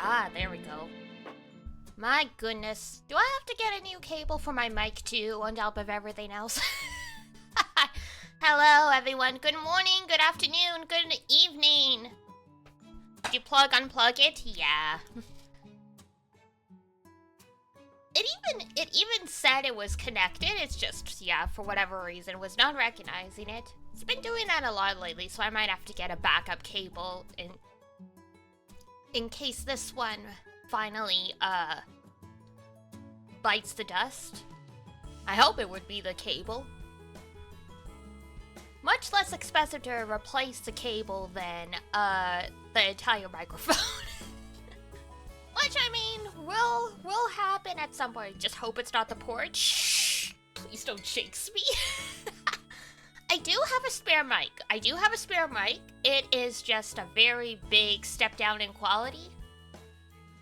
Ah, there we go. My goodness. Do I have to get a new cable for my mic too, on top of everything else? Hello, everyone. Good morning, good afternoon, good evening. Did you unplug it? Yeah. It even said it was connected. It's just, yeah, for whatever reason, was not recognizing it. It's been doing that a lot lately, so I might have to get a backup cable in case this one finally, bites the dust. I hope it would be the cable. Much less expensive to replace the cable than, the entire microphone. Which, I mean, will happen at some point. Just hope it's not the port. Shh! Please don't jinx me. I do have a spare mic. It is just a very big step down in quality.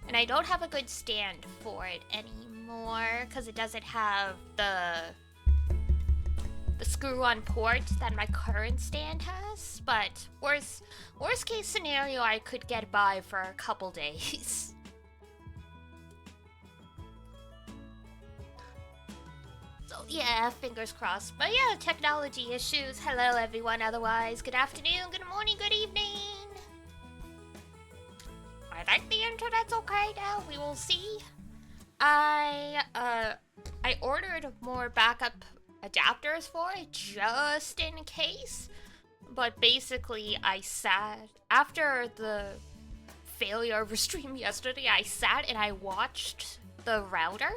And I don't have a good stand for it anymore, because it doesn't have the screw-on port that my current stand has. But worst case scenario, I could get by for a couple days. So yeah, fingers crossed. But yeah, technology issues. Hello everyone, otherwise. Good afternoon, good morning, good evening. I think the internet's okay now. We will see. I ordered more backup adapters for it just in case. But basically, I sat after the failure of a stream yesterday. I sat and I watched the router,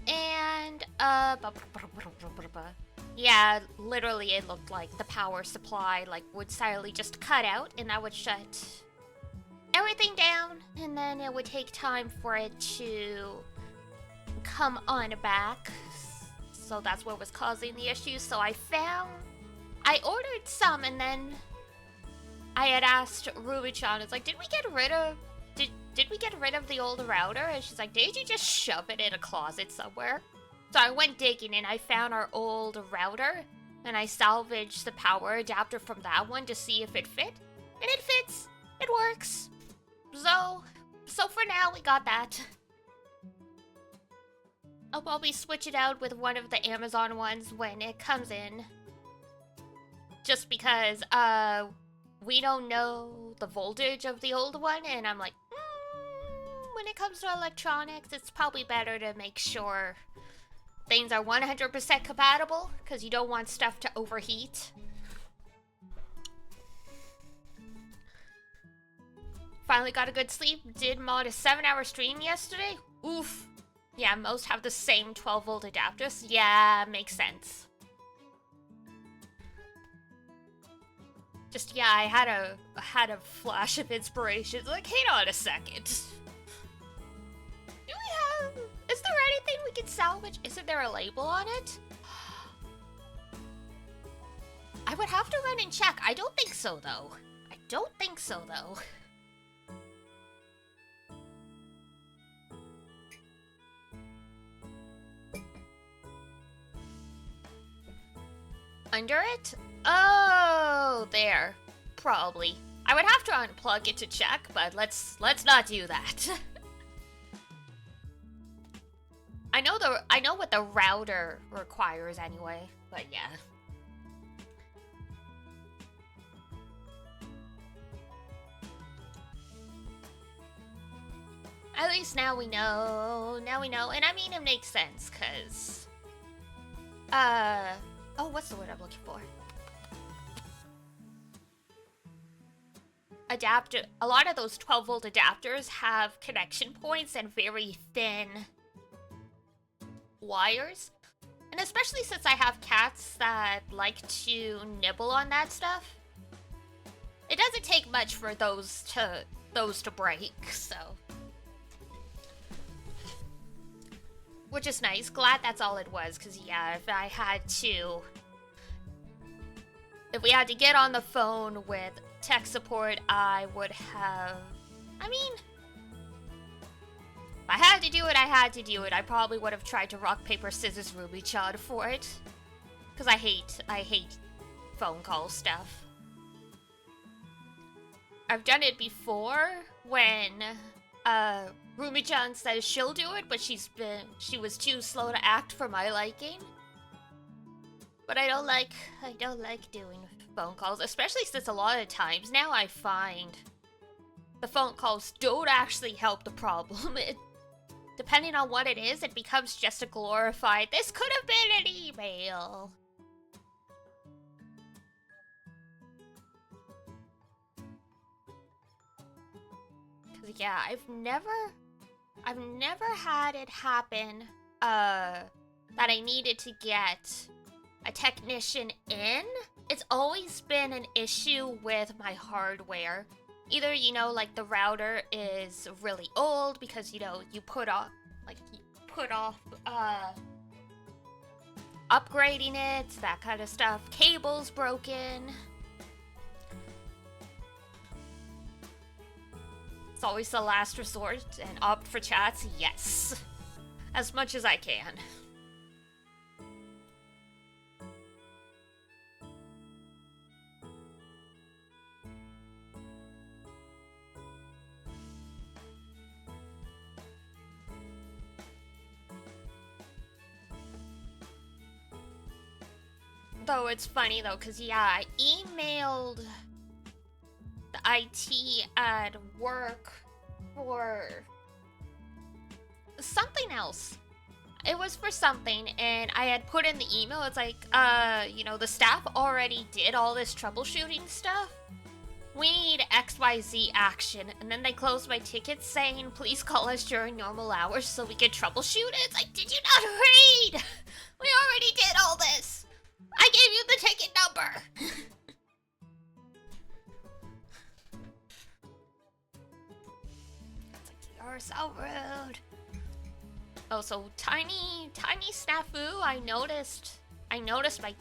and yeah, literally, it looked like the power supply would silently just cut out, and that would shut everything down, and then it would take time for it to come on back. So that's what was causing the issue. So I ordered some, and then I had asked Ruby-chan, it's like, did we get rid of the old router? And she's like, did you just shove it in a closet somewhere? So I went digging and I found our old router, and I salvaged the power adapter from that one to see if it fit. And it fits. It works. So for now, we got that. I'll probably switch it out with one of the Amazon ones when it comes in. Just because, we don't know the voltage of the old one, and I'm like, when it comes to electronics, it's probably better to make sure things are 100% compatible, because you don't want stuff to overheat. Finally got a good sleep. Did mod a 7-hour stream yesterday. Oof. Yeah, most have the same 12-volt adapters. Yeah, makes sense. Just, yeah, I had a flash of inspiration. It's like, hang on a second. Is there anything we can salvage? Isn't there a label on it? I would have to run and check. I don't think so, though. Under it? Oh, there. Probably. I would have to unplug it to check, but let's not do that. I know what the router requires anyway, but yeah. At least now we know, and I mean it makes sense, cause oh, what's the word I'm looking for? A lot of those 12-volt adapters have connection points and very thin wires. And especially since I have cats that like to nibble on that stuff, it doesn't take much for those to break, so. Which is nice. Glad that's all it was, because yeah, if we had to get on the phone with tech support, I would have, I mean, if I had to do it, I probably would have tried to rock, paper, scissors, Ruby-chan for it. Because I hate phone call stuff. I've done it before when Rumi-chan says she'll do it, but she was too slow to act for my liking. But I don't like doing phone calls, especially since a lot of times now I find the phone calls don't actually help the problem. Depending on what it is, it becomes just a glorified, this could have been an email. Cause yeah, I've never had it happen, that I needed to get a technician in. It's always been an issue with my hardware. Either, you know, like the router is really old because, you know, you put off upgrading it, that kind of stuff. Cable's broken. It's always the last resort and opt for chats, yes. As much as I can. Though it's funny though, cause yeah, I emailed the IT at work for something else. It was for something, and I had put in the email, it's like, you know, the staff already did all this troubleshooting stuff. We need XYZ action, and then they closed my ticket saying, please call us during normal hours so we can troubleshoot it. It's like, did you not read? We already did all this. I gave you the ticket number! It's like, you're so rude. Oh, so tiny snafu, I noticed my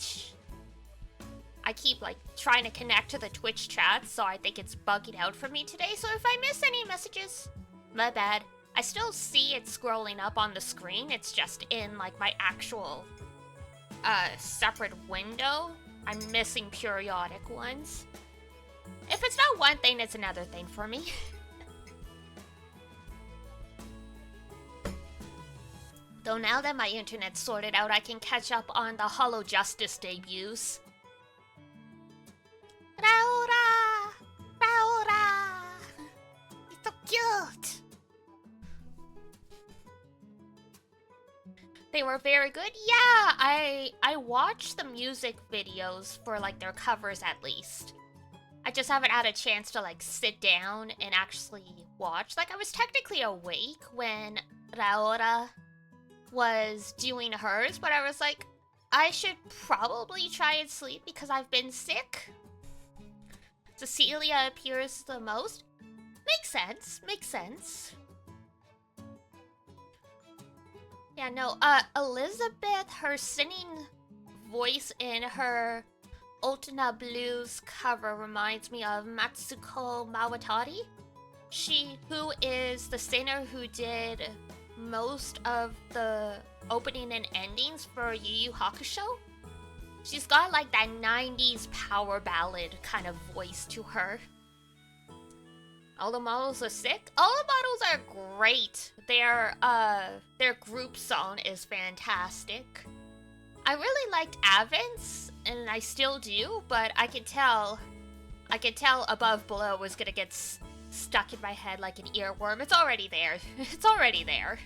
I keep like trying to connect to the Twitch chat, so I think it's bugging out for me today, so if I miss any messages, my bad. I still see it scrolling up on the screen, it's just in like my actual separate window. I'm missing periodic ones. If it's not one thing, it's another thing for me. Though now that my internet's sorted out, I can catch up on the Hollow Justice debuts. Raura! Raura! It's so cute! They were very good. Yeah, I watched the music videos for like their covers at least. I just haven't had a chance to like sit down and actually watch. Like I was technically awake when Raora was doing hers, but I was like, I should probably try and sleep because I've been sick. Cecilia appears the most. Makes sense, makes sense. Yeah, no, Elizabeth, her singing voice in her Otana Blues cover reminds me of Matsuko Mawatari. Who is the singer who did most of the opening and endings for Yu Yu Hakusho. She's got like that 90s power ballad kind of voice to her. All the models are sick. All the models are great. Their group song is fantastic. I really liked Avance, and I still do, but I could tell Above Below was gonna get stuck in my head like an earworm. It's already there. It's already there.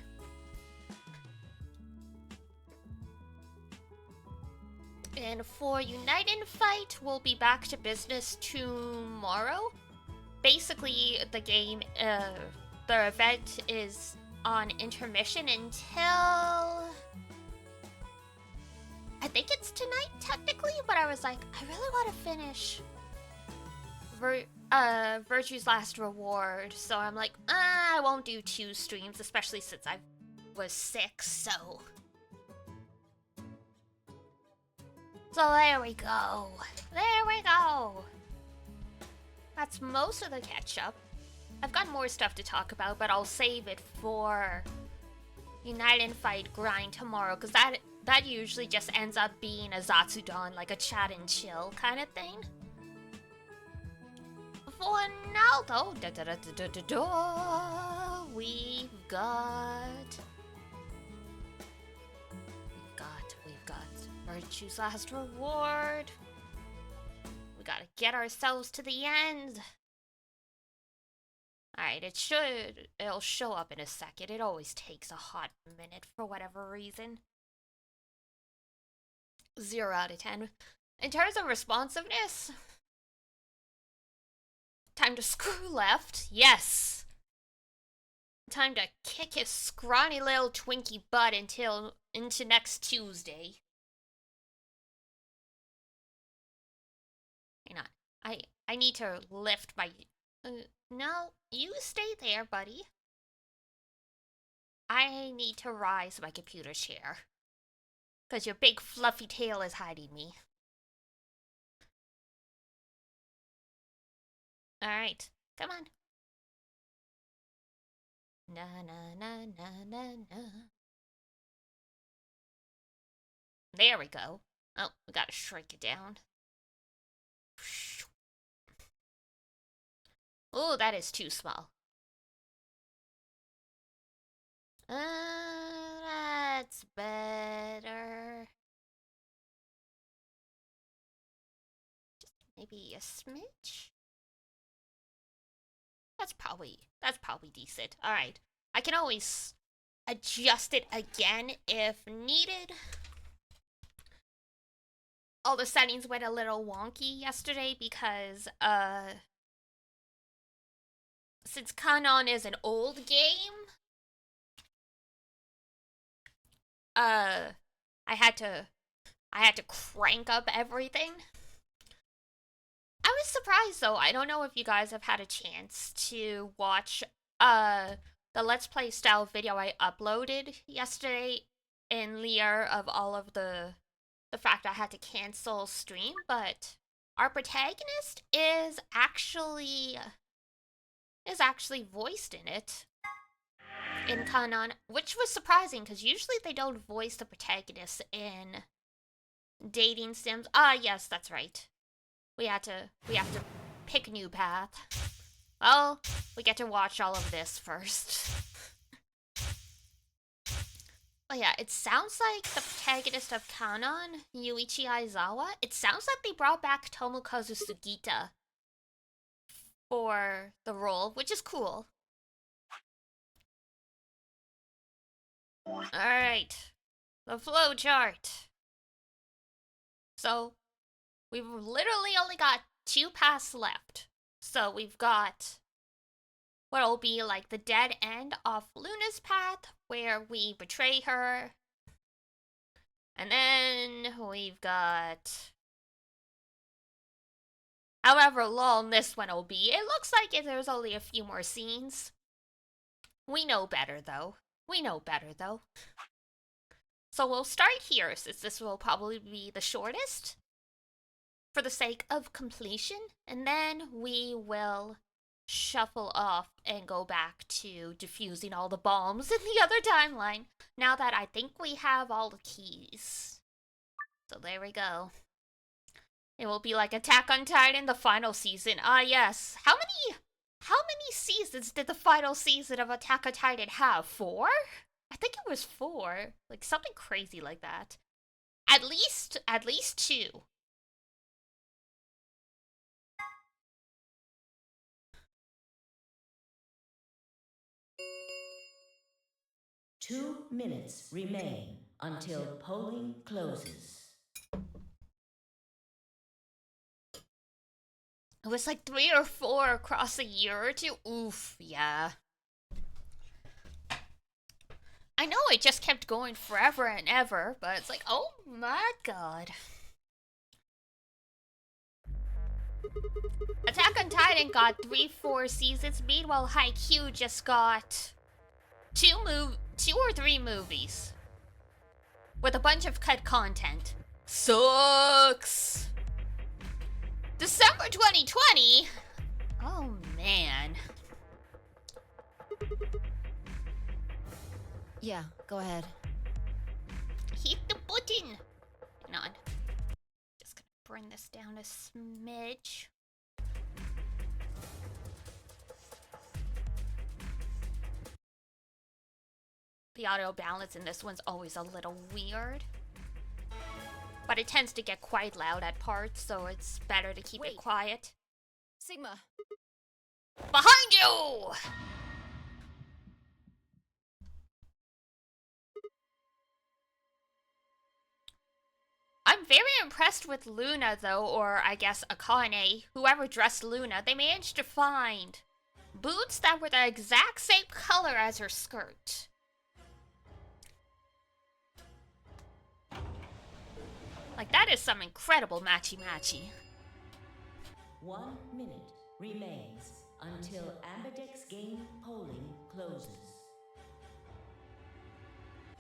And for Unite and Fight, we'll be back to business tomorrow. Basically, the game, the event is on intermission until... I think it's tonight, technically, but I was like, I really want to finish Virtue's Last Reward, so I'm like, I won't do 2 streams, especially since I was sick, so... So there we go. There we go. That's most of the catch-up. I've got more stuff to talk about, but I'll save it for Unite and Fight grind tomorrow, because that usually just ends up being a Zatsudan, like a chat and chill kind of thing. For now, though, we've got Virtue's Last Reward. We gotta get ourselves to the end. Alright, it'll show up in a second. It always takes a hot minute for whatever reason. 0 out of 10. In terms of responsiveness, time to screw left. Yes. Time to kick his scrawny little Twinkie butt into next Tuesday. Hang on. I need to lift my... no, you stay there, buddy. I need to rise my computer chair. Because your big fluffy tail is hiding me. Alright, come on. Na na na na na na. There we go. Oh, we gotta shrink it down. Oh, that is too small. That's better. Just maybe a smidge. That's probably decent. All right, I can always adjust it again if needed. All the settings went a little wonky yesterday because since Kanon is an old game, I had to crank up everything. I was surprised though. I don't know if you guys have had a chance to watch the Let's Play style video I uploaded yesterday in lieu of all of the fact I had to cancel stream, but our protagonist is actually voiced in it in Kanon, which was surprising because usually they don't voice the protagonist in dating sims. Ah, yes, that's right. We have to pick a new path. Well, we get to watch all of this first. Oh yeah, it sounds like the protagonist of Kanon, Yuichi Aizawa, it sounds like they brought back Tomokazu Sugita for the role, which is cool. Alright, the flow chart. So, we've literally only got 2 paths left. So we've got what'll be like the dead end of Luna's path, where we betray her. And then we've got however long this one will be. It looks like there's only a few more scenes. We know better though. So we'll start here, since this will probably be the shortest, for the sake of completion, and then we will shuffle off and go back to defusing all the bombs in the other timeline, now that I think we have all the keys. So there we go. It will be like Attack on Titan, the final season. Ah yes. How many seasons did the final season of Attack on Titan have? 4? I think it was 4. Like something crazy like that. At least 2. Two minutes remain until polling closes. It was like 3 or 4 across a year or 2. Oof, yeah. I know it just kept going forever and ever, but it's like, oh my god. Attack on Titan got 3-4 seasons, meanwhile Haikyuu just got 2 or 3 movies with a bunch of cut content. Sucks. December 2020? Oh man. Yeah, go ahead. Hit the button. Hang on. Just gonna bring this down a smidge. The audio balance in this one's always a little weird. But it tends to get quite loud at parts, so it's better to keep it quiet. Sigma. Behind you! I'm very impressed with Luna, though, or I guess Akane, whoever dressed Luna. They managed to find boots that were the exact same color as her skirt. Like, that is some incredible matchy-matchy. 1 minute remains until Ambidex game polling closes.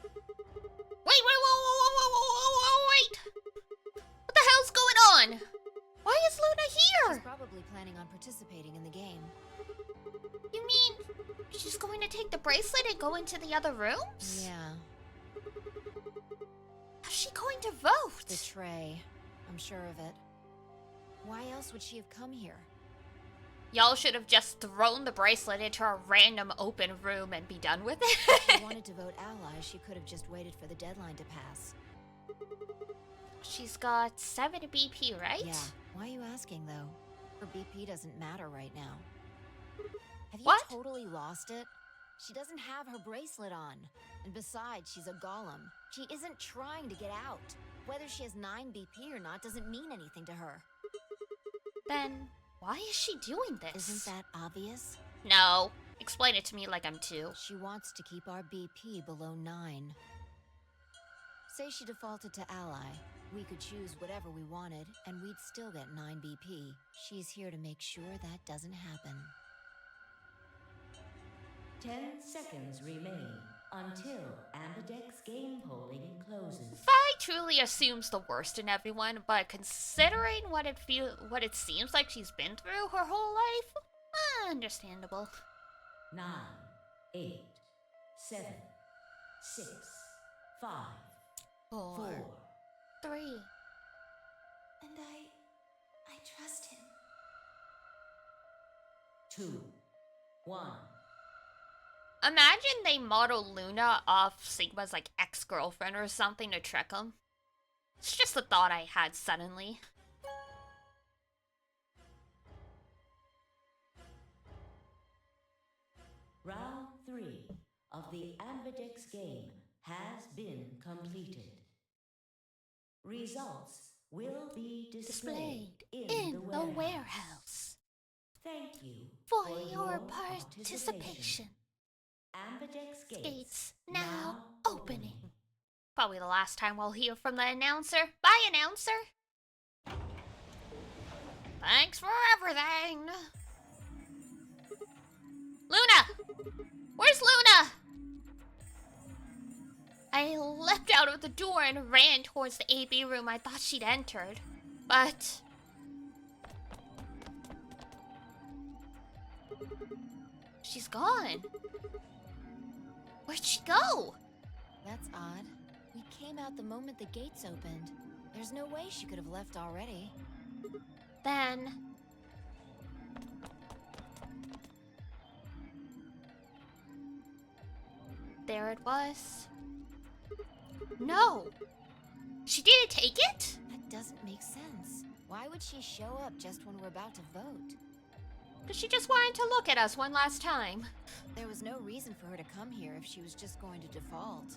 Wait, wait! What the hell's going on? Why is Luna here? She's probably planning on participating in the game. You mean she's going to take the bracelet and go into the other rooms? Yeah. How's she going to vote? Betray. I'm sure of it. Why else would she have come here? Y'all should have just thrown the bracelet into a random open room and be done with it. If she wanted to vote ally, she could have just waited for the deadline to pass. She's got 7 BP, right? Yeah. Why are you asking, though? Her BP doesn't matter right now. Have you What? totally lost it? She doesn't have her bracelet on. And besides, she's a golem. She isn't trying to get out. Whether she has 9 BP or not doesn't mean anything to her. Then why is she doing this? Isn't that obvious? No. Explain it to me like I'm 2. She wants to keep our BP below 9. Say she defaulted to ally. We could choose whatever we wanted, and we'd still get 9 BP. She's here to make sure that doesn't happen. 10 seconds remain until Ambidex game polling closes. Fi truly assumes the worst in everyone, but considering what it seems like she's been through her whole life, understandable. 9, 8, 7, 6, 5, 4, 4, 3. And I trust him. 2, 1. Imagine they model Luna off Sigma's like ex-girlfriend or something to trick him. It's just a thought I had suddenly. Round 3 of the Ambidex game has been completed. Results will be displayed in the warehouse. Thank you For your participation. Ambidex Gates now opening. Probably the last time we'll hear from the announcer. Bye, announcer! Thanks for everything! Luna! Where's Luna? I leapt out of the door and ran towards the AB room I thought she'd entered. But... she's gone. Where'd she go? That's odd. We came out the moment the gates opened. There's no way she could have left already. Then... there it was. No! She didn't take it? That doesn't make sense. Why would she show up just when we're about to vote? Because she just wanted to look at us one last time. There was no reason for her to come here if she was just going to default.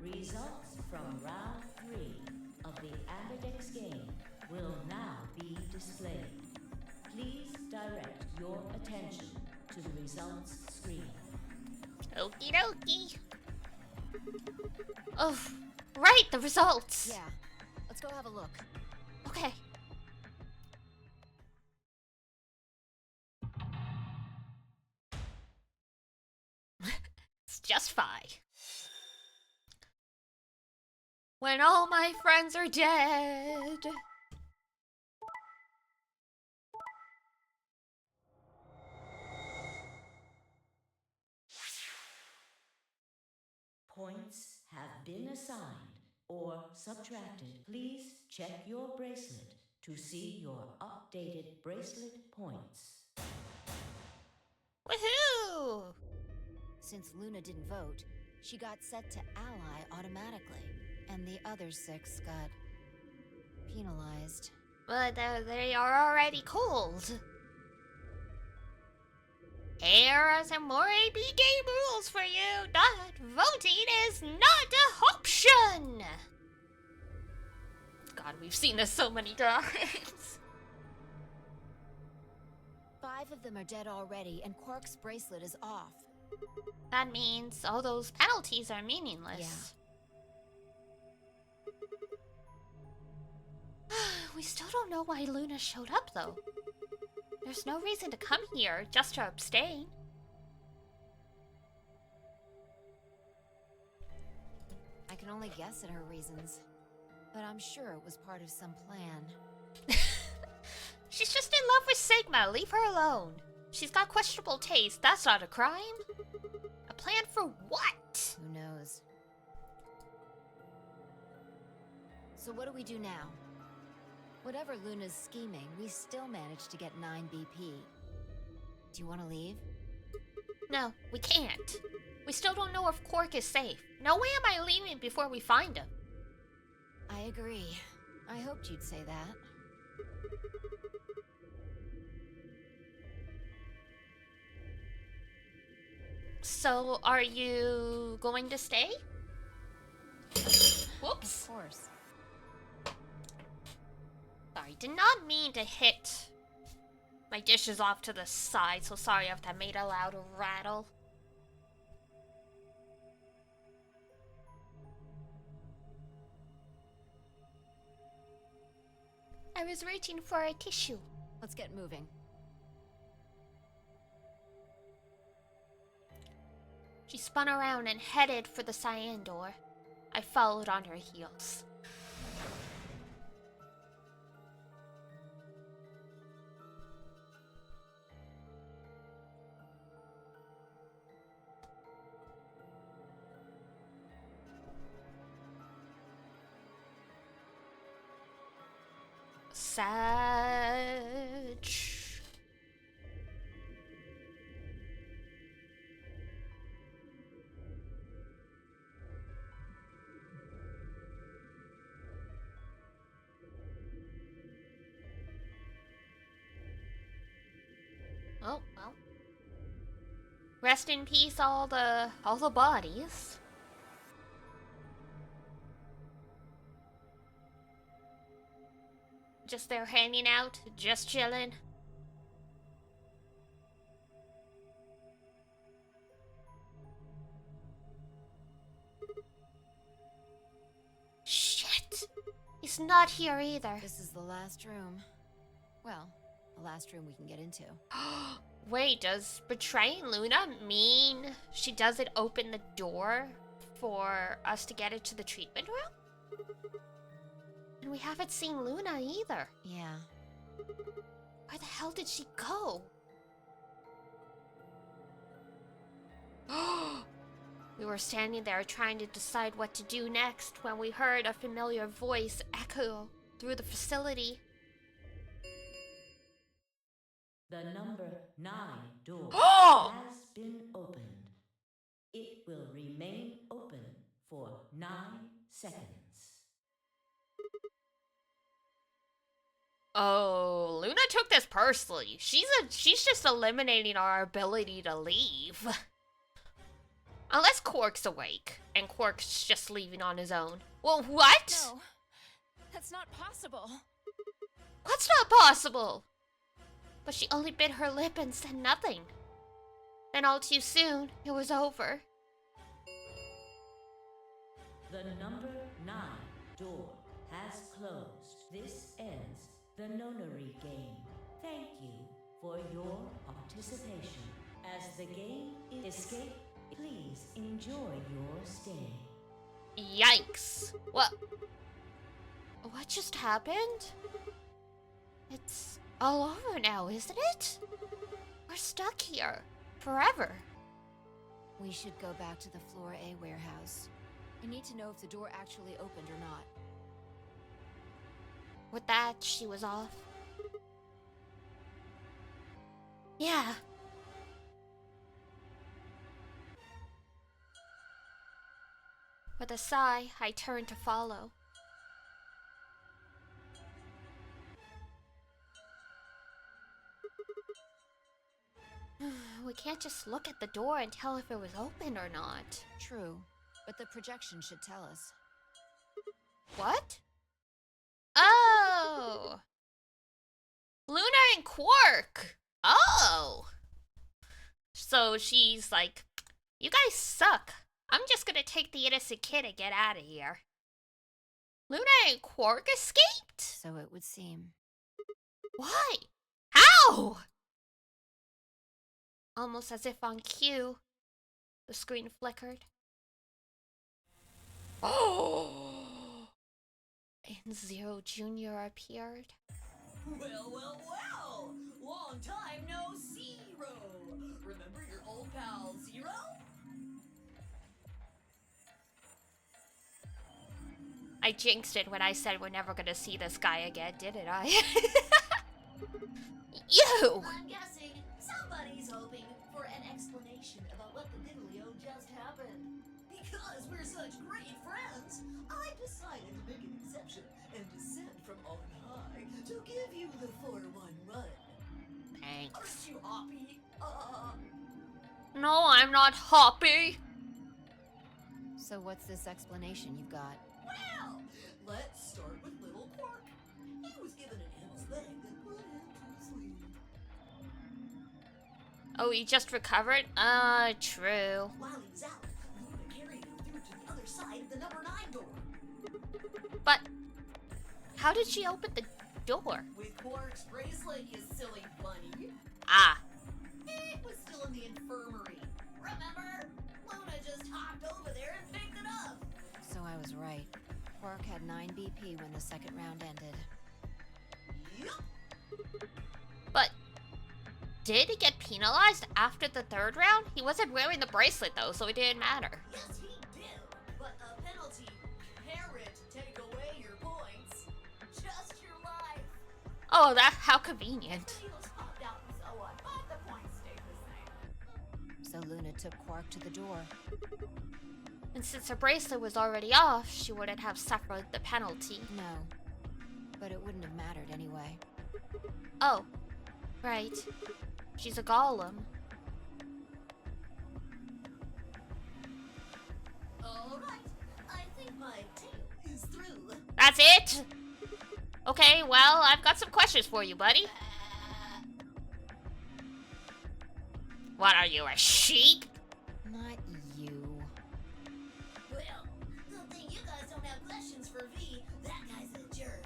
Results from round 3 of the Ambidex game will now be displayed. Please direct your attention to the results screen. Okie dokie. Oh, right, the results. Yeah, let's go have a look. Okay. It's just fine. When all my friends are dead. Points have been assigned or subtracted. Please check your bracelet to see your updated bracelet points. Woohoo! Since Luna didn't vote, she got set to ally automatically, and the other 6 got penalized. But they are already cold. Here are some more AB game rules for you. That voting is not an option. God, we've seen this so many times. 5 of them are dead already, and Quark's bracelet is off. That means all those penalties are meaningless. Yeah. We still don't know why Luna showed up, though. There's no reason to come here just to abstain. I can only guess at her reasons, but I'm sure it was part of some plan. She's just in love with Sigma. Leave her alone. She's got questionable taste. That's not a crime. A plan for what? Who knows? So what do we do now? Whatever Luna's scheming, we still managed to get 9 BP. Do you want to leave? No, we can't. We still don't know if Quark is safe. No way am I leaving before we find him. I agree. I hoped you'd say that. So, are you going to stay? Whoops. Of course. Sorry, did not mean to hit my dishes off to the side, so sorry if that made a loud rattle. I was reaching for a tissue. Let's get moving. She spun around and headed for the cyan door. I followed on her heels. Sag. Oh, well. Rest in peace, all the bodies. Just there hanging out, just chilling. Shit! He's not here either. This is the last room. Well, the last room we can get into. Wait, does betraying Luna mean she doesn't open the door for us to get into the treatment room? And we haven't seen Luna either. Yeah. Where the hell did she go? We were standing there trying to decide what to do next when we heard a familiar voice echo through the facility. The number 9 door Oh! has been opened. It will remain open for 9 seconds. Oh, Luna took this personally. She's just eliminating our ability to leave. Unless Quark's awake, and Quark's just leaving on his own. Well, what? No, that's not possible. What's not possible? But she only bit her lip and said nothing. Then all too soon, it was over. The number 9 door has closed. This ends the nonary game. Thank you for your participation. As the game is escape, please enjoy your stay. Yikes. What just happened? It's all over now, isn't it? We're stuck here. Forever. We should go back to the Floor A warehouse. I need to know if the door actually opened or not. With that, she was off. Yeah. With a sigh, I turned to follow. We can't just look at the door and tell if it was open or not. True, but the projection should tell us. What? Oh! Luna and Quark! Oh! So she's like, you guys suck. I'm just gonna take the innocent kid and get out of here. Luna and Quark escaped? So it would seem. Why? How? Almost as if on cue, the screen flickered. Oh! And Zero Jr. appeared. Well, well, well! Long time no Zero! Remember your old pal Zero? I jinxed it when I said we're never gonna see this guy again, didn't I? You! I'm guessing somebody's hoping for an explanation about what the diddly-o just happened. Because we're such great friends, I decided to make an exception and descend from on high to give you the 4-1 run. Thanks. Aren't you happy? No, I'm not happy. So what's this explanation you've got? Well, let's start with little Quark. He was given an ill's leg that put him to sleep. Oh, he just recovered? True. While he was out, Luna carried him through to the other side of the number 9 door. But how did she open the door? With Quark's bracelet, you silly bunny. Ah, It was still in the infirmary. Remember? Luna just hopped over there and picked it up. So I was right. Quark had 9 BP when the second round ended. Yup. but did he get penalized after the third round? He wasn't wearing the bracelet though, so it didn't matter. Yes, he did. But a penalty can't take away your points. Just your life. Oh, how convenient. He was popped out and so on, but the points stayed the same. So Luna took Quark to the door. And since her bracelet was already off, she wouldn't have suffered the penalty. No. But it wouldn't have mattered anyway. Oh, right. She's a golem. All right. I think my tale is through. That's it? Okay, well, I've got some questions for you, buddy. What are you, a sheep? Not you. Well, good thing you guys don't have questions for V. That guy's a jerk.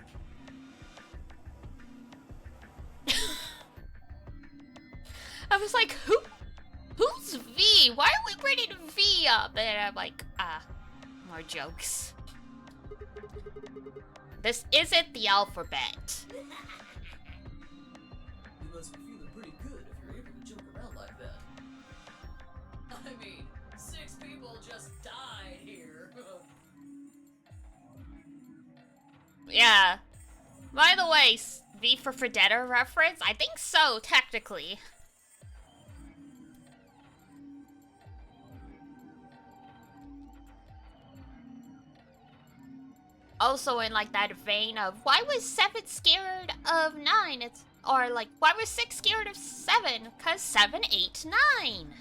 I was like, who's V? Why are we bringing V up? And I'm like, more jokes. This isn't the alphabet. You must be feeling pretty good if you're able to joke around like that. I mean, 6 people just died here. Yeah. By the way, V for Fredetta reference? I think so, technically. Also in like that vein of why was 7 scared of 9? Or like why was 6 scared of 7? Cause 7, 8, 9.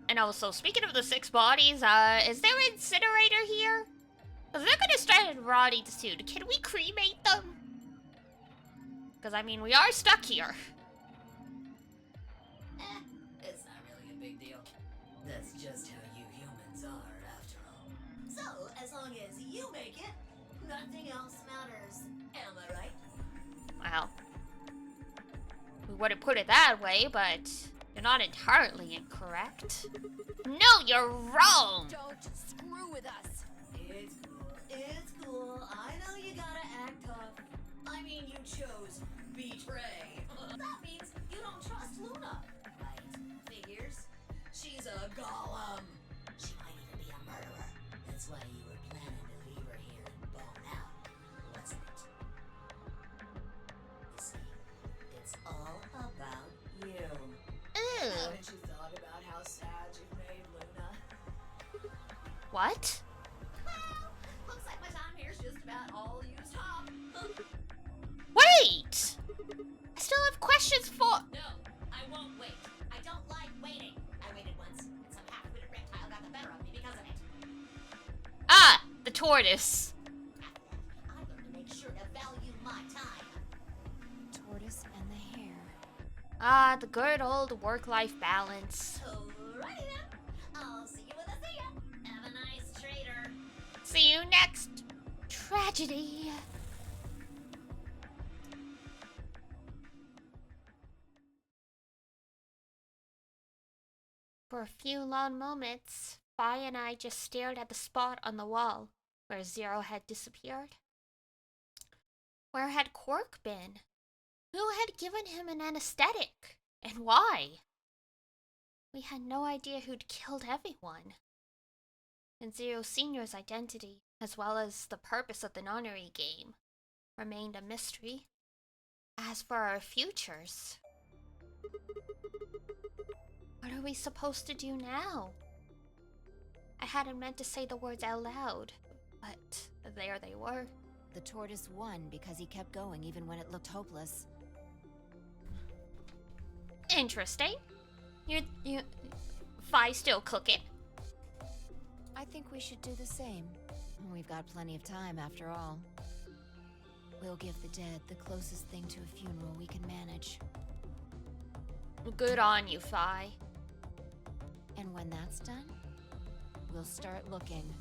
And also speaking of the 6 bodies, is there an incinerator here? Cause they're gonna start rotting soon. Can we cremate them? Cause I mean we are stuck here. It's not really a big deal. That's just how you humans are, after all. So, as long as you make it, nothing else matters. Am I right? Well, we wouldn't put it that way, but you're not entirely incorrect. No, you're wrong! Don't screw with us! It's cool. It's cool. I know you gotta act tough. I mean, you chose betray. That means you don't trust Luna, right? Figures. She's a golem. She might even be a murderer. That's why you were planning to leave her here and bone out. What? Well, looks like my time here's just about all used up. Wait! I still have questions for. No, I won't wait. I don't like waiting. I waited once, and some half-witted reptile got the better of me because of it. Ah! The tortoise. After that, I learned to make sure to value my time. Tortoise and the hare. Ah, the good old work-life balance. Alrighty then. I'll see you when I see ya. Have a nice trader. See you next. Tragedy. For a few long moments, Fi and I just stared at the spot on the wall where Zero had disappeared. Where had Quark been? Who had given him an anesthetic? And why? We had no idea who'd killed everyone. And Zero Senior's identity, as well as the purpose of the nonary game, remained a mystery. As for our futures, what are we supposed to do now? I hadn't meant to say the words out loud, but there they were. The tortoise won because he kept going even when it looked hopeless. Interesting. You, Fi still cooking. I think we should do the same. We've got plenty of time after all. We'll give the dead the closest thing to a funeral we can manage. Good on you, Fi. And when that's done, we'll start looking.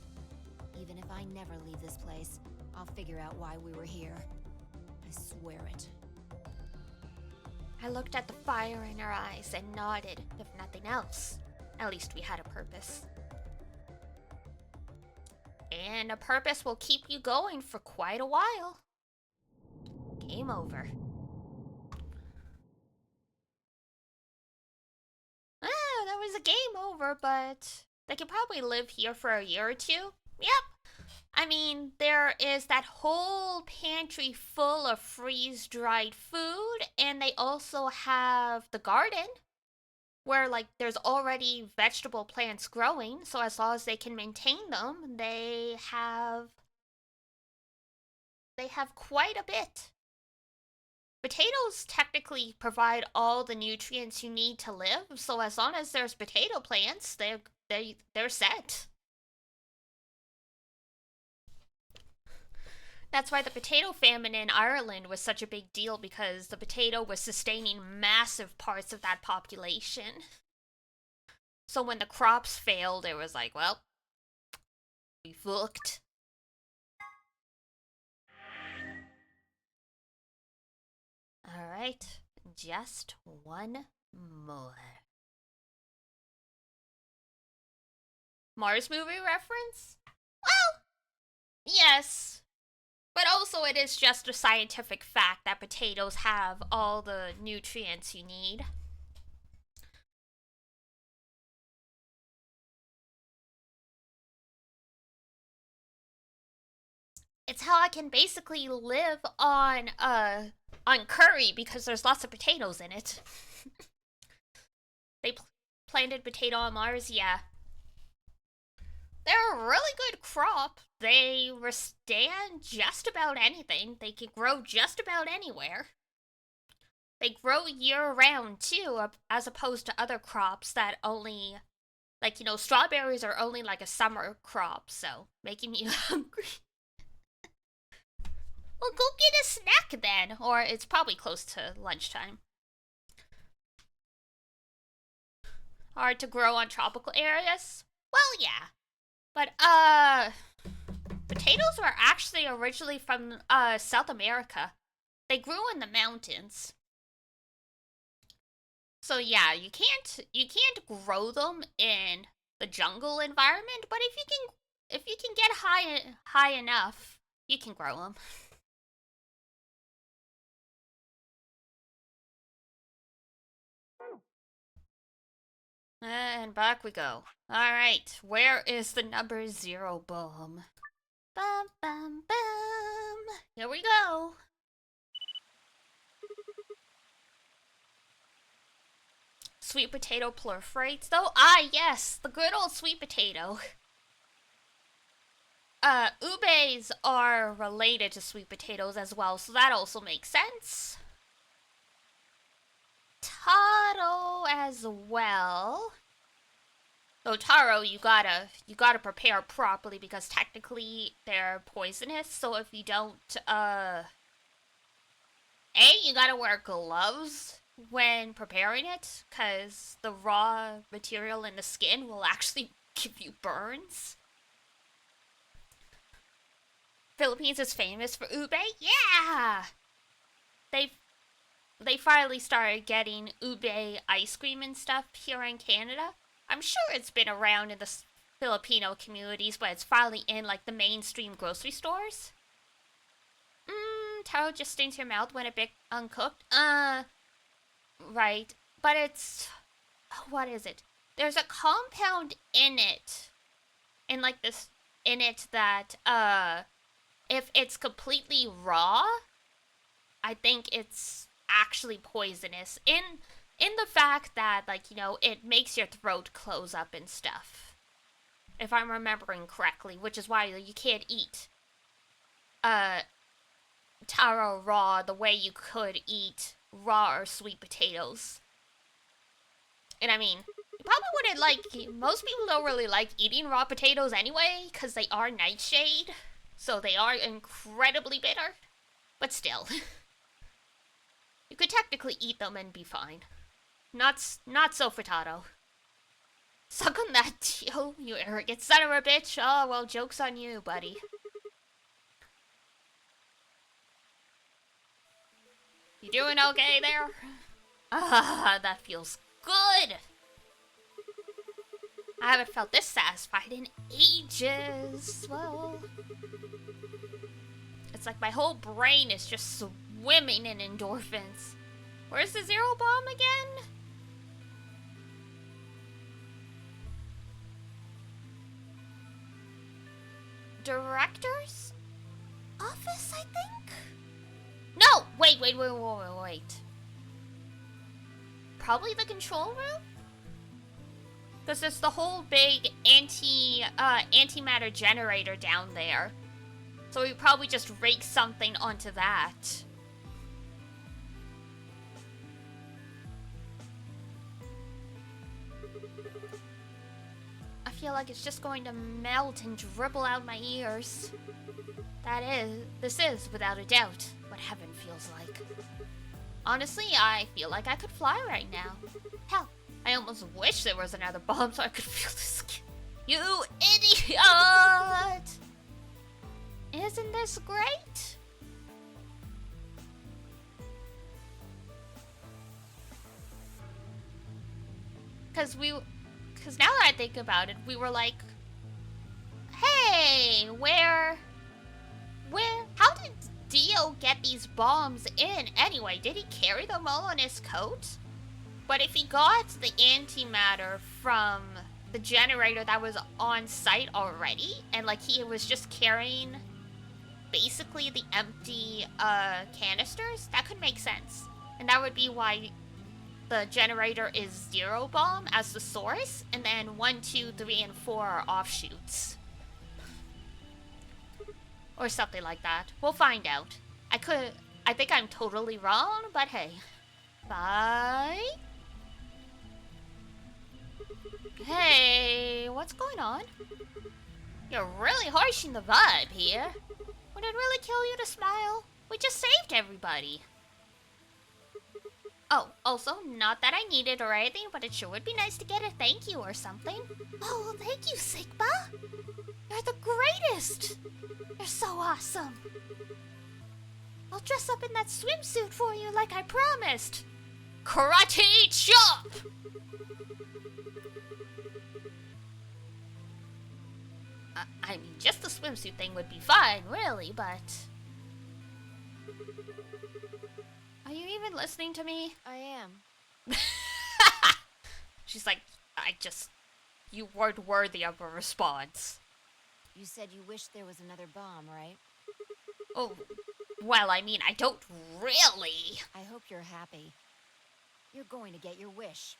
Even if I never leave this place, I'll figure out why we were here. I swear it. I looked at the fire in her eyes and nodded, if nothing else. At least we had a purpose. And a purpose will keep you going for quite a while. Game over. That was a game over, but they could probably live here for a year or two. Yep. I mean, there is that whole pantry full of freeze-dried food, and they also have the garden, where, like, there's already vegetable plants growing, so as long as they can maintain them, they have quite a bit. Potatoes technically provide all the nutrients you need to live, so as long as there's potato plants, they're set. That's why the potato famine in Ireland was such a big deal, because the potato was sustaining massive parts of that population. So when the crops failed, it was like, well, we fucked. Alright, just one more. Mars movie reference? Well, yes. But also it is just a scientific fact that potatoes have all the nutrients you need. It's how I can basically live on curry because there's lots of potatoes in it. They planted potato on Mars, yeah. They're a really good crop. They withstand just about anything. They can grow just about anywhere. They grow year-round, too, as opposed to other crops that only... Like, you know, strawberries are only like a summer crop, so making me hungry. Well, go get a snack then, or it's probably close to lunchtime. Hard to grow on tropical areas? Well, yeah. But, potatoes were actually originally from, South America. They grew in the mountains. So yeah, you can't grow them in the jungle environment, but if you can get high enough, you can grow them. And back we go. Alright, where is the number 0 bomb? Bum bum bum! Here we go! Sweet potato proliferates though? Ah yes, the good old sweet potato. Ubes are related to sweet potatoes as well, so that also makes sense. Taro as well. Though taro, you gotta prepare properly because technically they're poisonous. So if you don't, you gotta wear gloves when preparing it, cause the raw material in the skin will actually give you burns. Philippines is famous for ube. Yeah, they finally started getting ube ice cream and stuff here in Canada. I'm sure it's been around in the Filipino communities, but it's finally in like the mainstream grocery stores. Taro just stings your mouth when a bit uncooked. Right. But it's, what is it? There's a compound in it, that if it's completely raw, I think it's actually poisonous. In the fact that, like, you know, it makes your throat close up and stuff. If I'm remembering correctly, which is why you can't eat taro raw the way you could eat raw or sweet potatoes. And I mean, you probably wouldn't like, most people don't really like eating raw potatoes anyway, because they are nightshade, so they are incredibly bitter. But still, you could technically eat them and be fine. Not so for Tato. Suck on that, Tio, you arrogant son of a bitch. Oh, well, joke's on you, buddy. You doing okay there? Ah, that feels good. I haven't felt this satisfied in ages. Well, it's like my whole brain is just swimming in endorphins. Where's the zero bomb again? Director's office, I think? No! Wait. Probably the control room? Because there's the whole big antimatter generator down there. So we probably just rake something onto that. I feel like it's just going to melt and dribble out my ears. This is, without a doubt, what heaven feels like. Honestly, I feel like I could fly right now. Hell, I almost wish there was another bomb so I could feel this. You idiot! Isn't this great? Because now that I think about it, we were like, hey, how did Dio get these bombs in anyway? Did he carry them all on his coat? But if he got the antimatter from the generator that was on site already, and like he was just carrying basically the empty canisters, that could make sense. And that would be why the generator is zero bomb as the source, and then 1, 2, 3, and 4 are offshoots. Or something like that. We'll find out. I think I'm totally wrong, but hey. Bye. Hey, what's going on? You're really harshing the vibe here. Would it really kill you to smile? We just saved everybody. Oh, also, not that I need it or anything, but it sure would be nice to get a thank you or something. Oh, thank you, Sigma. You're the greatest. You're so awesome. I'll dress up in that swimsuit for you like I promised. Karate chop! I mean, just the swimsuit thing would be fine, really, but... Are you even listening to me? I am. She's like, you weren't worthy of a response. You said you wish there was another bomb, right? Oh, well, I mean, I don't really. I hope you're happy. You're going to get your wish.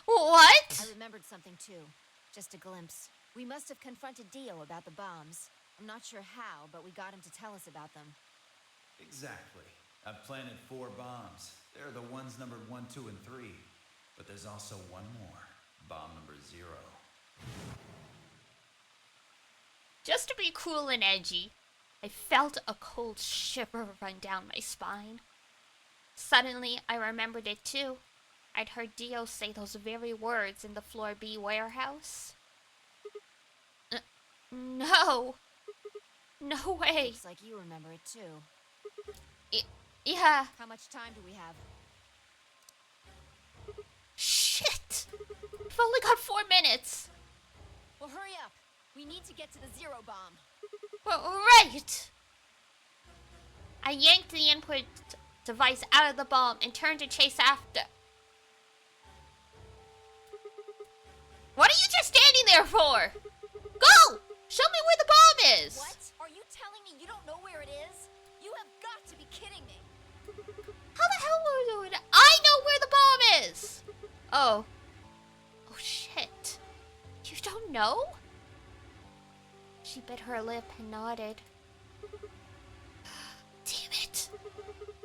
What? I remembered something too. Just a glimpse. We must have confronted Dio about the bombs. I'm not sure how, but we got him to tell us about them. Exactly. I've planted 4 bombs. They're the ones numbered 1, 2, and 3. But there's also one more. Bomb number 0. Just to be cool and edgy, I felt a cold shiver run down my spine. Suddenly, I remembered it too. I'd heard Dio say those very words in the Floor B warehouse. No. No way. Looks like you remember it too. Yeah. How much time do we have? Shit. We've only got 4 minutes. Well, hurry up. We need to get to the 0 bomb. Well, right. I yanked the input device out of the bomb and turned to chase after. What are you just standing there for? Go! Show me where the bomb is! What? Are you telling me you don't know where it is? You have got to be kidding me. How the hell would I know where the bomb is? Oh. Oh shit. You don't know? She bit her lip and nodded. Damn it.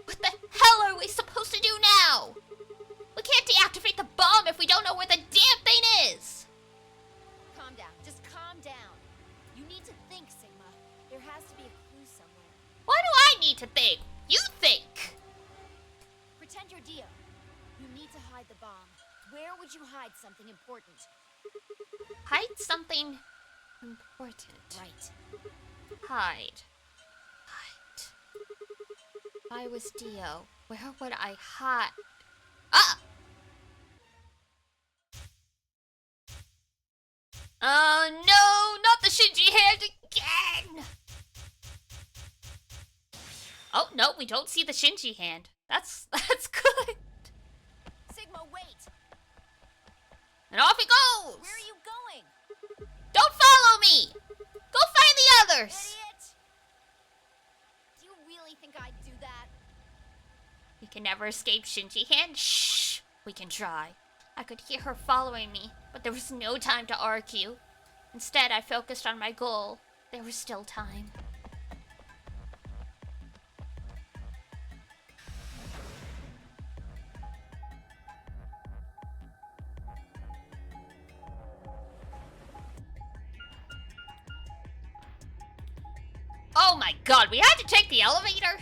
What the hell are we supposed to do now? We can't deactivate the bomb if we don't know where the damn thing is. Calm down. Just calm down. You need to think, Sigma. There has to be a clue somewhere. Why do I need to think? You think. Pretend you're Dio. You need to hide the bomb. Where would you hide something important? Hide something important. Right. Hide. If I was Dio, where would I hide? Ah! Oh no, not the Shinji hand again! Oh no, we don't see the Shinji hand. That's good. Sigma, wait! And off he goes! Where are you going? Don't follow me! Go find the others! Idiot! Do you really think I'd do that? We can never escape Shinji hand. Shh! We can try. I could hear her following me, but there was no time to argue. Instead, I focused on my goal. There was still time. Oh my god, we had to take the elevator?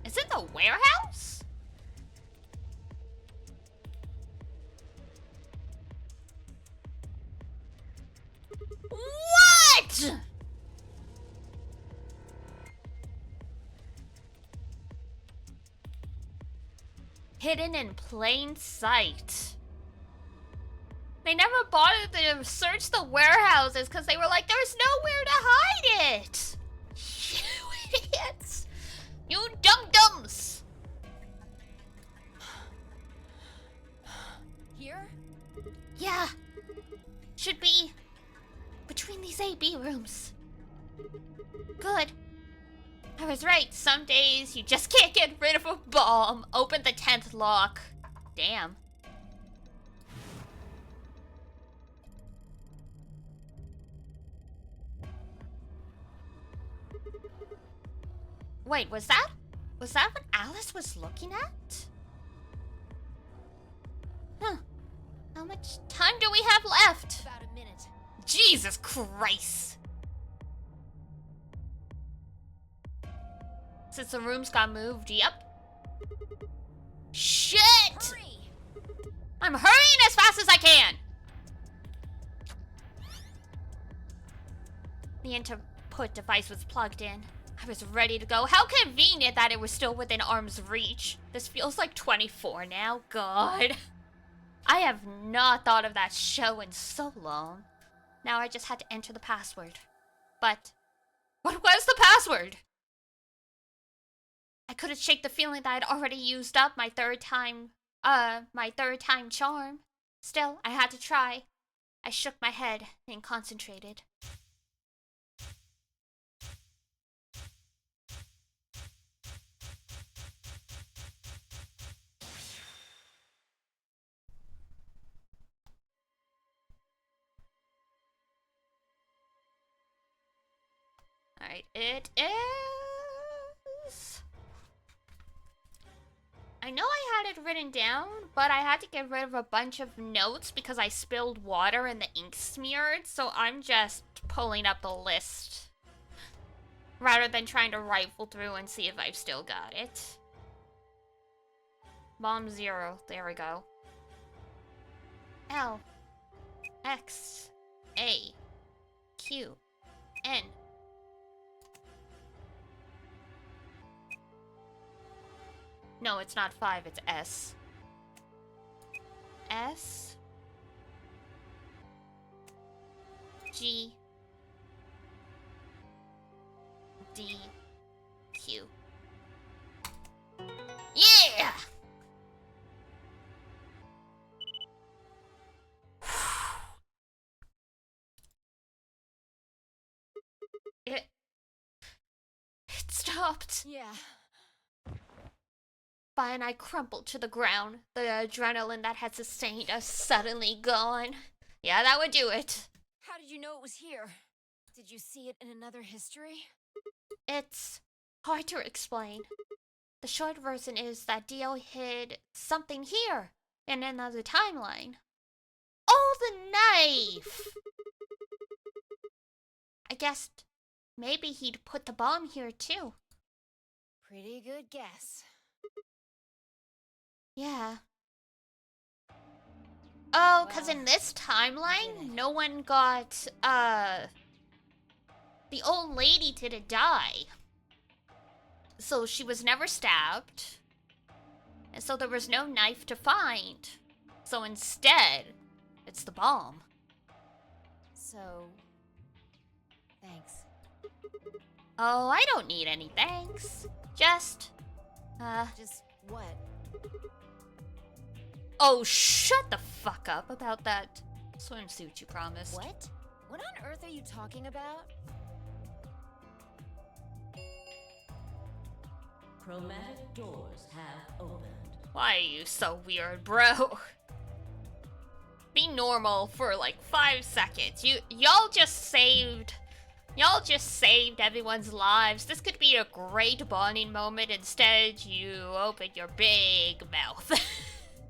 Is it the warehouse? What? Hidden in plain sight. They never bothered to search the warehouses because they were like, there's nowhere to hide it. You idiots. You dum-dums. Here? Yeah. Should be between these AB rooms. Good. I was right. Some days you just can't get rid of a bomb. Open the 10th lock. Damn. Wait, was that what Alice was looking at? Huh. How much time do we have left? About a minute. Jesus Christ. Since the rooms got moved, yep. Shit! Hurry! I'm hurrying as fast as I can! The input device was plugged in. I was ready to go. How convenient that it was still within arm's reach. This feels like 24 now. God. I have not thought of that show in so long. Now I just had to enter the password. But what was the password? I couldn't shake the feeling that I'd already used up my third time charm. Still, I had to try. I shook my head and concentrated. Alright, it is... I know I had it written down, but I had to get rid of a bunch of notes because I spilled water and the ink smeared, so I'm just pulling up the list rather than trying to rifle through and see if I've still got it. Bomb 0, there we go. L X A Q N. No, it's not 5, it's S. S G D Q. Yeah! It stopped. Yeah. Fine, I crumpled to the ground. The adrenaline that had sustained us suddenly gone. Yeah, that would do it. How did you know it was here? Did you see it in another history? It's hard to explain. The short version is that Dio hid something here in another timeline. Oh, the knife! I guess maybe he'd put the bomb here too. Pretty good guess. Yeah. Oh, 'cause Well, in this did timeline, it. no one got, the old lady didn't die. So she was never stabbed. And so there was no knife to find. So instead, it's the bomb. So, thanks. Oh, I don't need any thanks. Just, Just what? oh, shut the fuck up about that swimsuit you promised. What? What on earth are you talking about? Chromatic doors have opened. Why are you so weird, bro? Be normal for like 5 seconds. Y'all just saved everyone's lives. This could be a great bonding moment. Instead, you open your big mouth.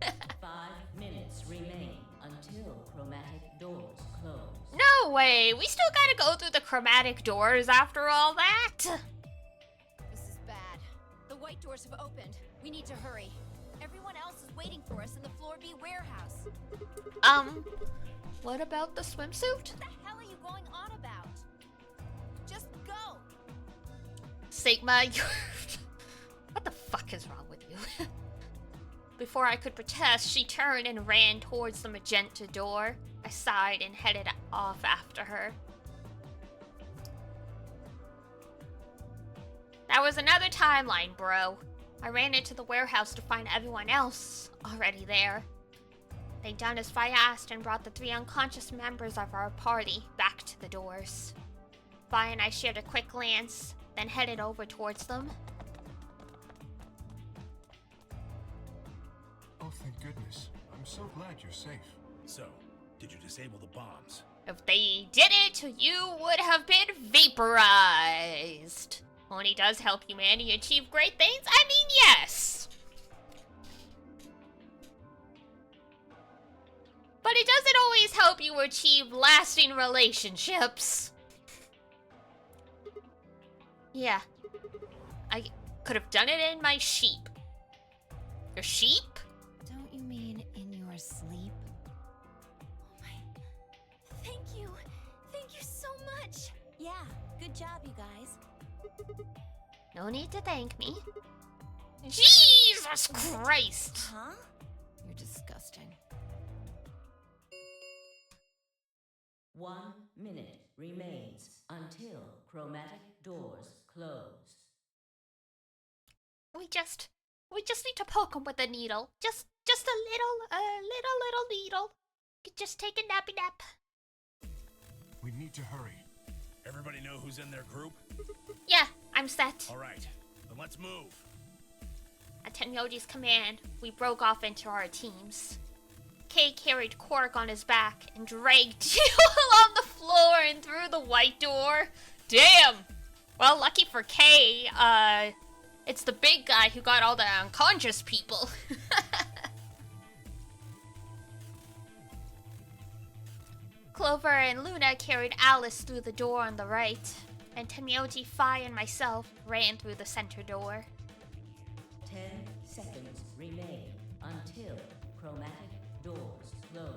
5 minutes remain until chromatic doors close. No way! We still gotta go through the chromatic doors after all that? This is bad. The white doors have opened. We need to hurry. Everyone else is waiting for us in the Floor B warehouse. What about the swimsuit? What the hell are you going on about? Just go! Sigma, you're... What the fuck is wrong with you? Before I could protest, she turned and ran towards the magenta door. I sighed and headed off after her. That was another timeline, bro. I ran into the warehouse to find everyone else already there. They done as I asked and brought the 3 unconscious members of our party back to the doors. Vi and I shared a quick glance, then headed over towards them. Oh, thank goodness. I'm so glad you're safe. So, did you disable the bombs? If they did it, you would have been vaporized. Only does help humanity achieve great things? I mean, yes. But it doesn't always help you achieve lasting relationships. Yeah. I could have done it in my sheep. Your sheep? Don't you mean in your sleep? Oh my... Thank you. Thank you so much. Yeah, good job, you guys. No need to thank me. Jesus Christ! Huh? You're disgusting. 1 minute remains until chromatic doors close. We just need to poke him with a needle. Just a little needle. Just take a nappy nap. We need to hurry. Everybody know who's in their group? Yeah, I'm set. All right, then let's move. At Tenyoji's command, we broke off into our teams. Kay carried Quark on his back and dragged Jill along the floor and through the white door. Damn! Well, lucky for Kay, it's the big guy who got all the unconscious people. Clover and Luna carried Alice through the door on the right, and Tenmyoji, Fi, and myself ran through the center door. 10 seconds remain until chromatic doors close.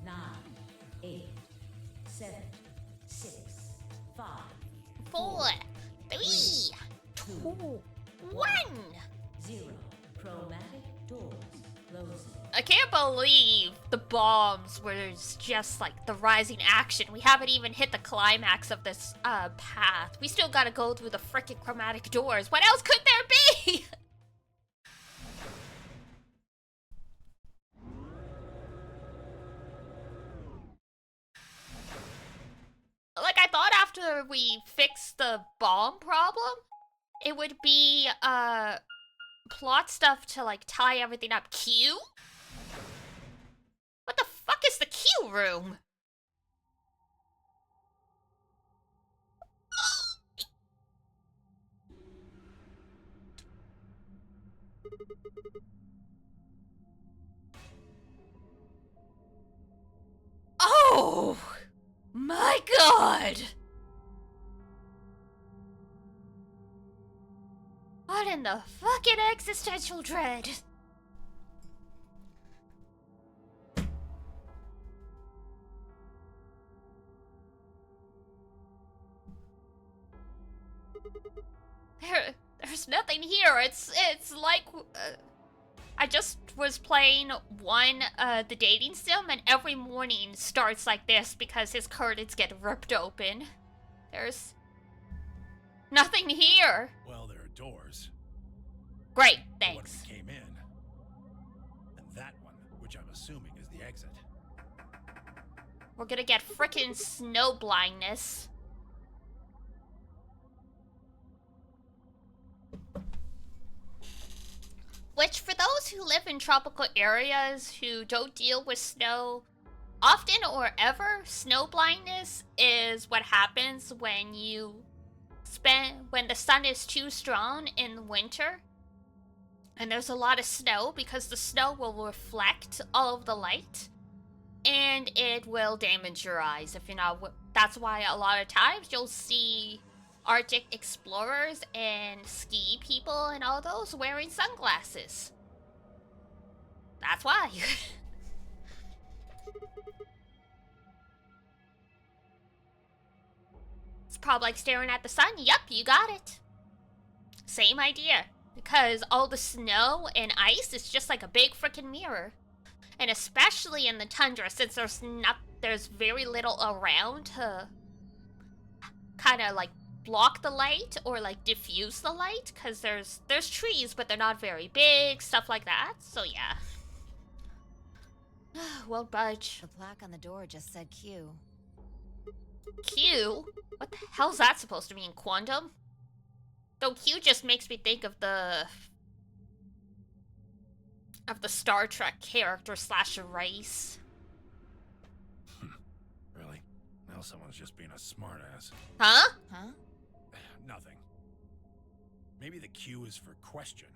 9, 8, 7, 6, 5, 4, 3, 2, 1. 0. Chromatic doors closing. I can't believe the bombs was just like the rising action. We haven't even hit the climax of this path. We still gotta go through the frickin' chromatic doors. What else could there be? Like, I thought after we fixed the bomb problem, it would be plot stuff to like tie everything up. Q? What the fuck is the Q room? Oh my god! What in the fucking existential dread? There's nothing here. It's like I just was playing the dating sim, and every morning starts like this because his curtains get ripped open. There's nothing here. Well, there are doors. Great, The one thanks. we came in. And that one, which I'm assuming is the exit. We're gonna get frickin' snow blindness. Which, for those who live in tropical areas who don't deal with snow often or ever, snow blindness is what happens when when the sun is too strong in winter. And there's a lot of snow because the snow will reflect all of the light. And it will damage your eyes if you're not. That's why a lot of times you'll see Arctic explorers and ski people and all those wearing sunglasses. That's why. It's probably like staring at the sun. Yep, you got it. Same idea. Because all the snow and ice is just like a big freaking mirror. And especially in the tundra, since there's very little around to kind of like block the light or like diffuse the light, because there's trees, but they're not very big, stuff like that. So yeah. Won't budge. The plaque on the door just said Q. Q? What the hell's that supposed to mean? Quantum? Though Q just makes me think of the Star Trek character slash race. Really? Now someone's just being a smartass. Huh? Huh? Nothing. Maybe the Q is for question.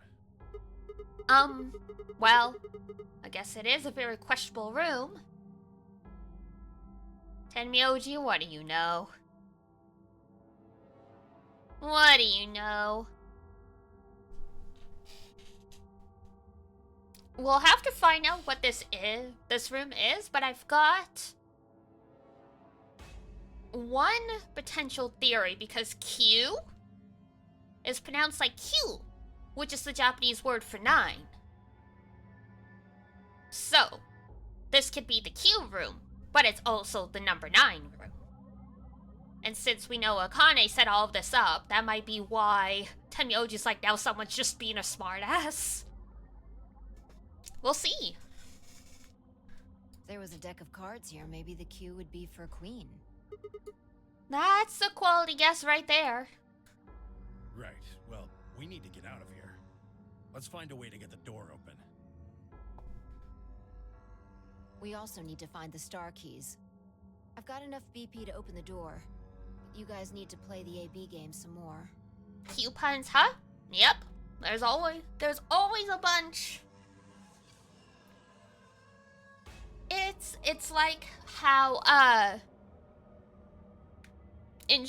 Well, I guess it is a very questionable room. Tenmyoji, what do you know? What do you know? We'll have to find out what this room is, but I've got one potential theory, because Q is pronounced like Q, which is the Japanese word for 9. So, this could be the Q room, but it's also the number 9 room. And since we know Akane set all of this up, that might be why Tenmyoji's like, now someone's just being a smartass. We'll see. If there was a deck of cards here, maybe the Q would be for Queen. That's a quality guess right there. Right. Well, we need to get out of here. Let's find a way to get the door open. We also need to find the star keys. I've got enough BP to open the door. You guys need to play the AB game some more. Coupons, huh? Yep. There's always a bunch. It's like how in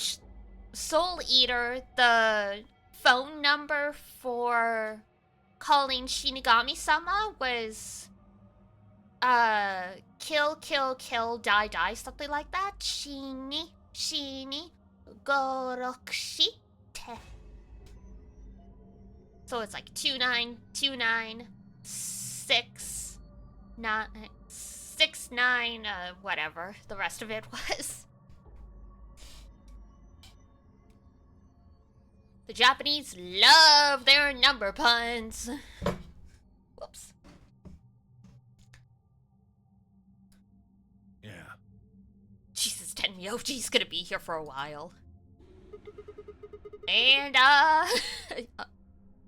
Soul Eater, the phone number for calling Shinigami-sama was kill, kill, kill, die, die, something like that. Shini, Gorokushi, te. So it's like 2929669, whatever the rest of it was. The Japanese love their number puns. Whoops. Yeah. Jesus, Tenmyoji's gonna be here for a while. And,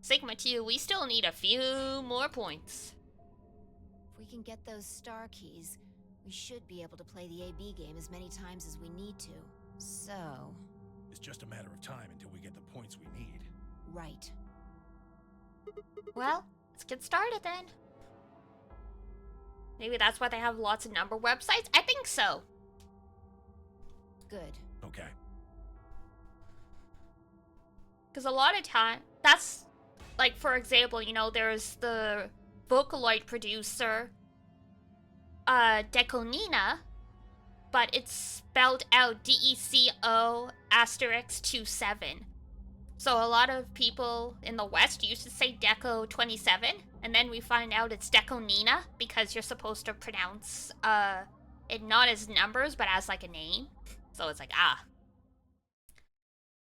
Sigma 2, we still need a few more points. If we can get those star keys, we should be able to play the AB game as many times as we need to. So... It's just a matter of time until we get the points we need. Right. Well, let's get started then. Maybe that's why they have lots of number websites? I think so. Good. Okay. Because a lot of time, that's, like, for example, you know, there's the Vocaloid producer, Deconina, but it's spelled out DECO asterisk 27. So a lot of people in the West used to say Deco 27, and then we find out it's Deconina because you're supposed to pronounce it not as numbers, but as like a name. So it's like, ah.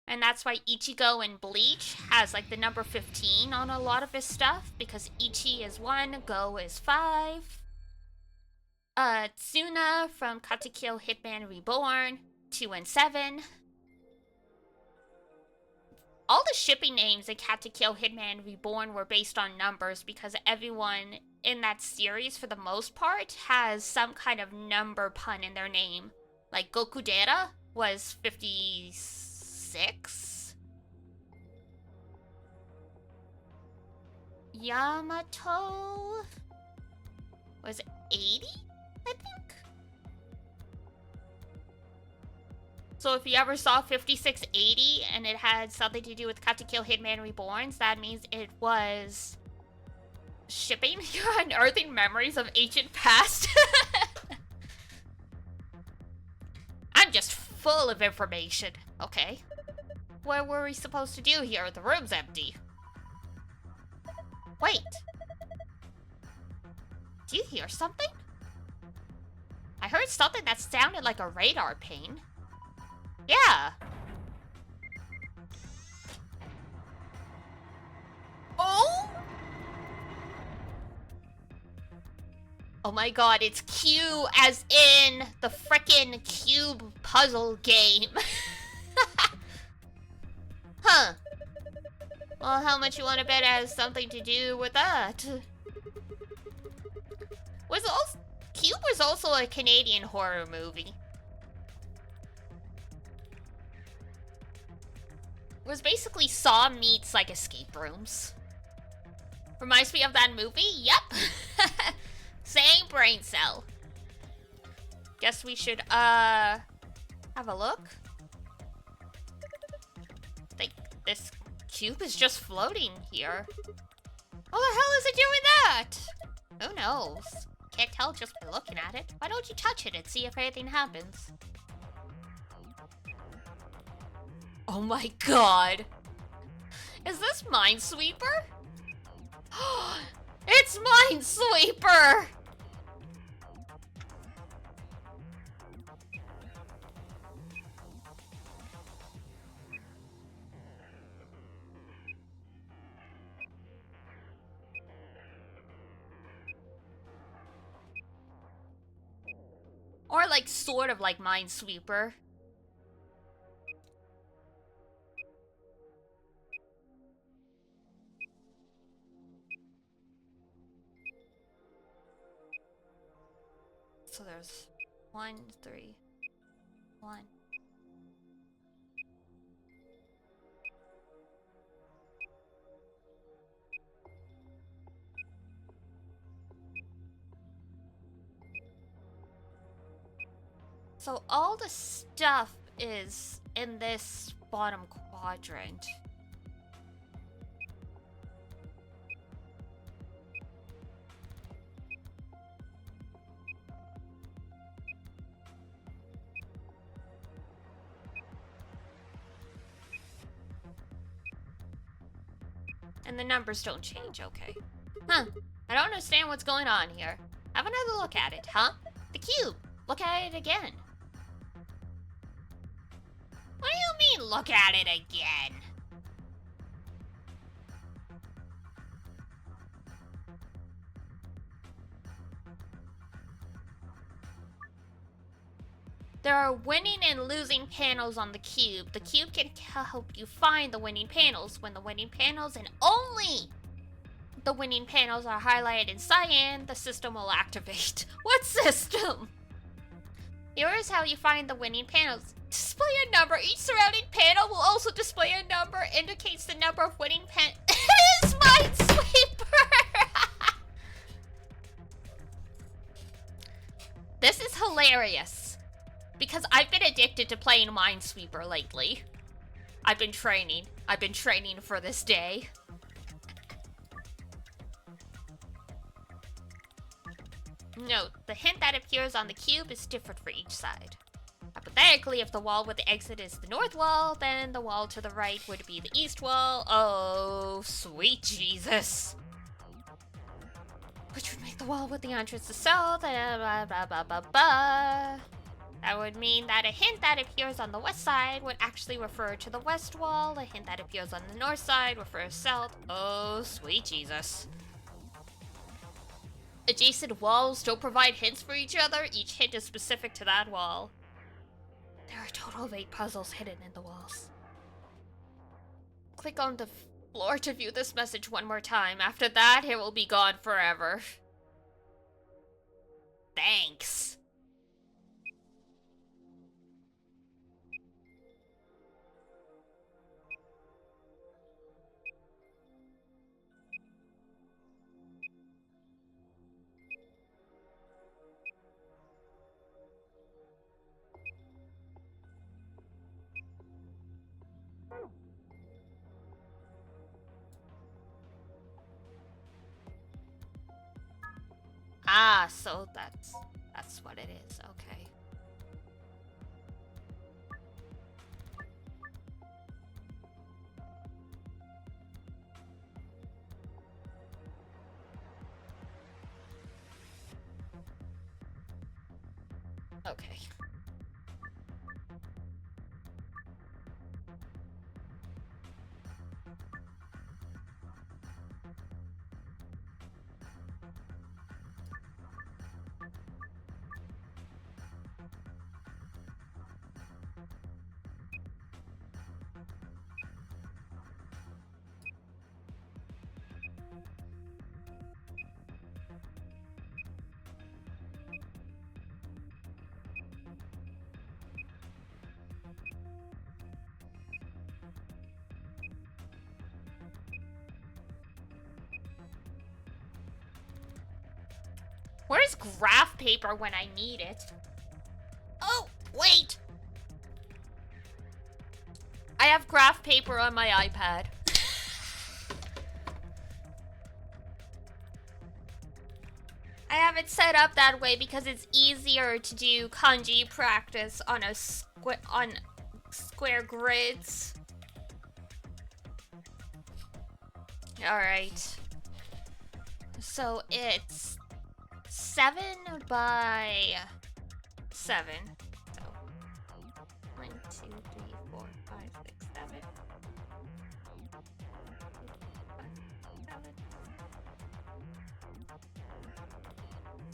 And that's why Ichigo in Bleach has like the number 15 on a lot of his stuff, because Ichi is 1, Go is 5. Tsuna from Katekyo Hitman Reborn, 2 and 7. All the shipping names in Katekyo Hitman Reborn were based on numbers because everyone in that series, for the most part, has some kind of number pun in their name. Like Gokudera was 56. Yamato was 80, I think. So if you ever saw 5680 and it had something to do with Katekyo Hitman Reborns, that means it was shipping. You're unearthing memories of ancient past. I'm just full of information. Okay. What were we supposed to do here? The room's empty. Wait. Do you hear something? I heard something that sounded like a radar ping. Yeah. Oh? Oh my god, it's Q as in the frickin' cube puzzle game. Huh. Well, how much you want to bet it has something to do with that? Cube was also a Canadian horror movie. It was basically Saw meets like escape rooms. Reminds me of that movie? Yep. Same brain cell. Guess we should have a look. Think this cube is just floating here. How the hell is it doing that? Who knows? Can't tell just by looking at it. Why don't you touch it and see if anything happens? Oh my god. Is this Minesweeper? It's Minesweeper! Or like sort of like Minesweeper. So there's 1, 3, 1, So all the stuff is in this bottom quadrant. And the numbers don't change, okay. Huh. I don't understand what's going on here. Have another look at it, huh? The cube! Look at it again. What do you mean, look at it again? There are winning and losing panels on the cube. The cube can help you find the winning panels. When the winning panels and only the winning panels are highlighted in cyan, the system will activate. What system? Here is how you find the winning panels. Display a number. Each surrounding panel will also display a number. Indicates the number of winning pan. It is Minesweeper! This is hilarious. Because I've been addicted to playing Minesweeper lately. I've been training for this day. Note, the hint that appears on the cube is different for each side. Hypothetically, if the wall with the exit is the north wall, then the wall to the right would be the east wall. Oh, sweet Jesus. Which would make the wall with the entrance the south, blah, blah, blah, blah, blah. That would mean that a hint that appears on the west side would actually refer to the west wall. A hint that appears on the north side refers south. Oh, sweet Jesus. Adjacent walls don't provide hints for each other. Each hint is specific to that wall. There are a total of 8 puzzles hidden in the walls. Click on the floor to view this message one more time. After that, it will be gone forever. Thanks. Ah, so that's what it is. Okay. Okay. Where's graph paper when I need it? Oh, wait! I have graph paper on my iPad. I have it set up that way because it's easier to do kanji practice on a square grids. Alright. So it's 7 by 7. So 1, 2, 3, 4, 5, 6, 7.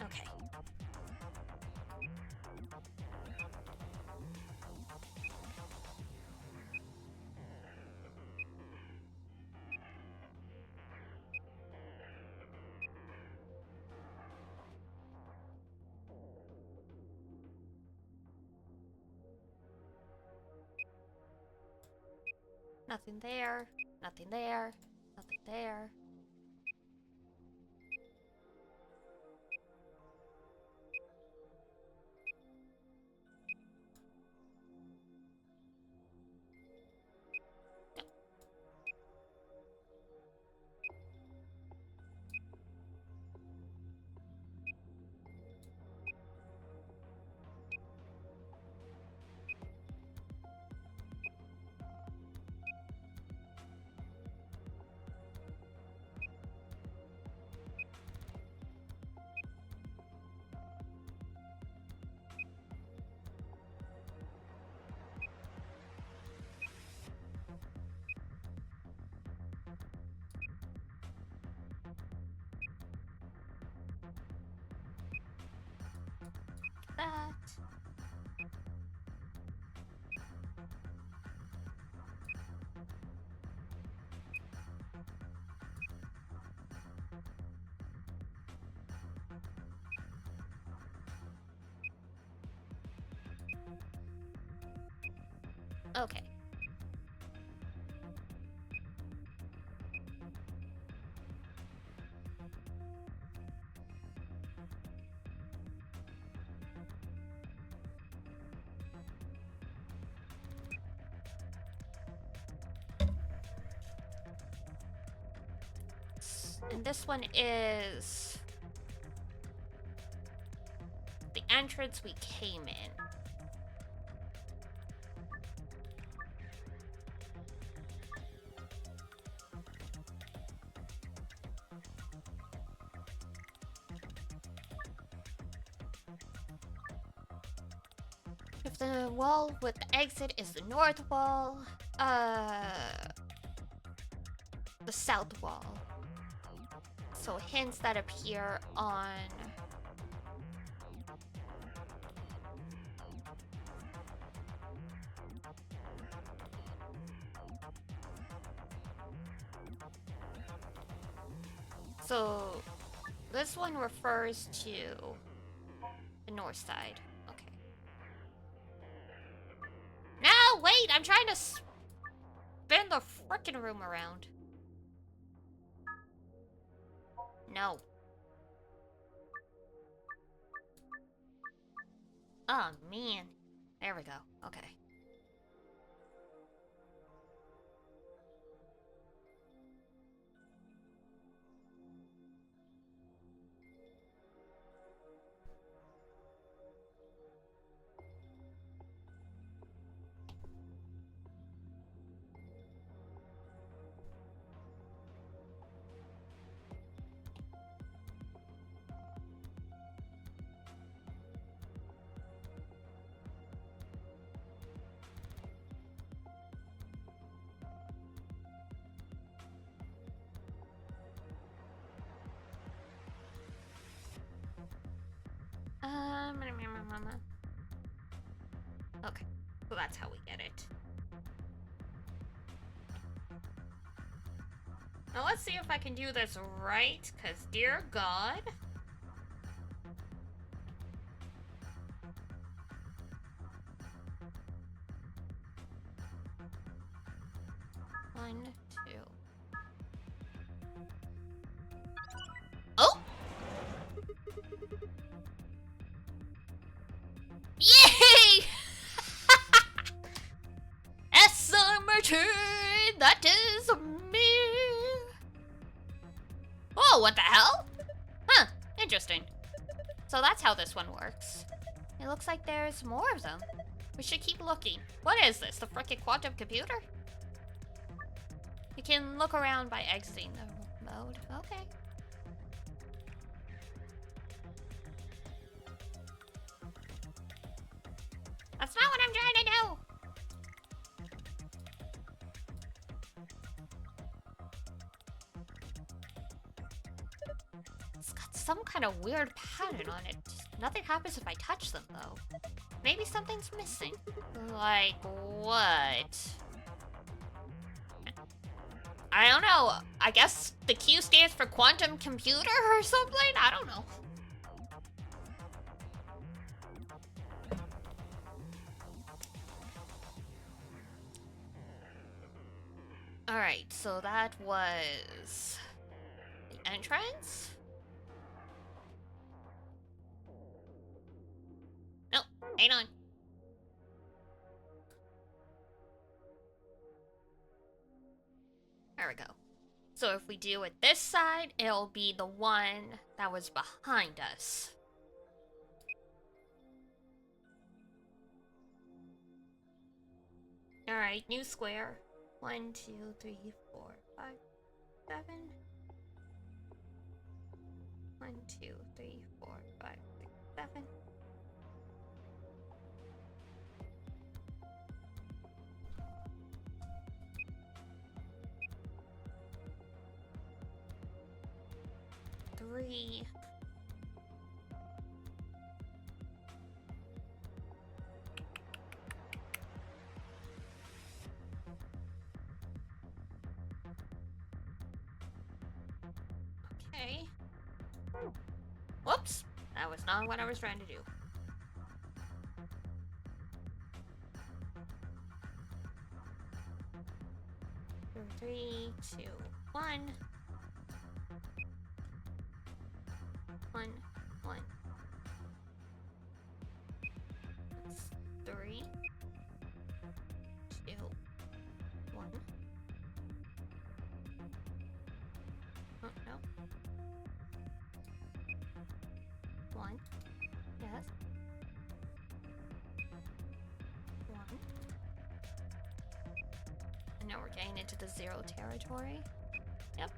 Okay. Nothing there, nothing there, nothing there. that. Okay. And this one is the entrance we came in. If the wall with the exit is the north wall, the south wall. So hints that appear on so this one refers to the north side. Okay. No, wait, I'm trying to spin the frickin' room around. No. Oh, man. There we go. Okay. Okay, so that's how we get it. Now let's see if I can do this right, because dear God. One, two. Oh! Yay! SMRT! That is me! Oh, what the hell? Huh, interesting. So that's how this one works. It looks like there's more of them. We should keep looking. What is this, the frickin' quantum computer? You can look around by exiting the mode. Okay. That's not what I'm trying to do! It's got some kind of weird pattern on it. Nothing happens if I touch them, though. Maybe something's missing. Like what? I don't know. I guess the Q stands for quantum computer or something? I don't know. Alright, so that was the entrance? No, hang on. There we go. So if we do it this side, it'll be the one that was behind us. Alright, new square. 1, 2, 3, 4, 5, 7. 1, 2, 3, 4, 5, 6, 7. Three. Okay. Whoops! That was not what I was trying to do. Three, two, one. One, one. That's 3, 2, 1. Oh, no. 1. Yes. 1. And now we're getting into the 0 territory. Yep.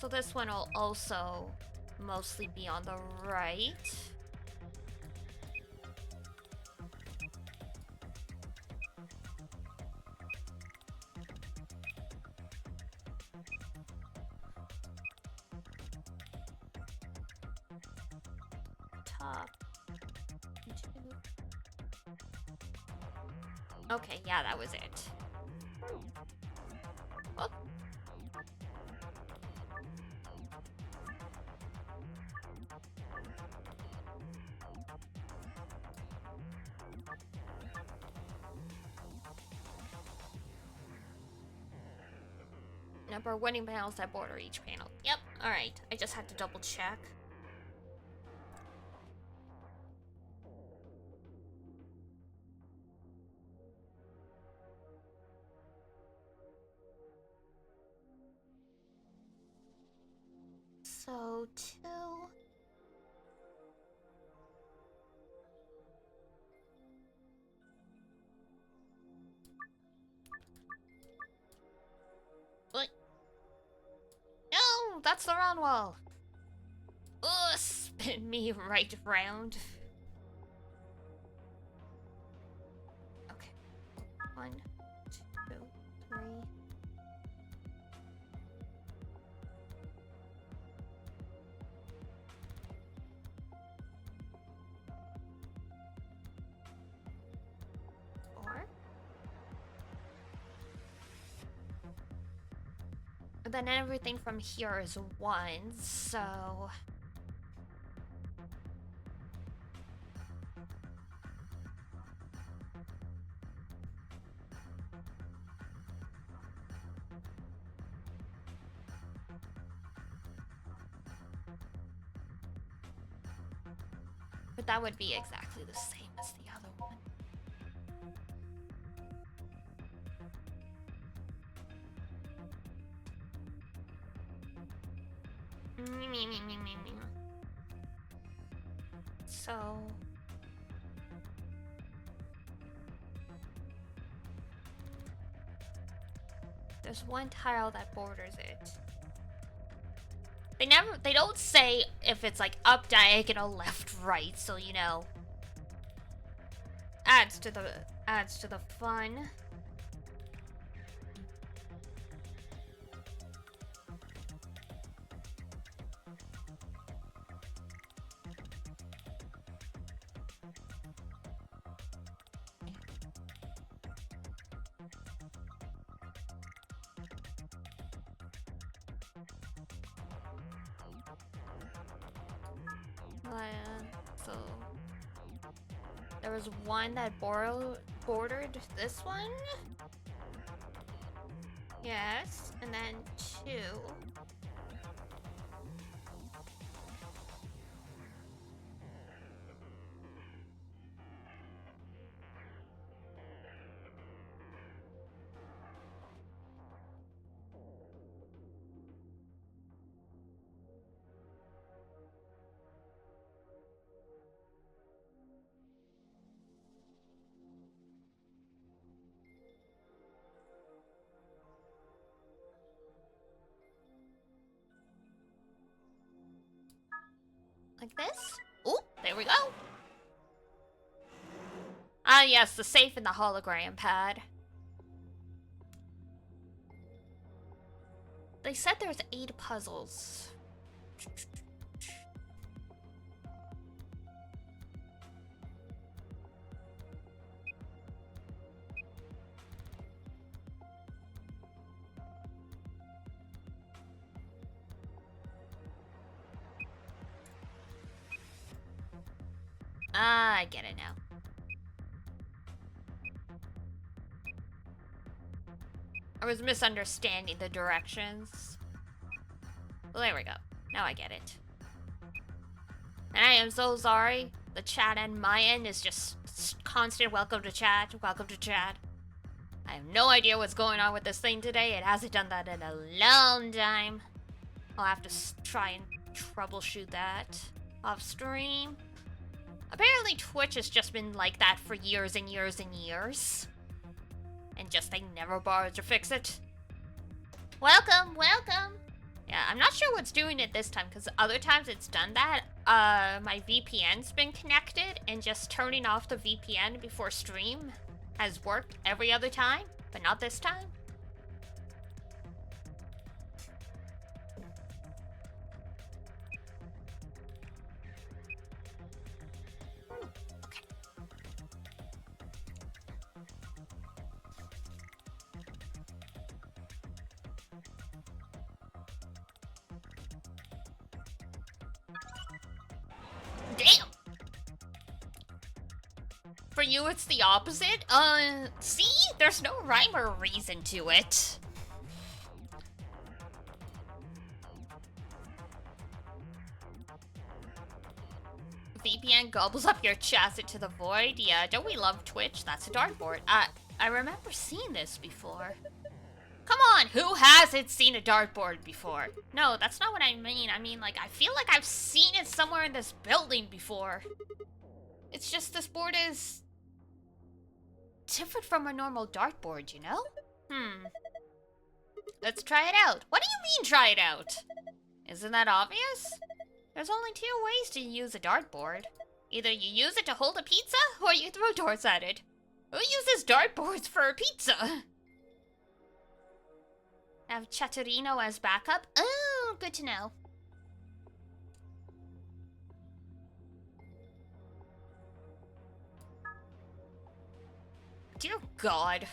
So this one will also mostly be on the right. Top. 2. Okay, yeah, that was it. Oh. Number of winning panels that border each panel. Yep, alright. I just had to double check. So, 2. What? No, that's the wrong wall. Ugh, spin me right round. Okay. 1, 2, 3. Then everything from here is 1, so... But that would be exactly the same as the other one. So... There's one tile that borders it. They don't say if it's like up, diagonal, left, right, so you know. Adds to the fun. So there was one that bordered this one. Yes, and then 2. Like this? Oh, there we go. Ah, yes, the safe and the hologram pad. They said there's 8 puzzles. Ah, I get it now. I was misunderstanding the directions. Well, there we go. Now I get it. And I am so sorry. The chat and my end is just constant welcome to chat, welcome to chat. I have no idea what's going on with this thing today. It hasn't done that in a long time. I'll have to try and troubleshoot that off stream. Apparently Twitch has just been like that for years and years and years. And just they never bothered to fix it. Welcome, welcome! Yeah, I'm not sure what's doing it this time, because other times it's done that. My VPN's been connected, and just turning off the VPN before stream has worked every other time, but not this time. Damn! For you, it's the opposite? See? There's no rhyme or reason to it. VPN gobbles up your chassis to the void? Yeah, don't we love Twitch? That's a dartboard. I remember seeing this before. Come on, who hasn't seen a dartboard before? No, that's not what I mean. I mean, like, I feel like I've seen it somewhere in this building before. It's just this board is different from a normal dartboard, you know? Let's try it out. What do you mean, try it out? Isn't that obvious? There's only two ways to use a dartboard. Either you use it to hold a pizza, or you throw darts at it. Who uses dartboards for a pizza? Have Chatterino as backup? Oh, good to know. Dear God.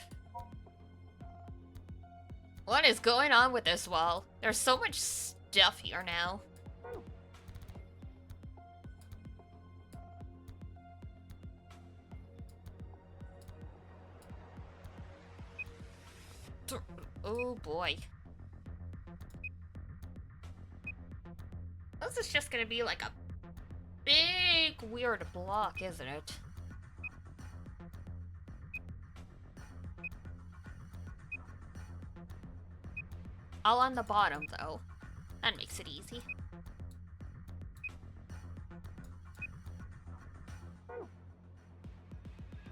What is going on with this wall? There's so much stuff here now. Oh boy. This is just gonna be like a big weird block, isn't it? All on the bottom, though. That makes it easy.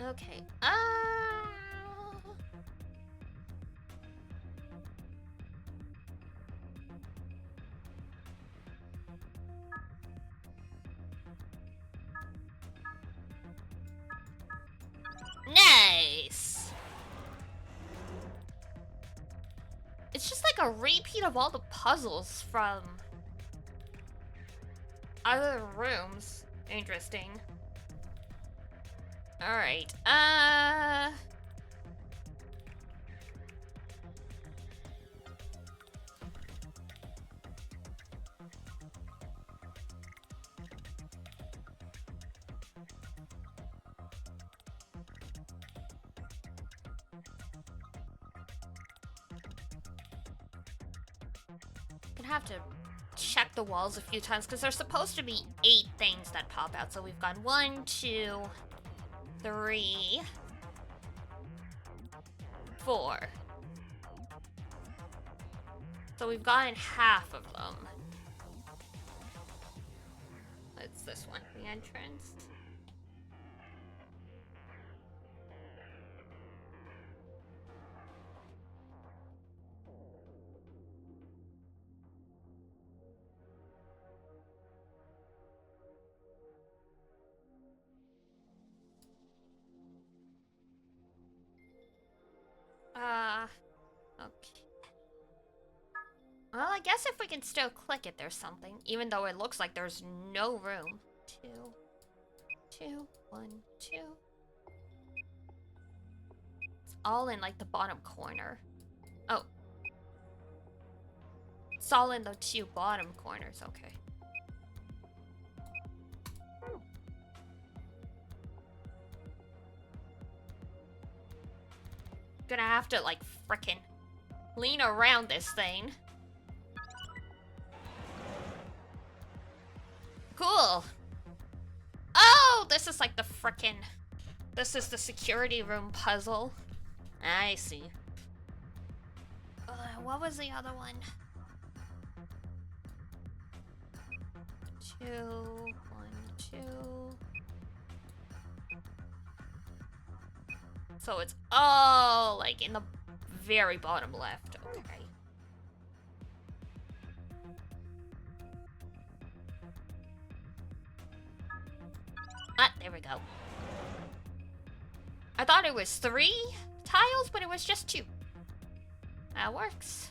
Okay, nice! It's just like a repeat of all the puzzles from other rooms. Interesting. Alright, gonna have to check the walls a few times because there's supposed to be 8 things that pop out. So we've got 1, 2, 3, 4. So we've gotten half of them. It's this one, the entrance. Okay. Well, I guess if we can still click it, there's something. Even though it looks like there's no room. 2, 2, 1, 2. It's all in, like, the bottom corner. Oh. It's all in the 2 bottom corners, okay. gonna have to, like, frickin' lean around this thing. Cool. Oh, this is like the frickin'... This is the security room puzzle. I see. What was the other one? 2, 1, 2. So it's all like in the very bottom left. Okay. Ah, there we go. I thought it was 3 tiles, but it was just 2. That works.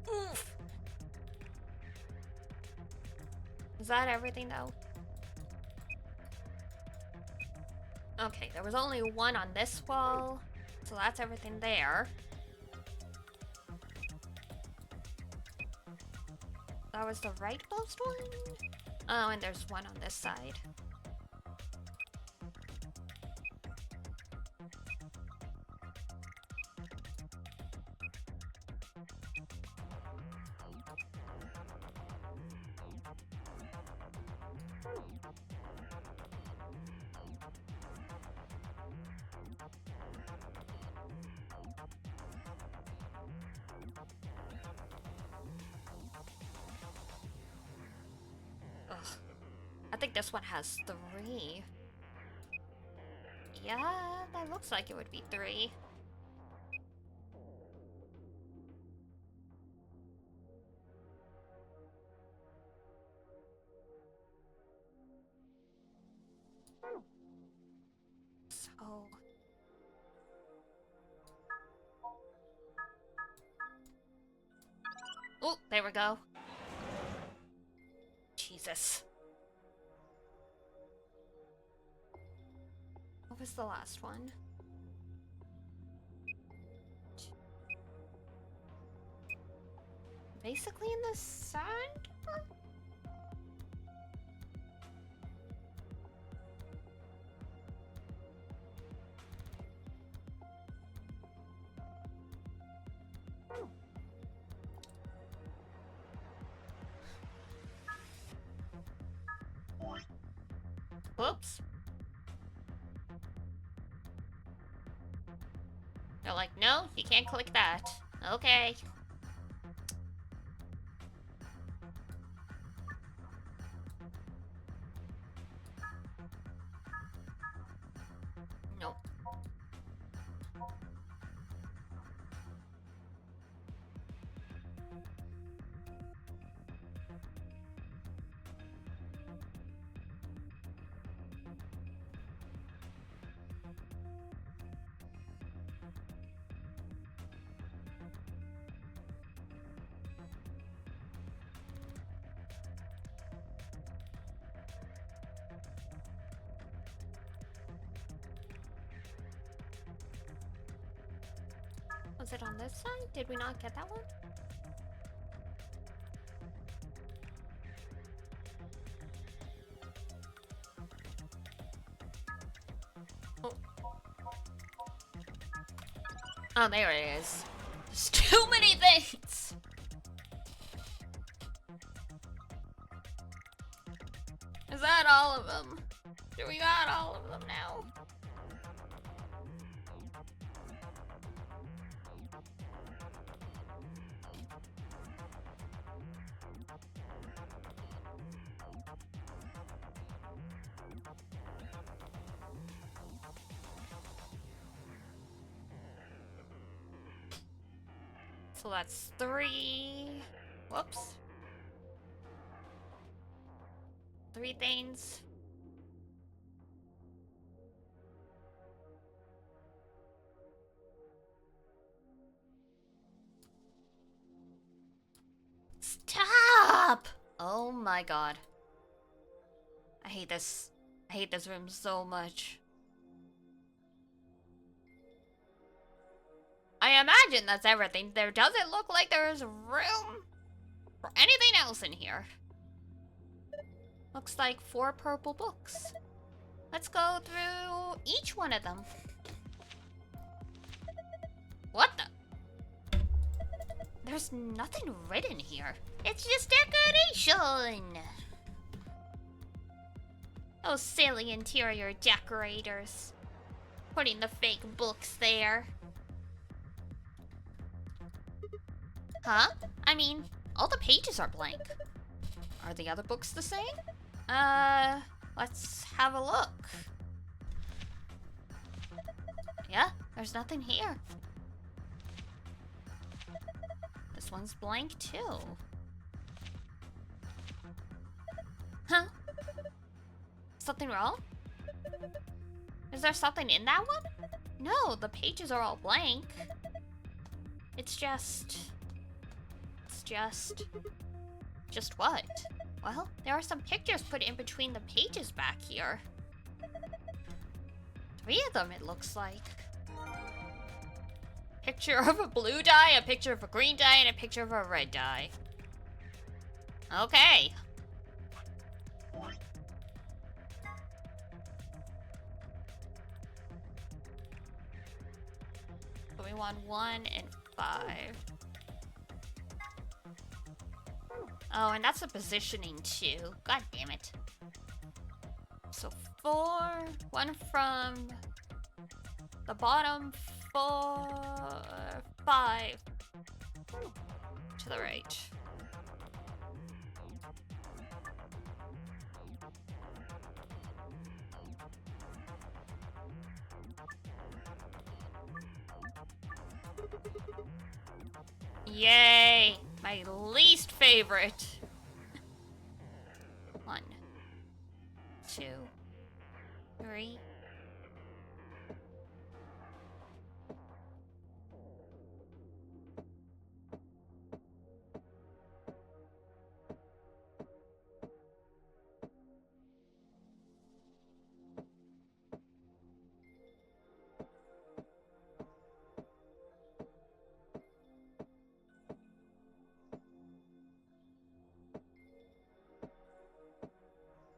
Oof. Is that everything though? Okay, there was only 1 on this wall, so that's everything there. That was the rightmost one? Oh, and there's 1 on this side. I think this one has 3. Yeah, that looks like it would be 3. So... Oh, there we go. Jesus. What was the last one? Basically in the center? Whoops. They're like, no, you can't click that. Okay. Nope. Was it on this side? Did we not get that one? Oh. Oh, there it is. There's too many things! Is that all of them? Do we got all of them now? So that's 3. Whoops. 3 things. Stop! Oh my god. I hate this. I hate this room so much. I imagine that's everything. There doesn't look like there is room for anything else in here. Looks like 4 purple books. Let's go through each one of them. What the? There's nothing written here. It's just decoration. Those silly interior decorators. Putting the fake books there. Huh? I mean, all the pages are blank. Are the other books the same? Let's have a look. Yeah, there's nothing here. This one's blank too. Huh? Something wrong? Is there something in that one? No, the pages are all blank. It's just what? Well, there are some pictures put in between the pages back here. 3 of them, it looks like. Picture of a blue dye, a picture of a green dye, and a picture of a red dye. Okay. So we want 1 and 5. Oh, and that's a positioning too. God damn it. So 4, 1 from the bottom, 4, 5 to the right. Yay! My least favorite. 1, 2, 3.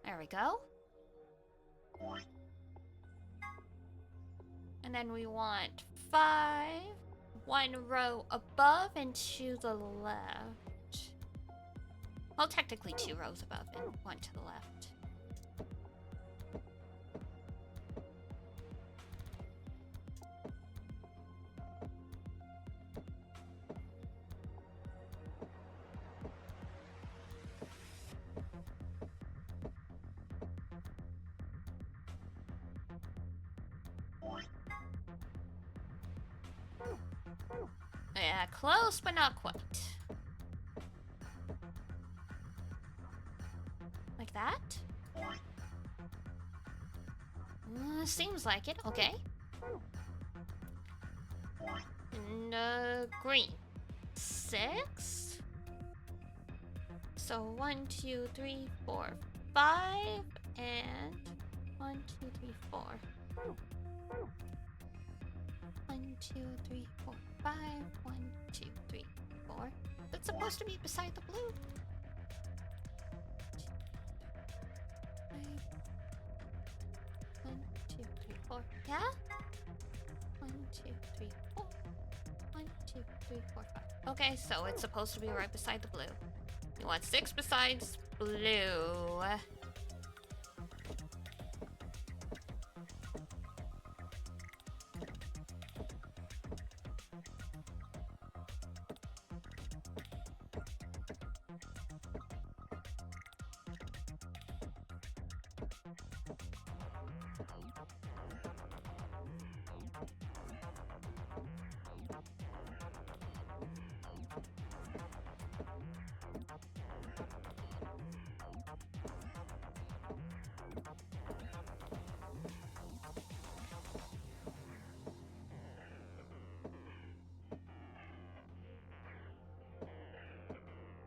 There we go. And then we want 5, 1 row above and to the left. Well, technically 2 rows above and 1 to the left. Yeah, close, but not quite. Like that? Seems like it. Okay. And, green. 6. So 1, 2, 3, 4, 5, and 1, 2, 3, 4. 1, 2, 3, 4, 5. 1, 2, 3, 4. That's supposed to be beside the blue. 1, 2, 3, 4. Yeah? 1, 2, 3, 4. 1, 2, 3, 4, 5. Okay, so it's supposed to be right beside the blue. You want 6 besides blue.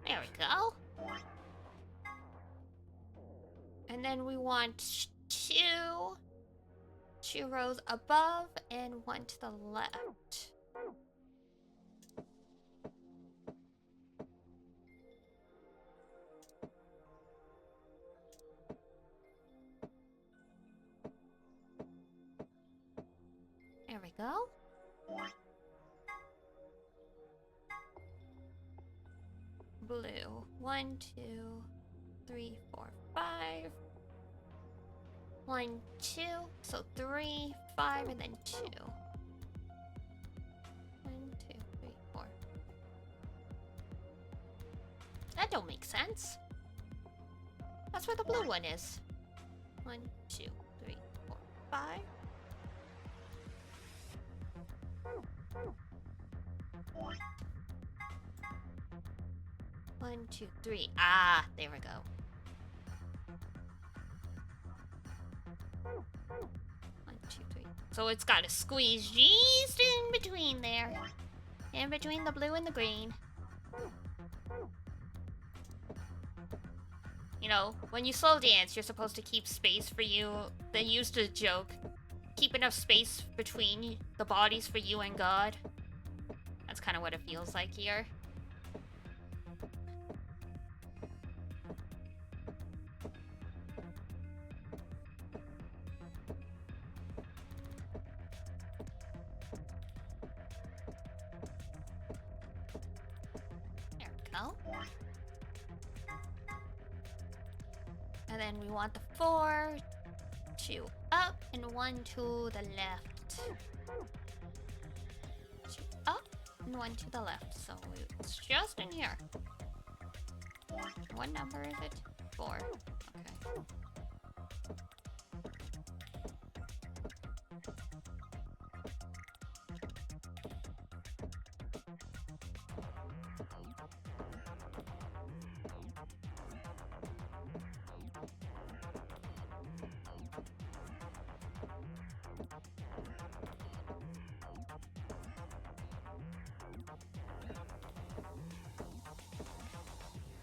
There we go. And then we want 2 rows above and 1 to the left. we go. Blue. 1, 2, 3, 4, 5. 1, 2. So 3, 5, and then 2. 1, 2, 3, 4. That don't make sense. That's where the blue one is. 1, 2, 3, 4, 5. 1, 2, 3. Ah, there we go. 1, 2, 3. So it's got to squeeze just in between there. In between the blue and the green. You know, when you slow dance, you're supposed to keep space for you. They used to joke, keep enough space between the bodies for you and God. That's kind of what it feels like here. There we go. And then we want the 4, 2 up, and 1 to the left. 2 up, and 1 to the left. So it's just in here. What number is it? 4. Okay.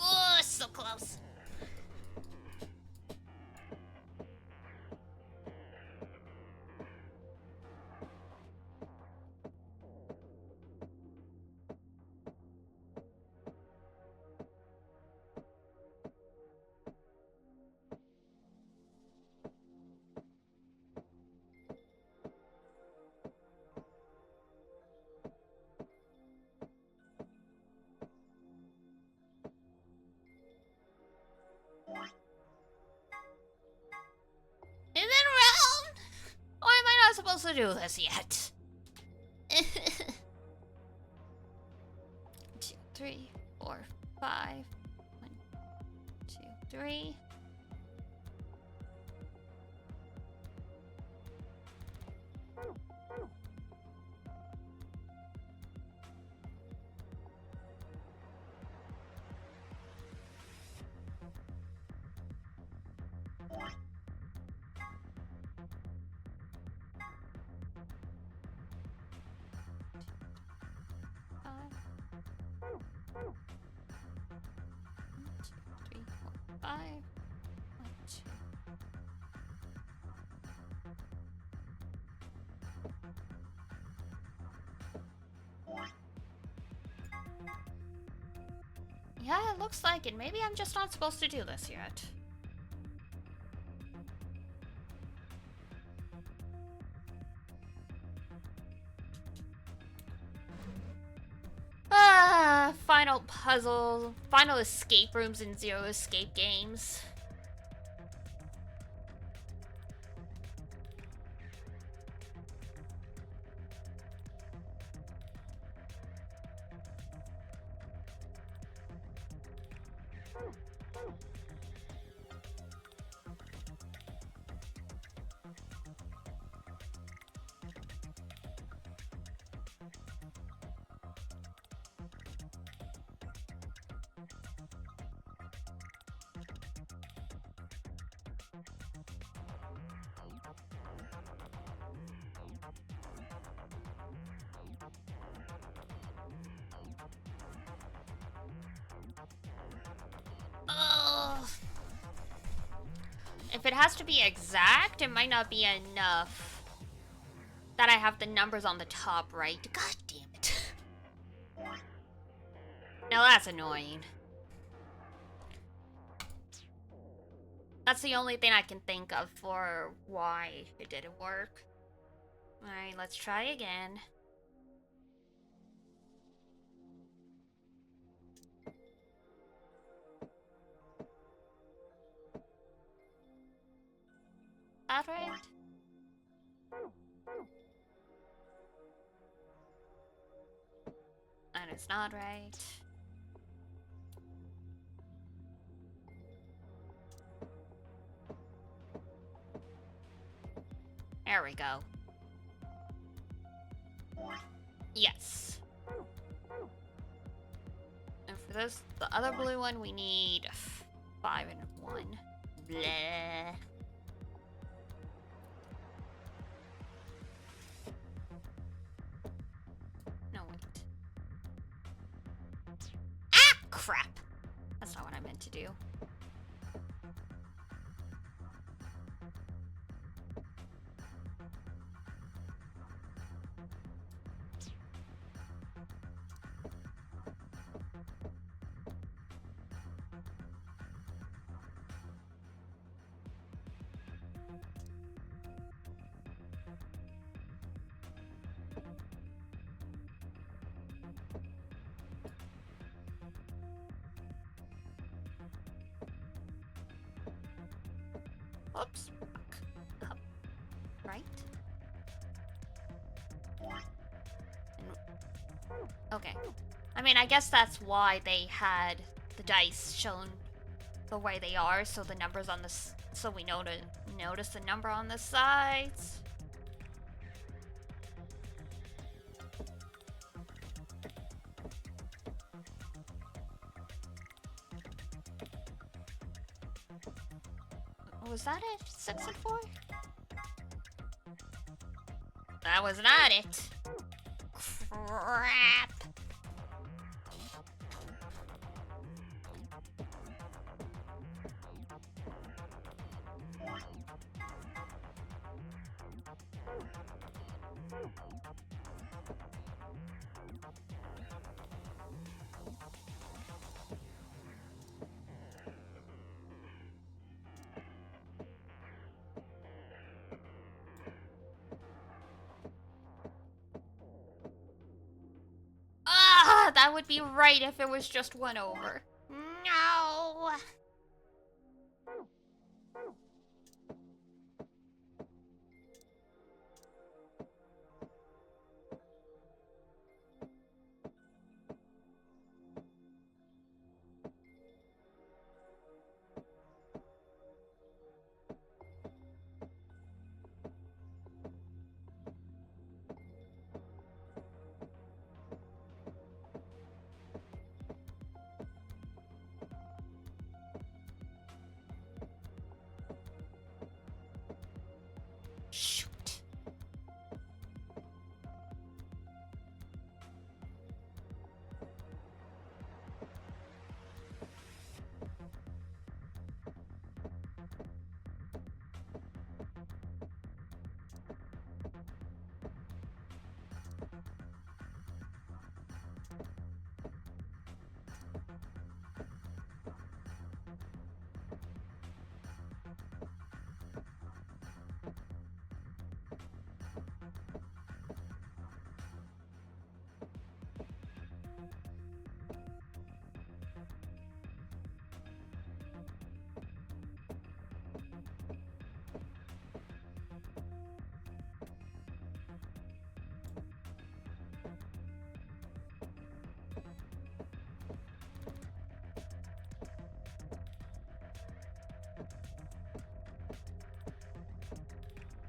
Oh, so close. Is it round? Or am I not supposed to do this yet? 2, 3, 4, 5. 1, 2, 3. Five. 1, 2. Yeah, it looks like it. Maybe I'm just not supposed to do this yet. Ah, final puzzle, final escape rooms and zero escape games. Ugh. If it has to be exact, it might not be enough that I have the numbers on the top right. God damn it. Now that's annoying. That's the only thing I can think of for why it didn't work. Alright, let's try again. That right? And it's not right. There we go. Yes. And for this, the other blue one, we need 5 and 1. Bleh. No, wait. Ah, crap. That's not what I meant to do. Oops. Up. Right? Okay. I mean, I guess that's why they had the dice shown the way they are, so the numbers on this, so we know to notice the number on the sides. Was that it? 6 and 4? That was not it. Crap. Ah, that would be right if it was just 1 over. No. Shoot.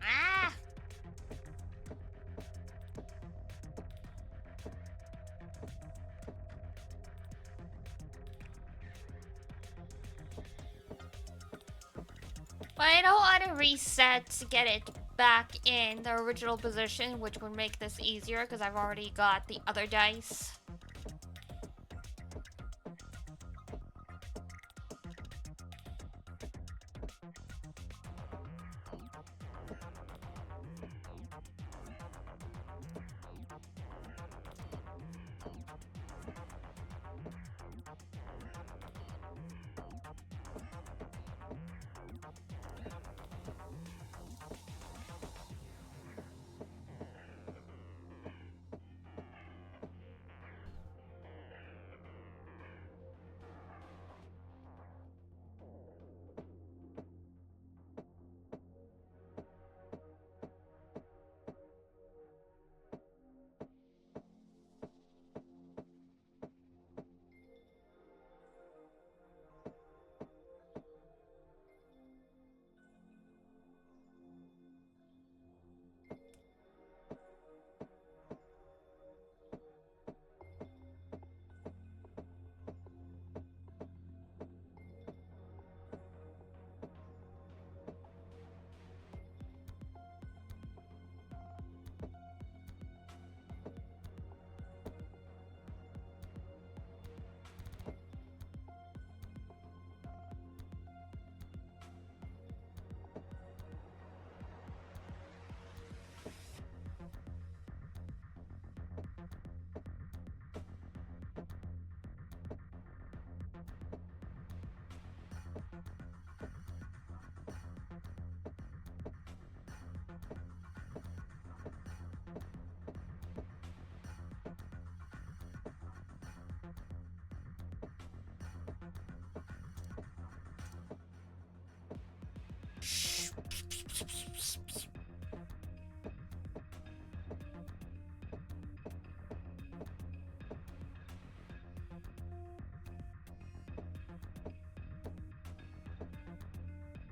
Ah. But I don't want to reset to get it back in the original position, which would make this easier because I've already got the other dice.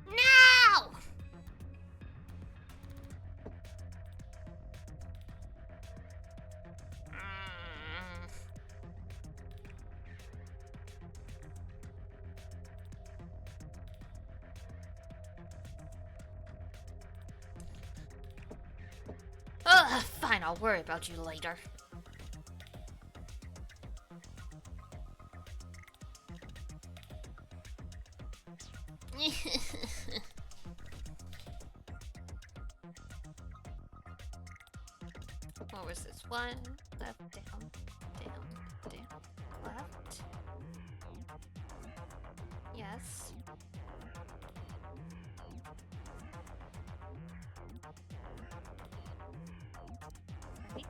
No! Ugh, fine, I'll worry about you later. What was this? One, left, down, down, down, left. Yes. Right.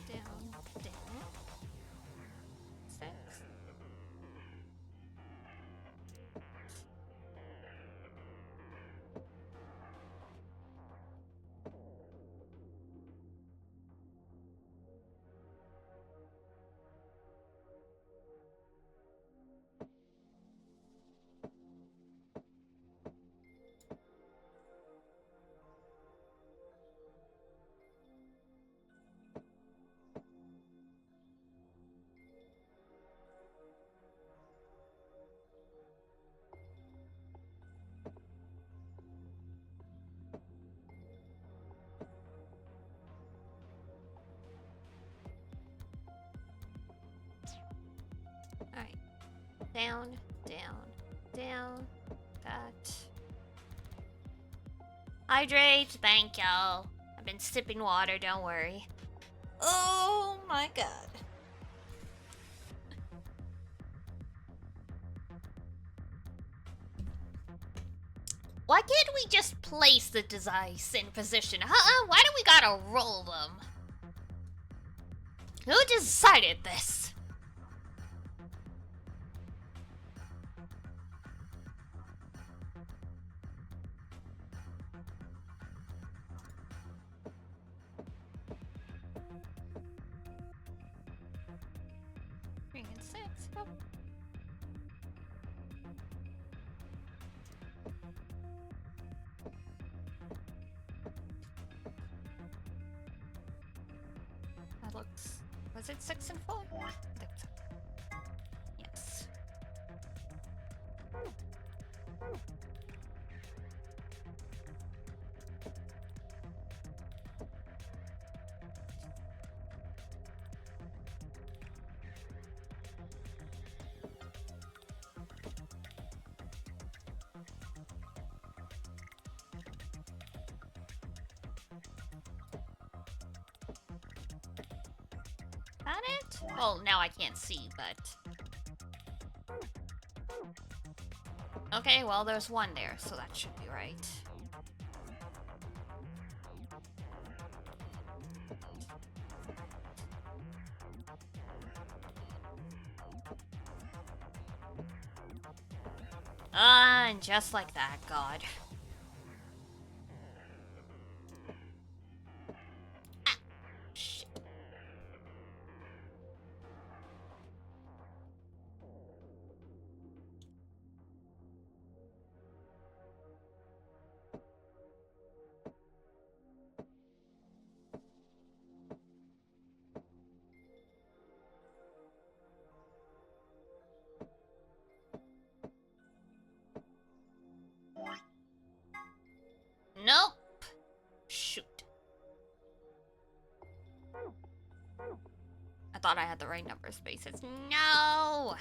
Down, down. 6. Alright. Down, down, down. That. Hydrate, thank y'all. I've been sipping water, don't worry. Oh my god. Why can't we just place the dice in position? Why do we gotta roll them? Who decided this? Three and 6. Oh. That looks. Was it 6 and 4? I think so. Yes. That it? Well, now I can't see, but... Okay, well, there's one there, so that should be right. And just like that, God. Ah, shit. Nope. Shoot. I thought I had the right number of spaces. No!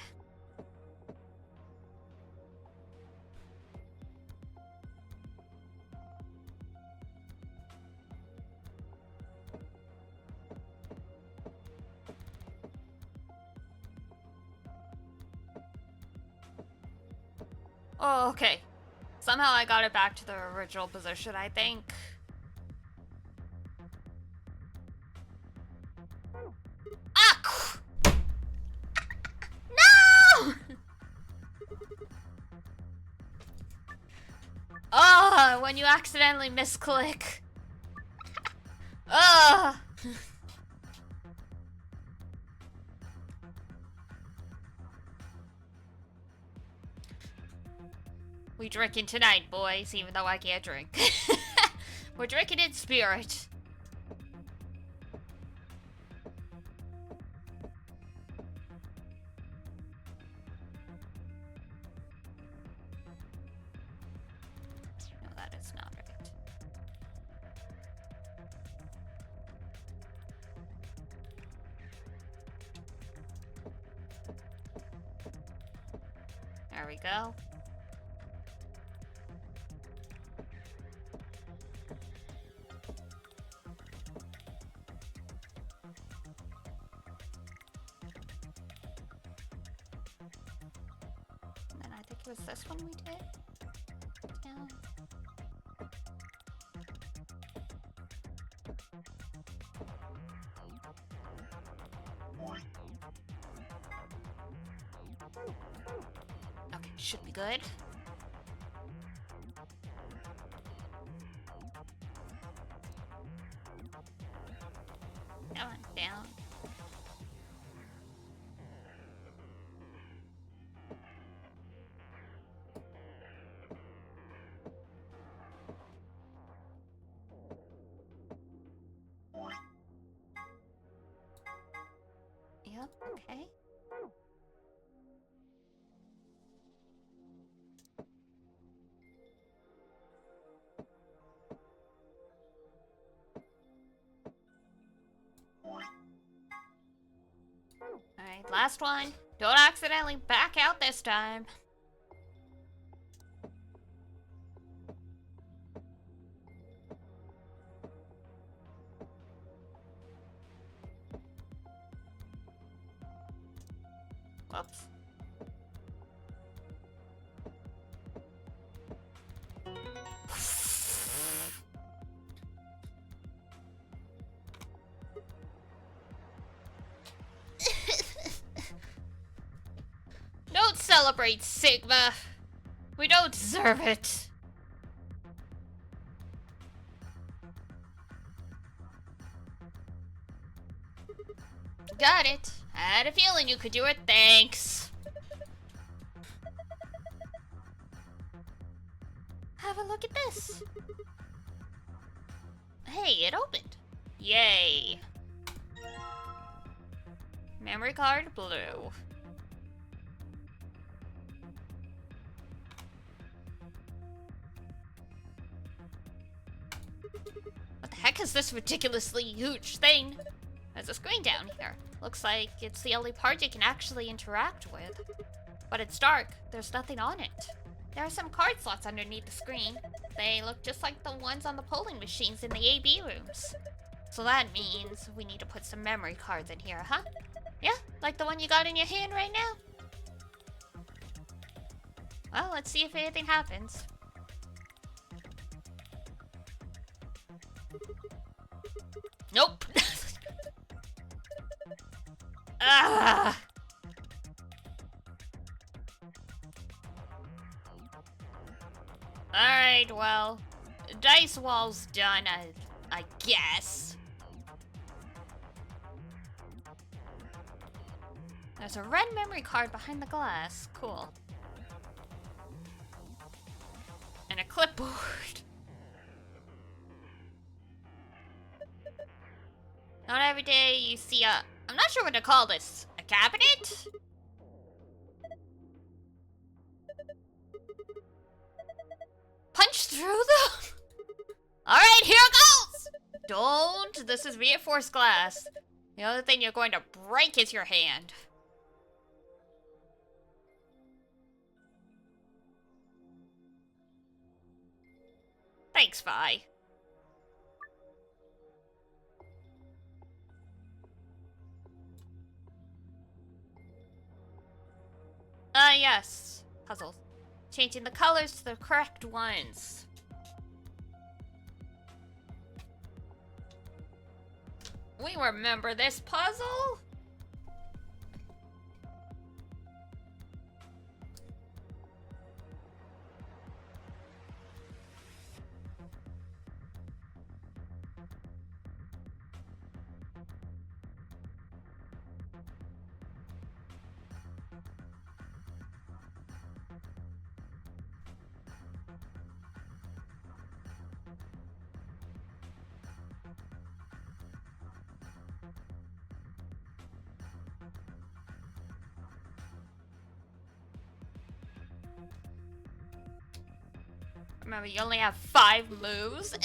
Oh, okay. Somehow I got it back to the original position, I think. Ah! No! when you accidentally misclick. Ugh. We drinking tonight, boys, even though I can't drink. We're drinking in spirit. No, that is not right. There we go. And then I think it was this one we did. Down. Okay, should be good. Come on, down. Yep, okay. Alright, last one. Don't accidentally back out this time. Whoops. Don't celebrate, Sigma. We don't deserve it. Got it. I had a feeling you could do it. Thanks. Have a look at this. Hey, it opened. Yay. Memory card blue. What the heck is this ridiculously huge thing? There's a screen down here. Looks like it's the only part you can actually interact with. But it's dark. There's nothing on it. There are some card slots underneath the screen. They look just like the ones on the polling machines in the AB rooms. So that means we need to put some memory cards in here, huh? Yeah, like the one you got in your hand right now? Well, let's see if anything happens. Nope. Ah. Alright, well, dice wall's done, I guess. There's a red memory card behind the glass. Cool. And a clipboard. Not every day you see a... I'm not sure what to call this. A cabinet? Punch through them? Alright, here goes! Don't. This is reinforced glass. The only thing you're going to break is your hand. Thanks, Vi. Yes. Puzzle. Changing the colors to the correct ones. We remember this puzzle? Remember, you only have 5 moves.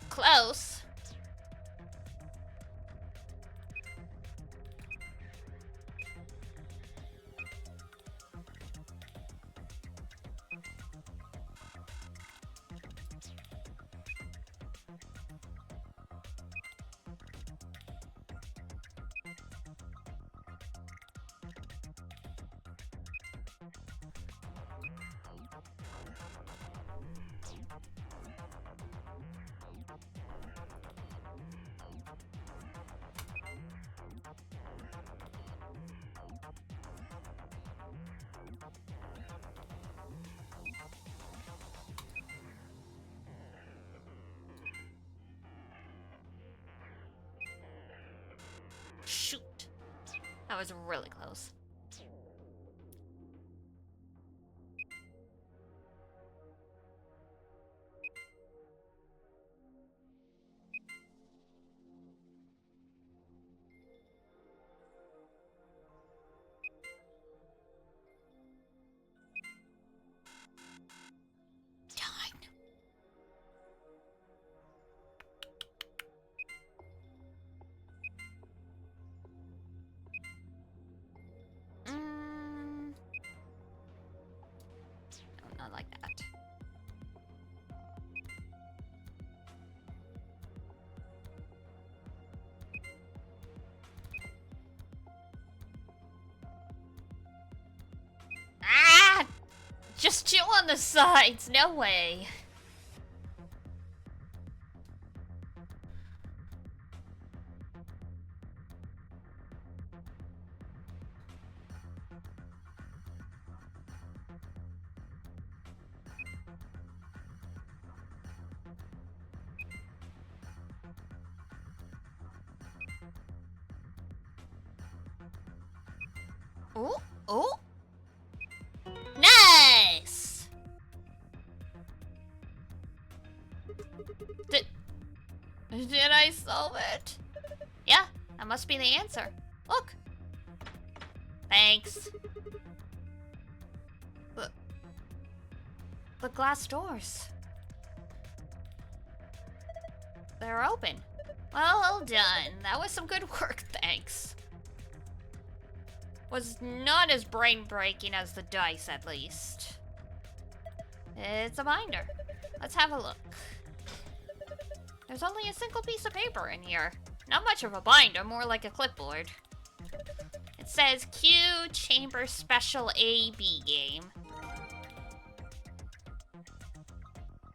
Close. Shoot. That was really close. Darn. No, not like that. Ah! Just chill on the sides, no way. Oh, oh. Nice! Did I solve it? Yeah, that must be the answer. Look. Thanks. The glass doors. They're open. Well done. That was some good work, thanks. Was not as brain-breaking as the dice, at least. It's a binder. Let's have a look. There's only a single piece of paper in here. Not much of a binder, more like a clipboard. It says Q Chamber Special AB game.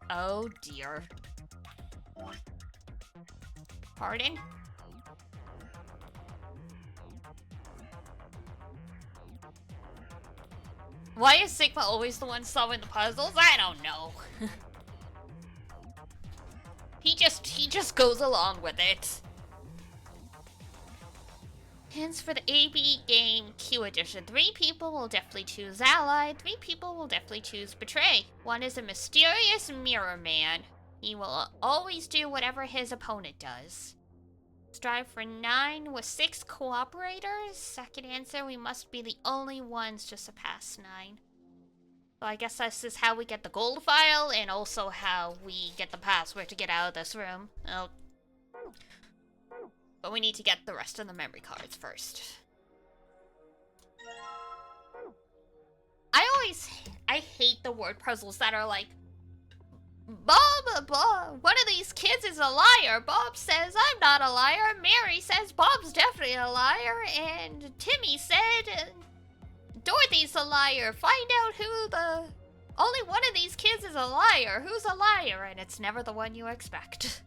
Oh dear. Pardon? Why is Sigma always the one solving the puzzles? I don't know. He just goes along with it. Hints for the AB game Q edition. 3 people will definitely choose Ally. 3 people will definitely choose Betray. 1 is a mysterious mirror man. He will always do whatever his opponent does. Strive for 9 with 6 cooperators. Second answer, we must be the only ones to surpass 9. So I guess this is how we get the gold file and also how we get the password to get out of this room. Oh. But we need to get the rest of the memory cards first. I hate the word puzzles that are like, Bob, one of these kids is a liar. Bob says I'm not a liar. Mary says Bob's definitely a liar. And Timmy said Dorothy's a liar. Find out who the... Only one of these kids is a liar. Who's a liar? And it's never the one you expect.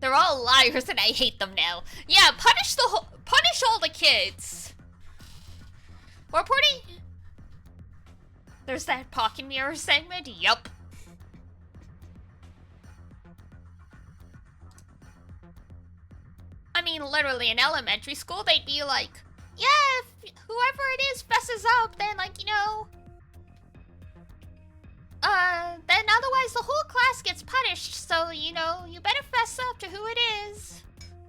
They're all liars and I hate them now. Yeah, punish all the kids. We're pretty... There's that pocket mirror segment. Yup. I mean, literally in elementary school, they'd be like, yeah, if whoever it is fesses up, then, like, you know, then otherwise the whole class gets punished, so, you know, you better fess up to who it is.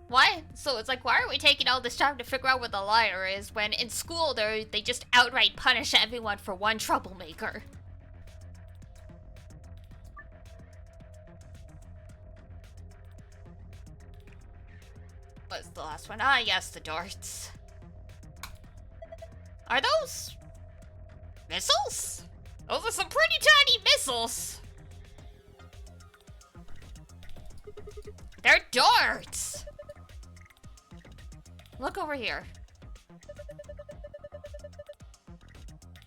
Why? So it's like, why are we taking all this time to figure out what the liar is when in school they just outright punish everyone for one troublemaker? What's the last one? Ah, yes, the darts. Are those missiles? Those are some pretty tiny missiles. They're darts. Look over here.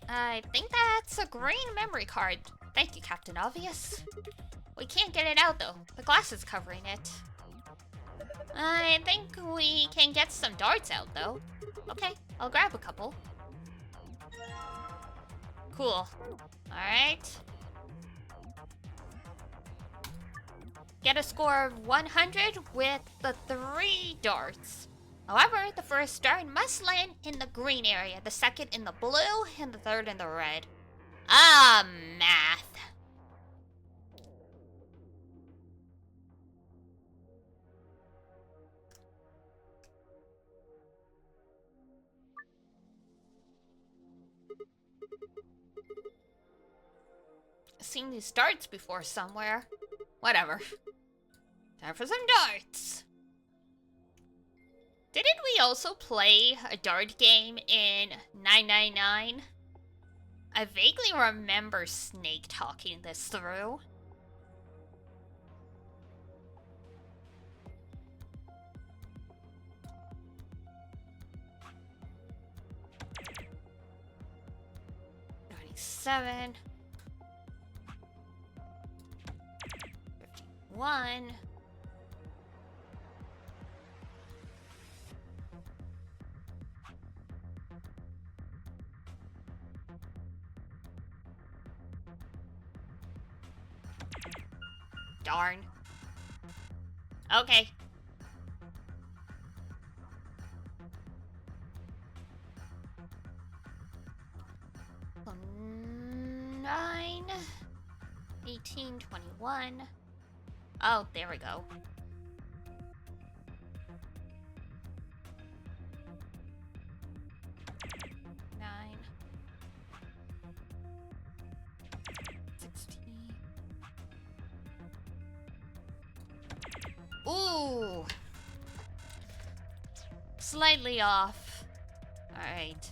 I think that's a green memory card. Thank you, Captain Obvious. We can't get it out, though. The glass is covering it. I think we can get some darts out, though. Okay, I'll grab a couple. Cool. Alright. Get a score of 100 with the 3 darts. However, the first dart must land in the green area, the second in the blue, and the third in the red. Ah, math. Seen these darts before somewhere. Whatever. Time for some darts. Didn't we also play a dart game in 999? I vaguely remember Snake talking this through. $97. 51. Darn. Okay. So 9, 18, 21. Oh, there we go. Nine. 16. Ooh! Slightly off. Alright.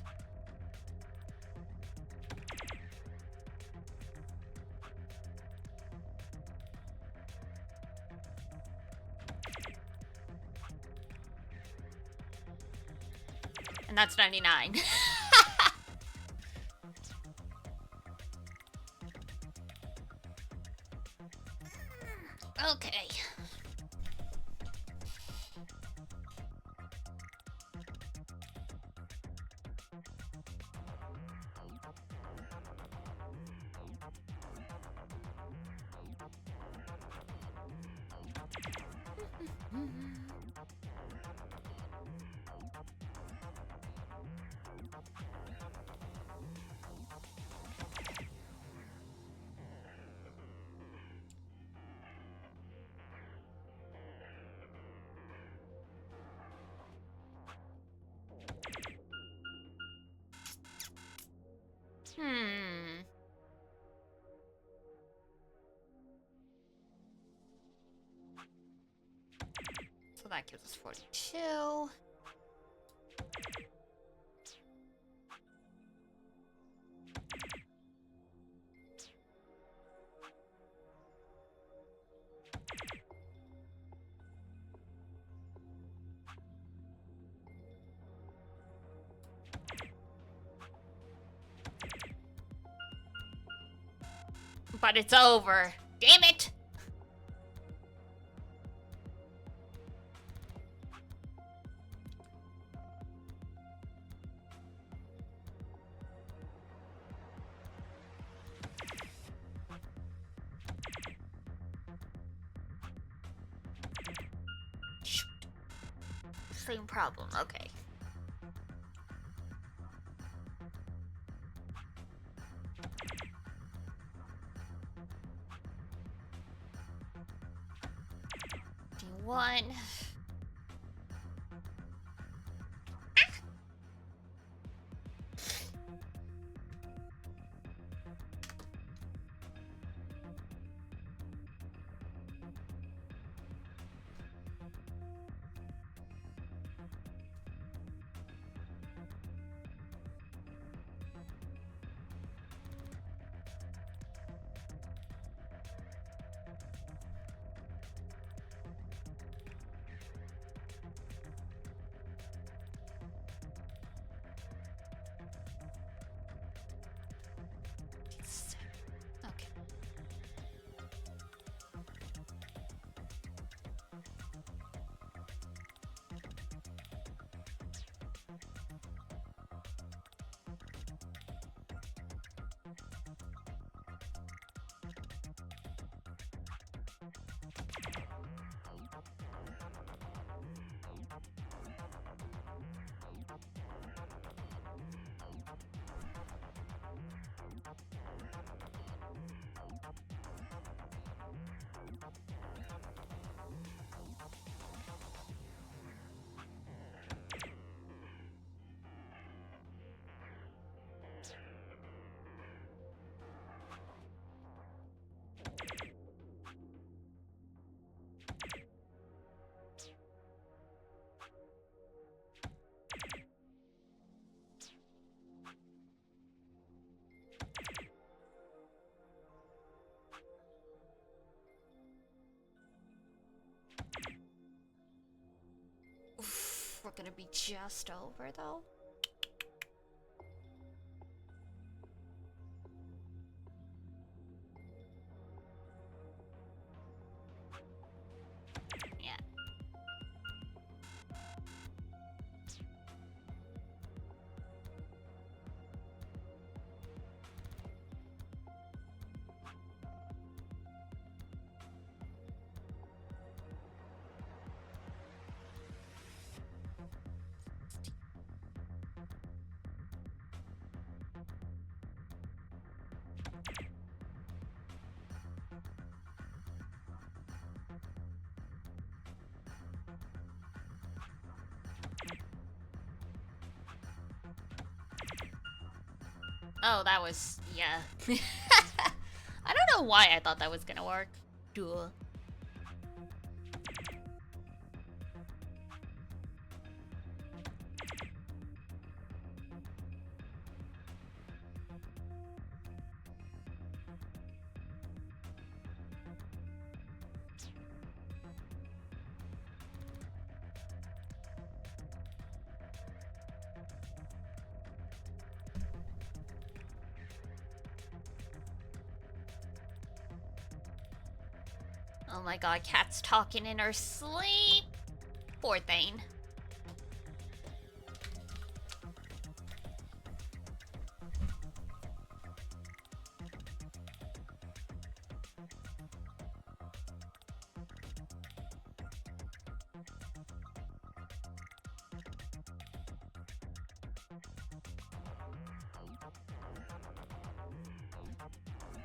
And that's 99. Okay. So that gives us 42. But it's over. Damn it! same problem. Okay. D1. Okay. Oof, we're gonna be just over though. Yeah. Oh, that was, yeah. I don't know why I thought that was gonna work. Duh. Oh my god, Cat's talking in her sleep. Poor thing.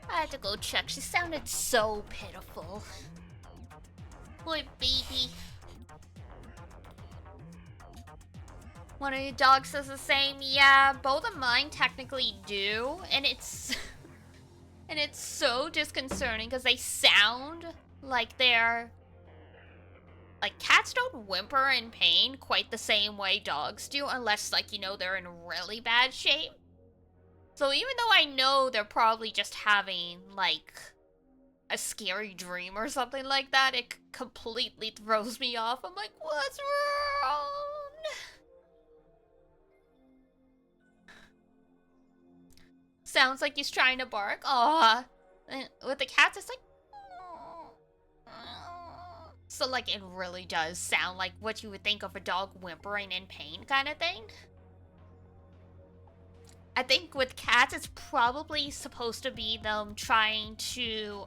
I had to go check. She sounded so pitiful. Poor baby. One of your dogs says the same. Yeah, both of mine technically do, and it's and it's so disconcerting because they sound like they're like cats don't whimper in pain quite the same way dogs do, unless like you know they're in really bad shape. So even though I know they're probably just having like a scary dream or something like that, it completely throws me off. I'm like, what's wrong? Sounds like he's trying to bark. Aw. And with the cats, it's like... So, like, it really does sound like what you would think of a dog whimpering in pain kind of thing. I think with cats, it's probably supposed to be them trying to,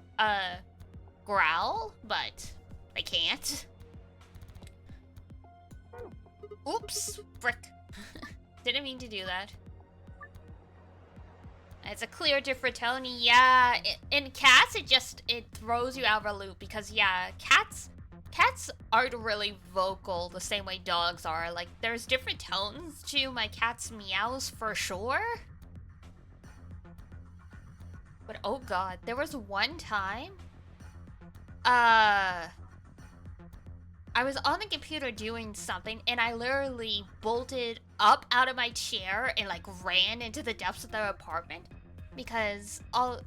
growl, but they can't. Oops, frick. Didn't mean to do that. It's a clear different tone. Yeah, in cats, it throws you out of a loop because yeah, cats aren't really vocal the same way dogs are. Like, there's different tones to my cat's meows for sure. But oh god, there was one time, I was on the computer doing something and I literally bolted up out of my chair and like ran into the depths of the apartment because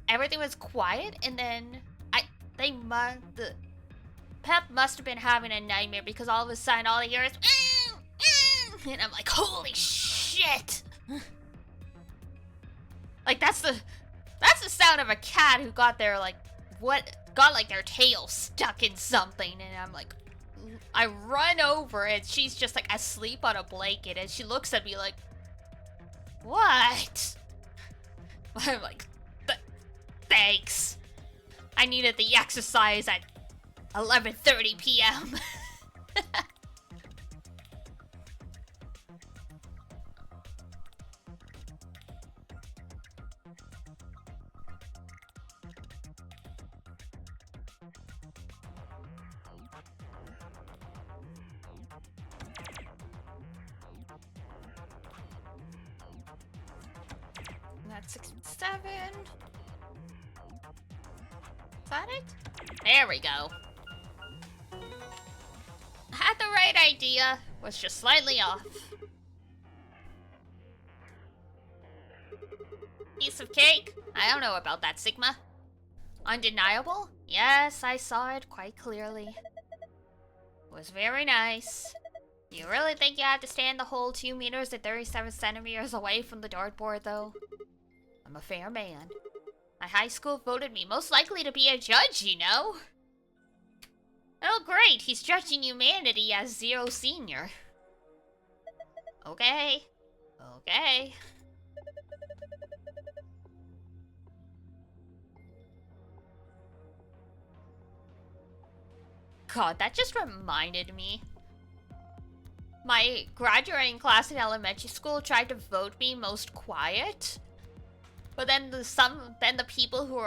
everything was quiet, and then the Pep must have been having a nightmare because all of a sudden all I hear is and I'm like, holy shit. Like that's the sound of a cat who got their their tail stuck in something, and I'm like, I run over and she's just like asleep on a blanket and she looks at me like, what? I'm like, thanks. I needed the exercise at 11:30 p.m. That's 67. Is that it? There we go. Had the right idea, was just slightly off. Piece of cake? I don't know about that, Sigma. Undeniable? Yes, I saw it quite clearly. It was very nice. You really think you had to stand the whole 2 meters and 37 centimeters away from the dartboard, though? I'm a fair man. My high school voted me most likely to be a judge, you know? Oh great, he's judging humanity as Zero Senior. Okay. Okay. God, that just reminded me. My graduating class in elementary school tried to vote me most quiet. But then the people who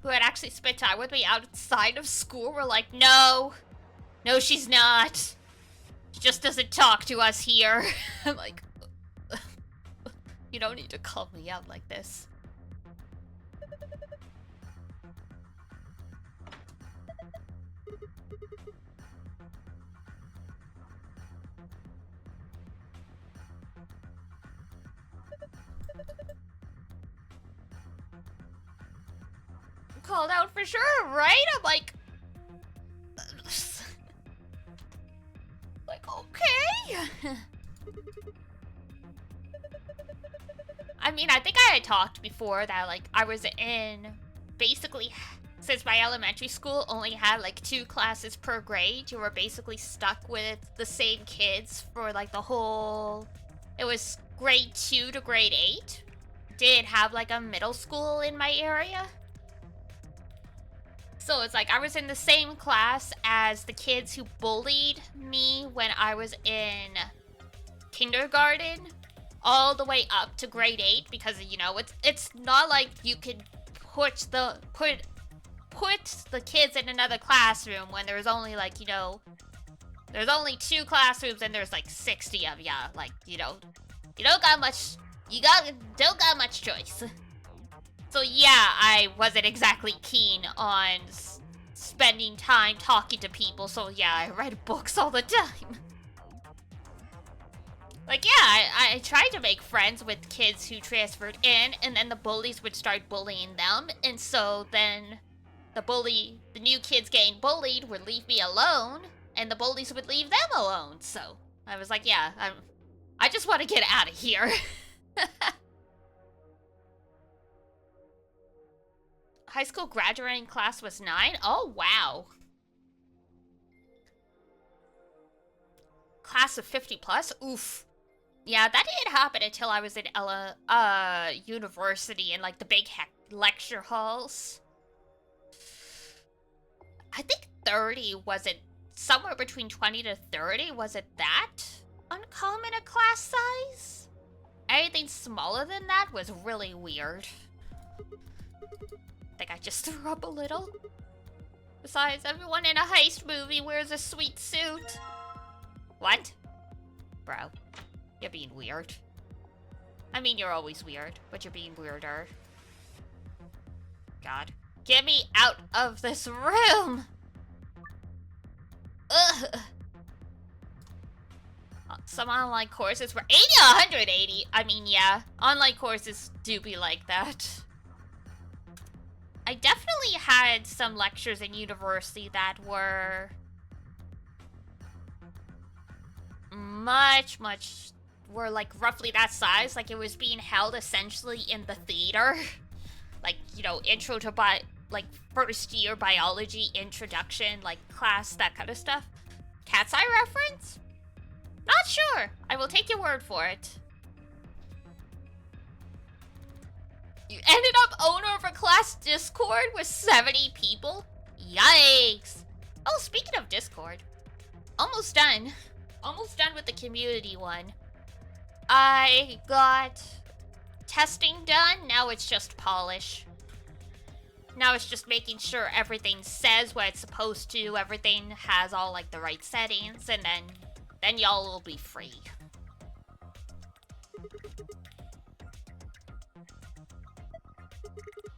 had actually spent time with me outside of school were like, no, she's not. She just doesn't talk to us here. I'm like, you don't need to call me out like this. Called out for sure, right? I'm like, okay. I mean, I think I had talked before that, like, I was in, basically, since my elementary school only had, like, 2 classes per grade, you were basically stuck with the same kids for, like, the whole, it was grade 2 to grade 8. Did have, like, a middle school in my area. So it's like I was in the same class as the kids who bullied me when I was in kindergarten, all the way up to grade 8, because you know it's not like you could put the kids in another classroom when there's only like, you know, there's only 2 classrooms and there's like 60 of ya. Like, you know, you don't got much choice. So yeah, I wasn't exactly keen on spending time talking to people, so yeah, I read books all the time. Like, yeah, I tried to make friends with kids who transferred in, and then the bullies would start bullying them, and so then the new kids getting bullied would leave me alone, and the bullies would leave them alone, so I was like, yeah, I just want to get out of here. High school graduating class was 9? Oh, wow. Class of 50 plus? Oof. Yeah, that didn't happen until I was in university in, like, the big lecture halls. I think 30 was it, somewhere between 20 to 30, was it that? uncommon a class size. Anything smaller than that was really weird. I think I just threw up a little. Besides, everyone in a heist movie wears a sweet suit. What? Bro, you're being weird. I mean, you're always weird, but you're being weirder. God. Get me out of this room! Ugh. Some online courses were 80 to 180. I mean, yeah, online courses do be like that. I definitely had some lectures in university that were were like roughly that size. Like it was being held essentially in the theater. Like, you know, intro to like first year biology introduction, like class, that kind of stuff. Cat's Eye reference? Not sure. I will take your word for it. You ended up owner of a class Discord with 70 people? Yikes. Oh, speaking of Discord, almost done. Almost done with the community one. I got testing done. Now it's just polish. Now it's just making sure everything says what it's supposed to. Everything has all like the right settings, and then y'all will be free.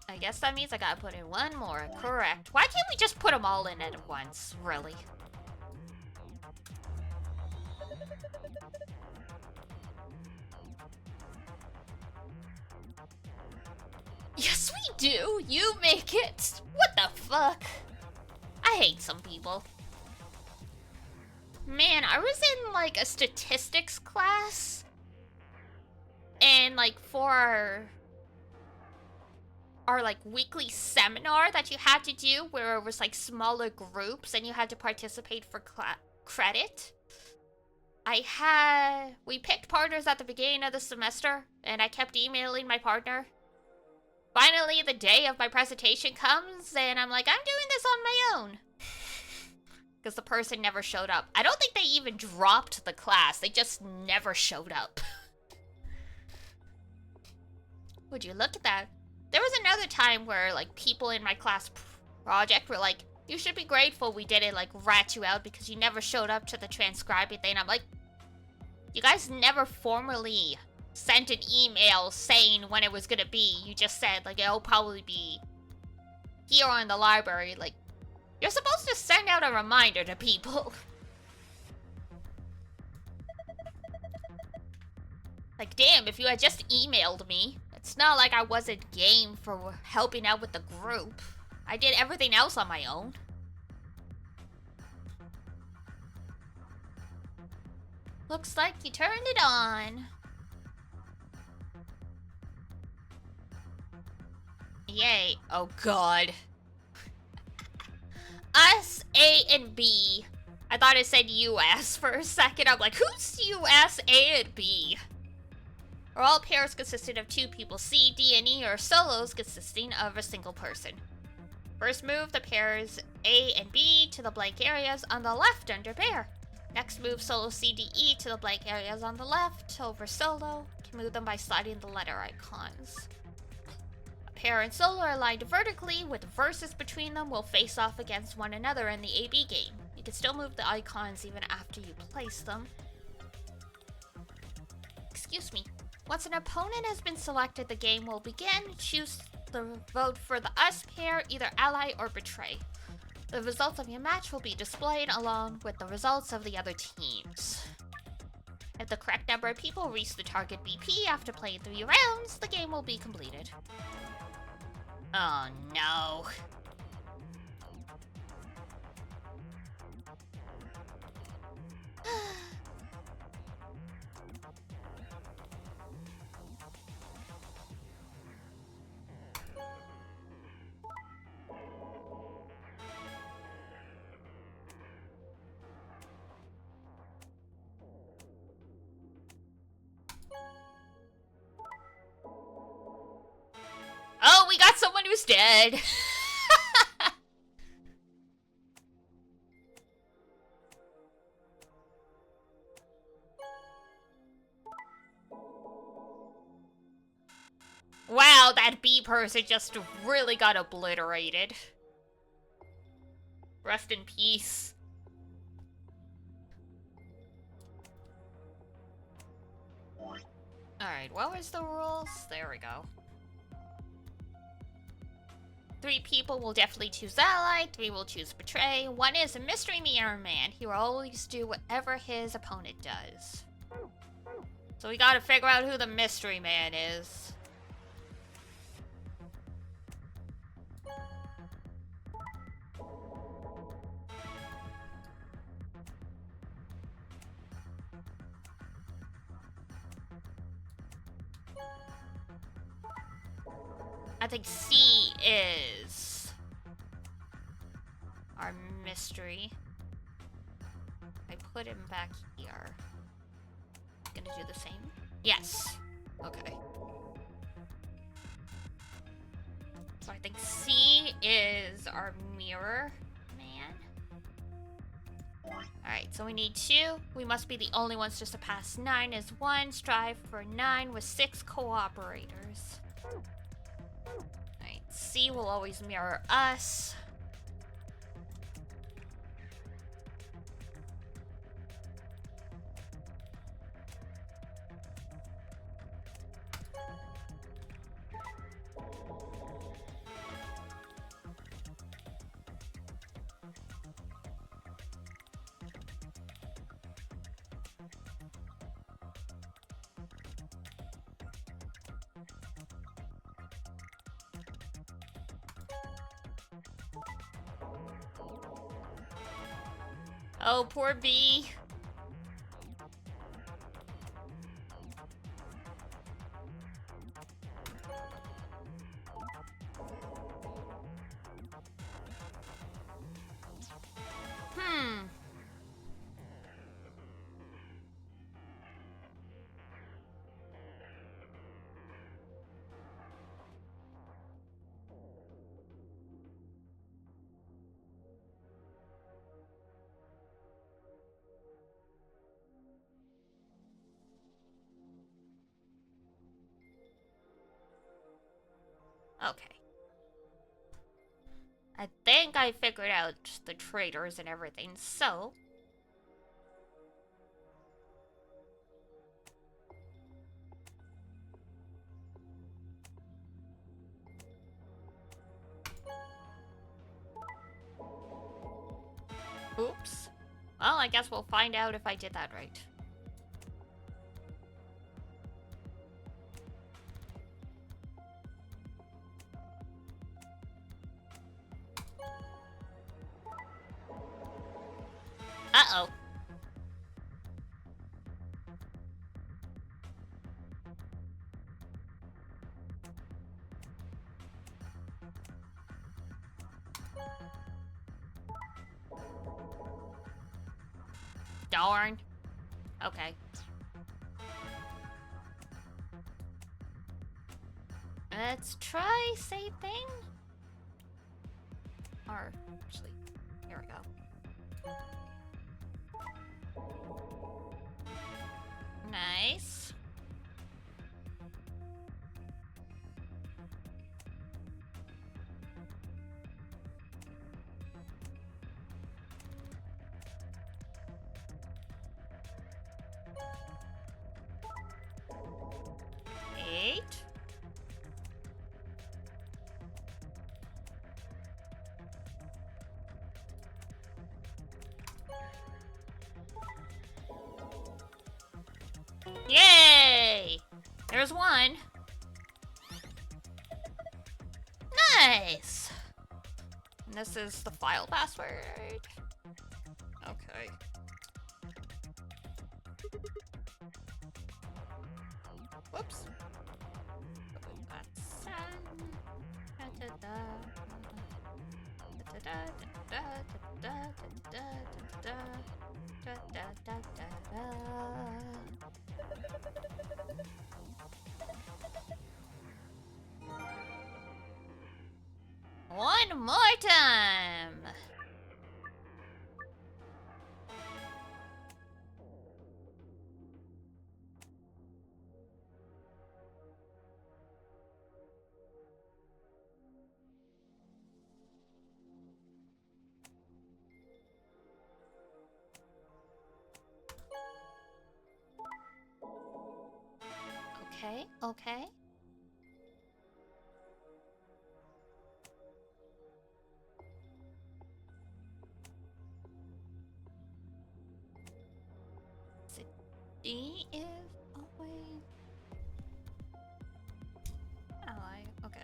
I guess that means I gotta put in one more. Correct. Why can't we just put them all in at once, really? Yes, we do. You make it. What the fuck? I hate some people. Man, I was in like a statistics class. And like for our like weekly seminar that you had to do where it was like smaller groups and you had to participate for credit. We picked partners at the beginning of the semester and I kept emailing my partner. Finally, the day of my presentation comes and I'm like, I'm doing this on my own. Because the person never showed up. I don't think they even dropped the class. They just never showed up. Would you look at that? There was another time where, like, people in my class project were like, you should be grateful we didn't, like, rat you out because you never showed up to the transcribing thing. I'm like, you guys never formally sent an email saying when it was gonna be. You just said, like, it'll probably be here or in the library. Like, you're supposed to send out a reminder to people. Like, damn, if you had just emailed me. It's not like I wasn't game for helping out with the group. I did everything else on my own. Looks like you turned it on. Yay. Oh god. Us, A, and B. I thought it said US for a second. I'm like, who's US, A, and B? Or all pairs consisting of two people, C, D, and E, or solos consisting of a single person. First move the pairs A and B to the blank areas on the left under pair. Next move solo C, D, E to the blank areas on the left over solo. Can move them by sliding the letter icons. A pair and solo are aligned vertically with verses between them will face off against one another in the AB game. You can still move the icons even after you place them. Excuse me. Once an opponent has been selected, the game will begin. Choose the vote for the us pair, either ally or betray. The results of your match will be displayed along with the results of the other teams. If the correct number of people reach the target BP after playing 3 rounds, the game will be completed. Oh no. Oh, we got someone who's dead. Wow, that bee person just really got obliterated. Rest in peace. Alright, what was the rules? There we go. 3 people will definitely choose ally, 3 will choose betray, 1 is a mystery mirror man. He will always do whatever his opponent does. So we gotta figure out who the mystery man is. I think C is our mystery. I put him back here. Gonna do the same? Yes. Okay. So I think C is our mirror man. Alright, so we need 2. We must be the only ones just to pass 9 is 1. Strive for 9 with 6 cooperators. Alright, C will always mirror us. Oh, poor bee. Hmm. Okay. I think I figured out the traitors and everything, so... Oops. Well, I guess we'll find out if I did that right. Uh-oh. Darn. Okay. Let's try same thing. Or, actually, here we go. Nice. Eight. Yay! There's 1. Nice! And this is the file password. Okay. Whoops. One more time. Okay, okay. So D is always ally. Okay.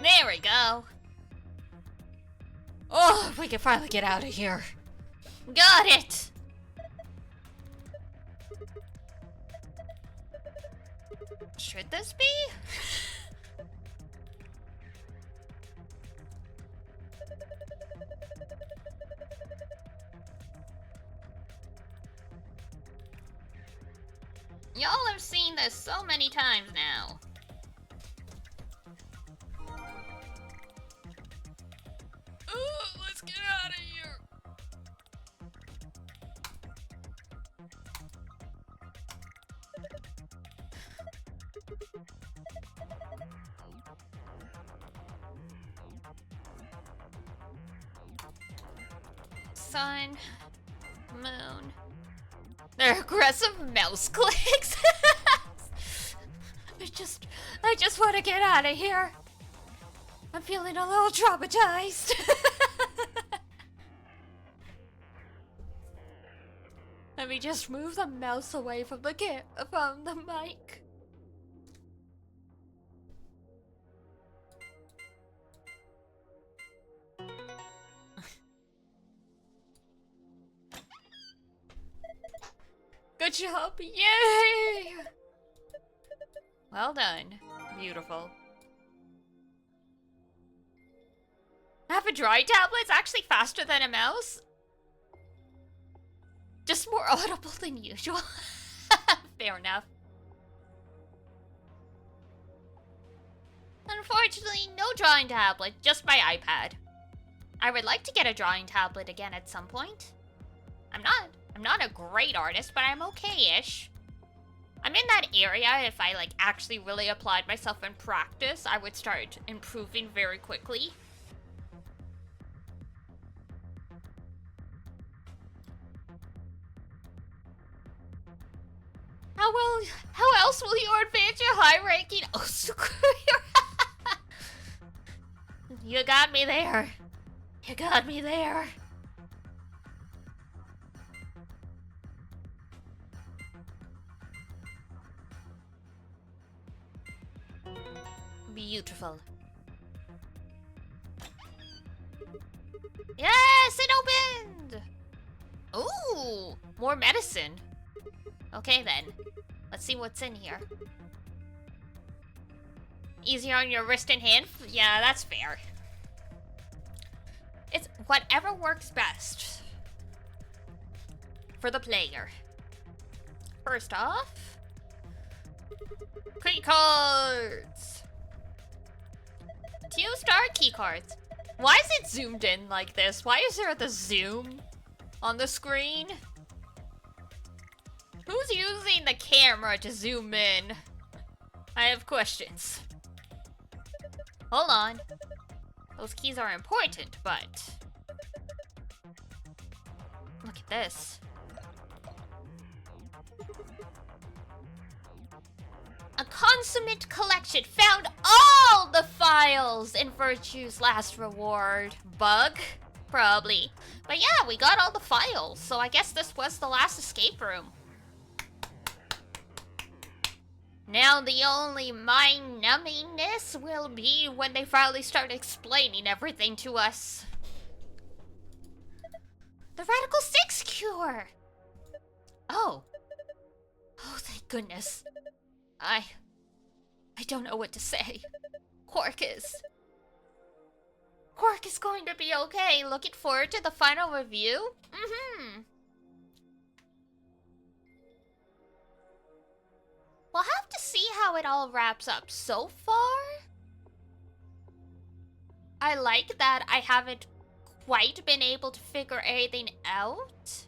There we go. Oh, we can finally get out of here. Got it. Should this be? Y'all have seen this so many times now. Let's get out of here. Sun, moon. They're aggressive mouse clicks. I just want to get out of here. I'm feeling a little traumatized. Let me just move the mouse away from the mic. Good job, yay! Well done, beautiful. Have a dry tablet's actually faster than a mouse. Just more audible than usual. Fair enough. Unfortunately, no drawing tablet, just my iPad. I would like to get a drawing tablet again at some point. I'm not a great artist, but I'm okay-ish. I'm in that area. If I like actually really applied myself in practice, I would start improving very quickly. How else will you advance your high ranking? Oh, screw you got me there. You got me there. Beautiful. Yes, it opened! Ooh, more medicine. Okay then, let's see what's in here. Easier on your wrist and hand? Yeah, that's fair. It's whatever works best for the player. First off, key cards. 2-star key cards. Why is it zoomed in like this? Why is there the zoom on the screen? Who's using the camera to zoom in? I have questions. Hold on. Those keys are important, but... Look at this. A consummate collection found all the files in Virtue's last reward. Bug? Probably. But yeah, we got all the files, so I guess this was the last escape room. Now the only mind-numbingness will be when they finally start explaining everything to us. The Radical 6 cure! Oh. Oh, thank goodness. I don't know what to say. Quark is going to be okay. Looking forward to the final review. We'll have to see how it all wraps up. So far, I like that I haven't quite been able to figure anything out.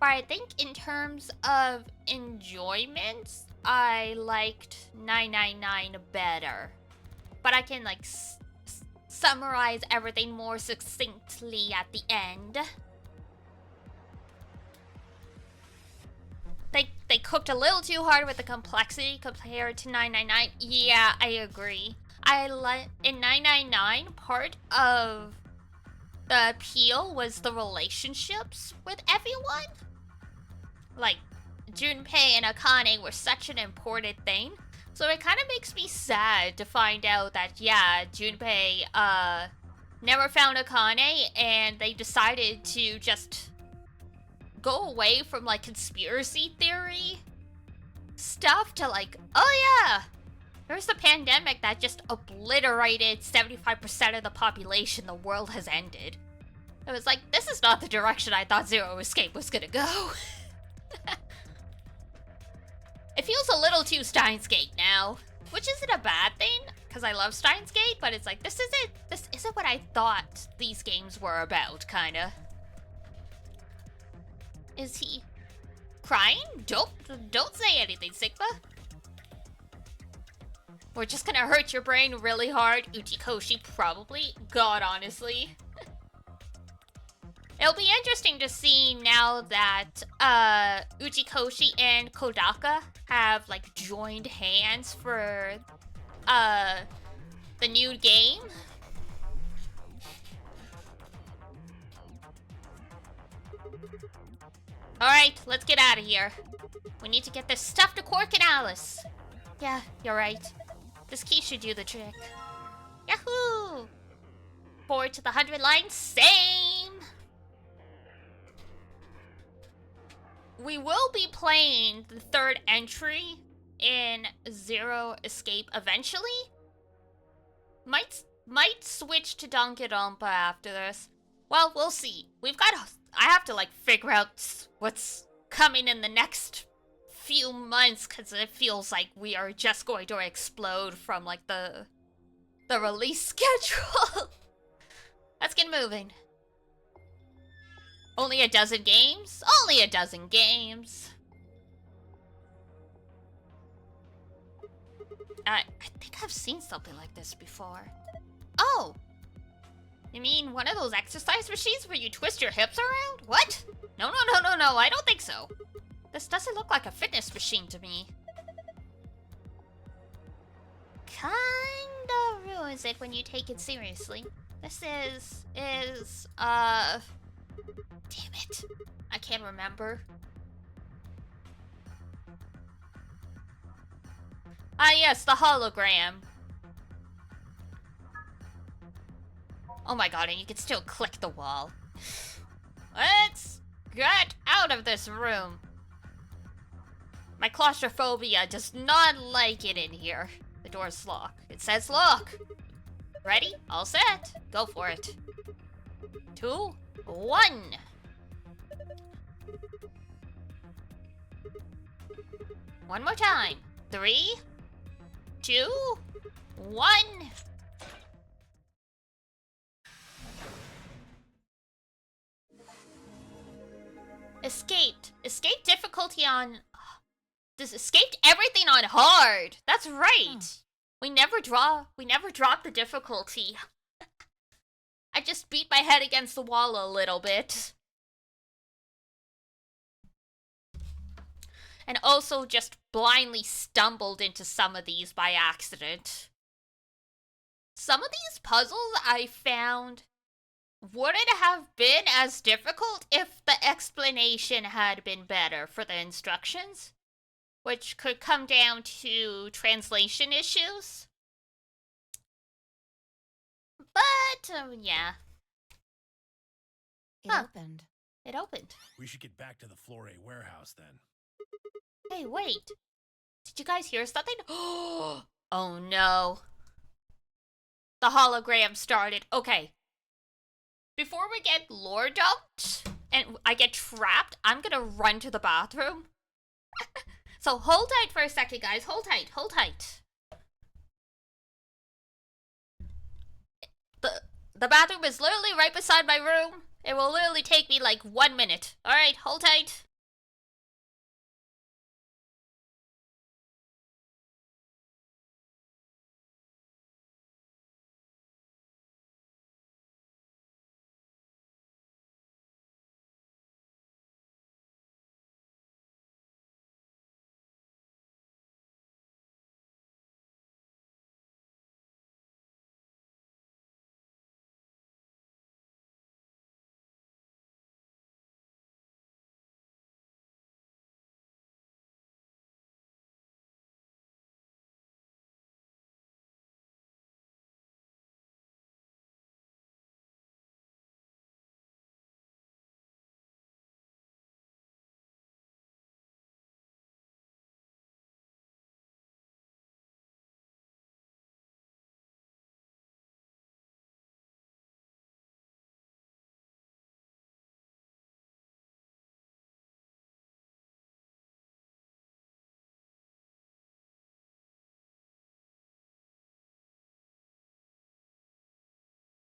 But I think in terms of enjoyment, I liked 999 better. But I can like summarize everything more succinctly at the end. They cooked a little too hard with the complexity compared to 999. Yeah, I agree. In 999, part of the appeal was the relationships with everyone. Like, Junpei and Akane were such an important thing. So it kind of makes me sad to find out that, yeah, Junpei never found Akane, and they decided to just go away from, like, conspiracy theory stuff to, like, oh yeah, there's a pandemic that just obliterated 75% of the population. The world has ended. It was like, this is not the direction I thought Zero Escape was gonna go. It feels a little too Steins Gate now, which isn't a bad thing, because I love Steins Gate, but it's like, this isn't what I thought these games were about, kinda. Is he crying? Don't say anything, Sigma. We're just gonna hurt your brain really hard. Uchikoshi probably. God, honestly. It'll be interesting to see now that Uchikoshi and Kodaka have like joined hands for the new game. Alright, let's get out of here. We need to get this stuff to Quark and Alice. Yeah, you're right. This key should do the trick. Yahoo! Forward to the 100 line, same! We will be playing the third entry in Zero Escape eventually. Might switch to Danganronpa after this. Well, we'll see. I have to like figure out what's coming in the next few months, because it feels like we are just going to explode from like the release schedule. Let's get moving. Only a dozen games? Only a dozen games. I think I've seen something like this before. Oh! You mean one of those exercise machines where you twist your hips around? What? No, I don't think so. This doesn't look like a fitness machine to me. Kinda ruins it when you take it seriously. This is, damn it. I can't remember. Ah, yes, the hologram. Oh my god, and you can still click the wall. Let's get out of this room. My claustrophobia does not like it in here. The door's locked. It says lock. Ready? All set. Go for it. 2, 1. One more time. 3, 2, 1. Escaped. Escape difficulty on... This escaped everything on hard. That's right. We never dropped the difficulty. I just beat my head against the wall a little bit. And also just blindly stumbled into some of these by accident. Some of these puzzles I found wouldn't have been as difficult if the explanation had been better for the instructions, which could come down to translation issues. But, yeah. It opened. It opened. We should get back to the Floor A warehouse then. Hey, wait. Did you guys hear something? Oh no. The hologram started. Okay. Before we get lore dumped and I get trapped, I'm gonna run to the bathroom. So hold tight for a second, guys. Hold tight. Hold tight. The bathroom is literally right beside my room. It will literally take me like 1 minute. Alright, hold tight.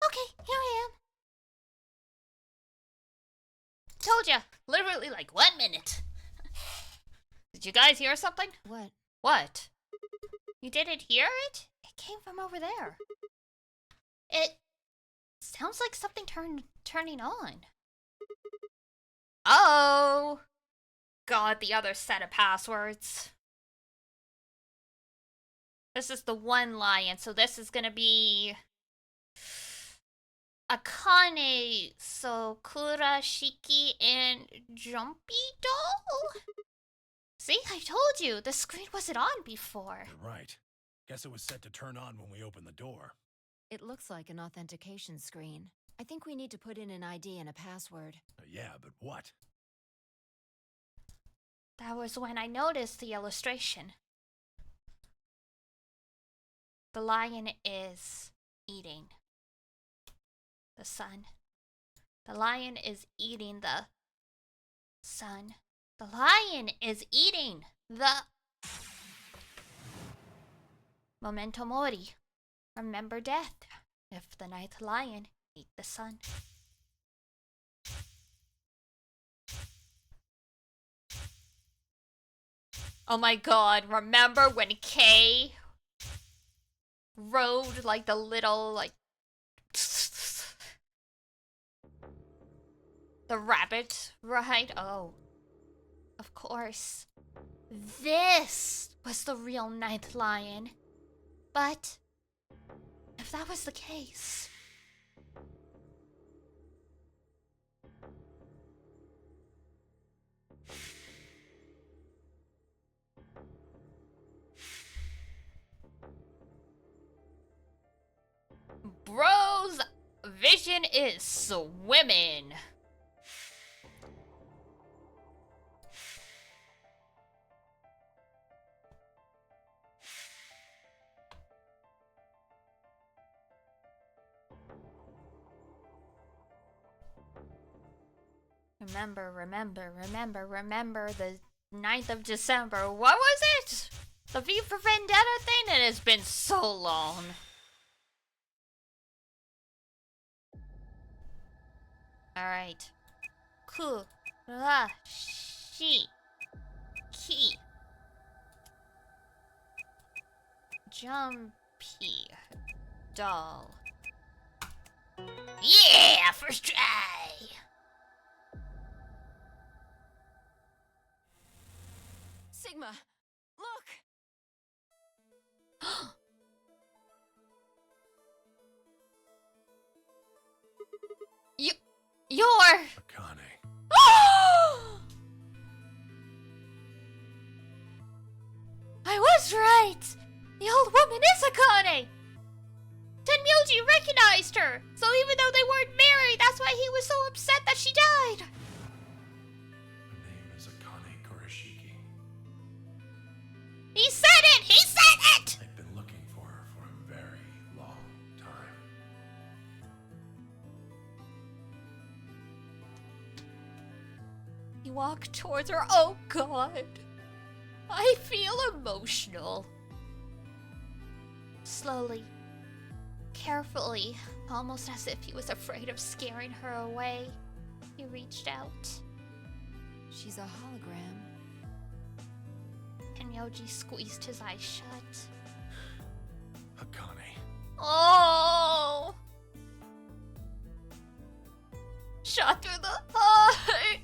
Okay, here I am. Told ya, literally like 1 minute. Did you guys hear something? What? What? You didn't hear it? It came from over there. It sounds like something turning on. Oh! God, the other set of passwords. This is the one lion, so this is gonna be Akane, Sakura, Shiki, and Jumpy Doll? See, I told you, the screen wasn't on before. You're right. Guess it was set to turn on when we opened the door. It looks like an authentication screen. I think we need to put in an ID and a password. Yeah, but what? That was when I noticed the illustration. The lion is eating the sun. The lion is eating the sun. The lion is eating the Memento Mori. Remember death if the ninth lion ate the sun. Oh my god, remember when Kay rode like the little like the rabbit ride? Oh. Of course. This was the real ninth lion. But if that was the case, bro's vision is swimming. Remember the 9th of December. What was it? The V for Vendetta thing? It has been so long. Alright. Ku, ra, shi, ki. Jumpy doll. Yeah! First try! Sigma, look! You're... Akane. I was right! The old woman is Akane! Tenmyoji recognized her! So even though they weren't married, that's why he was so upset that she died! walk towards her. Oh god. I feel emotional. Slowly, carefully, almost as if he was afraid of scaring her away, he reached out. She's a hologram. And Yoji squeezed his eyes shut. Akane. Oh! Shot through the heart!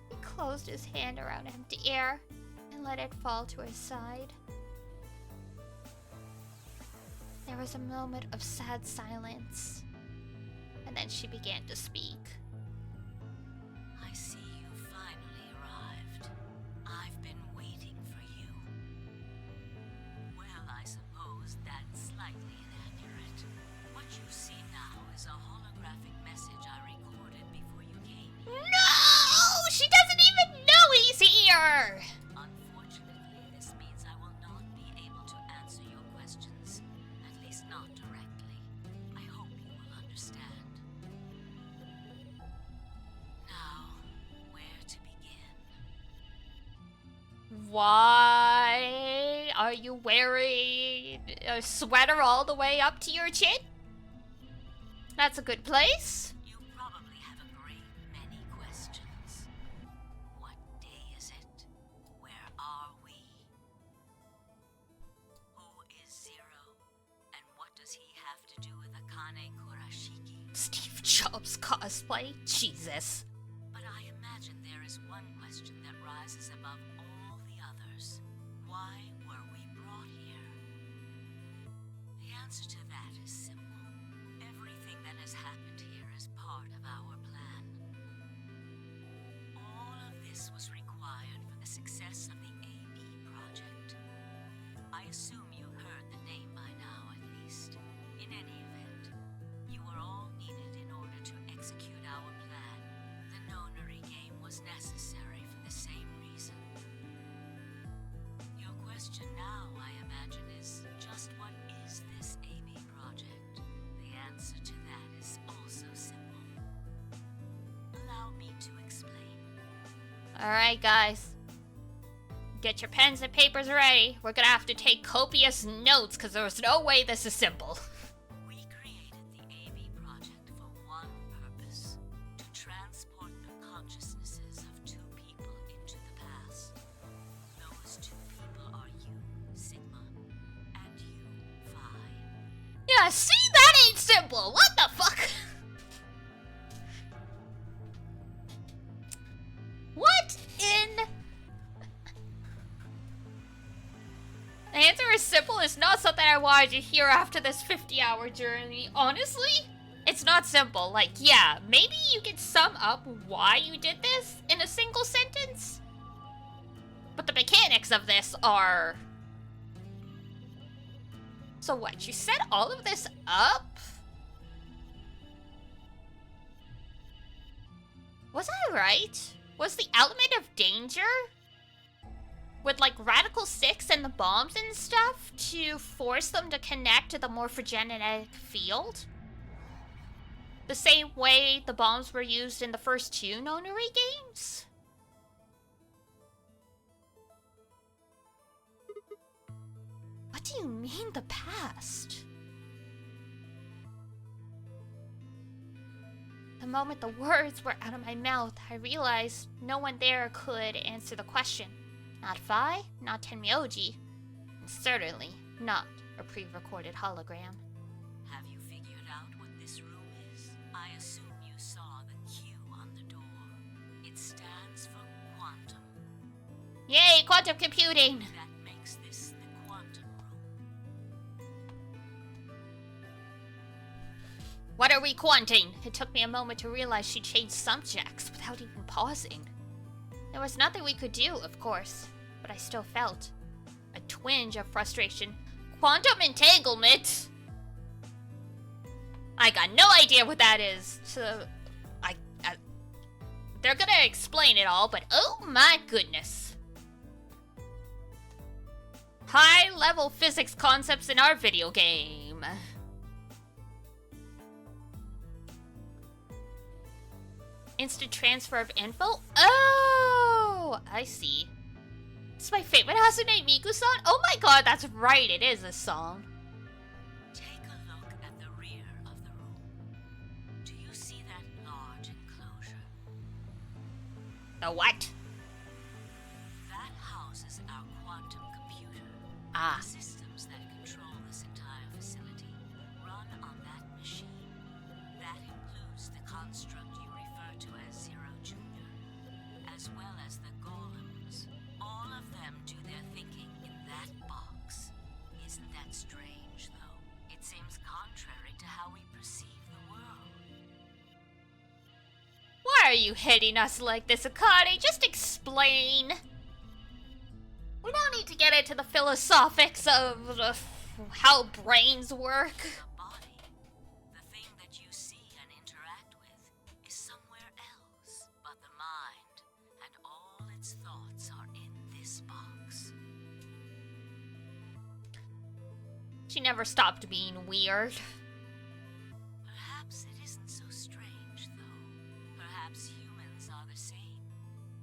He closed his hand around empty air and let it fall to his side. There was a moment of sad silence, and then she began to speak. I see you finally arrived. I've been waiting for you. Well, I suppose that's slightly inaccurate. What you see now is a holographic message I recorded before you came here. No! She doesn't even know he's here! Unfortunately, this means I will not be able to answer your questions, at least not directly. I hope you will understand. Now, where to begin? Why are you wearing a sweater all the way up to your chin? That's a good place. You probably have a great many questions. What day is it? Where are we? Who is Zero? And what does he have to do with Akane Kurashiki? Steve Jobs cosplay? Jesus. But I imagine there is one question that rises above all the others. Why were we brought here? The answer to that is simple. Everything that has happened here is part of our plan. All of this was required for the success of the AB project. I assume you heard the name by now, at least. In any event, you were all needed in order to execute our plan. The Nonary game was necessary for the same reason. Your question now, I imagine, is just what is this AB project? The answer to that is also simple. Allow me to explain. Alright, guys. Get your pens and papers ready. We're gonna have to take copious notes because there's no way this is simple. We created the AB project for one purpose: to transport the consciousnesses of two people into the past. Those two people are you, Sigma, and you, Phi. Yeah, see? That ain't simple. What the fuck? What in... The answer is simple. It's not something I wanted to hear after this 50-hour journey. Honestly, it's not simple. Like, yeah, maybe you can sum up why you did this in a single sentence. But the mechanics of this are... So what, you set all of this up? Was I right? Was the element of danger with like Radical 6 and the bombs and stuff to force them to connect to the morphogenetic field? The same way the bombs were used in the first two Nonary games? What do you mean the past? The moment the words were out of my mouth, I realized no one there could answer the question. Not Phi, not Tenmyoji, and certainly not a pre-recorded hologram. Have you figured out what this room is? I assume you saw the Q on the door. It stands for quantum. Yay, quantum computing! That makes this the quantum room. What are we quanting? It took me a moment to realize she changed subjects without even pausing. There was nothing we could do, of course, but I still felt a twinge of frustration. Quantum entanglement? I got no idea what that is. So, they're gonna explain it all, but oh my goodness. High-level physics concepts in our video game. Instant transfer of info? Oh, I see. It's my favorite Hasune Miku song? Oh my god, that's right, it is a song. Take a look at the rear of the room. Do you see that large enclosure? The what? That houses our quantum computer. Ah. The systems that control this entire facility run on that machine. That includes the construct you refer to as Zero Junior, as well as the golems. All of them do their thinking in that box. Isn't that strange, though? It seems contrary to how we perceive the world. Why are you hitting us like this, Akane? Just explain. We don't need to get into the philosophics of how brains work. The body, the thing that you see and interact with, is somewhere else. But the mind and all its thoughts are in this box. She never stopped being weird. Perhaps it isn't so strange, though. Perhaps humans are the same,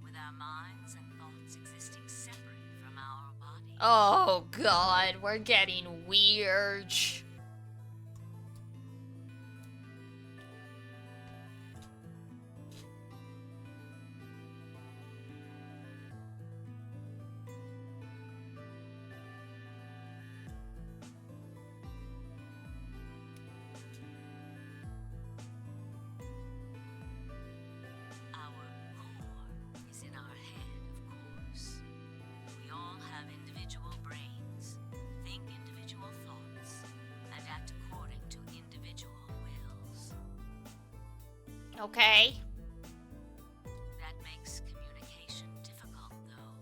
with our minds and thoughts existing separate from our body. Oh god, we're getting weird. Our core is in our head, of course. We all have individual brains, think individual thoughts, and act according to individual wills. Okay. That makes communication difficult, though.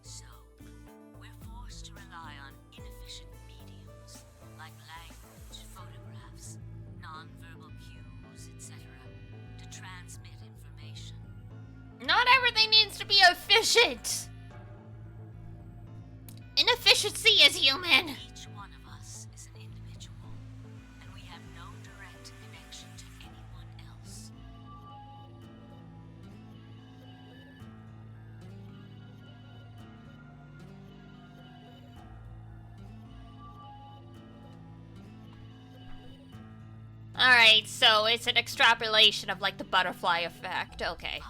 So, we're forced to rely on inefficient mediums like language, photographs, nonverbal cues, etc., to transmit information. Not everything needs to be efficient. Inefficiency is human. Each one of us is an individual, and we have no direct connection to anyone else. Alright, so it's an extrapolation of like the butterfly effect. Okay.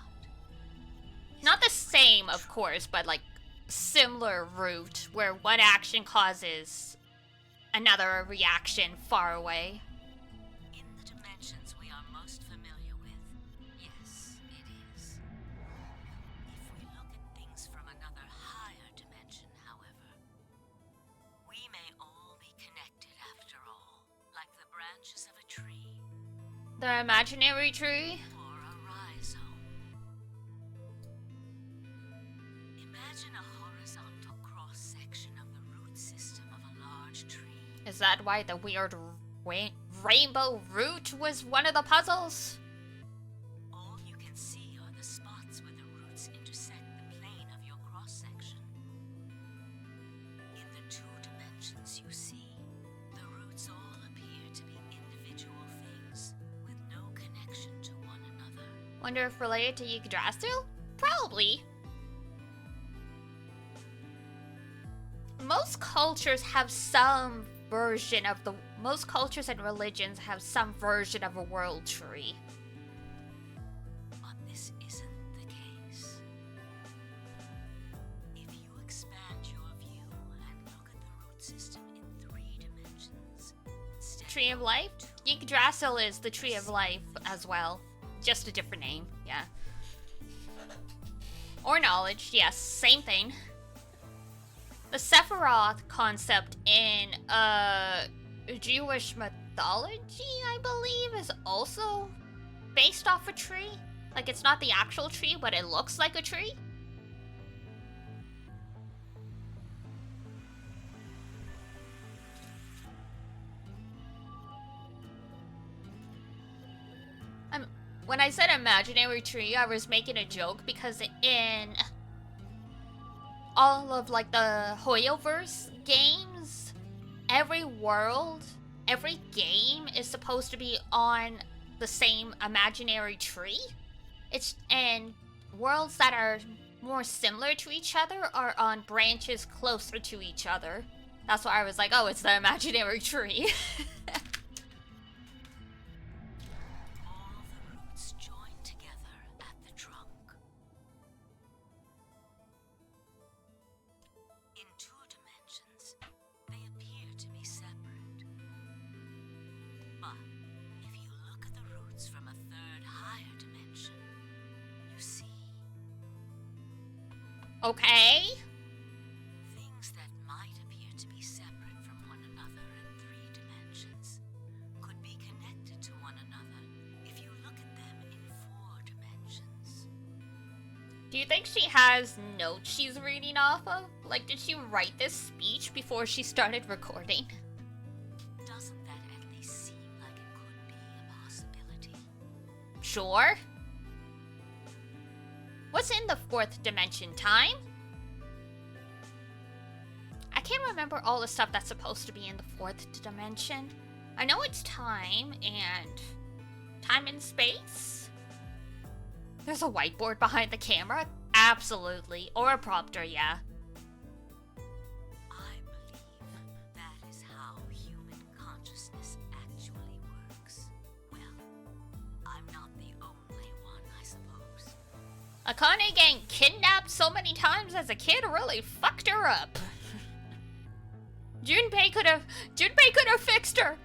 Not the same, of course, but like similar route where one action causes another reaction far away. In the dimensions we are most familiar with, yes, it is. If we look at things from another higher dimension, however, we may all be connected after all, like the branches of a tree The imaginary tree? or a rhizome. Imagine a horizontal cross-section of the root system of a large tree. Is that why the weird rainbow root was one of the puzzles? All you can see are the spots where the roots intersect the plane of your cross-section. In the two dimensions you see, the roots all appear to be individual things with no connection to one another. Wonder if related to Yggdrasil? Probably. Most cultures have some version of the. Most cultures and religions have some version of a world tree. But this isn't the case. If you expand your view and look at the root system in 3 dimensions, instead Tree of Life? Yggdrasil is the Tree of Life as well. Just a different name, yeah. Or knowledge, yes, same thing. The Sephiroth concept in Jewish mythology, I believe, is also based off a tree. Like, it's not the actual tree, but it looks like a tree. When I said imaginary tree, I was making a joke because in all of like the Hoyoverse games, every world, every game is supposed to be on the same imaginary tree. And worlds that are more similar to each other are on branches closer to each other. That's why I was like, oh, it's the imaginary tree. All the roots join together at the trunk. In 2 dimensions, they appear to be separate. But if you look at the roots from a third higher dimension, you see Okay. things that might appear to be separate from one another in 3 dimensions could be connected to one another if you look at them in 4 dimensions. Do you think she has notes she's reading off of? Like, did she write this speech before she started recording? Doesn't that at least seem like it could be a possibility? Sure. What's in the 4th dimension? Time? I can't remember all the stuff that's supposed to be in the 4th dimension. I know it's time and space. There's a whiteboard behind the camera? Absolutely. Or a prompter, yeah. I believe that is how human consciousness actually works. Well, I'm not the only one, I suppose. Akane getting kidnapped so many times as a kid really fucked her up. Junpei could have fixed her.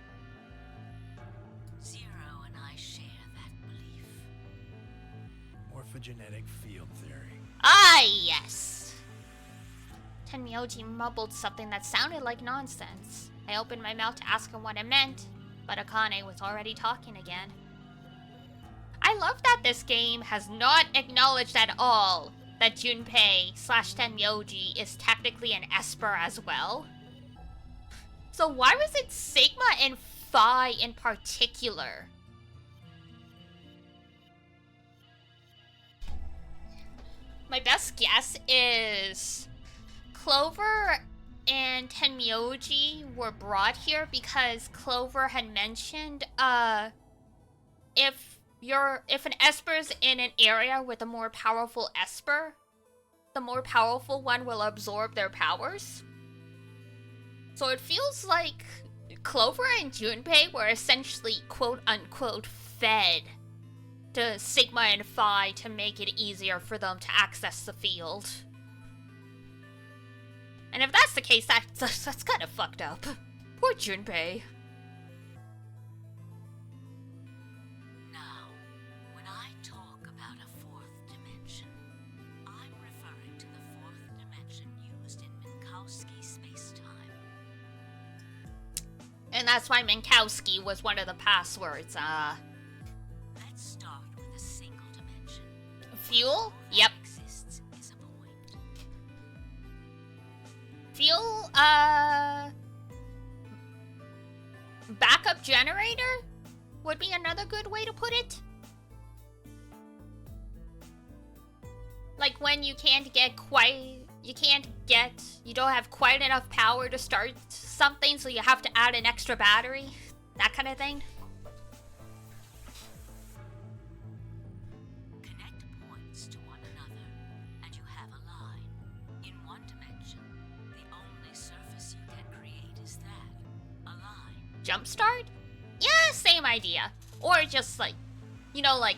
Zero and I share that belief. Morphogenetic field theory. Ah, yes. Tenmyoji mumbled something that sounded like nonsense. I opened my mouth to ask him what it meant, but Akane was already talking again. I love that this game has not acknowledged at all that Junpei / Tenmyoji is technically an Esper as well. So why was it Sigma and Phi in particular? My best guess is Clover and Tenmyoji were brought here because Clover had mentioned if an Esper's in an area with a more powerful Esper, the more powerful one will absorb their powers. So it feels like Clover and Junpei were essentially quote-unquote fed to Sigma and Phi to make it easier for them to access the field. And if that's the case, that's kind of fucked up. Poor Junpei. Now, when I talk about a 4th dimension, I'm referring to the 4th dimension used in Minkowski space-time. And that's why Minkowski was one of the passwords. Let's start with a single dimension. Fuel? All that Yep. exists is a point. Fuel, backup generator would be another good way to put it. Like when you don't have quite enough power to start something, so you have to add an extra battery. That kind of thing. Connect points to one another, and you have a line. In one dimension, the only surface you can create is that, a line. Jumpstart? Yeah, same idea. Or just like, like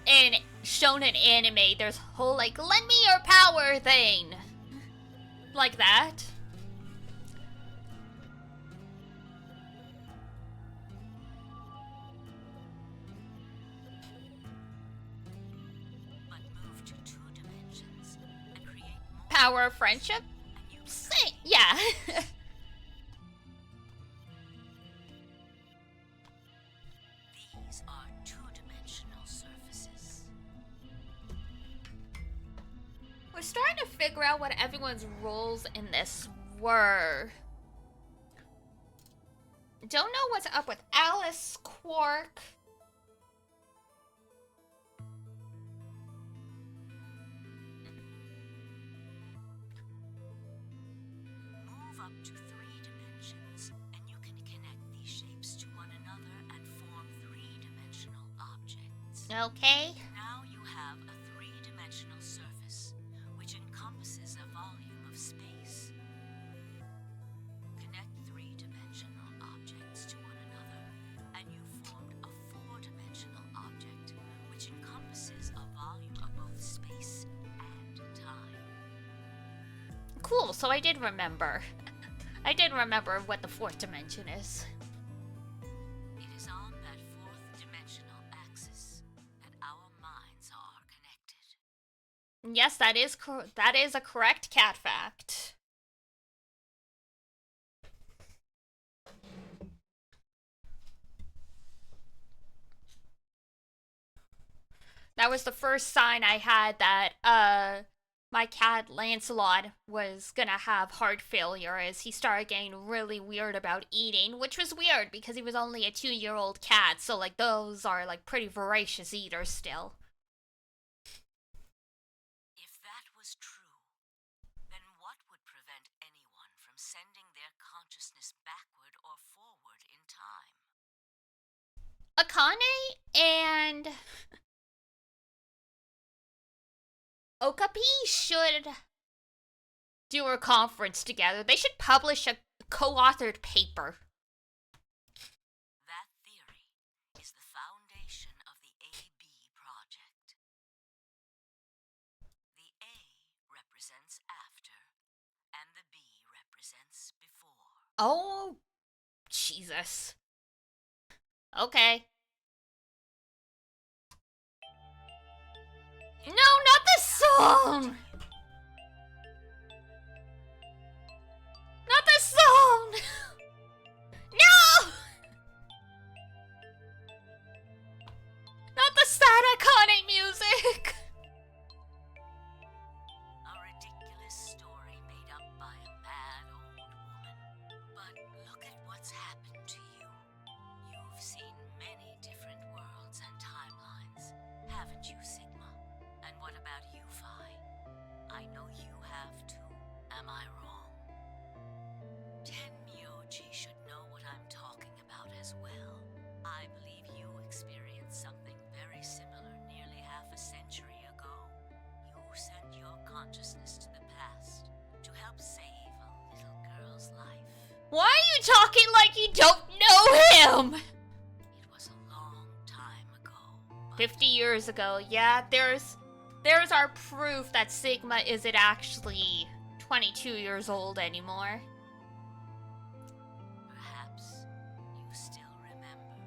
in shonen anime, there's a whole like, lend me your power thing. Like that. But move to 2 dimensions and create more, Power of friendship? and you Say, yeah. these are 2-dimensional surfaces. We're starting to figure out what everyone's roles in this were. Don't know what's up with Alice, Quark. Move up to 3 dimensions, and you can connect these shapes to one another and form 3-dimensional Okay. Now you have a three-dimensional surface, which encompasses a volume of space. Connect three-dimensional objects to one another, and you formed a four-dimensional object, which encompasses a volume of both space and time. Cool, so I did remember. I did remember what the fourth dimension is. It is on that fourth dimensional axis that our minds are connected. Yes, that is a correct cat fact. That was the first sign I had that my cat Lancelot was gonna have heart failure as he started getting really weird about eating, which was weird because he was only a 2-year-old cat, so like those are like pretty voracious eaters still. If that was true, then what would prevent anyone from sending their consciousness backward or forward in time? Akane and Okapi should do a conference together. They should publish a co-authored paper. That theory is the foundation of the AB project. The A represents after, and the B represents before. Oh, Jesus. Okay. No, not this song! Not this song! No! Not the sad Akane music! A ridiculous story made up by a mad old woman. But look at what's happened to you. You've seen many different worlds and timelines, haven't you, Sigma? And what about you, Phi? I know you have too. Am I wrong? Tenmyoji should know what I'm talking about as well. I believe you experienced something very similar nearly half a century ago. You sent your consciousness to the past to help save a little girl's life. Why are you talking like you don't know him? It was a long time ago. but 50 years ago, yeah, there's our proof that Sigma isn't actually 22 years old anymore. Perhaps you still remember.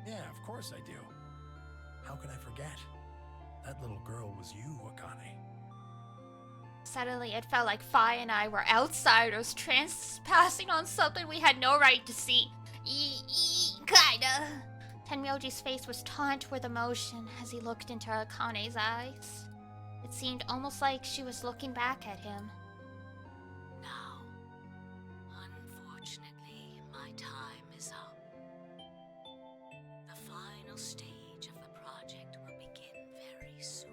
Yeah, of course I do. How could I forget? That little girl was you, Akane. Suddenly, it felt like Phi and I were outsiders trespassing on something we had no right to see. Kinda. Tenmyoji's face was taut with emotion as he looked into Akane's eyes. It seemed almost like she was looking back at him. Now, unfortunately, my time is up. The final stage of the project will begin very soon.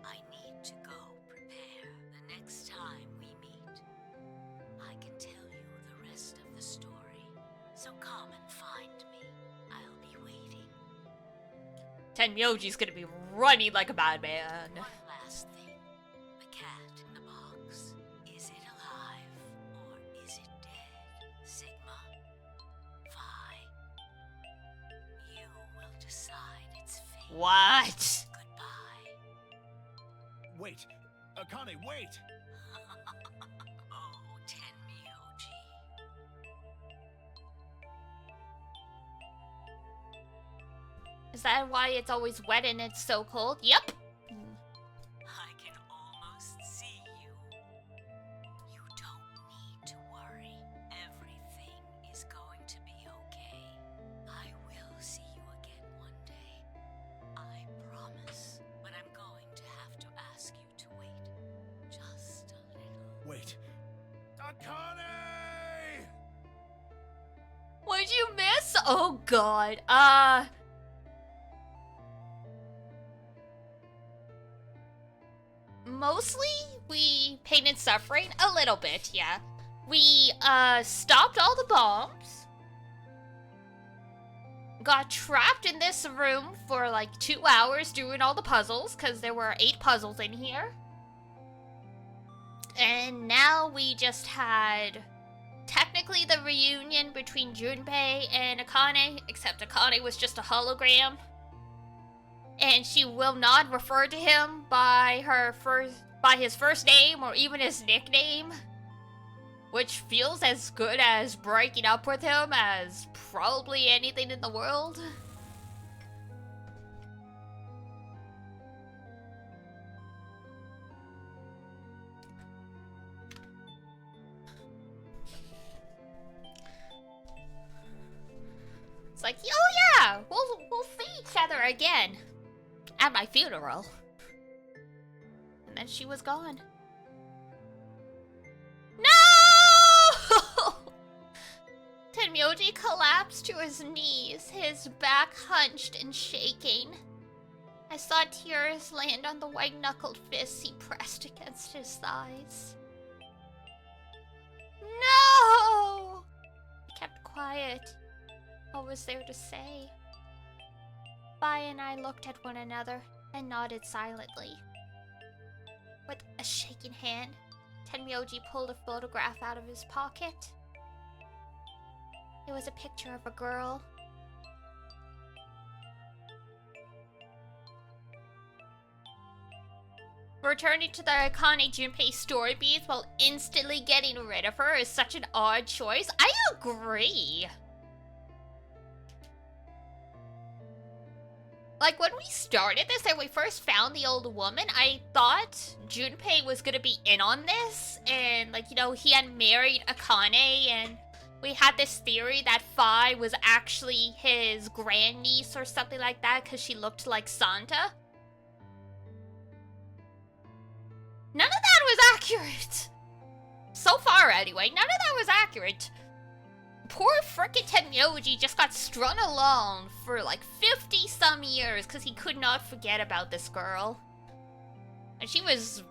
I need to go prepare the next time we meet. I can tell you the rest of the story, so come and find me. I'll be waiting. Tenmyoji's gonna be running like a madman. One last thing. The cat in the box. Is it alive or is it dead? Sigma? Phi? You will decide its fate. What? Goodbye. Wait! Akane, wait! Oh, Tenmyoji. Is that why it's always wet and it's so cold? Yep. I can almost see you. You don't need to worry. Everything is going to be okay. I will see you again one day. I promise. But I'm going to have to ask you to wait. Just a little. Wait! Akane! What'd you miss? Oh god. Mostly we pain and suffering a little bit, yeah. We stopped all the bombs. Got trapped in this room for like 2 hours doing all the puzzles, because there were 8 puzzles in here. And now we just had technically the reunion between Junpei and Akane, except Akane was just a hologram. And she will not refer to him by his first name or even his nickname. Which feels as good as breaking up with him as probably anything in the world. It's like, oh yeah, we'll see each other again at my funeral. And then she was gone. No! Tenmyoji collapsed to his knees, his back hunched and shaking. I saw tears land on the white-knuckled fists he pressed against his thighs. No! He kept quiet. What was there to say? Bai and I looked at one another and nodded silently. With a shaking hand, Tenmyoji pulled a photograph out of his pocket. It was a picture of a girl. Returning to the Akane Junpei story beats while instantly getting rid of her is such an odd choice. I agree. Like, when we started this and we first found the old woman, I thought Junpei was gonna be in on this. And, like, you know, he had married Akane, and we had this theory that Phi was actually his grandniece or something like that because she looked like Santa. None of that was accurate. So far, anyway, none of that was accurate. Poor frickin' Tenmyoji just got strung along for like 50-some years because he could not forget about this girl. And she was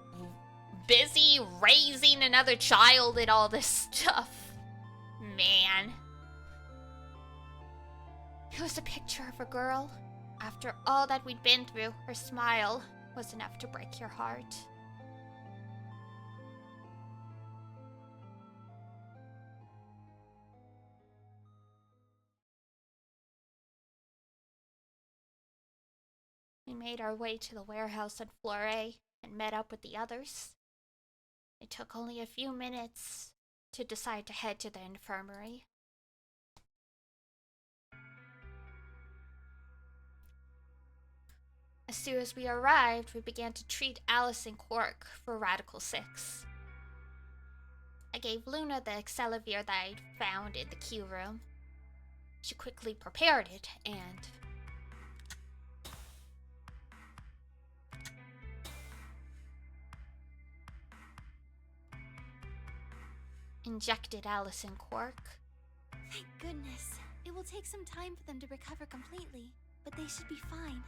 busy raising another child and all this stuff. Man. It was a picture of a girl. After all that we'd been through, her smile was enough to break your heart. We made our way to the warehouse on floor A and met up with the others. It took only a few minutes to decide to head to the infirmary. As soon as we arrived, we began to treat Alice and Quark for Radical 6. I gave Luna the Accelavir that I'd found in the queue room. She quickly prepared it and injected Alice and Quark. Thank goodness. It will take some time for them to recover completely, but they should be fine.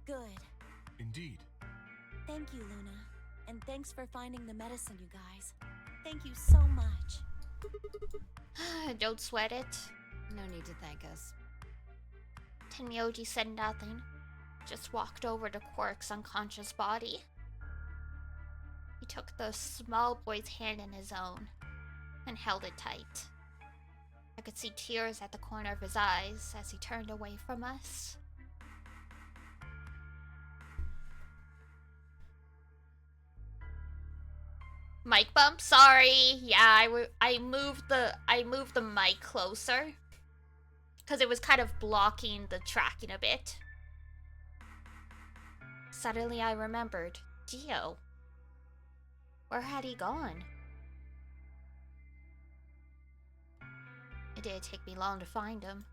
Good. Indeed. Thank you, Luna. And thanks for finding the medicine, you guys. Thank you so much. Don't sweat it. No need to thank us. Tenmyoji said nothing, just walked over to Quark's unconscious body. He took the small boy's hand in his own and held it tight. I could see tears at the corner of his eyes as he turned away from us. Mic bump, sorry. Yeah, I moved the mic closer because it was kind of blocking the tracking a bit. Suddenly I remembered Dio. Where had he gone? It didn't take me long to find him.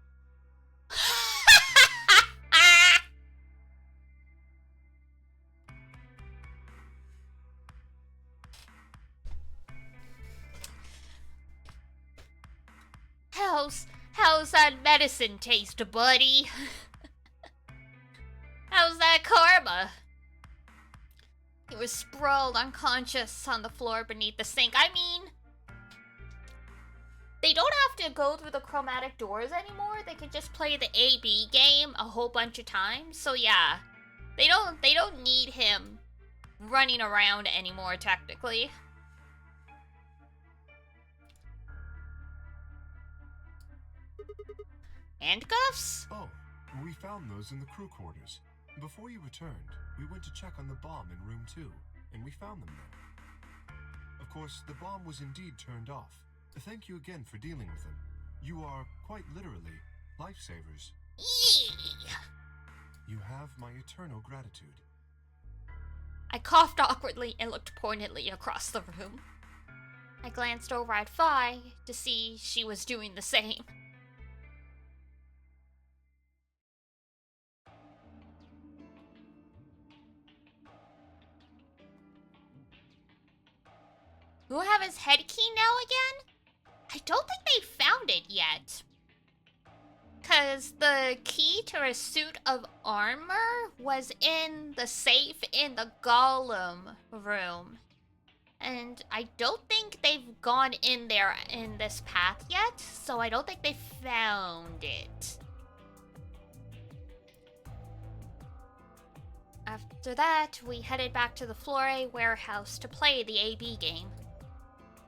How's that medicine taste, buddy? How's that karma? He was sprawled unconscious on the floor beneath the sink. I mean, they don't have to go through the chromatic doors anymore. They can just play the AB game a whole bunch of times. So yeah, they don't need him running around anymore technically. Handcuffs? Oh, we found those in the crew quarters. Before you returned, we went to check on the bomb in room 2, and we found them there. Of course, the bomb was indeed turned off. Thank you again for dealing with them. You are, quite literally, lifesavers. Yee. You have my eternal gratitude. I coughed awkwardly and looked pointedly across the room. I glanced over at Fi to see she was doing the same. Do I have his head key now again? I don't think they found it yet. Because the key to his suit of armor was in the safe in the golem room. And I don't think they've gone in there in this path yet, so I don't think they found it. After that, we headed back to the Flore warehouse to play the AB game.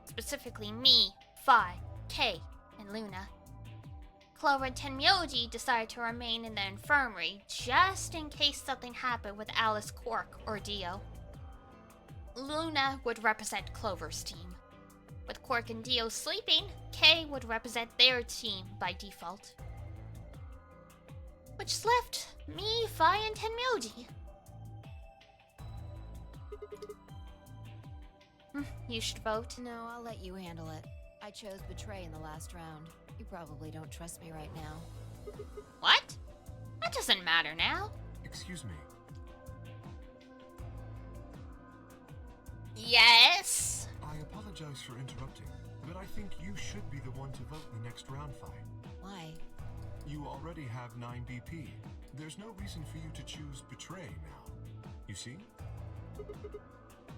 Specifically me, Fi, Kay, and Luna. Clover and Tenmyoji decided to remain in the infirmary just in case something happened with Alice, Quark, or Dio. Luna would represent Clover's team. With Quark and Dio sleeping, Kay would represent their team by default. Which left me, Fi, and Tenmyoji. You should vote. No, I'll let you handle it. I chose Betray in the last round. You probably don't trust me right now. What? That doesn't matter now. Excuse me. Yes? I apologize for interrupting, but I think you should be the one to vote in the next round, Fi. Why? You already have 9 BP. There's no reason for you to choose Betray now. You see?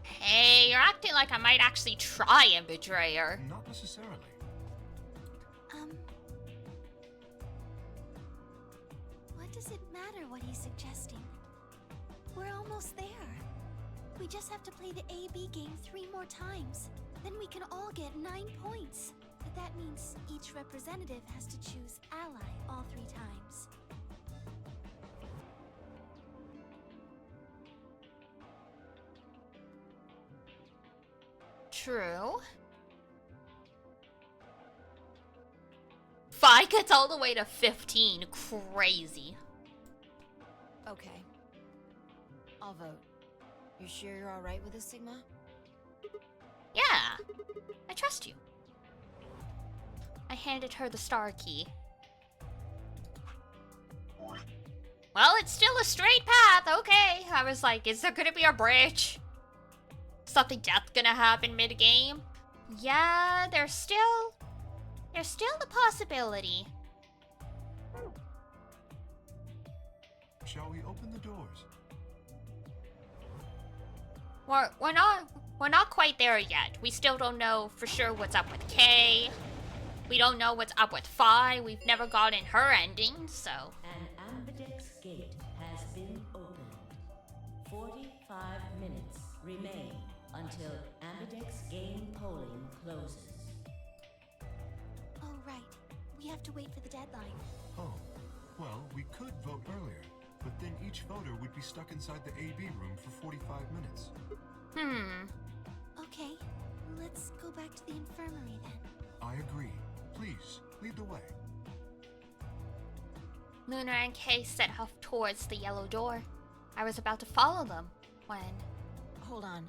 Hey, you're acting like I might actually try and betray her. Not necessarily. What does it matter what he's suggesting? We're almost there. We just have to play the AB game 3 more times. Then we can all get 9 points. But that means each representative has to choose ally all 3 times. True. Fi gets all the way to 15. Crazy. Okay. I'll vote. You sure you're alright with this, Sigma? Yeah, I trust you. I handed her the star key. Well, it's still a straight path, okay. I was like, is there gonna be a bridge? Something death gonna happen mid-game? Yeah, there's still the possibility. Shall we open the doors? We're not quite there yet. We still don't know for sure what's up with Kay. We don't know what's up with Fi. We've never gotten her ending, so. An ambidex gate has been opened. 45 minutes remain until ambidex game polling closes. Oh, right. We have to wait for the deadline. Oh, well, we could vote earlier, but then each voter would be stuck inside the AB room for 45 minutes. Okay, let's go back to the infirmary then. I agree. Please, lead the way. Luna and Kay set off towards the yellow door. I was about to follow them when... Hold on.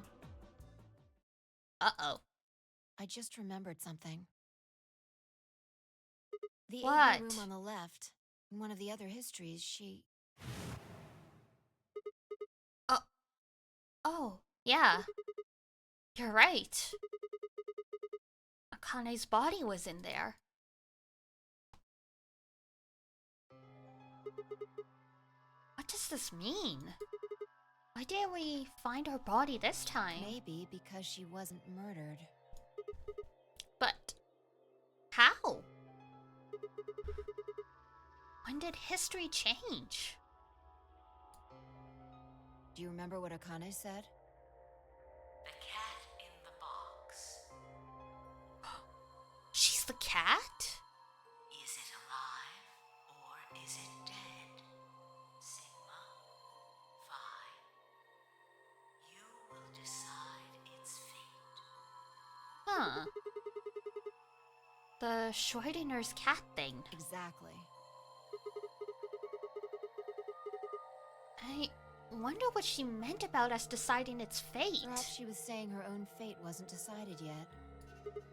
Uh-oh. I just remembered something. The What? AB room on the left, in one of the other histories, she... Oh, yeah. You're right. Akane's body was in there. What does this mean? Why didn't we find her body this time? Maybe because she wasn't murdered. But how? When did history change? Do you remember what Akane said? The cat in the box. She's the cat? Is it alive or is it dead? Sigma, Phi. You will decide its fate. Huh. The Schrodinger's cat thing. Exactly. I wonder what she meant about us deciding its fate. Perhaps she was saying her own fate wasn't decided yet.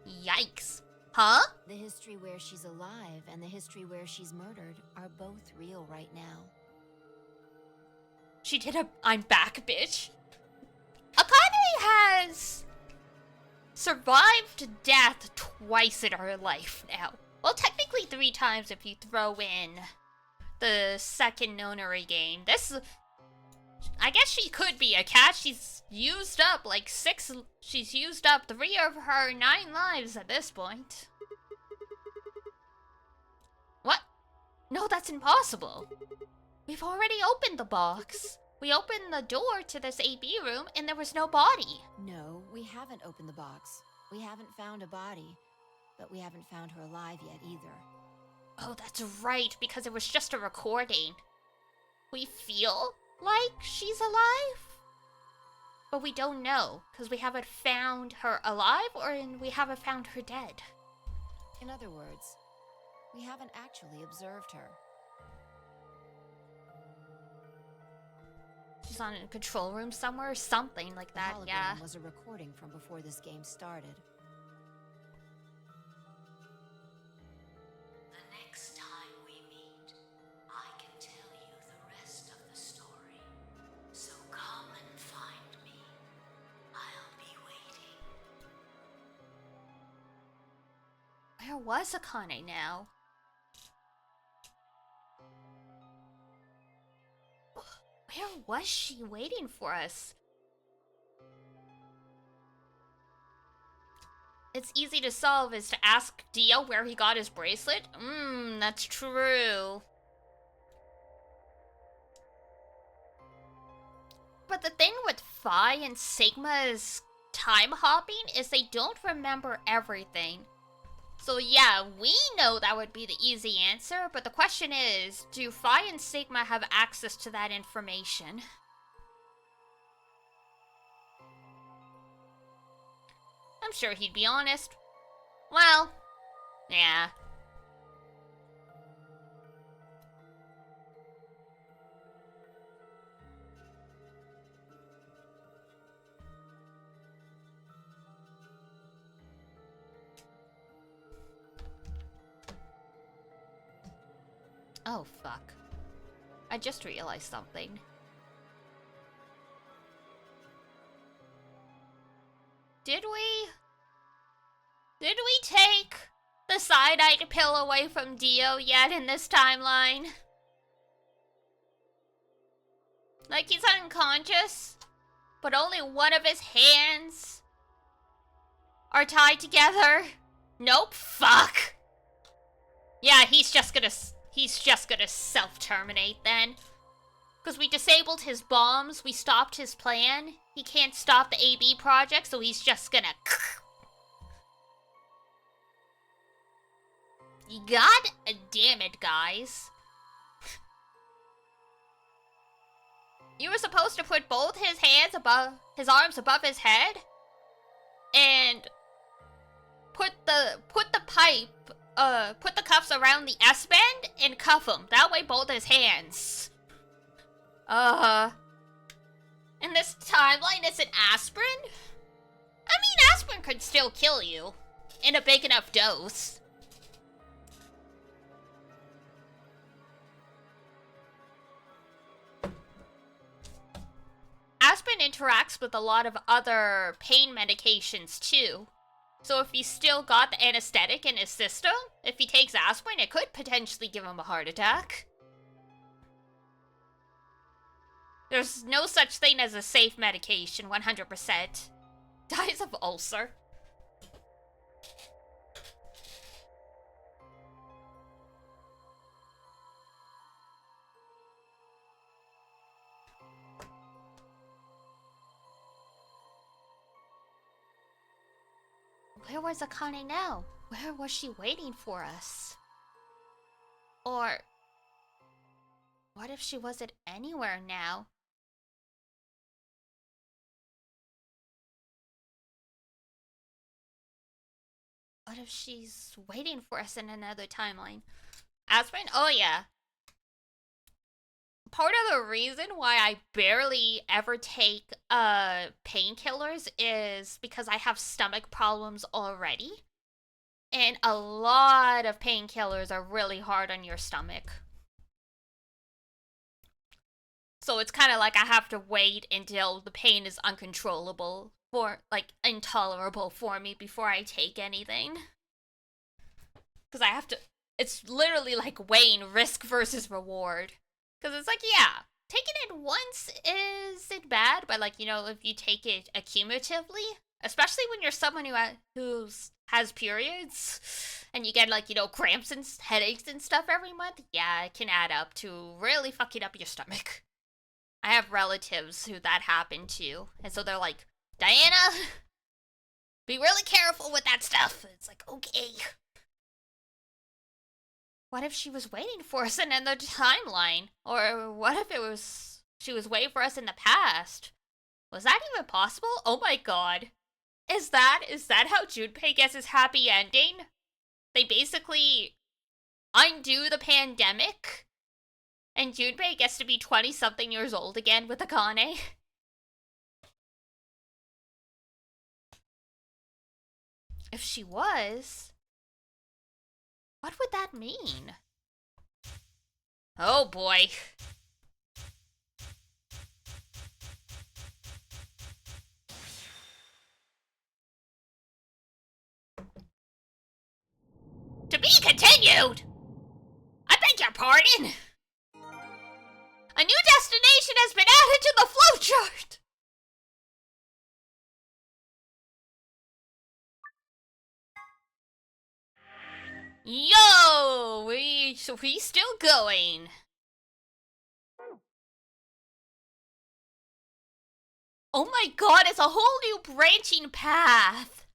Yikes. Huh? The history where she's alive and the history where she's murdered are both real right now. She did a I'm back, bitch. Akane has survived death twice in her life now. Well, technically 3 times if you throw in the second nonary game. I guess she could be a cat. She's used up like 6. She's used up 3 of her 9 lives at this point. What? No, that's impossible. We've already opened the box. We opened the door to this AB room and there was no body. No, we haven't opened the box. We haven't found a body, but we haven't found her alive yet either. Oh, that's right, because it was just a recording. We feel like she's alive, but we don't know, because we haven't found her alive or we haven't found her dead. In other words, we haven't actually observed her. She's on a control room somewhere or something like The that, hologram yeah. was a recording from before this game started. The next time we meet, I can tell you the rest of the story. So come and find me. I'll be waiting. Where was Akane now? Where was she waiting for us? It's easy to solve is to ask Dio where he got his bracelet. That's true. But the thing with Phi and Sigma's time hopping is they don't remember everything. So yeah, we know that would be the easy answer, but the question is, do Phi and Sigma have access to that information? I'm sure he'd be honest. Well, yeah. Oh, fuck. I just realized something. Did we take the cyanide pill away from Dio yet in this timeline? Like, he's unconscious, but only one of his hands are tied together? Nope, fuck. Yeah, he's just gonna self-terminate then. Because we disabled his bombs, we stopped his plan. He can't stop the AB project, so he's just gonna... God damn it, guys. You were supposed to put both his arms above his head, and put the cuffs around the S-bend and cuff him. That way both his hands. In this timeline, is it aspirin? I mean, aspirin could still kill you. In a big enough dose. Aspirin interacts with a lot of other pain medications too. So if he's still got the anesthetic in his system, if he takes aspirin, it could potentially give him a heart attack. There's no such thing as a safe medication, 100%. Dies of ulcer. Where was Akane now? Where was she waiting for us? Or what if she wasn't anywhere now? What if she's waiting for us in another timeline? Aspen? Oh yeah. Part of the reason why I barely ever take painkillers is because I have stomach problems already. And a lot of painkillers are really hard on your stomach. So it's kind of like I have to wait until the pain is uncontrollable for, like, intolerable for me before I take anything. Because I have to, it's literally like weighing risk versus reward. Because it's like, yeah, taking it once isn't bad, but, like, you know, if you take it accumulatively, especially when you're someone who has periods, and you get, like, you know, cramps and headaches and stuff every month, yeah, it can add up to really fucking up your stomach. I have relatives who that happened to, and so they're like, Diana, be really careful with that stuff. It's like, okay. What if she was waiting for us in another timeline? Or what if she was waiting for us in the past? Was that even possible? Oh my god. Is that how Junpei gets his happy ending? They basically undo the pandemic, and Junpei gets to be 20-something years old again with Akane? If she was, what would that mean? Oh boy. To be continued! I beg your pardon! A new destination has been added to the flowchart! Yo! We still going. Oh my god, it's a whole new branching path!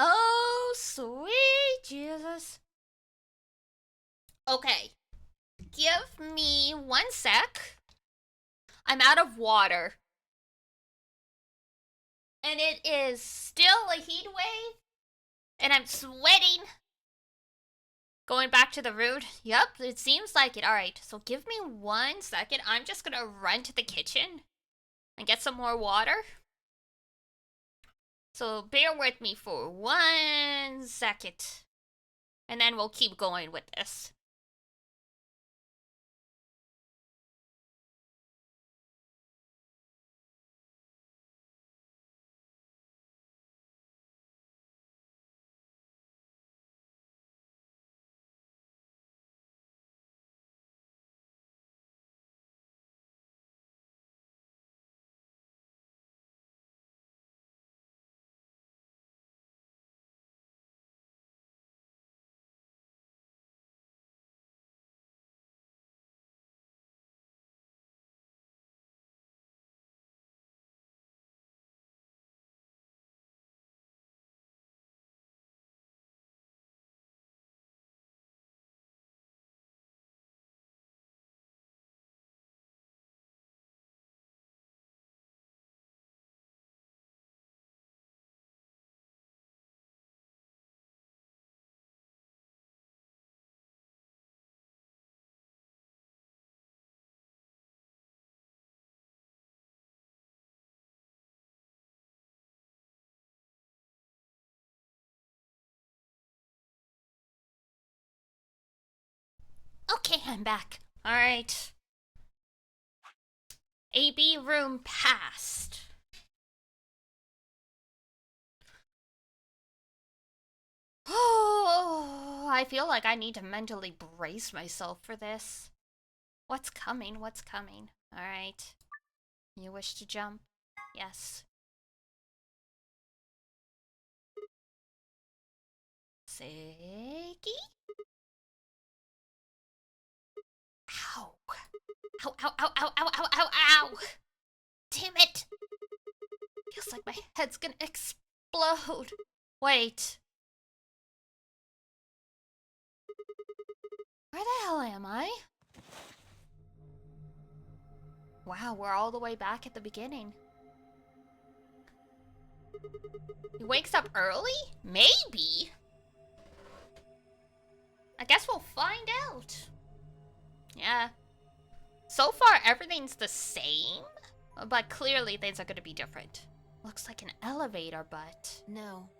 Oh, sweet Jesus. Okay. Give me 1 sec. I'm out of water. And it is still a heat wave. And I'm sweating. Going back to the route? Yep, it seems like it. Alright, so give me 1 second. I'm just gonna run to the kitchen and get some more water. So bear with me for 1 second. And then we'll keep going with this. Okay, I'm back. Alright. AB room passed. Oh, I feel like I need to mentally brace myself for this. What's coming? What's coming? Alright. You wish to jump? Yes. Seiki? Ow. Ow, ow, ow, ow, ow, ow, ow, ow! My head's gonna explode. Wait. Where the hell am I? Wow, we're all the way back at the beginning. He wakes up early? Maybe. I guess we'll find out. Yeah. So far, everything's the same, but clearly things are gonna be different. Looks like an elevator, but... No.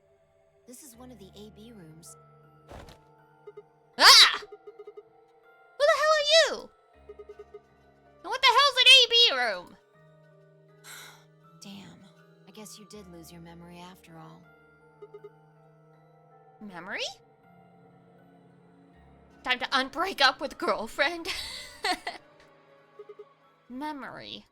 This is one of the AB rooms. Ah! Who the hell are you? And what the hell's an AB room? Damn. I guess you did lose your memory after all. Memory? Time to unbreak up with girlfriend. Memory.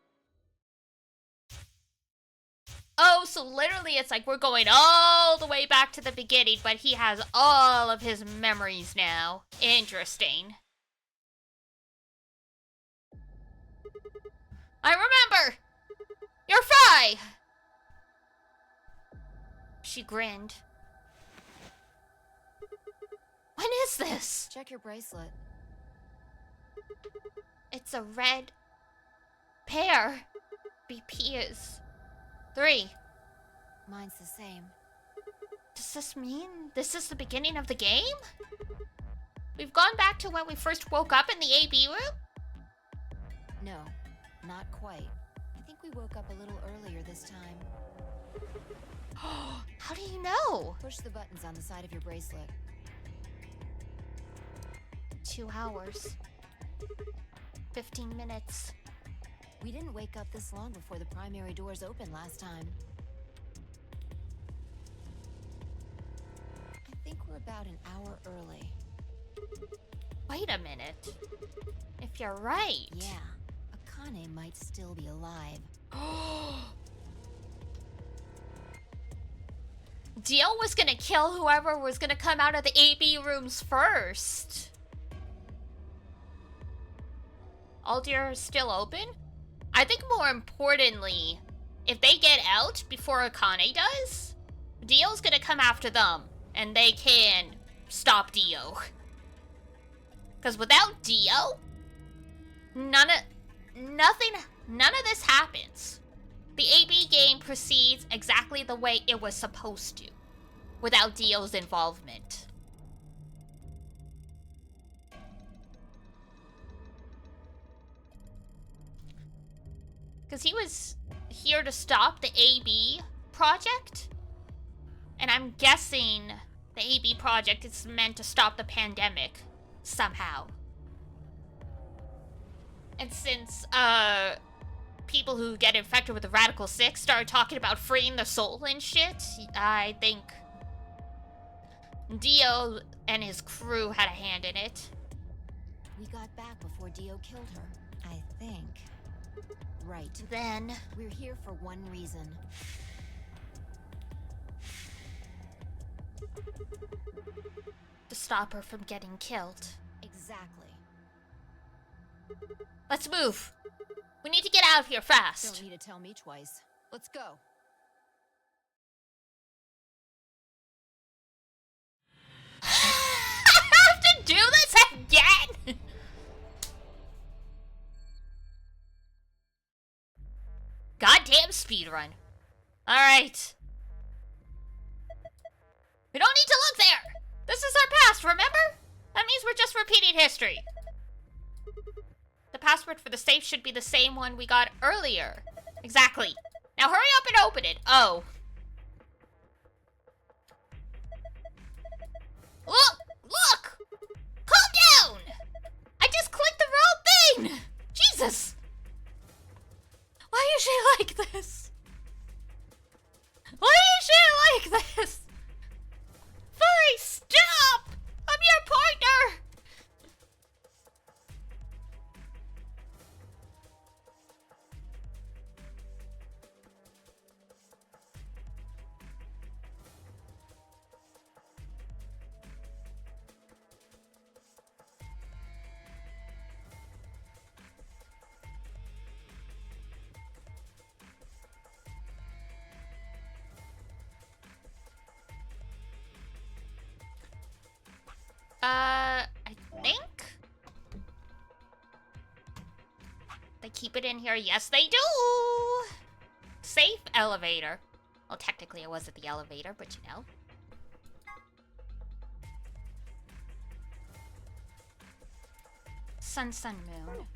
Oh, so literally it's like we're going all the way back to the beginning, but he has all of his memories now. Interesting. I remember! You're Fry! She grinned. When is this? Check your bracelet. It's a red pair. BP is 3. Mine's the same. Does this mean this is the beginning of the game? We've gone back to when we first woke up in the AB room? No, not quite. I think we woke up a little earlier this time. How do you know? Push the buttons on the side of your bracelet. 2 hours. 15 minutes. We didn't wake up this long before the primary doors opened last time. I think we're about an hour early. Wait a minute. If you're right. Yeah, Akane might still be alive. Dio was gonna kill whoever was gonna come out of the AB rooms first. Altair is still open? I think more importantly, if they get out before Akane does, Dio's gonna come after them, and they can stop Dio. Because without Dio, none of this happens. The AB game proceeds exactly the way it was supposed to, without Dio's involvement. Because he was here to stop the AB project. And I'm guessing the AB project is meant to stop the pandemic somehow. And since, people who get infected with the Radical 6 started talking about freeing the soul and shit, I think Dio and his crew had a hand in it. We got back before Dio killed her, I think. Right. Then we're here for one reason. To stop her from getting killed. Exactly. Let's move. We need to get out of here fast. Don't need to tell me twice. Let's go. I have to do this again? Goddamn speedrun. Alright. We don't need to look there! This is our past, remember? That means we're just repeating history. The password for the safe should be the same one we got earlier. Exactly. Now hurry up and open it. Oh. Look! Look! Calm down! I just clicked the wrong thing! Jesus! Why is she like this? Why is she like this? Furry, stop! I'm your partner! stupid in here? Yes, they do! Safe elevator. Well, technically I was at the elevator, but you know. Sun, sun, moon.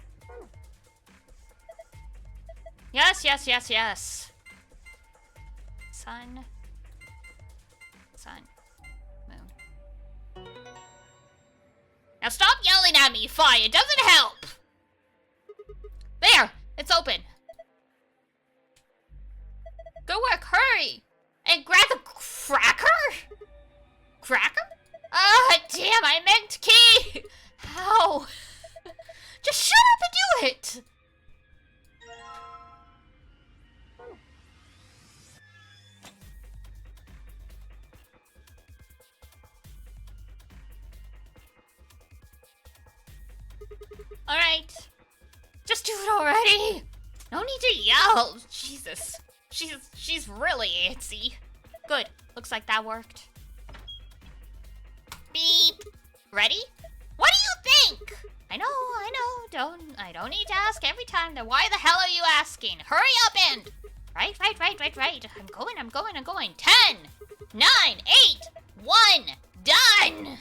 Yes, yes, yes, yes. Sun. Sun. Moon. Now stop yelling at me, Fi. It doesn't help. There. It's open. Go work. Hurry. And grab the cracker? Cracker? Ah, damn. I meant key. How? Just shut up and do it. Alright. Just do it already. No need to yell. Jesus. She's really antsy. Good. Looks like that worked. Beep. Ready? What do you think? I know. I don't need to ask every time. Then why the hell are you asking? Hurry up and... Right. I'm going. 10, 9, 8, 1, done!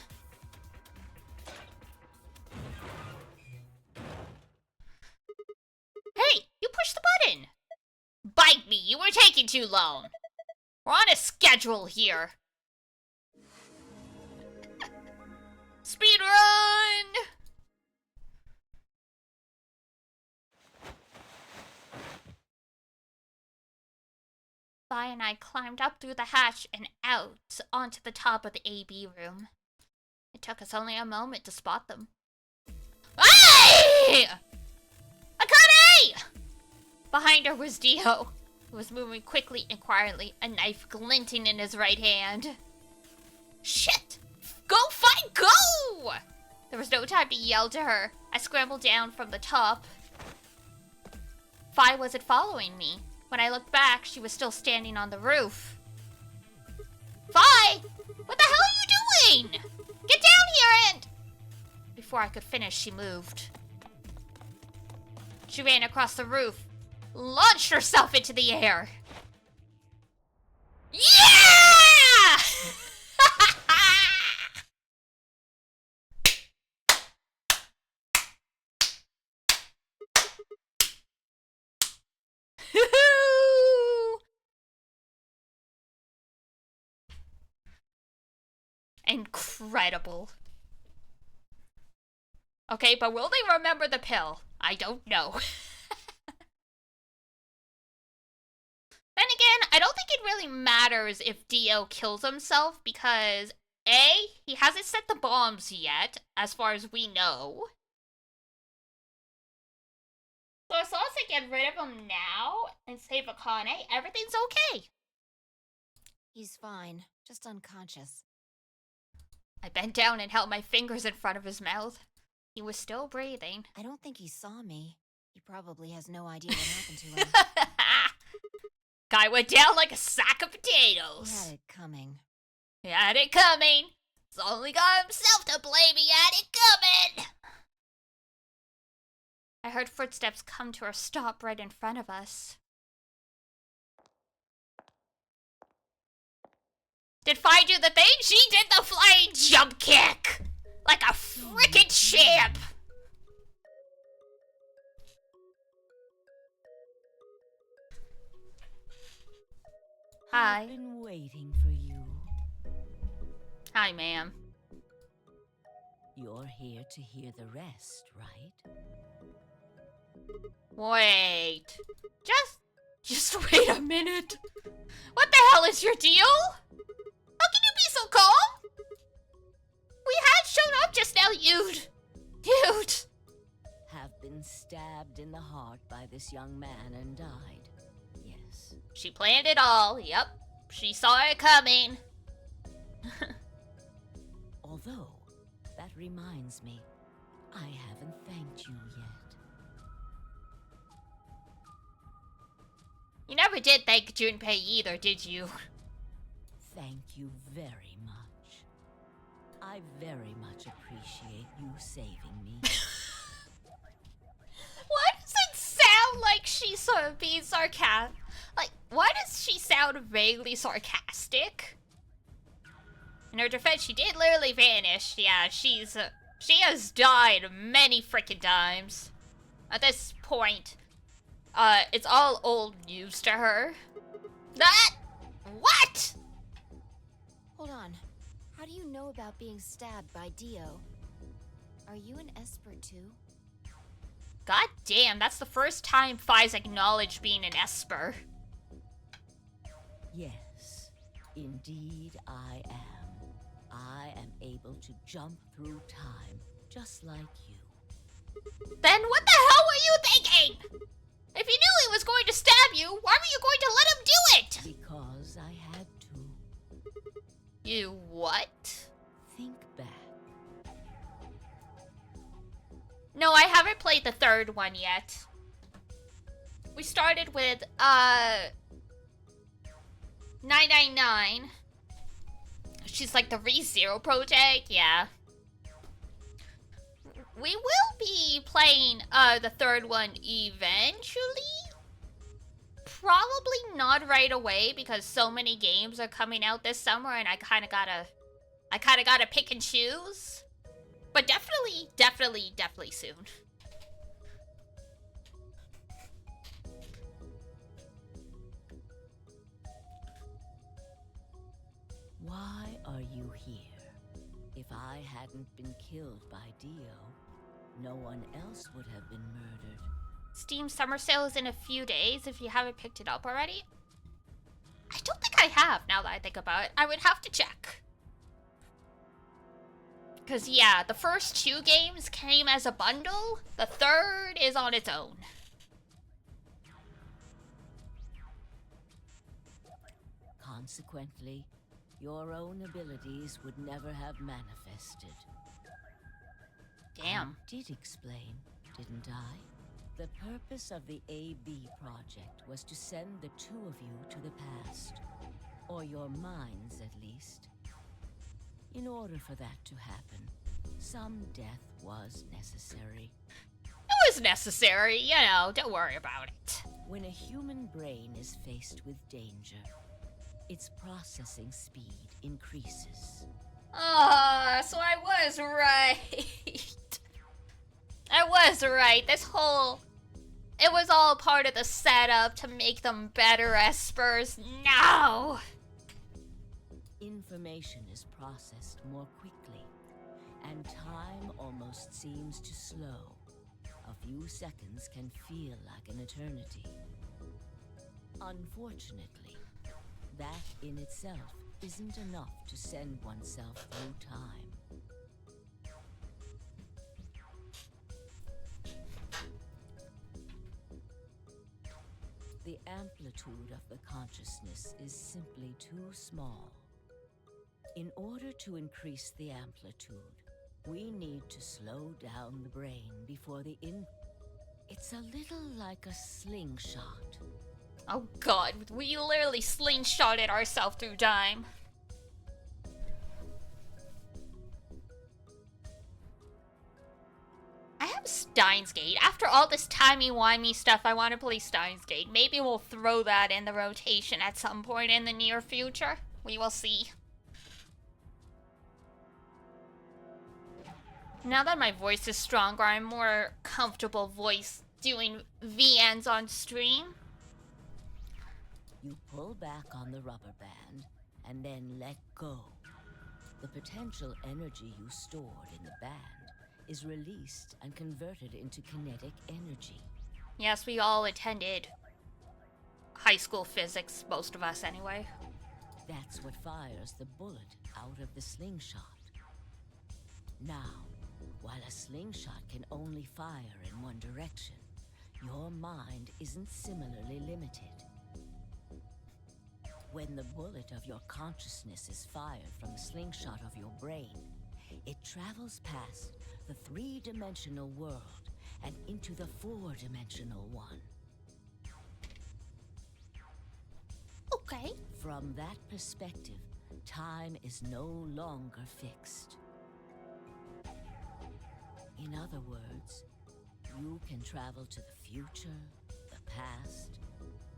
Hey, you pushed the button! Bite me, you were taking too long. We're on a schedule here. Speed run! Vi and I climbed up through the hatch and out onto the top of the AB room. It took us only a moment to spot them. Hey! Akane! Behind her was Dio, who was moving quickly and quietly, a knife glinting in his right hand. Shit! Go fight, go! There was no time to yell to her. I scrambled down from the top. Fi wasn't following me. When I looked back, she was still standing on the roof. Fi! What the hell are you doing? Get down here and... Before I could finish, she moved. She ran across the roof, launched herself into the air. Yeah! Incredible. Okay, but will they remember the pill? I don't know. Then again, I don't think it really matters if Dio kills himself because A, he hasn't set the bombs yet, as far as we know. So as long as I get rid of him now and save Akane, everything's okay. He's fine, just unconscious. I bent down and held my fingers in front of his mouth. He was still breathing. I don't think he saw me. He probably has no idea what happened to him. Guy went down like a sack of potatoes. He had it coming. He had it coming. It's only got himself to blame. He had it coming. I heard footsteps come to a stop right in front of us. Did Fi do the thing? She did the flying jump kick! Like a frickin' champ! Hi. I've been waiting for you. Hi, ma'am. You're here to hear the rest, right? Wait. Just wait a minute. What the hell is your deal? How can you be so calm? We had shown up just now, you'd. Have been stabbed in the heart by this young man and died. Yes. She planned it all, yep. She saw it coming. Although, that reminds me, I haven't thanked you yet. You never did thank Junpei either, did you? Thank you very much. I very much appreciate you saving me. Why does it sound sound like she's sort of being sarcastic. Like, why does she sound vaguely sarcastic? In her defense, she did literally vanish. Yeah, she has died many freaking times. At this point, it's all old news to her. That? What? Hold on. How do you know about being stabbed by Dio? Are you an Esper too? God damn, that's the first time Fi's acknowledged being an Esper. Yes, indeed I am. I am able to jump through time, just like you. Then what the hell were you thinking? If you knew he was going to stab you, why were you going to let him do it? Because I had to. You what? Think back. No, I haven't played the third one yet. We started with, 999. She's like the ReZero project, yeah. We will be playing, the third one eventually. Probably not right away because so many games are coming out this summer and I kinda gotta pick and choose. But definitely soon. Why are you here? If I hadn't been killed by Dio, no one else would have been murdered. Steam Summer Sale is in a few days if you haven't picked it up already. I don't think I have, now that I think about it. I would have to check. Because, yeah, the first two games came as a bundle. The third is on its own. Consequently, your own abilities would never have manifested. Damn. I did explain, didn't I? The purpose of the AB project was to send the two of you to the past. Or your minds, at least. In order for that to happen, some death was necessary. It was necessary, you know, don't worry about it. When a human brain is faced with danger, its processing speed increases. Ah, so I was right. I was right. It was all part of the setup to make them better Espers. No! Information is processed more quickly, and time almost seems to slow. A few seconds can feel like an eternity. Unfortunately, that in itself isn't enough to send oneself through time. The amplitude of the consciousness is simply too small. In order to increase the amplitude, we need to slow down the brain before It's a little like a slingshot. Oh god, we literally slingshotted ourselves through time. I have Steins Gate. After all this timey-wimey stuff, I want to play Steins Gate. Maybe we'll throw that in the rotation at some point in the near future. We will see. Now that my voice is stronger, I'm more comfortable doing VNs on stream. You pull back on the rubber band and then let go. The potential energy you stored in the band is released and converted into kinetic energy. Yes, we all attended high school physics, most of us anyway. That's what fires the bullet out of the slingshot. Now, while a slingshot can only fire in one direction, your mind isn't similarly limited. When the bullet of your consciousness is fired from the slingshot of your brain, it travels past the three-dimensional world and into the four-dimensional one. Okay. From that perspective, time is no longer fixed. In other words, you can travel to the future, past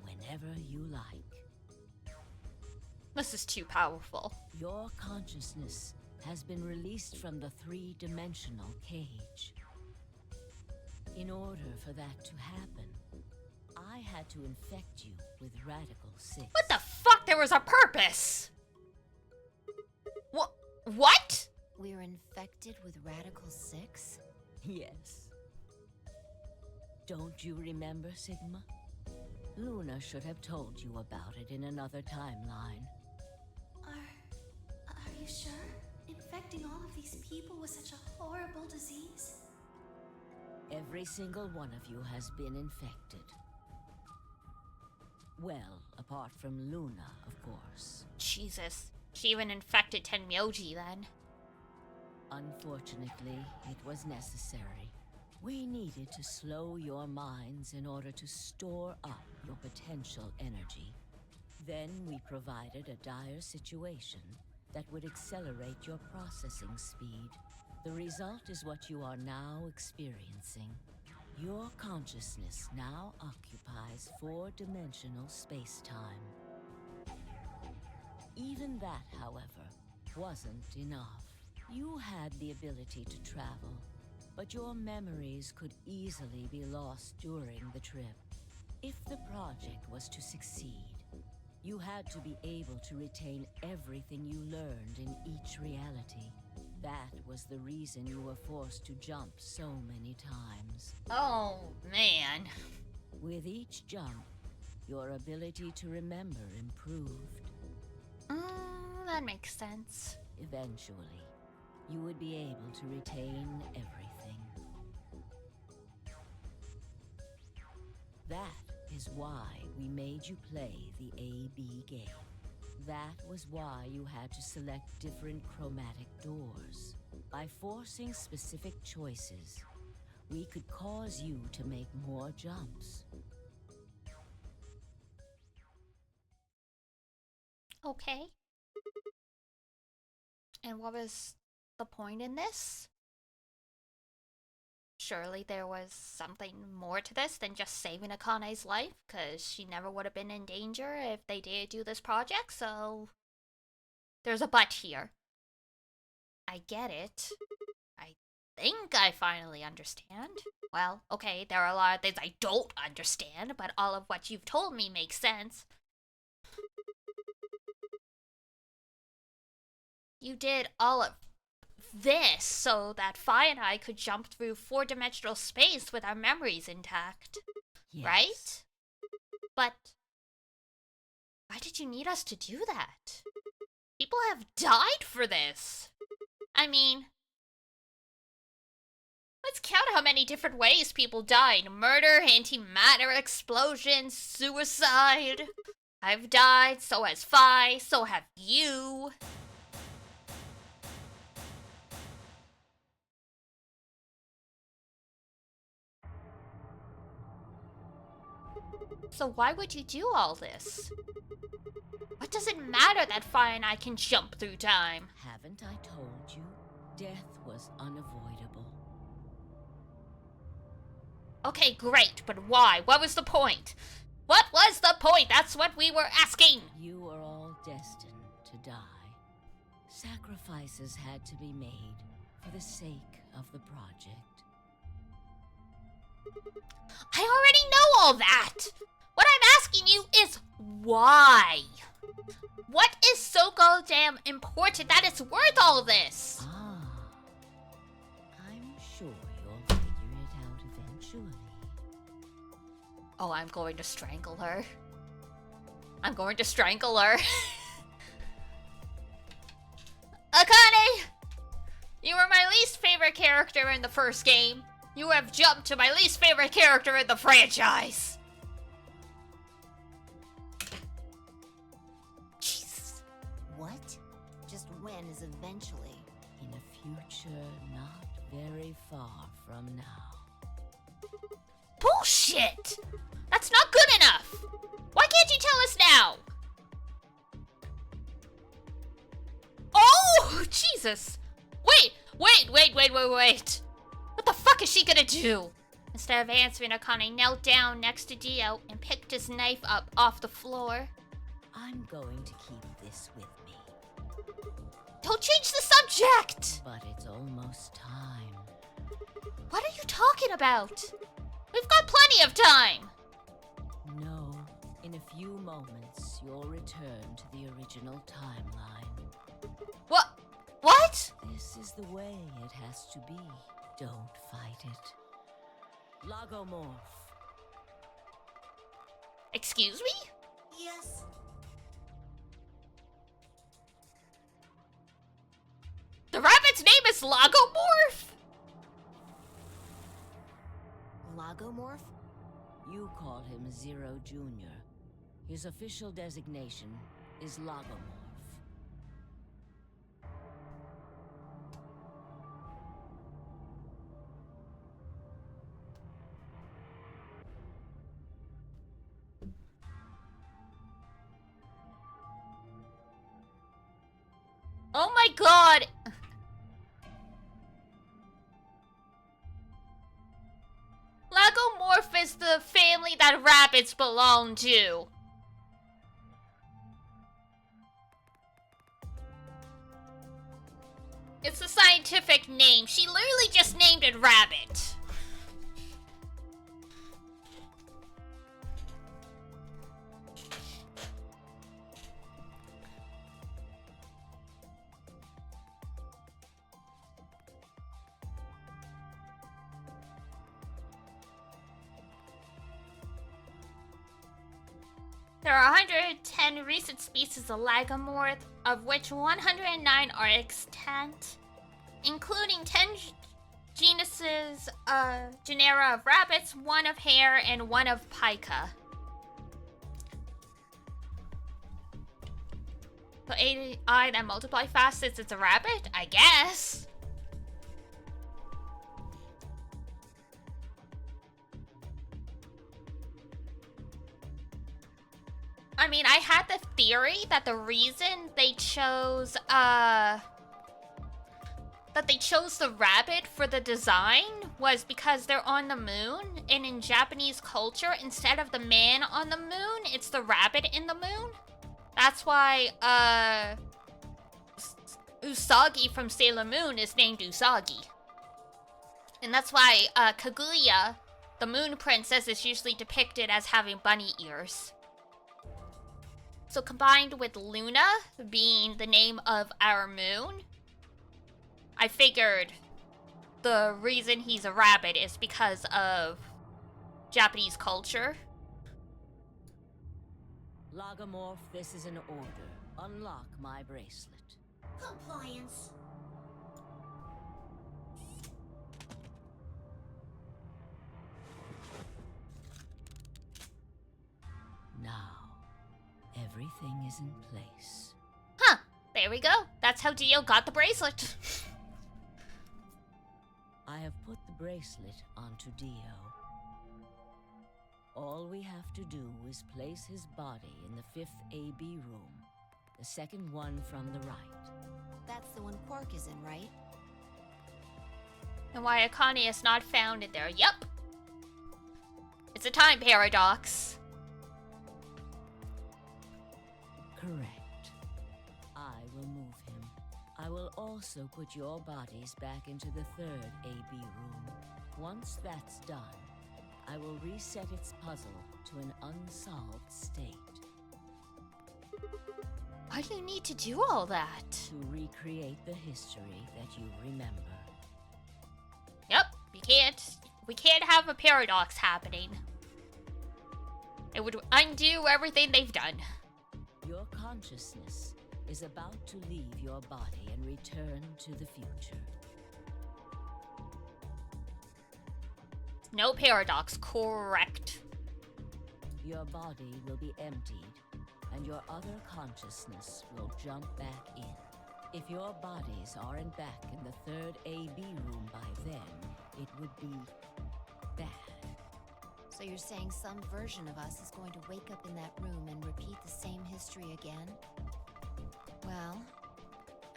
whenever you like. This is too powerful. Your consciousness has been released from the three-dimensional cage. In order for that to happen, I had to infect you with Radical 6. What the fuck? There was a purpose! What? We're infected with Radical 6? Yes. Don't you remember, Sigma? Luna should have told you about it in another timeline. Are you sure? Infecting all of these people with such a horrible disease? Every single one of you has been infected. Well, apart from Luna, of course. Jesus. She even infected Tenmyoji then. Unfortunately, it was necessary. We needed to slow your minds in order to store up your potential energy. Then we provided a dire situation that would accelerate your processing speed. The result is what you are now experiencing. Your consciousness now occupies four-dimensional space-time. Even that, however, wasn't enough. You had the ability to travel, but your memories could easily be lost during the trip. If the project was to succeed, you had to be able to retain everything you learned in each reality. That was the reason you were forced to jump so many times. Oh, man. With each jump, your ability to remember improved. That makes sense. Eventually, you would be able to retain everything. That is why we made you play the A-B game. That was why you had to select different chromatic doors. By forcing specific choices, we could cause you to make more jumps. Okay. And what was the point in this? Surely there was something more to this than just saving Akane's life, because she never would have been in danger if they did do this project, so... There's a but here. I get it. I think I finally understand. Well, okay, there are a lot of things I don't understand, but all of what you've told me makes sense. You did all of this so that Fi and I could jump through four-dimensional space with our memories intact. Yes. Right? But why did you need us to do that? People have died for this. I mean, let's count how many different ways people died. Murder, antimatter explosions, suicide. I've died, so has Fi, so have you. So why would you do all this? What does it matter that Fi and I can jump through time? Haven't I told you? Death was unavoidable. Okay, great, but why? What was the point? What was the point? That's what we were asking! You are all destined to die. Sacrifices had to be made for the sake of the project. I already know all that! What I'm asking you is why? What is so goddamn important that it's worth all this? Ah, I'm sure you'll figure it out eventually. Oh, I'm going to strangle her. I'm going to strangle her. Akane! You were my least favorite character in the first game. You have jumped to my least favorite character in the franchise. Jesus. What? Just when is eventually? In a future not very far from now. Bullshit! That's not good enough! Why can't you tell us now? Oh, Jesus! Wait! What the fuck is she gonna do? Instead of answering, Akane knelt down next to Dio and picked his knife up off the floor. I'm going to keep this with me. Don't change the subject! But it's almost time. What are you talking about? We've got plenty of time! No, in a few moments, you'll return to the original timeline. What? What? This is the way it has to be. Don't fight it. Lagomorph. Excuse me? Yes. The rabbit's name is Lagomorph? Lagomorph? You call him Zero Jr. His official designation is Lagomorph. Oh my god! Lagomorph is the family that rabbits belong to. It's a scientific name. She literally just named it Rabbit. There are 110 recent species of lagomorph, of which 109 are extant, including 10 genuses, genera of rabbits, 1 of hare, and 1 of pika. So AI that multiply fast since it's a rabbit? I guess. I mean, I had the theory that the reason they chose, the rabbit for the design was because they're on the moon, and in Japanese culture, instead of the man on the moon, it's the rabbit in the moon. That's why, Usagi from Sailor Moon is named Usagi. And that's why, Kaguya, the moon princess, is usually depicted as having bunny ears. So combined with Luna being the name of our moon, I figured the reason he's a rabbit is because of Japanese culture. Lagomorph, this is an order. Unlock my bracelet. Compliance. Now, everything is in place. Huh, there we go. That's how Dio got the bracelet. I have put the bracelet onto Dio. All we have to do is place his body in the 5th AB room, the second one from the right. That's the one Quark is in, right? And why Akane is not found in there. Yup. It's a time paradox. Correct. I will move him. I will also put your bodies back into the 3rd AB room. Once that's done, I will reset its puzzle to an unsolved state. Why do you need to do all that? To recreate the history that you remember. Yep, we can't have a paradox happening. It would undo everything they've done. Your consciousness is about to leave your body and return to the future. No paradox, correct. Your body will be emptied, and your other consciousness will jump back in. If your bodies aren't back in the 3rd AB room by then, it would be bad. So you're saying some version of us is going to wake up in that room and repeat the same history again? Well,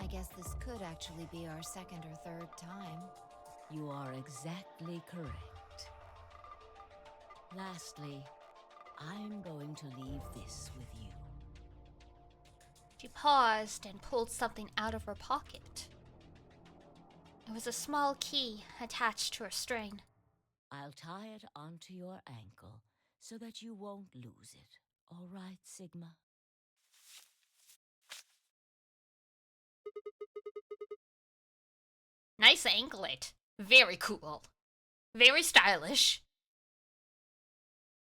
I guess this could actually be our 2nd or 3rd time. You are exactly correct. Lastly, I'm going to leave this with you. She paused and pulled something out of her pocket. It was a small key attached to a string. I'll tie it onto your ankle so that you won't lose it. All right, Sigma? Nice anklet. Very cool. Very stylish.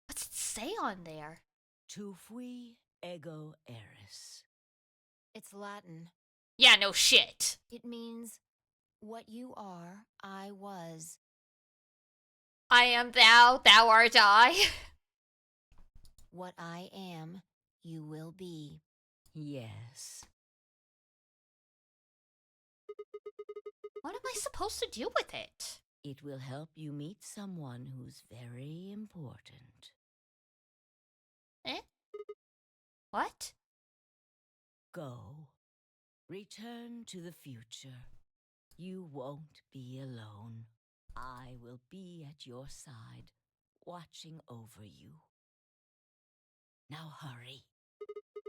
What's it say on there? Tu fui ego eris. It's Latin. Yeah, no shit. It means, what you are, I was. I am thou, thou art I. What I am, you will be. Yes. What am I supposed to do with it? It will help you meet someone who's very important. Eh? What? Go. Return to the future. You won't be alone. I will be at your side, watching over you. Now hurry.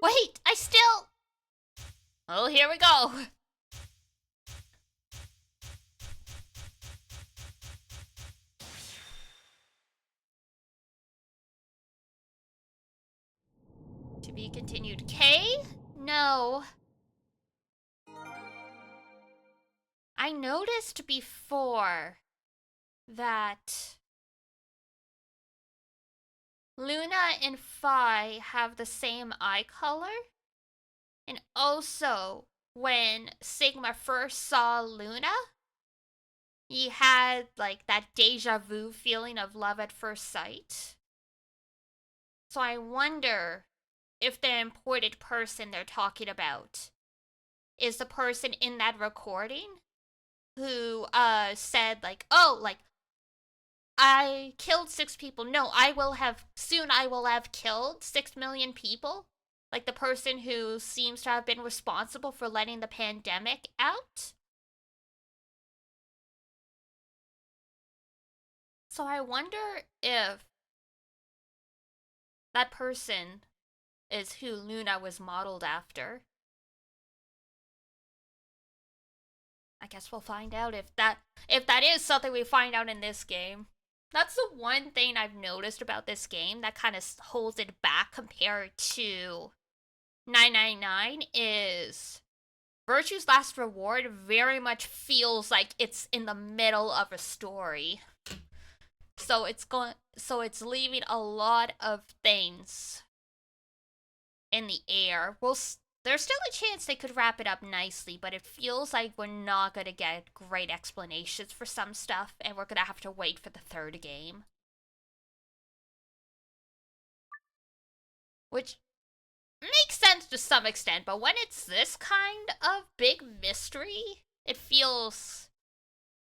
Wait, I still... Oh, here we go. To be continued. K? No. I noticed before that Luna and Phi have the same eye color. And also, when Sigma first saw Luna, he had like that deja vu feeling of love at first sight. So I wonder if the imported person they're talking about is the person in that recording who said like, oh, like, I killed 6 people. No, I will have killed 6 million people. Like the person who seems to have been responsible for letting the pandemic out. So I wonder if that person is who Luna was modeled after. I guess we'll find out if that is something we find out in this game. That's the one thing I've noticed about this game that kind of holds it back compared to 999 is Virtue's Last Reward very much feels like it's in the middle of a story. So it's leaving a lot of things in the air. There's still a chance they could wrap it up nicely, but it feels like we're not going to get great explanations for some stuff, and we're going to have to wait for the third game. Which makes sense to some extent, but when it's this kind of big mystery, it feels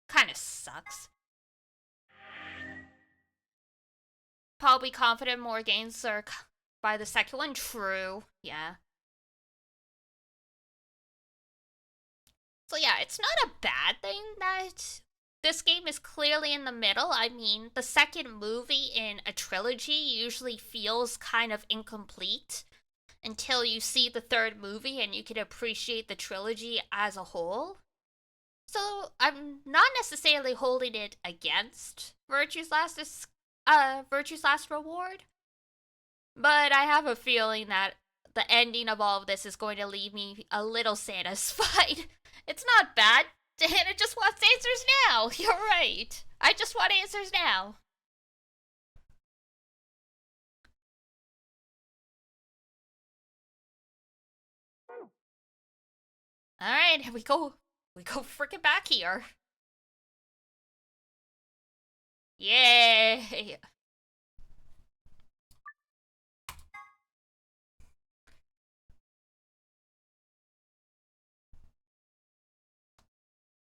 kind of sucks. Probably confident more games are by the second one. True, yeah. So yeah, it's not a bad thing that this game is clearly in the middle. I mean, the second movie in a trilogy usually feels kind of incomplete until you see the third movie and you can appreciate the trilogy as a whole. So I'm not necessarily holding it against Virtue's Last Reward, but I have a feeling that the ending of all of this is going to leave me a little satisfied. It's not bad. Hannah just wants answers now. You're right. I just want answers now. Alright, we go freaking back here. Yay!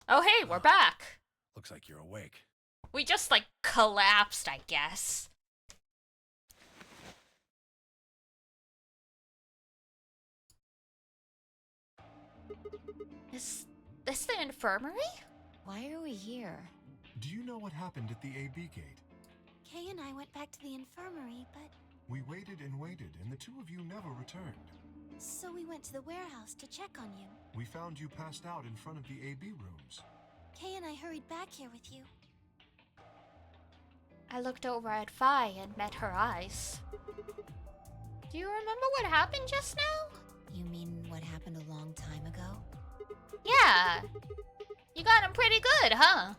Oh hey, we're back. Looks like you're awake. We just like collapsed, I guess. Is this the infirmary? Why are we here? Do you know what happened at the AB gate? Kay and I went back to the infirmary, but We waited and waited, and the two of you never returned. so we went to the warehouse to check on you. We found you passed out in front of the AB rooms. Kay and I hurried back here with you. I looked over at Fi and met her eyes. Do you remember what happened just now? You mean what happened a long time ago? Yeah. You got him pretty good, huh?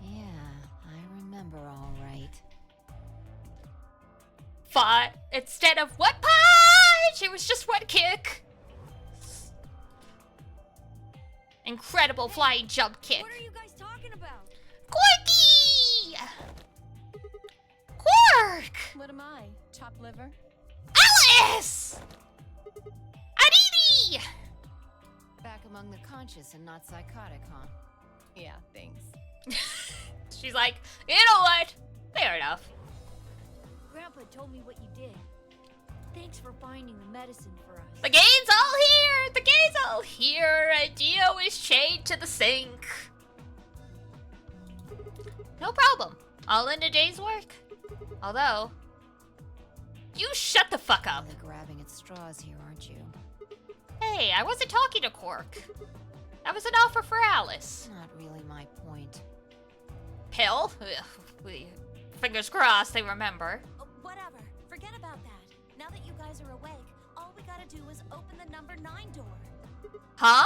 Yeah, I remember all right. Fi, instead of what punch, it was just one kick. Incredible flying jump kick. What are you guys talking about? Quirky! Quark! What am I? Chopped liver? Alice! Aditi! Back among the conscious and not psychotic, huh? Yeah, thanks. She's like, you know what? Fair enough. Grandpa told me what you did. Thanks for finding the medicine for us. The game's all here! The game's all here! And Dio is chained to the sink. No problem. All in a day's work. Although, you shut the fuck up. Only grabbing at straws here, aren't you? Hey, I wasn't talking to Quark. That was an offer for Alice. Not really my point. Pill? Ugh, fingers crossed they remember. Oh, whatever. Forget about that. Now that you guys are awake, all we gotta do is open the number 9 door. Huh?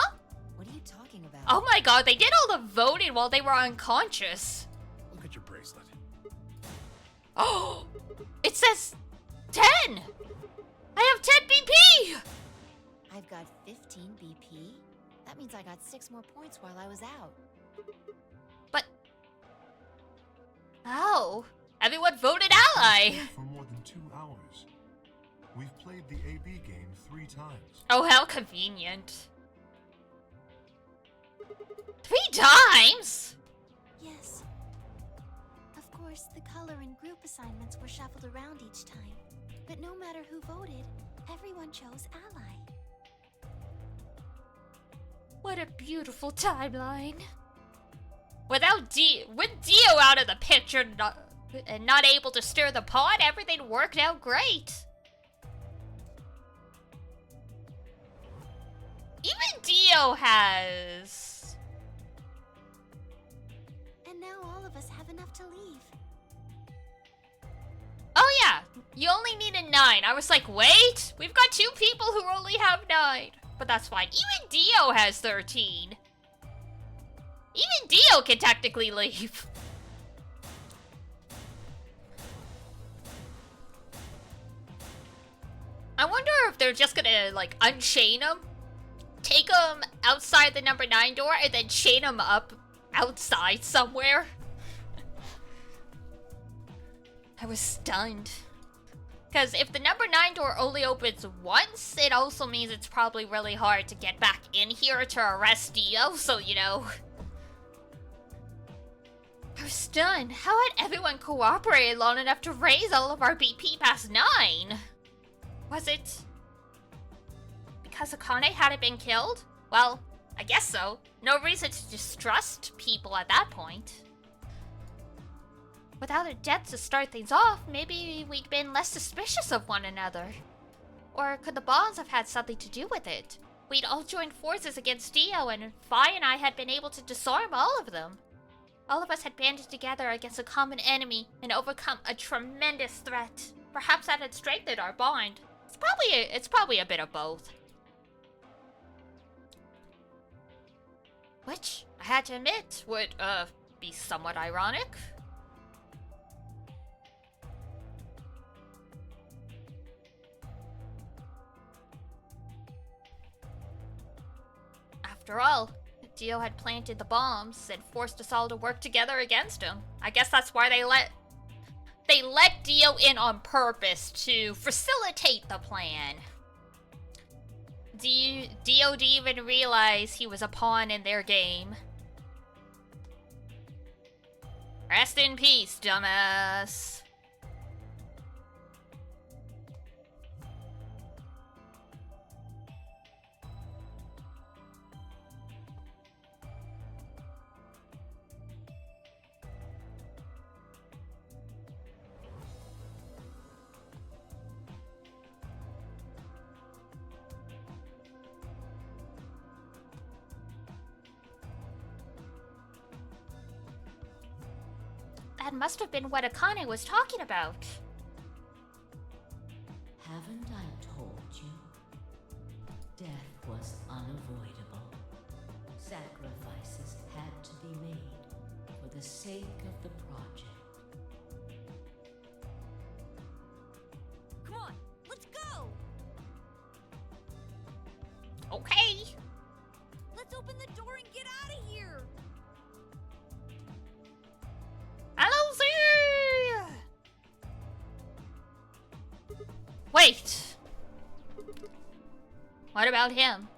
What are you talking about? Oh my god, they did all the voting while they were unconscious. Look at your bracelet. Oh! It says 10! I have 10 BP! I've got 15 BP? That means I got 6 more points while I was out. But... Oh. Everyone voted ally! For more than 2 hours. We've played the AB game 3 times. Oh, how convenient. 3 times?! Yes. Of course, the color and group assignments were shuffled around each time. But no matter who voted, everyone chose ally. What a beautiful timeline. With Dio out of the picture and not able to stir the pot, everything worked out great. Even Dio has... And now all of us have enough to leave. Oh yeah, you only needed 9. I was like, wait, we've got 2 people who only have 9. But that's fine. Even Dio has 13. Even Dio can technically leave. I wonder if they're just gonna, like, unchain him, take him outside the number 9 door, and then chain him up outside somewhere. I was stunned. Because if the number 9 door only opens once, it also means it's probably really hard to get back in here to arrest Dio, so you know. I was stunned. How had everyone cooperated long enough to raise all of our BP past 9? Was it because Akane hadn't been killed? Well, I guess so. No reason to distrust people at that point. Without a death to start things off, maybe we'd been less suspicious of one another. Or could the bombs have had something to do with it? We'd all joined forces against Dio, and Fi and I had been able to disarm all of them. All of us had banded together against a common enemy and overcome a tremendous threat. Perhaps that had strengthened our bond. It's probably a bit of both. Which, I had to admit, would, be somewhat ironic. After all, Dio had planted the bombs and forced us all to work together against him. I guess that's why they let Dio in on purpose to facilitate the plan. Dio didn't even realize he was a pawn in their game. Rest in peace, dumbass. That must have been what Akane was talking about. Haven't I told you? Death was unavoidable. Sacrifices had to be made for the sake of the project. Come on, let's go! Okay. Let's open the door and get out of here! Hello there! Wait. What about him?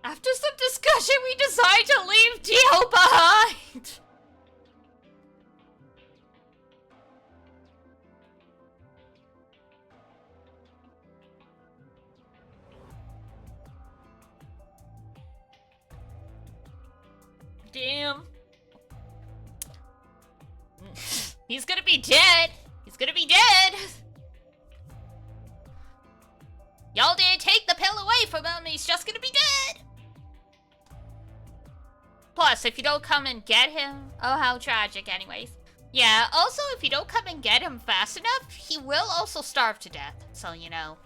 After some discussion, we decide to leave Dio behind. Damn. He's gonna be dead. He's gonna be dead. Y'all didn't take the pill away from him. He's just gonna be dead. Plus, if you don't come and get him... Oh, how tragic, anyways. Yeah, also, if you don't come and get him fast enough, he will also starve to death. So, you know.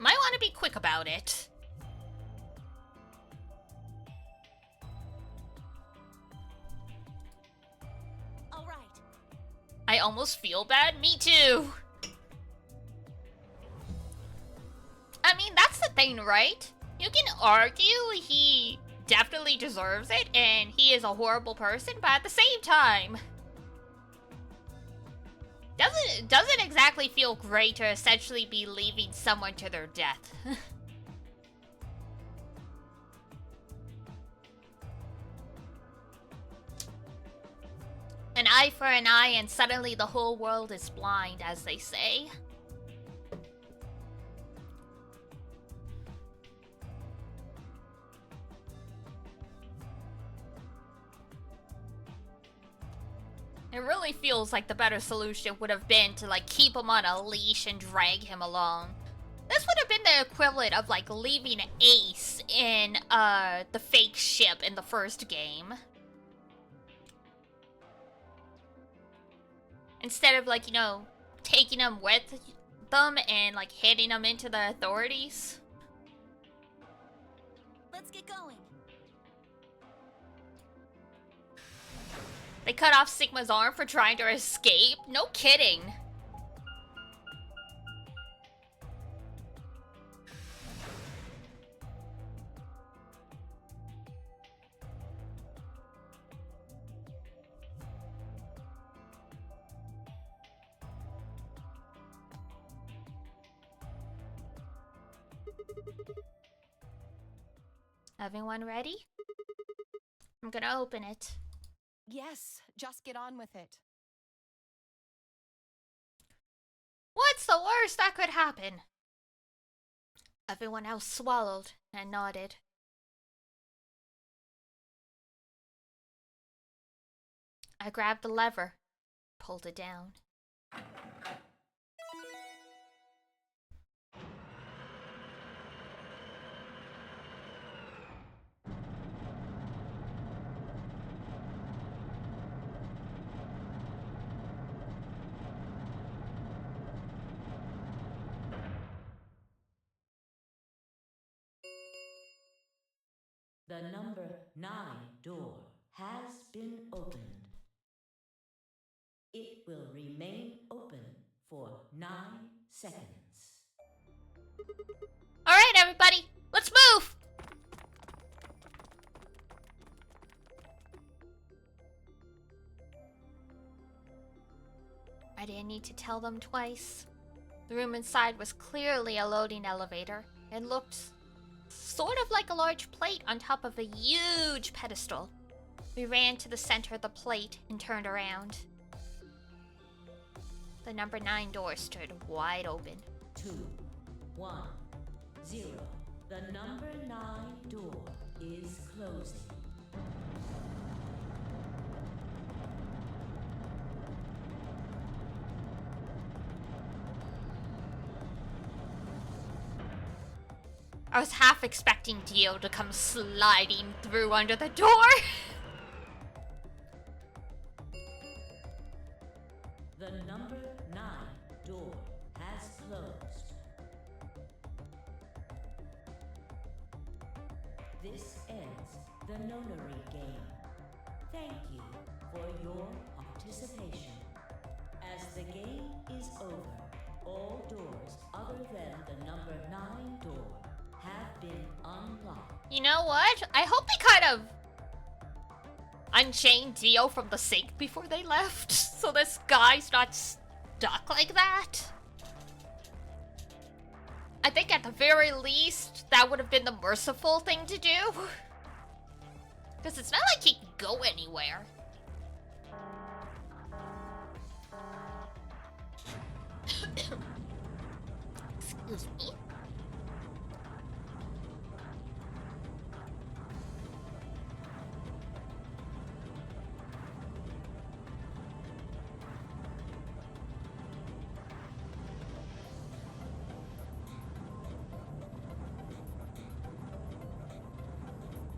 Might want to be quick about it. All right. I almost feel bad. Me too. I mean, that's the thing, right? You can argue he definitely deserves it and he is a horrible person, but at the same time, doesn't exactly feel great to essentially be leaving someone to their death. An eye for an eye and suddenly the whole world is blind, as they say. It really feels like the better solution would have been to like keep him on a leash and drag him along. This would have been the equivalent of like leaving Ace in the fake ship in the first game. Instead of like, you know, taking him with them and like handing him into the authorities. Let's get going. They cut off Sigma's arm for trying to escape? No kidding. Everyone ready? I'm gonna open it. Yes, just get on with it. What's the worst that could happen? Everyone else swallowed and nodded. I grabbed the lever, pulled it down. The number 9 door has been opened. It will remain open for 9 seconds. Alright, everybody, let's move! I didn't need to tell them twice. The room inside was clearly a loading elevator. It looked sort of like a large plate on top of a huge pedestal. We ran to the center of the plate and turned around. The number 9 door stood wide open. 2, 1, 0. The number 9 door is closing. I was half expecting Dio to come sliding through under the door. The number 9 door has closed. This ends the nonary game. Thank you for your participation. As the game is over, all doors other than the number 9 door have been unlocked. You know what? I hope they kind of unchained Dio from the sink before they left, so this guy's not stuck like that. I think at the very least, that would have been the merciful thing to do. Because it's not like he can go anywhere. Excuse me.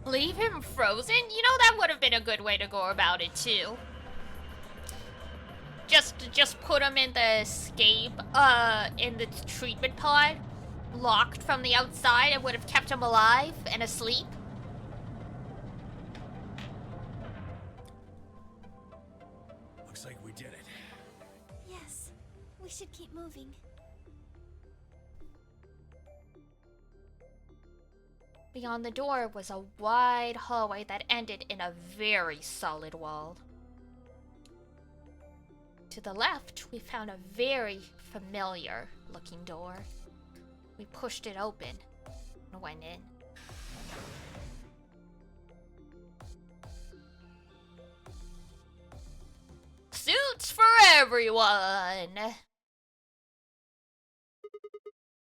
Leave him frozen? You know, that would have been a good way to go about it too. Just put him in the escape, in the treatment pod, locked from the outside. It would have kept him alive and asleep. Looks like we did it. Yes, we should keep moving. Beyond the door was a wide hallway that ended in a very solid wall. To the left, we found a very familiar looking door. We pushed it open and went in. Suits for everyone!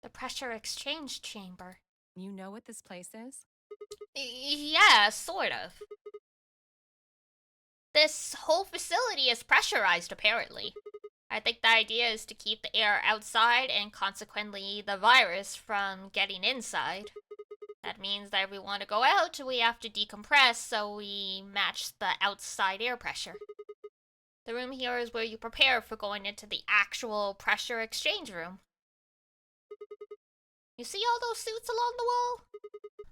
The pressure exchange chamber. You know what this place is? Yeah, sort of. This whole facility is pressurized, apparently. I think the idea is to keep the air outside and consequently the virus from getting inside. That means that if we want to go out, we have to decompress so we match the outside air pressure. The room here is where you prepare for going into the actual pressure exchange room. You see all those suits along the wall?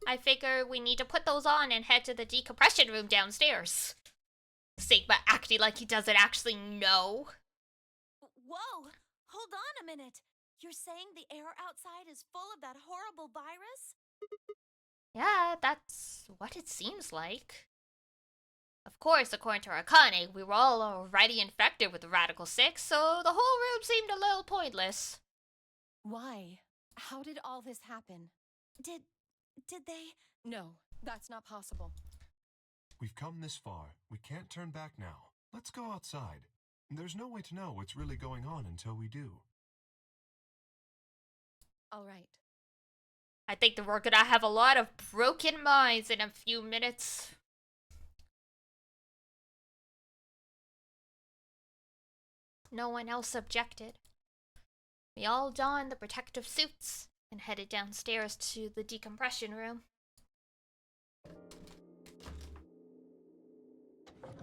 I figure we need to put those on and head to the decompression room downstairs. Sigma acting like he doesn't actually know. Whoa! Hold on a minute. You're saying the air outside is full of that horrible virus? Yeah, that's what it seems like. Of course, according to Akane, we were all already infected with the Radical 6, so the whole room seemed a little pointless. Why? How did all this happen? Did they? No, that's not possible. We've come this far. We can't turn back now. Let's go outside. There's no way to know what's really going on until we do. All right. I think that we're gonna have a lot of broken minds in a few minutes. No one else objected. We all donned the protective suits and headed downstairs to the decompression room.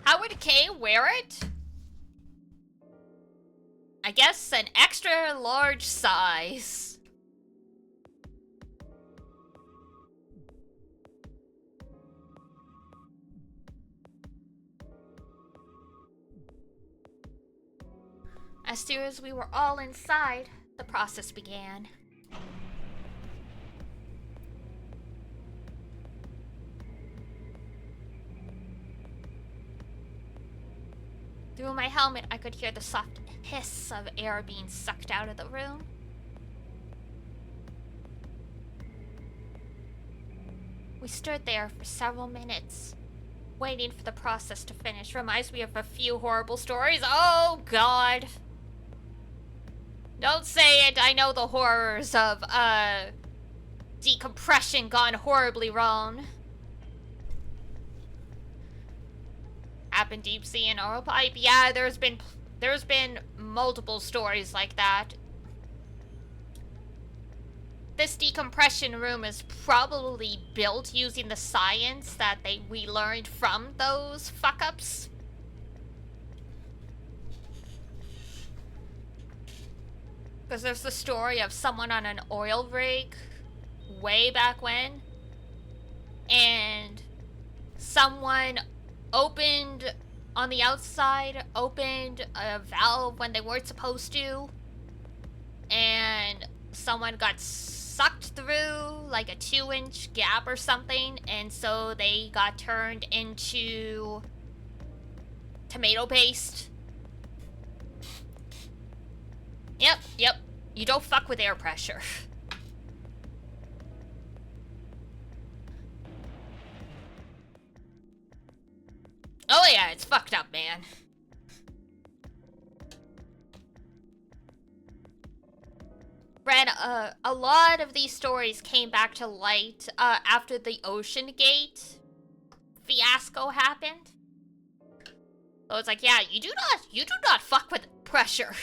How would Kay wear it? I guess an extra large size. As soon as we were all inside, the process began. Through my helmet, I could hear the soft hiss of air being sucked out of the room. We stood there for several minutes, waiting for the process to finish. Reminds me of a few horrible stories. Oh, God. Don't say it. I know the horrors of, decompression gone horribly wrong. Happened deep sea and oral pipe. Yeah, there's been multiple stories like that. this decompression room is probably built using the science that we learned from those fuck-ups. Because there's the story of someone on an oil rig way back when, and someone opened on the outside, opened a valve when they weren't supposed to, and someone got sucked through like a 2-inch gap or something, and so they got turned into tomato paste. Yep. You don't fuck with air pressure. Oh yeah, it's fucked up, man. Ren, a lot of these stories came back to light after the Ocean Gate fiasco happened. So it's like, yeah, you do not fuck with pressure.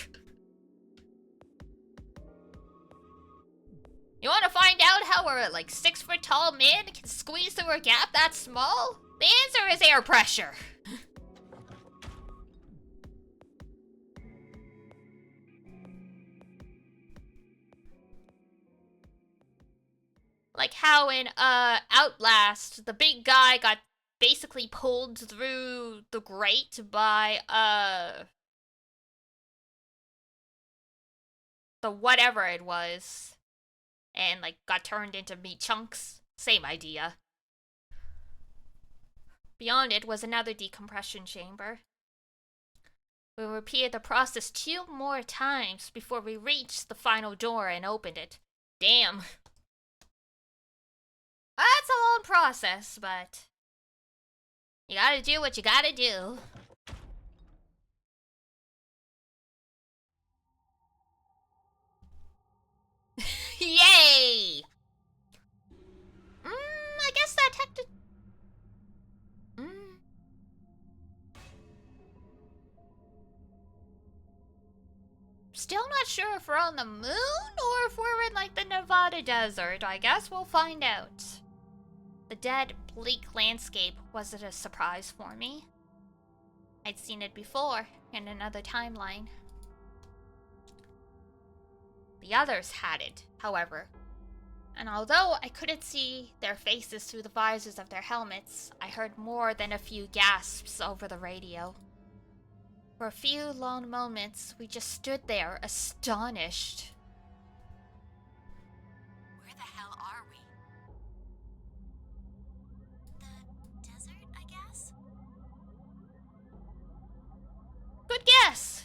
You want to find out how a like 6-foot tall man can squeeze through a gap that small? The answer is air pressure. Like how in Outlast, the big guy got basically pulled through the grate by the whatever it was, and like got turned into meat chunks. Same idea. Beyond it was another decompression chamber. We repeated the process 2 more times before we reached the final door and opened it. Damn. That's a long process, but you gotta do what you gotta do. Yay! I guess that Still not sure if we're on the moon or if we're in like the Nevada desert. I guess we'll find out. The dead, bleak landscape wasn't a surprise for me. I'd seen it before in another timeline. The others hadn't, however. And although I couldn't see their faces through the visors of their helmets, I heard more than a few gasps over the radio. For a few long moments, we just stood there, astonished. Where the hell are we? The desert, I guess? Good guess!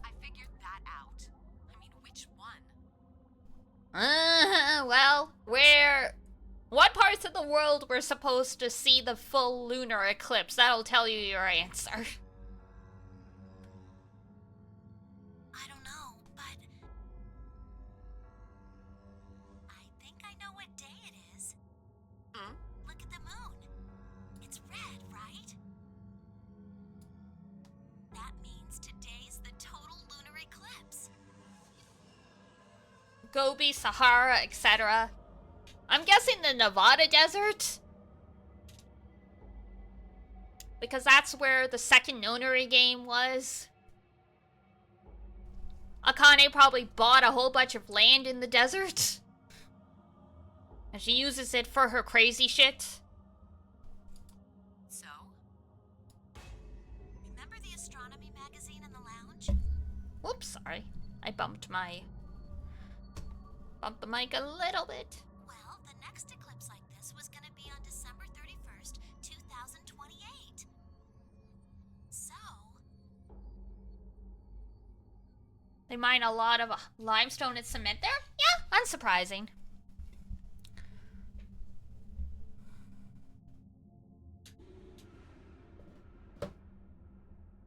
I figured that out. I mean, which one? Well, what parts of the world we're supposed to see the full lunar eclipse? That'll tell you your answer. I don't know, but I think I know what day it is. Look at the moon. It's red, right? That means today's the total lunar eclipse. Gobi, Sahara, etc. I'm guessing the Nevada desert? Because that's where the second Nonary game was. Akane probably bought a whole bunch of land in the desert. And she uses it for her crazy shit. So? Remember the astronomy magazine in the lounge? Whoops, sorry. I bumped the mic a little bit. Well, the next eclipse like this was gonna be on December 31st, 2028. So... They mine a lot of limestone and cement there? Yeah, unsurprising.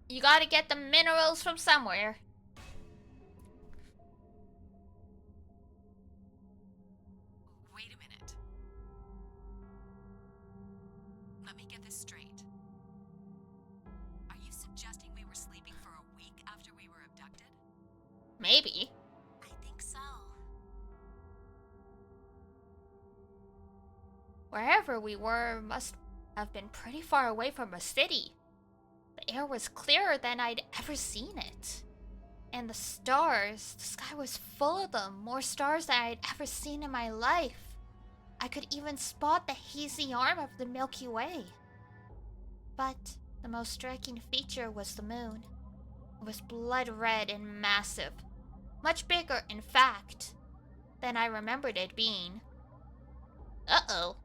You gotta get the minerals from somewhere. Wait a minute. Let me get this straight. Are you suggesting we were sleeping for a week after we were abducted? Maybe. Wherever we were must have been pretty far away from a city. The air was clearer than I'd ever seen it. And the stars, the sky was full of them, more stars than I'd ever seen in my life. I could even spot the hazy arm of the Milky Way. But the most striking feature was the moon. It was blood red and massive, much bigger, in fact, than I remembered it being. Uh-oh.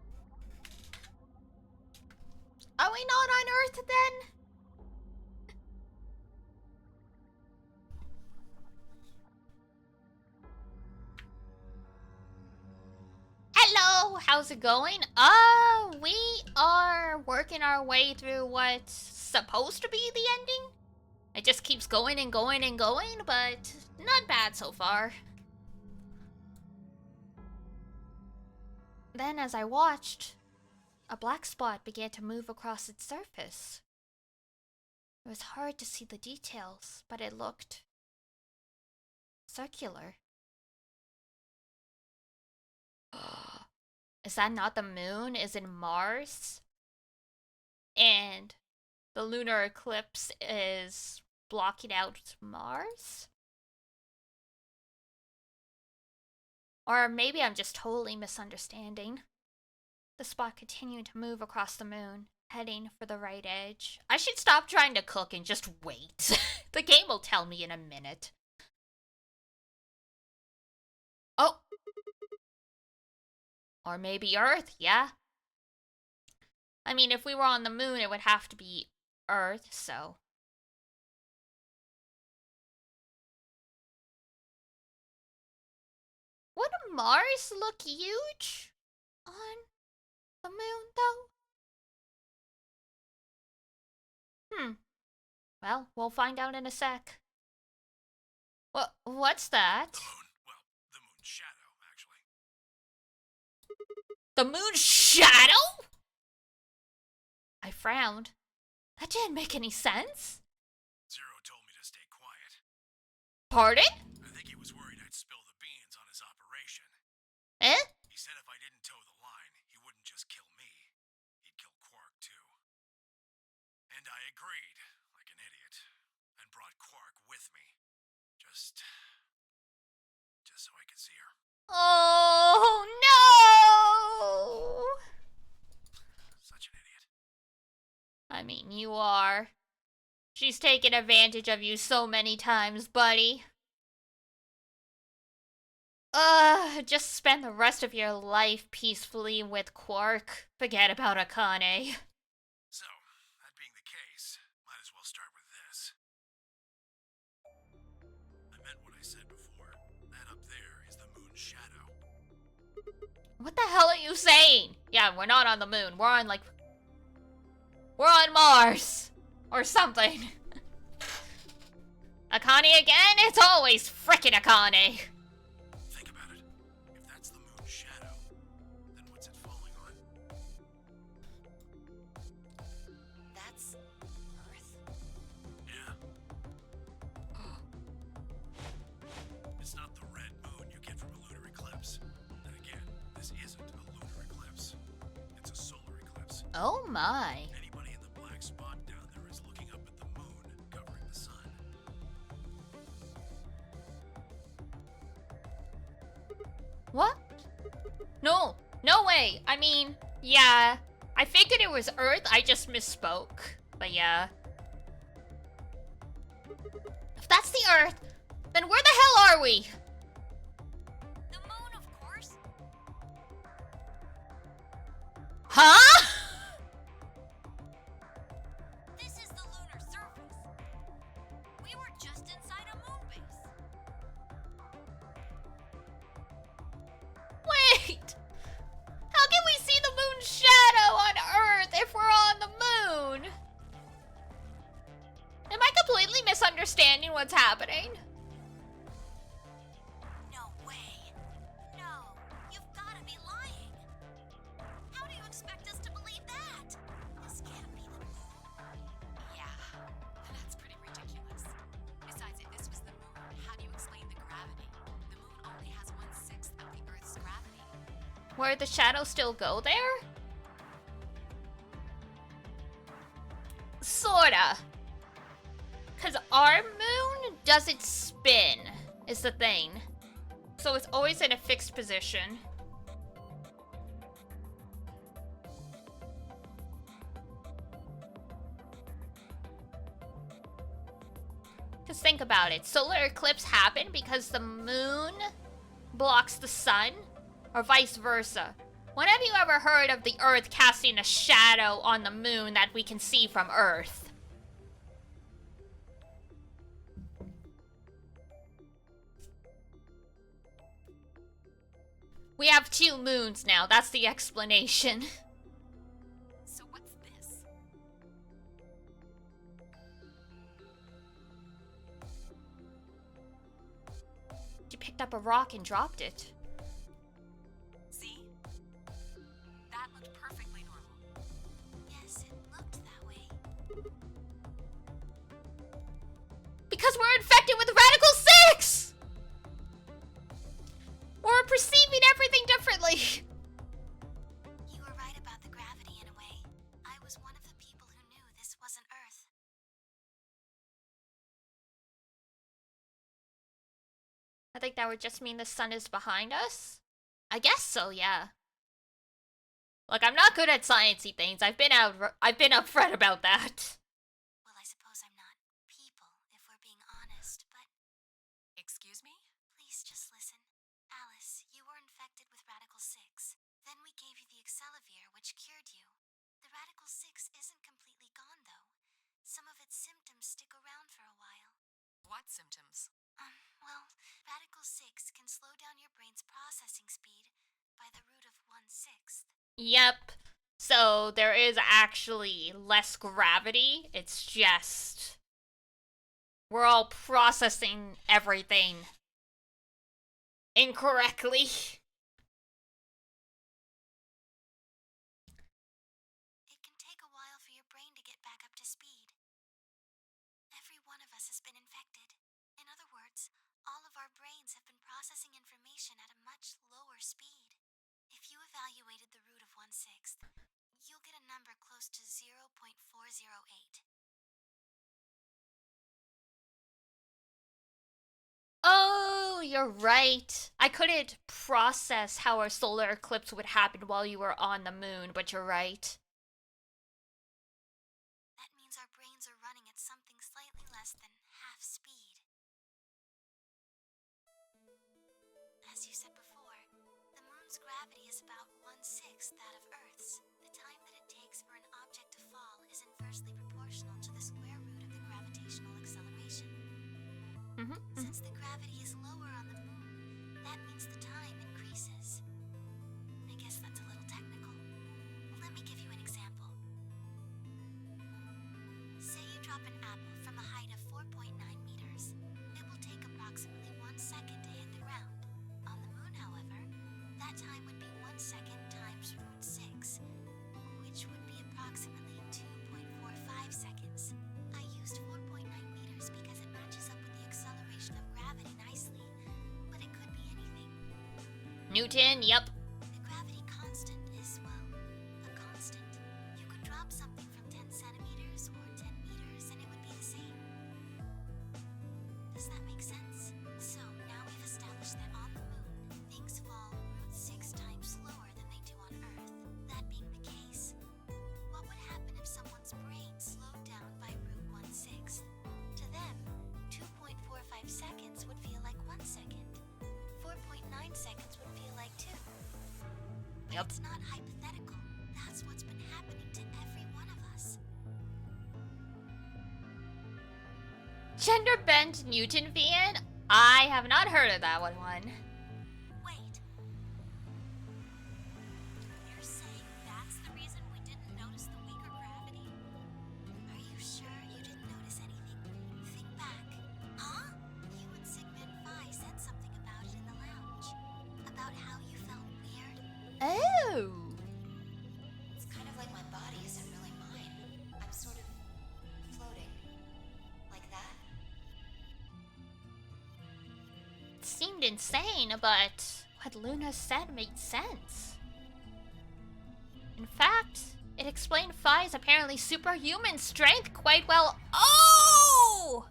Are we not on Earth then? Hello, how's it going? We are working our way through what's supposed to be the ending. It just keeps going and going and going, but not bad so far. Then as I watched, a black spot began to move across its surface. It was hard to see the details, but it looked circular. Is that not the moon? Is it Mars? And the lunar eclipse is blocking out Mars? Or maybe I'm just totally misunderstanding. The spot continued to move across the moon, heading for the right edge. I should stop trying to cook and just wait. The game will tell me in a minute. Oh! Or maybe Earth, yeah? I mean, if we were on the moon, it would have to be Earth, so... Would Mars look huge on the moon, though? Well, we'll find out in a sec. What's that? The moon. Well, the moon's shadow, actually. The moon's shadow? I frowned. That didn't make any sense. Zero told me to stay quiet. Pardon? I think he was worried I'd spill the beans on his operation. Eh? He said if I didn't toe the line, he wouldn't just kill me. He'd kill Quark, too. And I agreed, like an idiot, and brought Quark with me. Just so I could see her. Oh, no! Such an idiot. I mean, you are. She's taken advantage of you so many times, buddy. Just spend the rest of your life peacefully with Quark. Forget about Akane. So, that being the case, might as well start with this. I meant what I said before. That up there is the moon's shadow. What the hell are you saying? Yeah, we're not on the moon. We're on, like... We're on Mars! Or something. Akane again? It's always frickin' Akane. Think about it. If that's the moon's shadow, then what's it falling on? That's Earth. Yeah. It's not the red moon you get from a lunar eclipse. And again, this isn't a lunar eclipse. It's a solar eclipse. Oh my. Anybody in the black spot down there is looking up at the moon, covering the sun. What? No. No way. I mean, yeah. I figured it was Earth. I just misspoke. But yeah. If that's the Earth, then where the hell are we? The moon, of course. Huh? This is the lunar surface. We were just inside a moon base. Wait! How can we see the moon's shadow on Earth if we're on the moon? Am I completely misunderstanding what's happening? No way. No, you've got to be lying. How do you expect us to believe that? This can't be the moon. Yeah, that's pretty ridiculous. Besides, if this was the moon, how do you explain the gravity? The moon only has 1/6 of the Earth's gravity. Where the shadows still go there? doesn't spin, is the thing. So it's always in a fixed position. Just think about it. Solar eclipse happen because the moon blocks the sun, or vice versa. When have you ever heard of the Earth casting a shadow on the moon that we can see from Earth? We have 2 moons now, that's the explanation. So what's this? She picked up a rock and dropped it. See? That looked perfectly normal. Yes, it looked that way. Because we're infected with Radical 6! We're perceiving everything differently. You were right about the gravity in a way. I was one of the people who knew this wasn't Earth. I think that would just mean the sun is behind us? I guess so, yeah. Look, I'm not good at sciencey things. I've been upfront about that. Well, I suppose I'm not people, if we're being honest, but Excuse me? please just listen. Alice, you were infected with Radical 6. Then we gave you the Excelivir, which cured you. The Radical 6 isn't completely gone, though. Some of its symptoms stick around for a while. What symptoms? Well, Radical 6 can slow down your brain's processing speed by the root of 1/6. Yep. So there is actually less gravity. It's just we're all processing everything incorrectly. It can take a while for your brain to get back up to speed. Every one of us has been infected. In other words, all of our brains have been processing information at a much lower speed. If you evaluated the root of 1/6, you'll get a number close to 0.408. Oh, you're right. I couldn't process how a solar eclipse would happen while you were on the moon, but you're right. That means our brains are running at something slightly less than half speed. As you said before, the moon's gravity is about 1/6 that of Earth's. The time that it takes for an object to fall is inversely proportional to the square root of the gravitational acceleration. Since the gravity is lower on the moon, that means the time increases. I guess that's a little technical. Let me give you an example. Say you drop an apple from a height of 4.9 meters. It will take approximately 1 second to hit the ground. On the moon, however, that time would be 1 second times root 6, which would be approximately 2.45 seconds. I used 4.9 meters because it matches up with the acceleration of gravity nicely, but it could be anything. Newton, yep. The gravity constant is, well, a constant. You could drop something from 10 centimeters or 10 meters and it would be the same. Does that make sense? So now we've established that on the moon, things fall root 6 times slower than they do on Earth. That being the case, what would happen if someone's brain slowed down by root 1/6? To them, 2.45 seconds would feel like 1 second. 4.9 seconds would feel like 2. But Yep. it's not hypothetical. That's what's been happening to every one of us. Gender bent Newton fan? I have not heard of that one. Wait. You're saying that's the reason we didn't notice the weaker gravity? Are you sure you didn't notice anything? Think back. Huh? You and Sigmund Phi said something about it in the lounge. About how you felt weird. Oh. It's kind of like my body isn't really mine. I'm sort of floating. Like that? It seemed insane, but what Luna said made sense. In fact, it explained Phi's apparently superhuman strength quite well. Oh!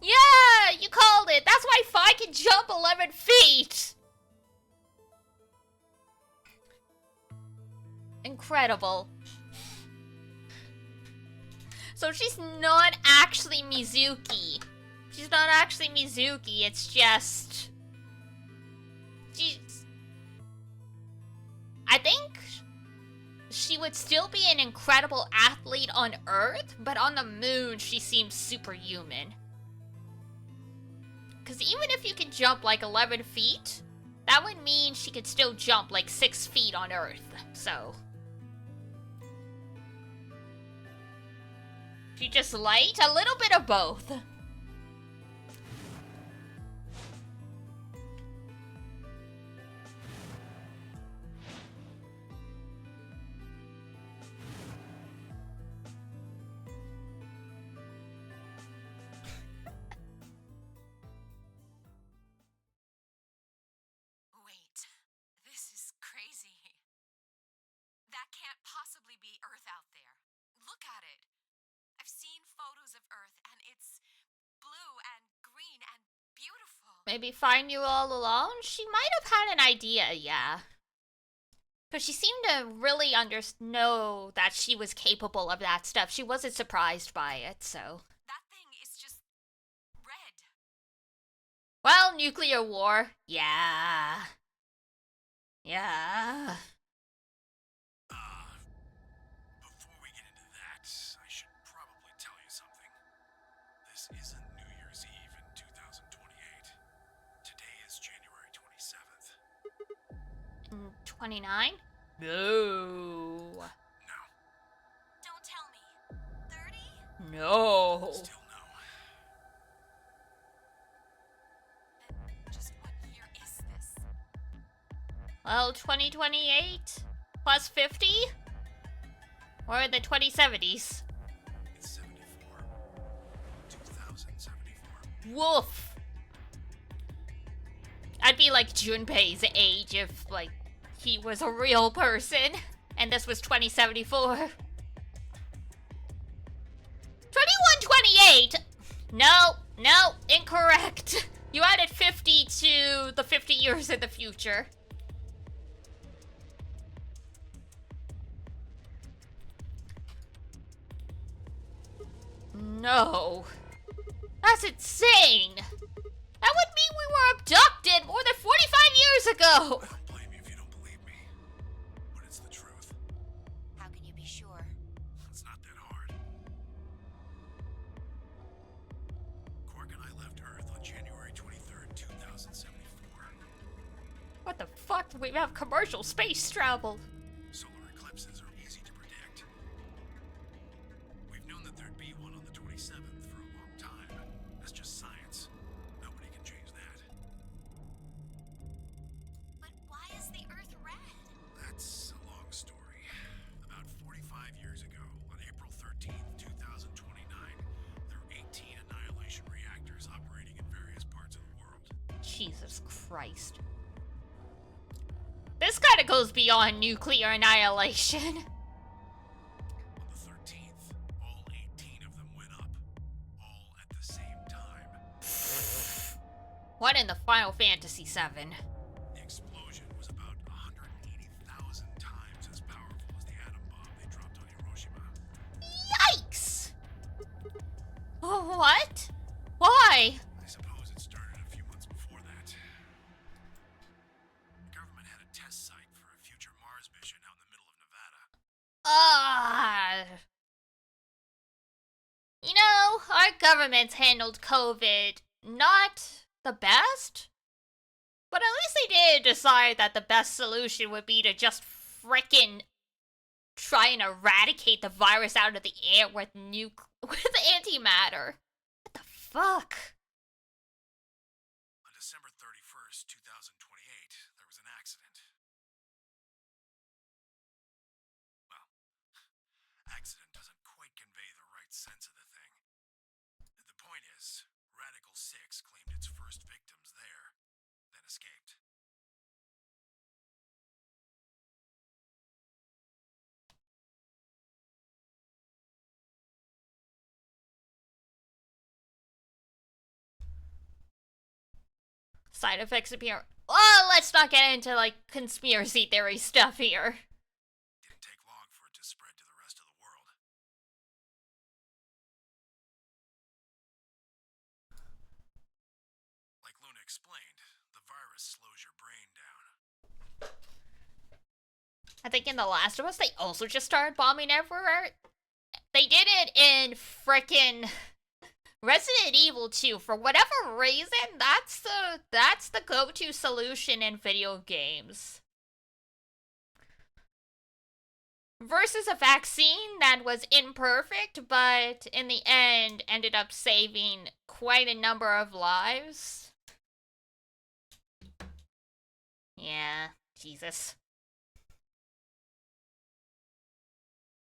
Yeah, you called it. That's why Fi can jump 11 feet. Incredible. So she's not actually Mizuki. She's not actually Mizuki, it's just... I think she would still be an incredible athlete on Earth, but on the moon she seems superhuman. Because even if you can jump like 11 feet, that would mean she could still jump like 6 feet on Earth, so... She just light? A little bit of both. Wait, this is crazy. That can't possibly be Earth out there. Look at it. I've seen photos of Earth and it's blue and green and beautiful. Maybe Fi knew all along? She might have had an idea, yeah. Because she seemed to really know that she was capable of that stuff. She wasn't surprised by it, so... That thing is just red. Well, nuclear war. Yeah. Yeah. Before we get into that, I should probably tell you something. This isn't New Year's Eve in 2028. Today is January 27th. 29? No. No. Don't tell me. 30? No. Still no. Then just what year is this? Well, 2028 plus 50? Or the 2070s? It's 74. 2074. Woof. I'd be like Junpei's age if, like, he was a real person. And this was 2074. 2128! No, no, incorrect. You added 50 to the 50 years in the future. No. That's insane. That would mean we were abducted more than 45 years ago. I don't blame you if you don't believe me. But it's the truth. How can you be sure? It's not that hard. Quark and I left Earth on January 23rd, 2074. What the fuck? We have commercial space travel. Solar eclipses are easy to predict. We've known that there'd be one on the 27th for a long time. That's just science. Nobody can change that. But why is the Earth red? That's a long story. About 45 years ago, on April 13th, 2029, there were 18 annihilation reactors operating in various parts of the world. Jesus Christ. This kind of goes beyond nuclear annihilation. On the 13th, all 18 of them went up, all at the same time. What in the Final Fantasy VII? The explosion was about 180,000 times as powerful as the atom bomb they dropped on Hiroshima. Yikes! Oh, what? Why? I suppose it started a few months before that. The government had a test site for a future Mars mission out in the middle of Nevada. You know, our government's handled COVID not the best, but at least they did decide that the best solution would be to just frickin' try and eradicate the virus out of the air with antimatter. What the fuck? On December 31st, 2028, there was an accident. Well, accident doesn't quite convey the right sense of the thing. The point is, Radical 6 claimed its first victims there, then escaped. Side effects appear. Well, let's not get into like conspiracy theory stuff here. Didn't take long for it to spread to the rest of the world. Like Luna explained, the virus slows your brain down. I think in The Last of Us, they also just started bombing everywhere. They did it in frickin' Resident Evil 2. For whatever reason, that's the go-to solution in video games. Versus a vaccine that was imperfect, but in the end ended up saving quite a number of lives. Yeah, Jesus.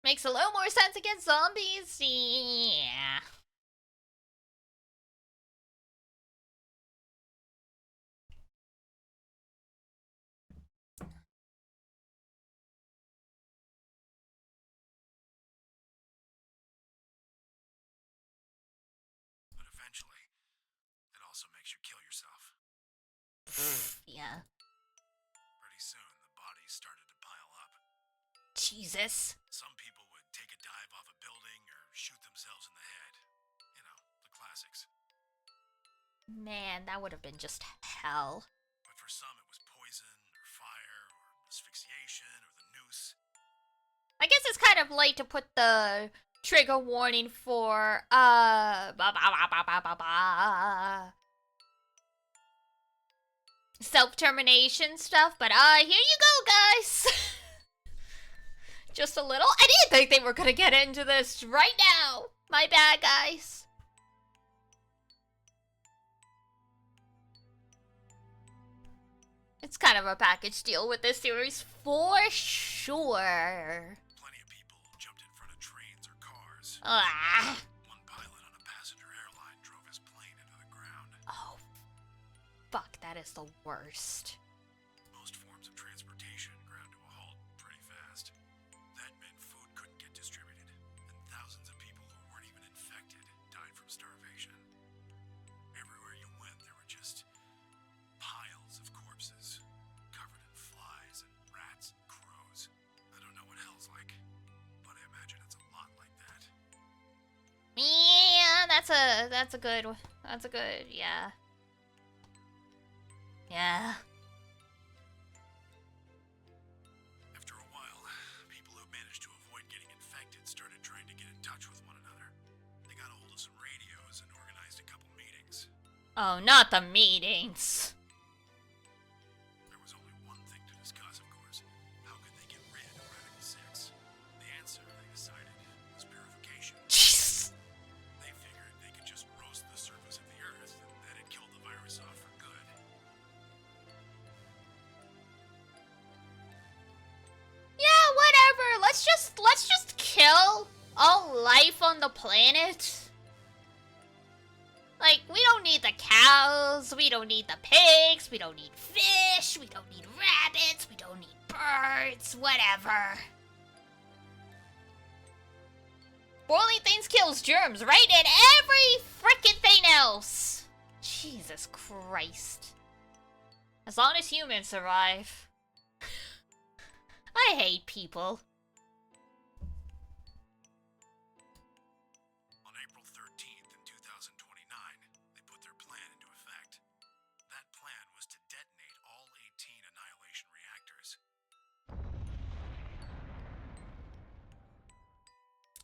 Makes a little more sense against zombies, yeah. But eventually, it also makes you kill yourself. Yeah. Pretty soon, the bodies started to pile up. Jesus. Some people would take a dive off a building or shoot themselves in the head. You know, the classics. Man, that would have been just hell. But for some, it was poison, or fire, or asphyxiation, or the noose. I guess it's kind of late to put the trigger warning for, self-termination stuff, but, here you go, guys! Just a little. I didn't think they were gonna get into this right now! My bad, guys. It's kind of a package deal with this series, for sure. Plenty of people jumped in front of trains or cars. Ah. One pilot on a passenger airline drove his plane into the ground. Oh, fuck, that is the worst. Most forms of transportation ground to a halt pretty fast. That meant food couldn't get distributed, and thousands of people who weren't even infected died from starvation. Everywhere you went, there were just piles of corpses, covered in flies and rats and crows. I don't know what hell's like, but I imagine it's a lot like that. Yeah, that's a good, yeah. Yeah. After a while, people who managed to avoid getting infected started trying to get in touch with one another. They got a hold of some radios and organized a couple meetings. Oh, not the meetings. There was only one thing to discuss, of course. How could they get rid of Radical 6? The answer, they decided, was purification. Jeez. They figured they could just roast the surface of the Earth, and that'd kill the virus off for good. Yeah, whatever. Let's just kill all life on the planet. Like, we don't need the cows, we don't need the pigs, we don't need fish, we don't need rabbits, we don't need birds, whatever. Boiling things kills germs, right? And every frickin' thing else. Jesus Christ. As long as humans survive. I hate people. On April 13th in 2029, they put their plan into effect. That plan was to detonate all 18 annihilation reactors.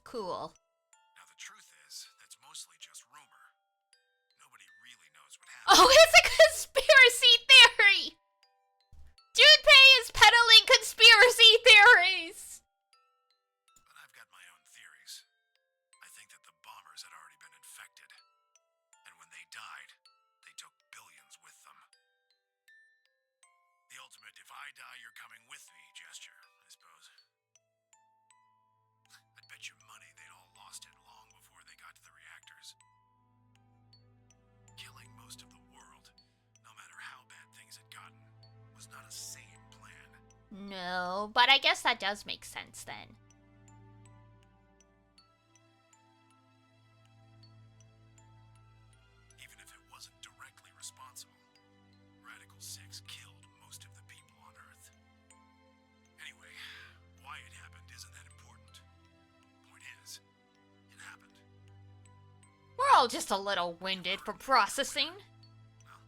Cool. Now the truth is, that's mostly just rumor. Nobody really knows what happened. Oh, it's a conspiracy theory! Junpei is peddling conspiracy theories! But I've got my own theories. I think that the bombers had already been infected. And when they died, they took billions with them. The ultimate if I die, you're coming with me gesture, I suppose. I'd bet you money they'd all lost it long before they got to the reactors. Killing most of the world, no matter how bad things had gotten, was not a sane plan. No, but I guess that does make sense then. Even if it wasn't directly responsible, World 6 killed most of the people on Earth. Anyway, why it happened isn't that important. Point is, it happened. We're all just a little winded for processing. Well,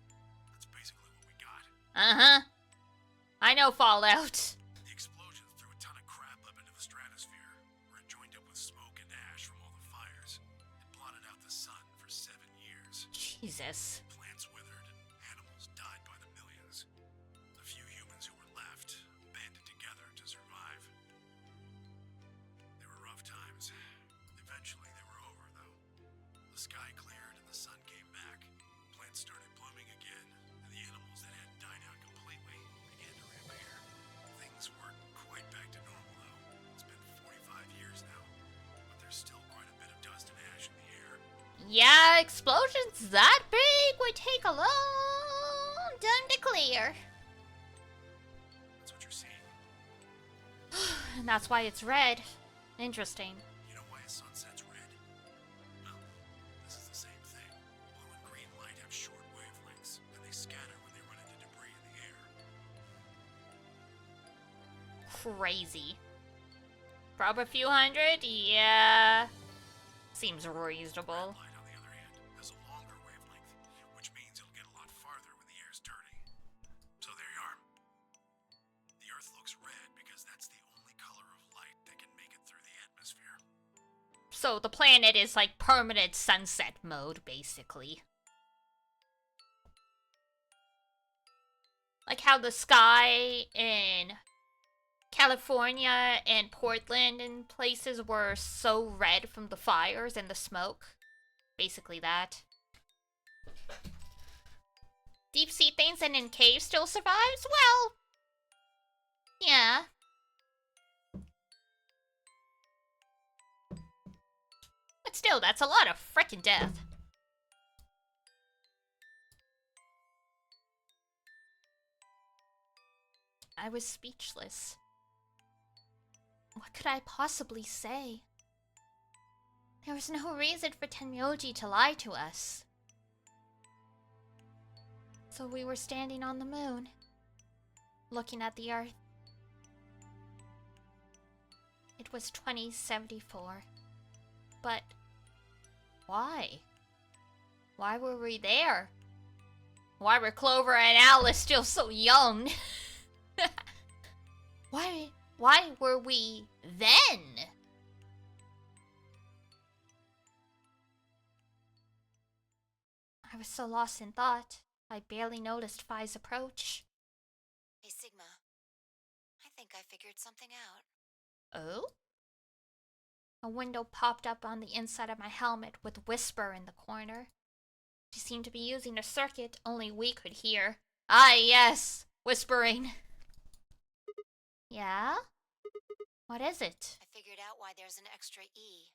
that's basically what we got. Uh-huh. I know Fallout. The explosion threw a ton of crap up into the stratosphere, where it joined up with smoke and ash from all the fires. It blotted out the sun for 7 years. Jesus. Plants withered and animals died by the millions. The few humans who were left banded together to survive. They were rough times. Eventually they were over, though. The sky cleared and the sun came back. Plants started blooming again, and the animals that had died out completely began to reappear. Things weren't quite back to normal, though. It's been 45 years now, but there's still quite a bit of dust and ash in the air. Yeah, explosions that big would take a long time to clear. That's what you're seeing. And that's why it's red. Interesting. You know why a sunset's red? Well, this is the same thing. Blue and green light have short wavelengths, and they scatter when they run into debris in the air. Crazy. Prob a few hundred? Yeah. Seems reasonable. Light, on the other hand, has a longer wavelength, which means it'll get a lot farther when the air's dirty. So there you are. The Earth looks red because that's the only color of light that can make it through the atmosphere. So the planet is like permanent sunset mode, basically. Like how the sky in California and Portland and places were so red from the fires and the smoke. Basically that. Deep sea things and in caves still survives? Well, yeah. But still, that's a lot of frickin' death. I was speechless. What could I possibly say? There was no reason for Tenmyoji to lie to us. So we were standing on the moon, looking at the Earth. It was 2074. But why? Why were we there? Why were Clover and Alice still so young? Why were we then? I was so lost in thought, I barely noticed Phi's approach. Hey, Sigma. I think I figured something out. Oh? A window popped up on the inside of my helmet with Whisper in the corner. She seemed to be using a circuit only we could hear. Ah, yes! Whispering. Yeah? What is it? I figured out why there's an extra E.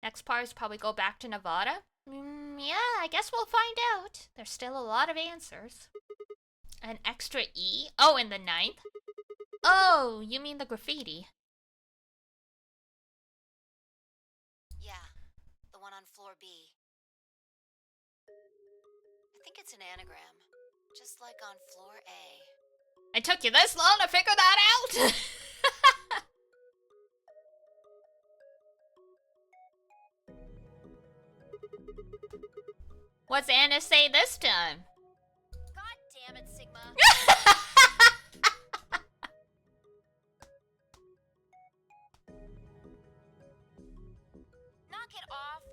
Next part is probably go back to Nevada? Yeah, I guess we'll find out. There's still a lot of answers. An extra E? Oh, in the 9th? Oh, you mean the graffiti. Yeah, the one on floor B. I think it's an anagram, just like on floor A. It took you this long to figure that out? What's Anna say this time? God damn it, Sigma. Knock it off.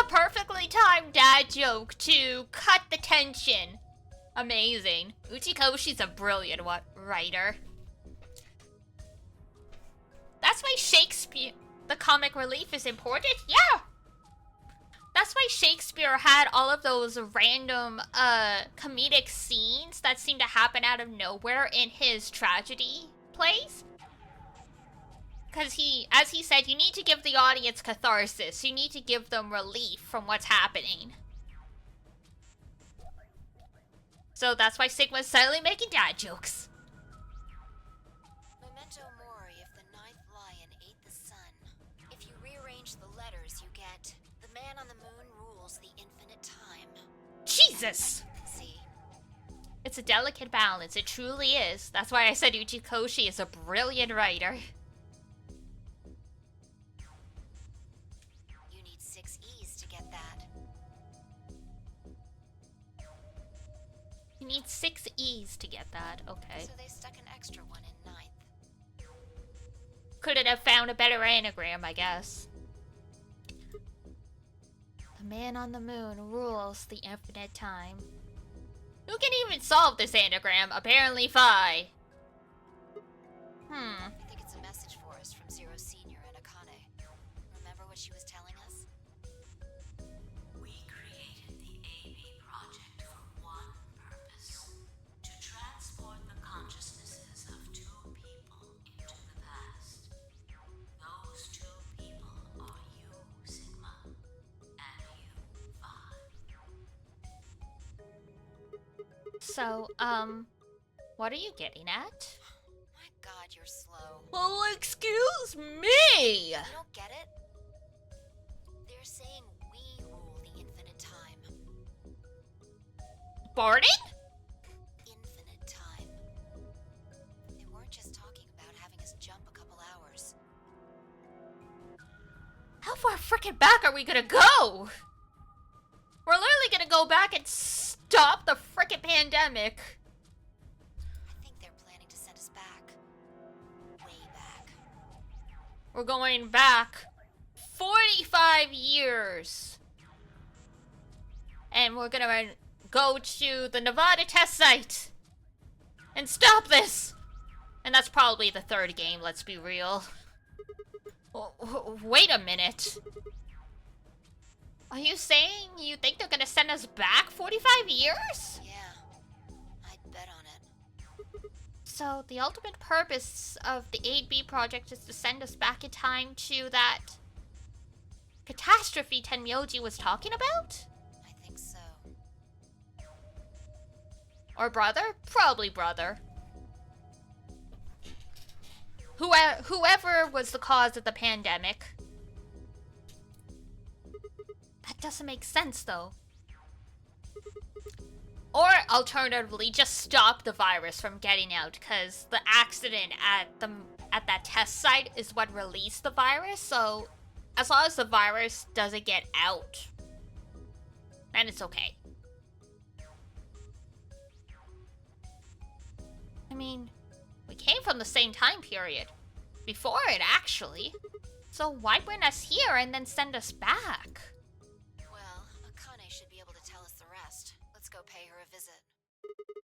A perfectly timed dad joke to cut the tension. Amazing. Uchikoshi's a brilliant writer. That's why Shakespeare, the comic relief, is important? Yeah! That's why Shakespeare had all of those random, comedic scenes that seem to happen out of nowhere in his tragedy plays. Because as he said, you need to give the audience catharsis. You need to give them relief from what's happening. So that's why Sigma's suddenly making dad jokes. Memento mori, if the change the letters, you get the man on the moon rules the infinite time. Jesus! See? It's a delicate balance. It truly is. That's why I said Uchikoshi is a brilliant writer. You need 6 E's to get that. You need 6 E's to get that. Okay. So they stuck an extra one in 9th. Couldn't have found a better anagram, I guess. The man on the moon rules the infinite time. Who can even solve this anagram? Apparently Phi. I think it's a message for us from Zero Senior and Akane. Remember what she was telling us? We created the AB project for one purpose: to transport the consciousnesses of 2 people into the past. Those 2 people are you, Sigma, and you, Phi. So, what are you getting at? My god, you're slow. Well, excuse me! You don't get it? They're saying we rule the infinite time. Pardon? Infinite time. They weren't just talking about having us jump a couple hours. How far frickin' back are we gonna go? We're literally gonna go back and stop the frickin' pandemic. I think they're planning to send us back. Way back. We're going back 45 years. And we're gonna go to the Nevada test site and stop this. And that's probably the 3rd game, let's be real. Wait a minute. Are you saying you think they're gonna send us back 45 years? Yeah, I'd bet on it. So, the ultimate purpose of the 8B project is to send us back in time to that catastrophe Tenmyoji was talking about? I think so. Or brother? Probably brother. Whoever was the cause of the pandemic. That doesn't make sense, though. Or, alternatively, just stop the virus from getting out, because the accident at that test site is what released the virus, so as long as the virus doesn't get out, then it's okay. I mean, we came from the same time period. Before it, actually. So why bring us here and then send us back? Well, Akane should be able to tell us the rest. Let's go pay her a visit.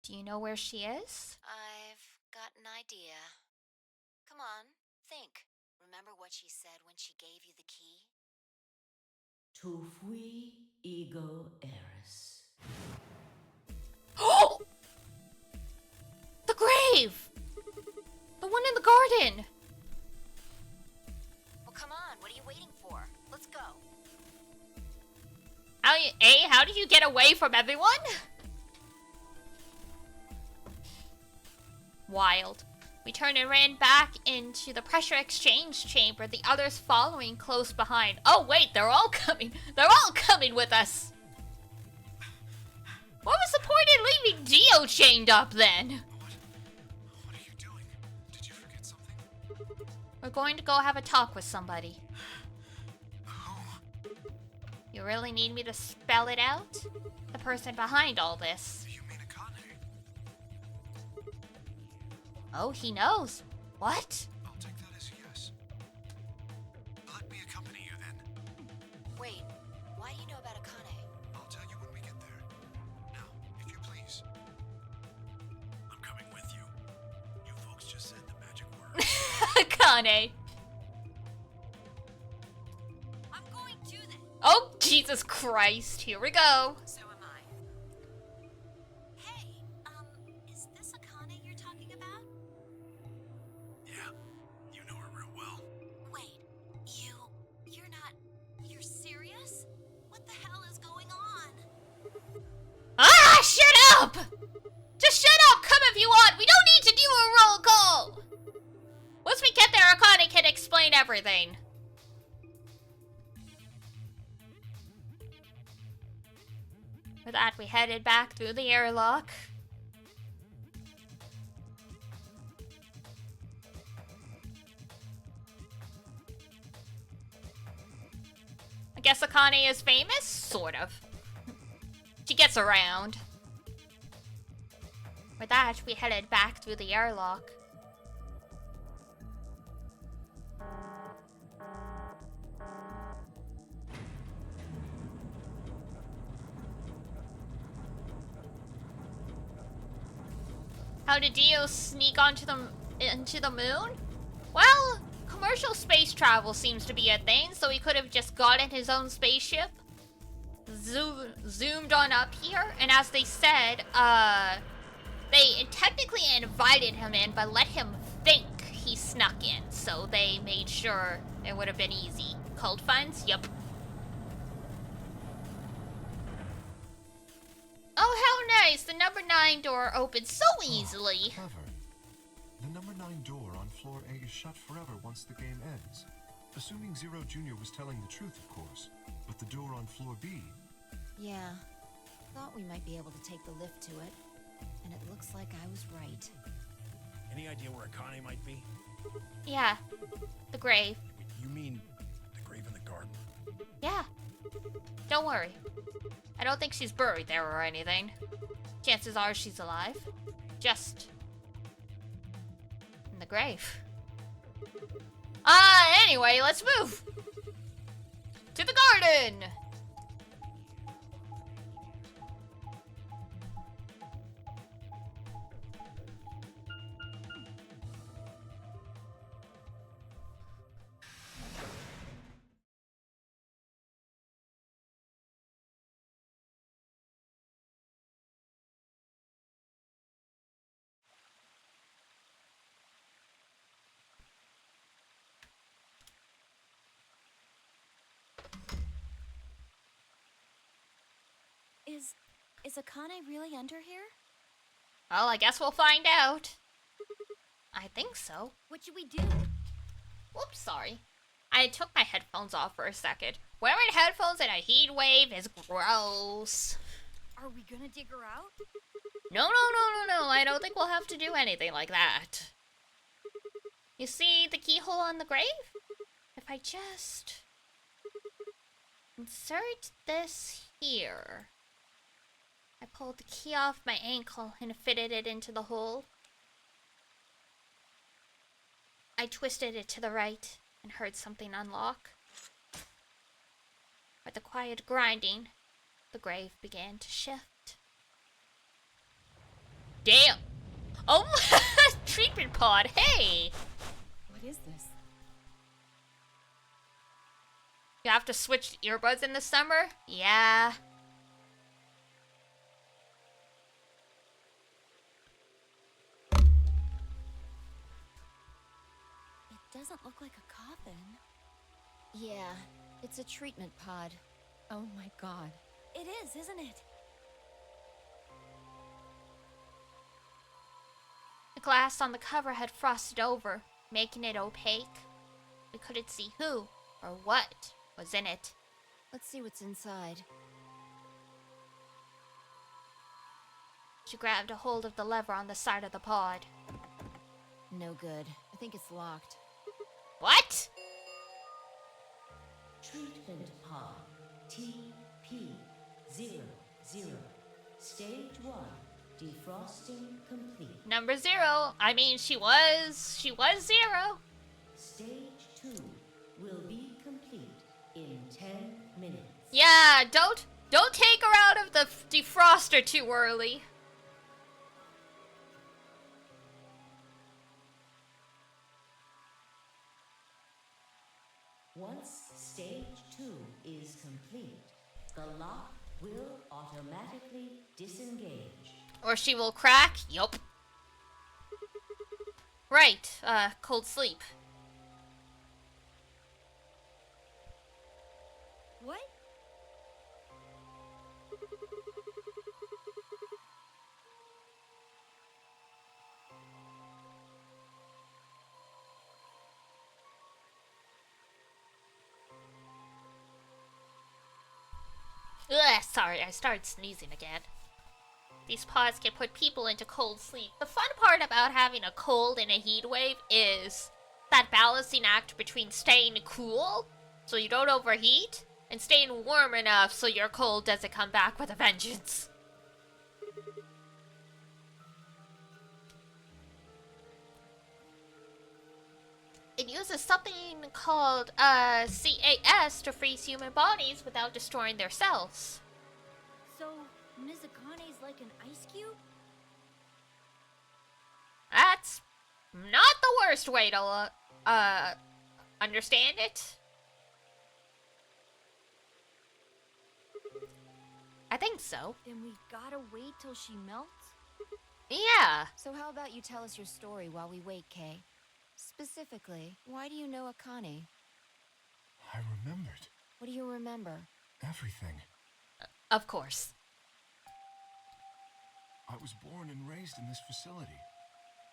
Do you know where she is? I've got an idea. Come on, think. Remember what she said when she gave you the key? Tu fui ego eris. Oh! The grave! The one in the garden! Well, come on, what are you waiting for? Let's go. How did you get away from everyone? Wild. We turned and ran back into the pressure exchange chamber, the others following close behind. Oh wait, they're all coming. They're all coming with us. What was the point in leaving Dio chained up then? What are you doing? Did you forget something? We're going to go have a talk with somebody. Who? You really need me to spell it out? The person behind all this. You mean Akane? Oh, he knows. What? I'll take that as a yes. Let me accompany you then. Wait, why do you know about Akane? I'll tell you when we get there. Now, if you please. I'm coming with you. You folks just said the magic word. Kane. I'm going to this. Oh, Jesus Christ. Here we go. So am I. Hey, is this Akane you're talking about? Yeah, you know her real well. Wait, you're serious? What the hell is going on? Ah, shut up! Just shut up, come if you want. We don't need to do a roll call. Once we get there, Akane can explain everything. With that, we headed back through the airlock. I guess Akane is famous? Sort of. She gets around. With that, we headed back through the airlock. How did Dio sneak into the moon? Well, commercial space travel seems to be a thing, so he could have just gotten his own spaceship, zoomed on up here, and as they said, they technically invited him in, but let him think he snuck in, so they made sure it would have been easy. Cult funds? Yup. Oh, how nice! The number 9 door opened so easily. Clever. The number 9 door on floor A is shut forever once the game ends. Assuming Zero Jr. was telling the truth, of course. But the door on floor B... Yeah. Thought we might be able to take the lift to it. And it looks like I was right. Any idea where Akane might be? Yeah. The grave. Wait, you mean the grave in the garden? Yeah. Don't worry. I don't think she's buried there or anything. Chances are she's alive. Just in the grave. Anyway, let's move to the garden. Is Akane really under here? Well, I guess we'll find out. I think so. What should we do? Whoops, sorry. I took my headphones off for a second. Wearing headphones in a heat wave is gross. Are we gonna dig her out? No. I don't think we'll have to do anything like that. You see the keyhole on the grave? If I just insert this here. I pulled the key off my ankle and fitted it into the hole. I twisted it to the right and heard something unlock. With the quiet grinding, the grave began to shift. Damn! Oh, treatment pod, hey! What is this? You have to switch earbuds in the summer? Yeah. It doesn't look like a coffin. Yeah, it's a treatment pod. Oh my god. It is, isn't it? The glass on the cover had frosted over, making it opaque. We couldn't see who or what was in it. Let's see what's inside. She grabbed a hold of the lever on the side of the pod. No good. I think it's locked. What? Treatment pod TP00. Stage 1. Defrosting complete. Number 0. I mean, she was 0. Stage 2 will be complete in 10 minutes. Yeah, don't take her out of the defroster too early. Once stage 2 is complete, the lock will automatically disengage. Or she will crack. Yup. Right, cold sleep. What? Ugh, Sorry, I started sneezing again. These pods can put people into cold sleep. The fun part about having a cold and a heat wave is that balancing act between staying cool so you don't overheat and staying warm enough so your cold doesn't come back with a vengeance. It uses something called CAS to freeze human bodies without destroying their cells. So, Mizakane's like an ice cube? That's not the worst way to understand it. I think so. Then we gotta wait till she melts? Yeah. So how about you tell us your story while we wait, Kay? Specifically, why do you know Akane? I remembered. What do you remember? Everything. Of course. I was born and raised in this facility.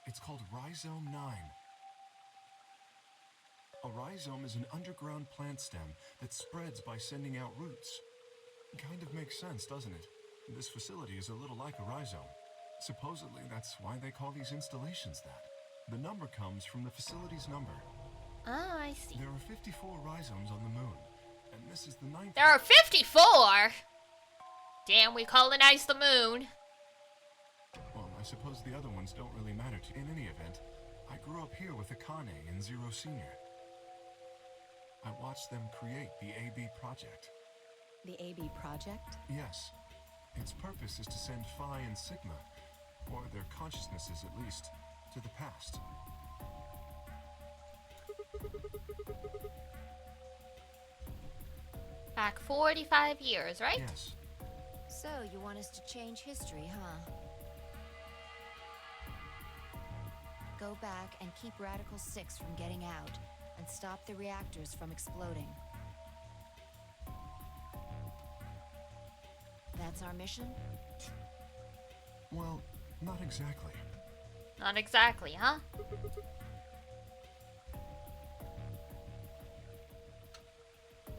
It's called Rhizome 9. A rhizome is an underground plant stem that spreads by sending out roots. Kind of makes sense, doesn't it? This facility is a little like a rhizome. Supposedly, that's why they call these installations that. The number comes from the facility's number. Oh, I see. There are 54 rhizomes on the moon, and this is the 9th. There are 54? Damn, we colonized the moon. Well, I suppose the other ones don't really matter to you. In any event, I grew up here with Akane and Zero Senior. I watched them create the AB project. The AB project? Yes. Its purpose is to send Phi and Sigma, or their consciousnesses at least, to the past. Back 45 years, right? Yes. So, you want us to change history, huh? Go back and keep Radical 6 from getting out, and stop the reactors from exploding. That's our mission? Well, not exactly. Not exactly, huh?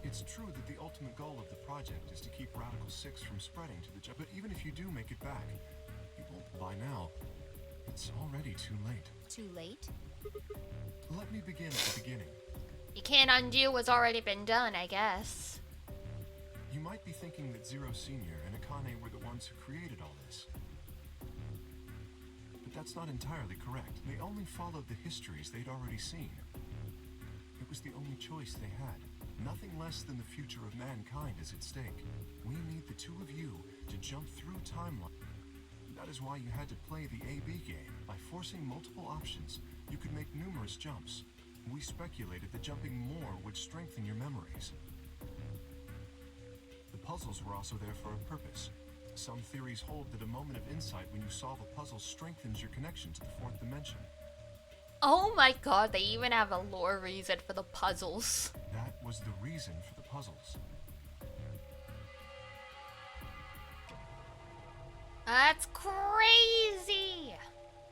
It's true that the ultimate goal of the project is to keep Radical 6 from spreading to the but even if you do make it back, you won't. By now, it's already too late. Too late? Let me begin at the beginning. You can't undo what's already been done, I guess. You might be thinking that Zero Senior and Akane were the ones who created all this. But that's not entirely correct. They only followed the histories they'd already seen. It was the only choice they had. Nothing less than the future of mankind is at stake. We need the two of you to jump through timeline. That is why you had to play the AB game. By forcing multiple options, you could make numerous jumps. We speculated that jumping more would strengthen your memories. The puzzles were also there for a purpose. Some theories hold that a moment of insight when you solve a puzzle strengthens your connection to the fourth dimension. Oh my god, they even have a lore reason for the puzzles. That was the reason for the puzzles. That's crazy!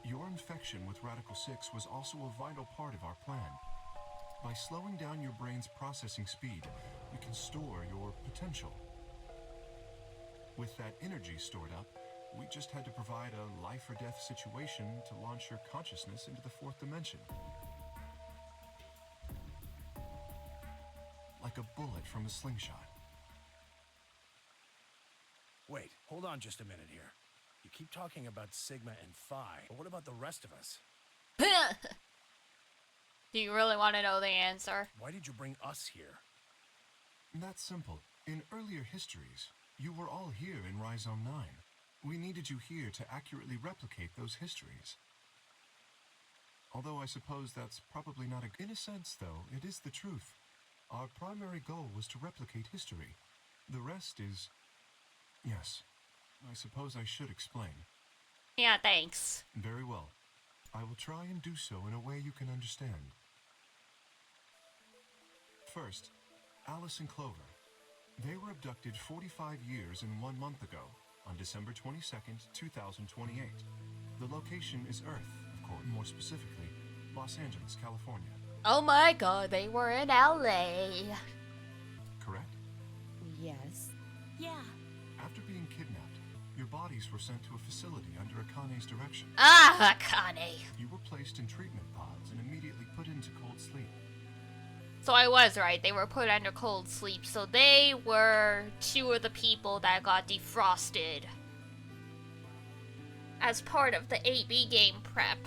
Your infection with Radical 6 was also a vital part of our plan. By slowing down your brain's processing speed, we can store your potential. With that energy stored up, we just had to provide a life or death situation to launch your consciousness into the fourth dimension. Like a bullet from a slingshot. Wait, hold on just a minute here. You keep talking about Sigma and Phi, but what about the rest of us? Do you really want to know the answer? Why did you bring us here? That's simple. In earlier histories, you were all here in Rhizome 9. We needed you here to accurately replicate those histories. Although I suppose that's probably not in a sense, though, it is the truth. Our primary goal was to replicate history. The rest is... Yes, I suppose I should explain. Yeah, thanks. Very well. I will try and do so in a way you can understand. First, Alice and Clover. They were abducted 45 years and 1 month ago, on December 22nd, 2028. The location is Earth, of course, more specifically, Los Angeles, California. Oh my god, they were in LA. Correct? Yes. Yeah. bodies were sent to a facility under Akane's direction. Ah, Akane. You were placed in treatment pods and immediately put into cold sleep. So I was right, they were put under cold sleep, so they were two of the people that got defrosted as part of the AB game prep.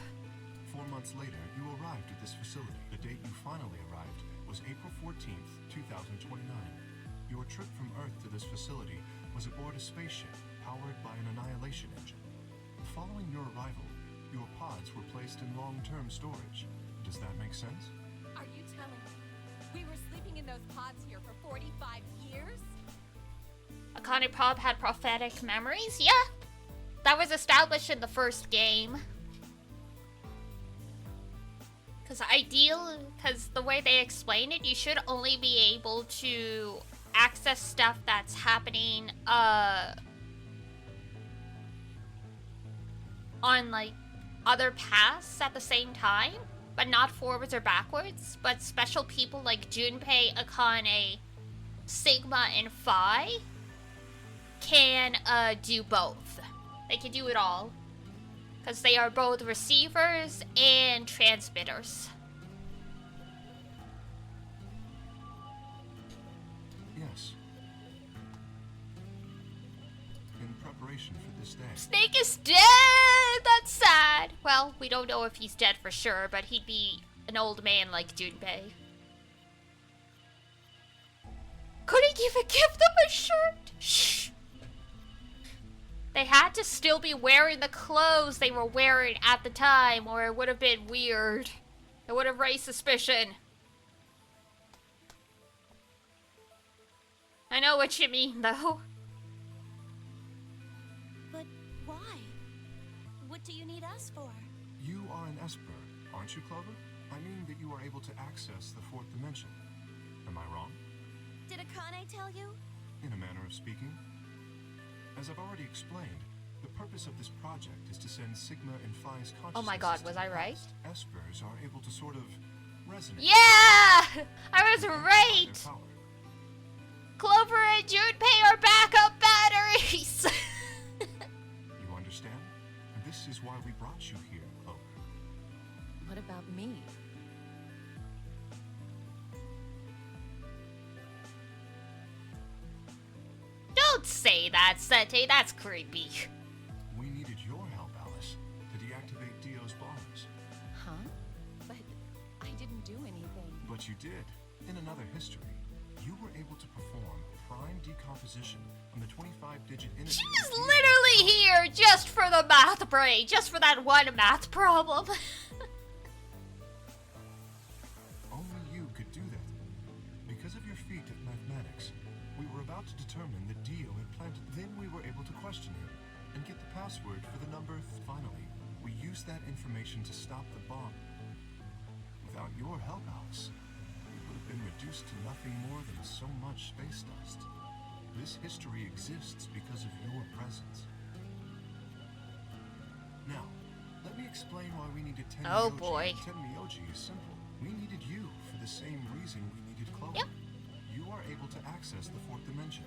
4 months later, you arrived at this facility. The date you finally arrived was April 14th, 2029. Your trip from Earth to this facility was aboard a spaceship powered by an annihilation engine. Following your arrival, your pods were placed in long-term storage. Does that make sense? Are you telling me we were sleeping in those pods here for 45 years? Akane Prob had prophetic memories? Yeah! That was established in the first game. Because the way they explain it, you should only be able to access stuff that's happening, on, like, other paths at the same time, but not forwards or backwards. But special people like Junpei, Akane, Sigma, and Phi can, do both. They can do it all. Because they are both receivers and transmitters. Yes. In preparation for this day. Snake is dead! That's sad. Well, we don't know if he's dead for sure, but he'd be an old man like Junpei. Couldn't even give them a shirt? Shh. They had to still be wearing the clothes they were wearing at the time, or it would have been weird. It would have raised suspicion. I know what you mean, though. But why? What do you need us for? You are an Esper, aren't you, Clover? I mean that you are able to access the fourth dimension. Am I wrong? Did Akane tell you? In a manner of speaking. As I've already explained, the purpose of this project is to send Sigma and Phi's consciousness. Oh my god, was I right? Espers are able to sort of resonate. Yeah! I was right! Clover and Junpei are backup batteries! You understand? This is why we brought you here, Clover. What about me? Don't say that, Sete. That's creepy. We needed your help, Alice, to deactivate Dio's bombs. Huh? But I didn't do anything. But you did. In another history, you were able to perform prime decomposition on the 25-digit integer. She's literally here just for the math brain, just for that one math problem. Only you could do that. Because of your feat at mathematics, we were about to determine that Dio had planted. Then we were able to question him and get the password for the number. Finally, we used that information to stop the bomb. Without your help, Alice, we would have been reduced to nothing more than so much space dust. This history exists because of your presence. Now, let me explain why we needed Tenmyoji. Oh boy. Tenmyoji is simple. We needed you for the same reason we needed Clover. Yep. You are able to access the fourth dimension.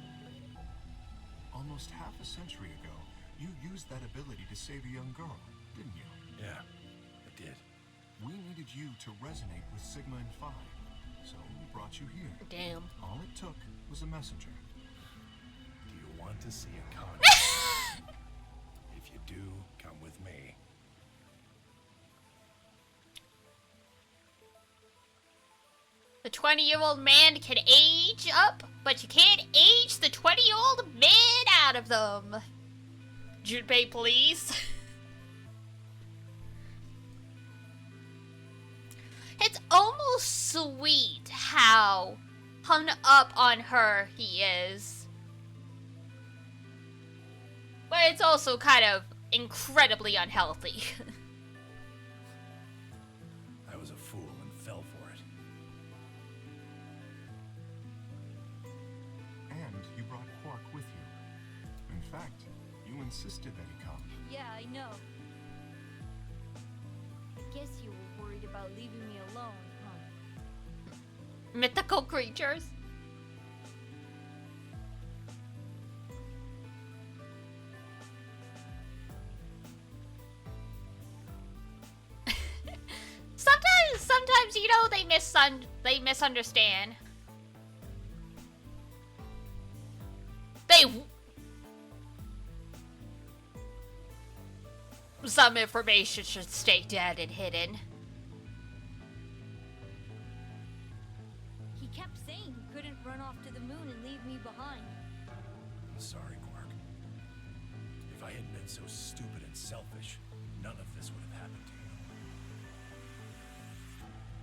Almost half a century ago, you used that ability to save a young girl, didn't you? Yeah, I did. We needed you to resonate with Sigma and Phi, so we brought you here. Damn. All it took was a messenger. Do you want to see a con? If you do, come with me. The 20-year-old man can age up, but you can't age the 20-year-old man out of them. Junpei, please. It's almost sweet how hung up on her he is. But it's also kind of incredibly unhealthy. I was a fool and fell for it. And you brought Quark with you. In fact, you insisted that he come. Yeah, I know. I guess you were worried about leaving me alone, huh? Mythical creatures. misunderstand. They some information should stay dead and hidden. He kept saying he couldn't run off to the moon and leave me behind. I'm sorry, Quark. If I hadn't been so stupid and selfish, none of this would have happened to you.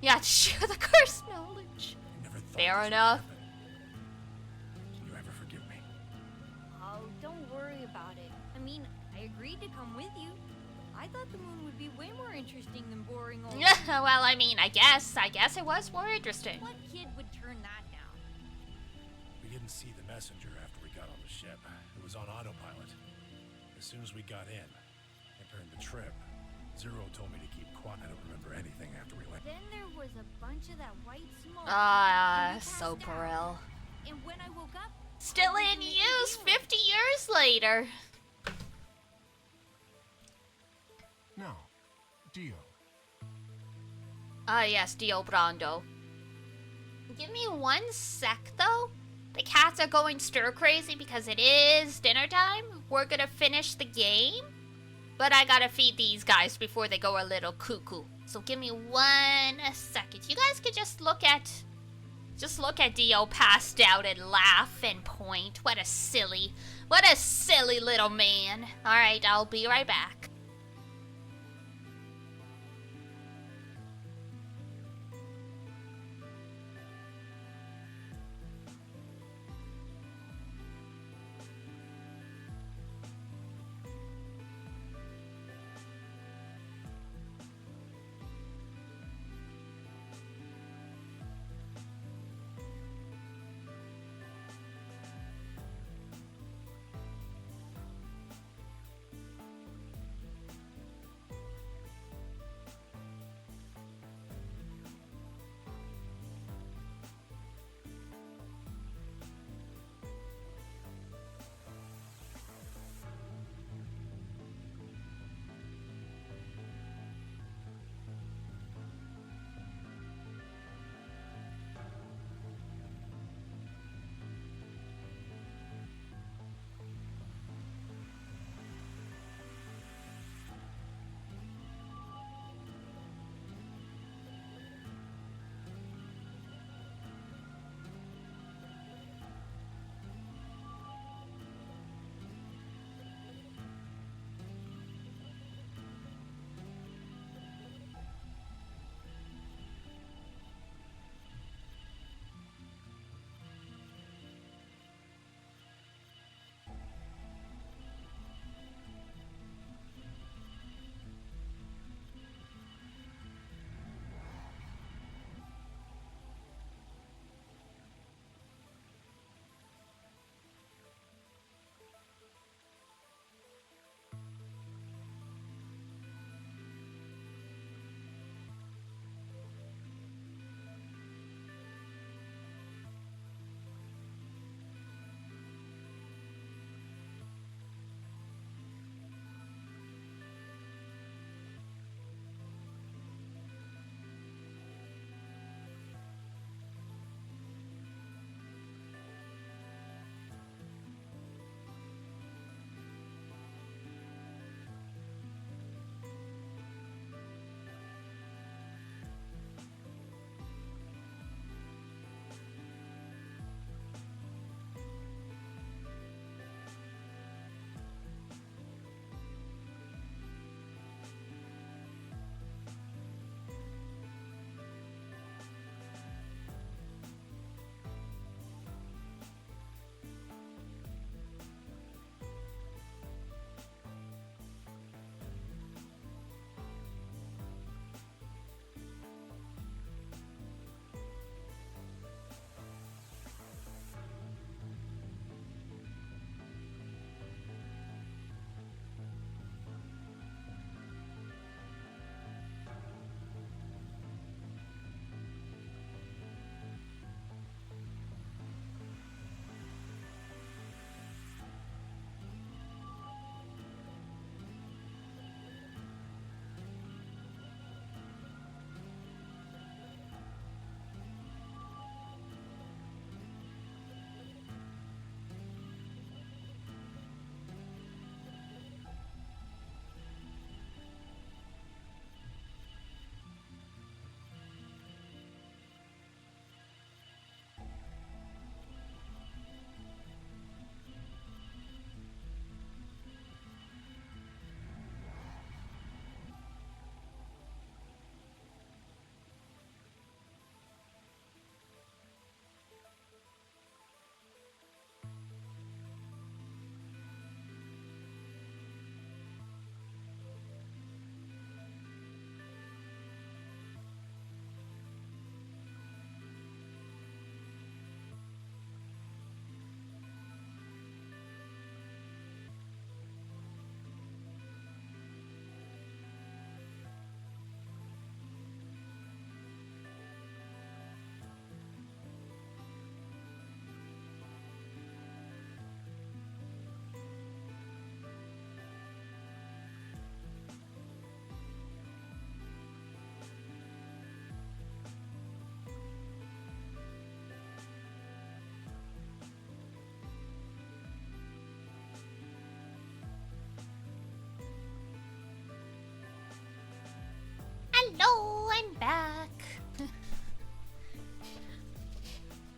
Yeah, to share the cursed knowledge. I never thought Fair this would enough. happen. Can you ever forgive me? Oh, don't worry about it. I mean, I agreed to come with you. I thought the moon would be way more interesting than boring old. Well, I mean, I guess it was more interesting. What kid would turn that down? We didn't see the messenger after we got on the ship. It was on autopilot. As soon as we got in, and during the trip, Zero told me to keep quiet. I don't remember anything after we left. Then there was a bunch of that white smoke. Ah, and we so passed Peril. out. And when I woke up, Still in use 50 years later. Now, Dio. Ah, yes, Dio Brando. Give me 1 sec, though. The cats are going stir crazy because it is dinner time. We're gonna finish the game, but I gotta feed these guys before they go a little cuckoo. So give me 1 second. You guys could just look at Dio passed out and laugh and point. What a silly little man. All right, I'll be right back.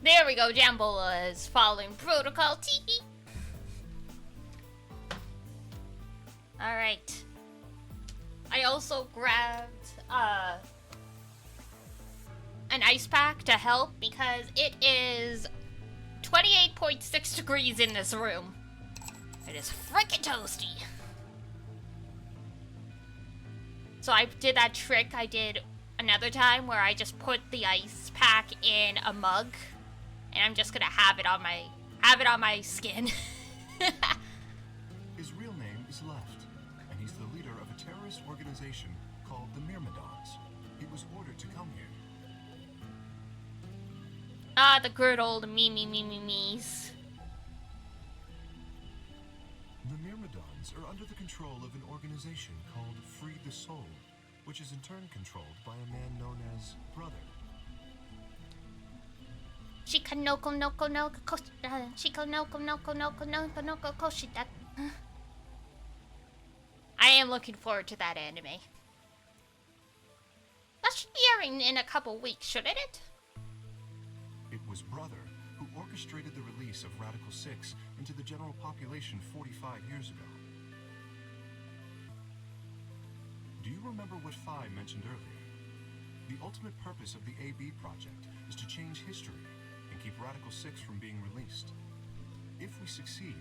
There we go, Jambola is following protocol. Tee. Alright. I also grabbed an ice pack to help because it is 28.6 degrees in this room. It is freaking toasty. So I did that trick I did another time where I just put the ice pack in a mug and I'm just gonna have it on my skin. His real name is Left, and he's the leader of a terrorist organization called the Myrmidons. He was ordered to come here. Ah, the good old me's. The Myrmidons are under the control of an organization called Free the Soul, which is in turn controlled by a man known as Brother. I am looking forward to that anime. That should be airing in a couple weeks, shouldn't it? It was Brother who orchestrated the release of Radical 6 into the general population 45 years ago. Do you remember what Phi mentioned earlier? The ultimate purpose of the AB project is to change history and keep Radical 6 from being released. If we succeed,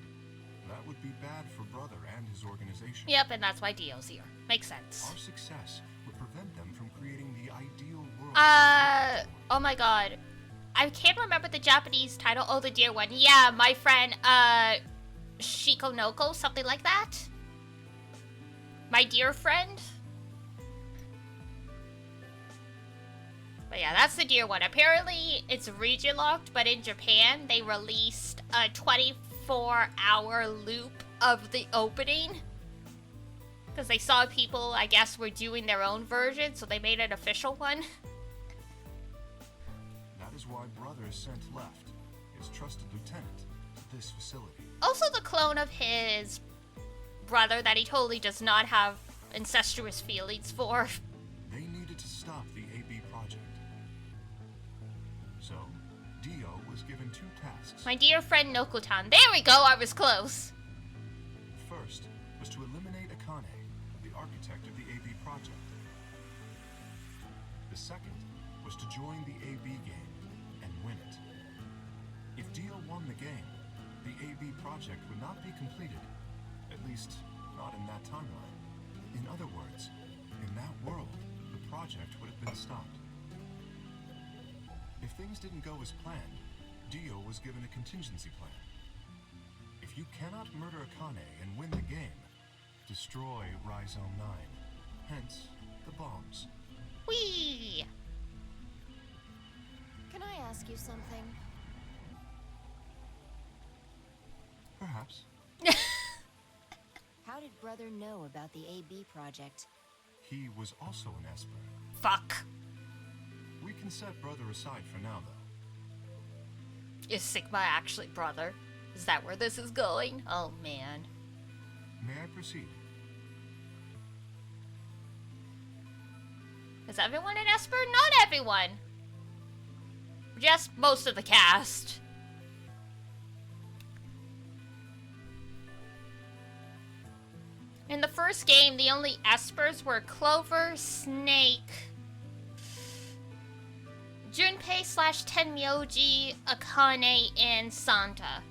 that would be bad for Brother and his organization. Yep, and that's why Dio's here. Makes sense. Our success would prevent them from creating the ideal world. Oh my god. I can't remember the Japanese title. Oh, the dear one. Yeah, my friend, Shikonoko, something like that. My dear friend. But yeah, that's the dear one. Apparently, it's region locked, but in Japan, they released a 24-hour loop of the opening. Because they saw people, I guess, were doing their own version, so they made an official one. That is why Brother sent Left, his trusted lieutenant, to this facility. Also the clone of his brother that he totally does not have incestuous feelings for. They needed to stop the AB project. So, Dio was given two tasks. My dear friend Nokutan. There we go, I was close. First was to eliminate Akane, the architect of the AB project. The second was to join the AB game and win it. If Dio won the game, the AB project would not be completed, at least not in that timeline. In other words, in that world, the project would have been stopped. If things didn't go as planned, Dio was given a contingency plan. If you cannot murder Akane and win the game, destroy Rhizome 9. Hence, the bombs. Whee! Can I ask you something? Perhaps. How did Brother know about the AB project? He was also an Esper. Fuck. We can set Brother aside for now, though. Is Sigma actually brother? Is that where this is going? Oh man. May I proceed? Is everyone an Esper? Not everyone. Just most of the cast. In the first game, the only Espers were Clover, Snake, Junpei / Tenmyoji, Akane, and Santa.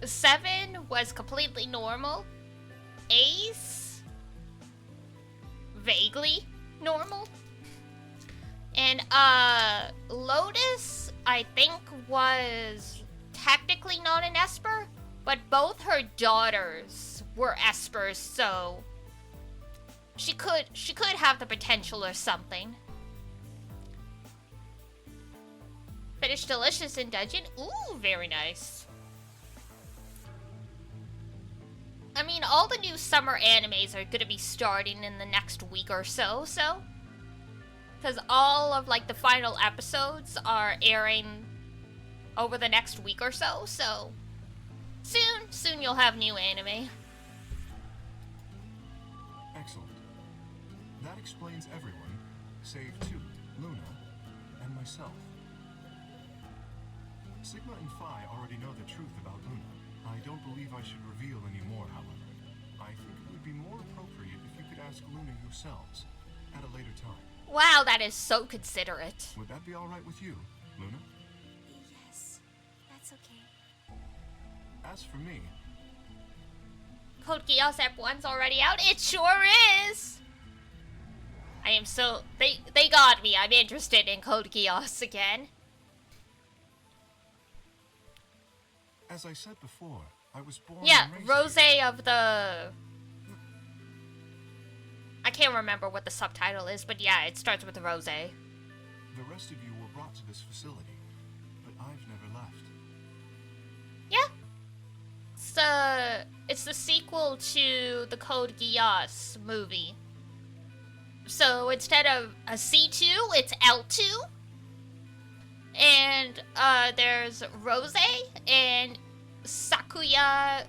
7 was completely normal. Ace, vaguely normal. And Lotus, I think, was technically not an Esper, but both her daughters were Espers, so she could have the potential or something. Finished Delicious in Dungeon. Ooh, very nice. I mean, all the new summer animes are gonna be starting in the next week or so. Because all of, like, the final episodes are airing over the next week or so, soon you'll have new anime. Excellent. That explains everyone, save two, Luna and myself. Sigma and Phi already know the truth about Luna. I don't believe I should reveal any more, however. I think it would be more appropriate if you could ask Luna yourselves at a later time. Wow, that is so considerate. Would that be all right with you, Luna? Yes, that's okay. As for me, Code Geass F1's already out? It sure is! I am so... They got me. I'm interested in Code Geass again. as I said before, I was born Yeah, and raised Rose here. of the... I can't remember what the subtitle is, but yeah, it starts with Rose. The rest of you were brought to this facility, but I've never left. Yeah. It's the sequel to the Code Geass movie. So instead of a C2, it's L2. And there's Rose and Sakuya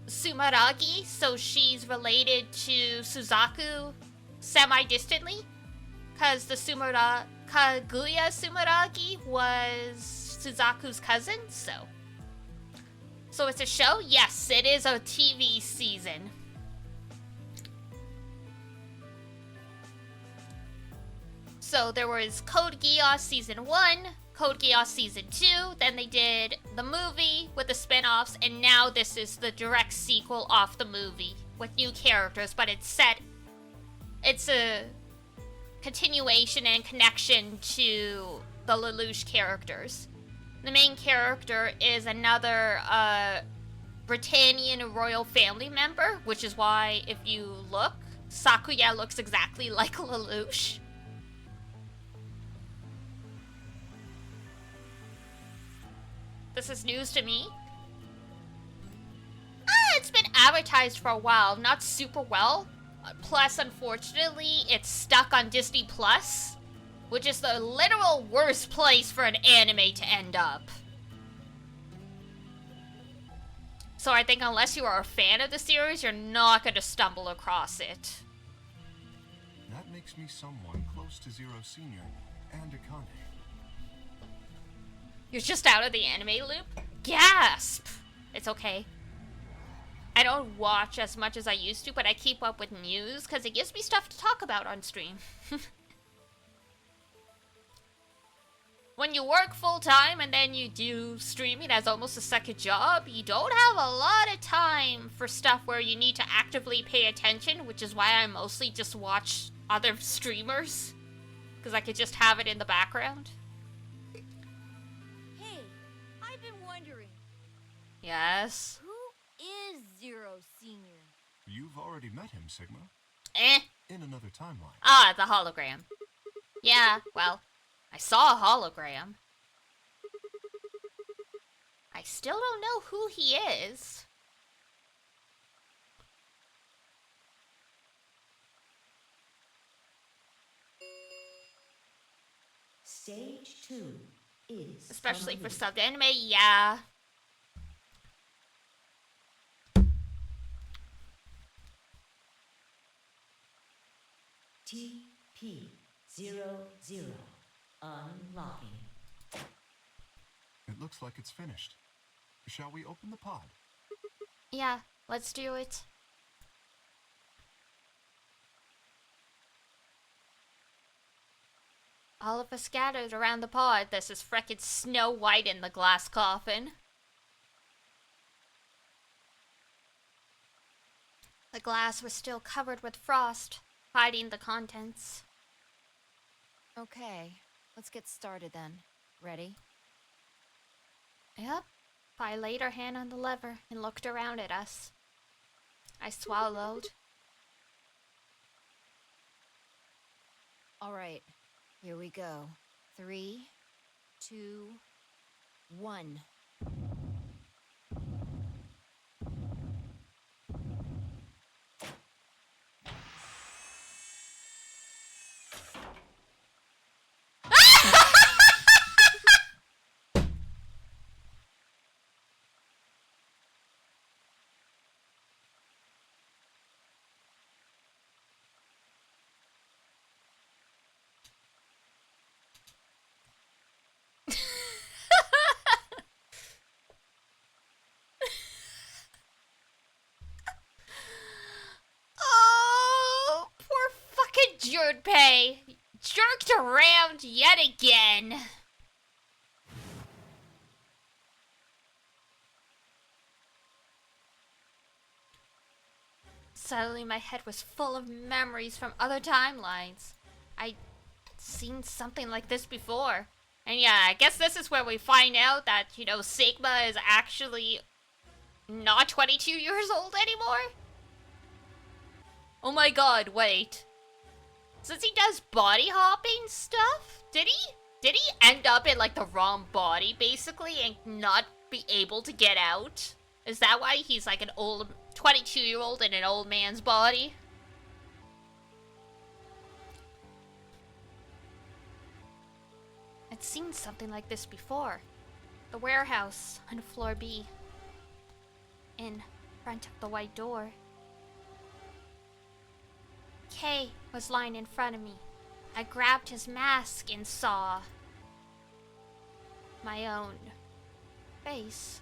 Sumeragi, so she's related to Suzaku semi-distantly, because the Kaguya Sumeragi was Suzaku's cousin, so it's a show? Yes, it is a TV season. So there was Code Geass Season 1, Code Geass Season 2, then they did the movie with the spin-offs, and now this is the direct sequel off the movie with new characters, but it's a continuation and connection to the Lelouch characters. The main character is another Britannian royal family member, which is why if you look, Sakuya looks exactly like Lelouch. This is news to me. It's been advertised for a while, not super well. Plus, unfortunately, it's stuck on Disney Plus, which is the literal worst place for an anime to end up. So I think unless you are a fan of the series, you're not going to stumble across it. That makes me someone close to Zero Senior and Akane. You're just out of the anime loop? Gasp! It's okay. I don't watch as much as I used to, but I keep up with news because it gives me stuff to talk about on stream. When you work full-time and then you do streaming as almost a second job, you don't have a lot of time for stuff where you need to actively pay attention, which is why I mostly just watch other streamers, because I could just have it in the background. Hey, I've been wondering, Yes? who is Zero Senior? You've already met him, Sigma. In another timeline. Ah, the hologram. Yeah, well, I saw a hologram. I still don't know who he is. Stage 2 is Especially for complete. subbed anime, yeah. TP00 unlocking. It looks like it's finished. Shall we open the pod? Yeah, let's do it. All of us scattered around the pod. This is frickin' Snow White in the glass coffin. The glass was still covered with frost, hiding the contents. Okay, let's get started then. Ready? Yep. I laid her hand on the lever and looked around at us. I swallowed. All right, here we go. 3, 2, 1. Junpei jerked around yet again. Suddenly my head was full of memories from other timelines. I'd seen something like this before. And yeah, I guess this is where we find out that, you know, Sigma is actually not 22 years old anymore. Oh my god, wait. Since he does body hopping stuff, did he end up in like the wrong body basically and not be able to get out? Is that why he's like an old 22-year-old in an old man's body? I'd seen something like this before. The warehouse on floor B. In front of the white door. Kay was lying in front of me. I grabbed his mask and saw my own face.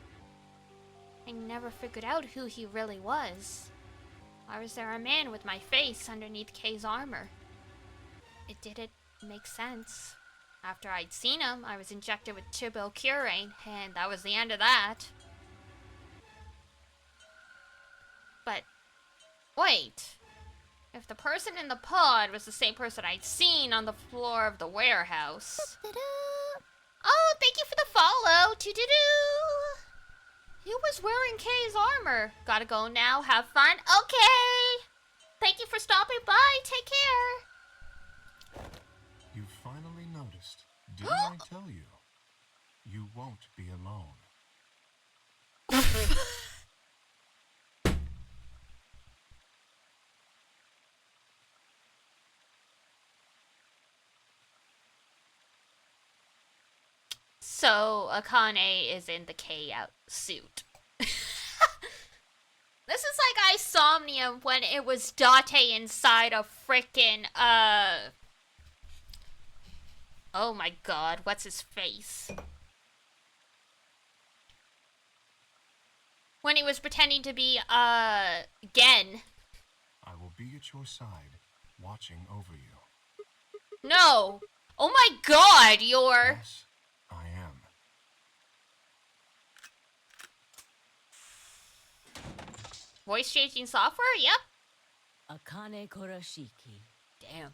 I never figured out who he really was. Why was there a man with my face underneath Kay's armor? It didn't make sense. After I'd seen him, I was injected with Tibocurane, and that was the end of that. But, wait. If the person in the pod was the same person I'd seen on the floor of the warehouse... Oh, thank you for the follow! Doo-doo-doo! He was wearing Kay's armor. Gotta go now. Have fun. Okay. Thank you for stopping by. Take care. You finally noticed. Didn't I tell you? You won't be alone. So, Akane is in the K-out suit. This is like Isomnium when it was Date inside a frickin', oh my god, what's his face? When he was pretending to be, Gen. I will be at your side, watching over you. No! Oh my god, you're... Yes, I am. Voice changing software? Yep. Akane Korashiki. Damn.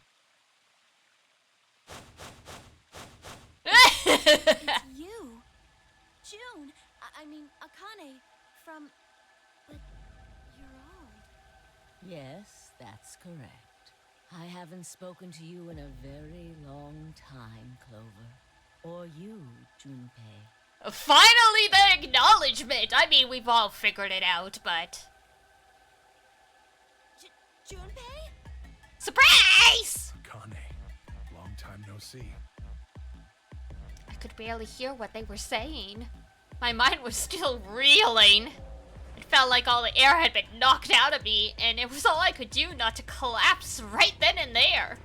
It's you. June. I mean, Akane from... But you're old. Yes, that's correct. I haven't spoken to you in a very long time, Clover. Or you, Junpei. Finally the acknowledgement! I mean, we've all figured it out, but... Junpei? Surprise! Akane, long time no see. I could barely hear what they were saying. My mind was still reeling. It felt like all the air had been knocked out of me, and it was all I could do not to collapse right then and there.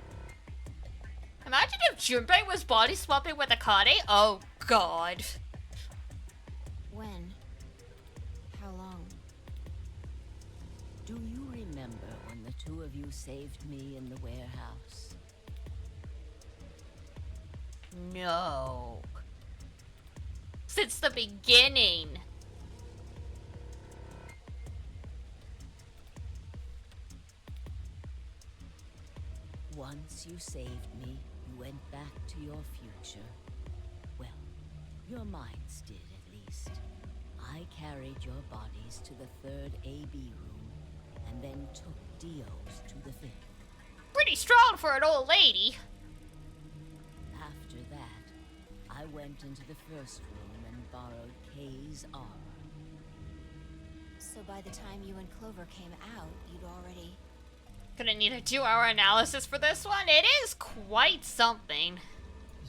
Imagine if Junpei was body swapping with Akane. Oh god. When? How long? Do you remember when the two of you saved me in the warehouse? No. Since the beginning. Once you saved me, you went back to your future. Well, your minds did at least. I carried your bodies to the third AB room, and then took Dio's to the fifth. Pretty strong for an old lady. After that, I went into the first room and borrowed Kay's armor. So by the time you and Clover came out, you'd already... Gonna need a 2-hour analysis for this one. It is quite something.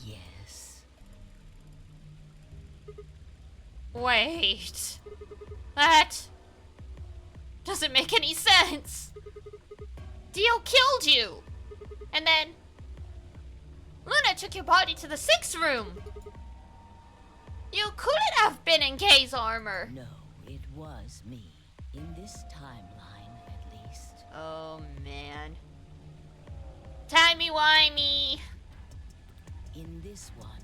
Yes. Wait. That doesn't make any sense. Dio killed you. And then Luna took your body to the 6th room. You couldn't have been in Kay's armor. No, it was me. In this timeline, at least. Oh, man. Timey-wimey. In this one,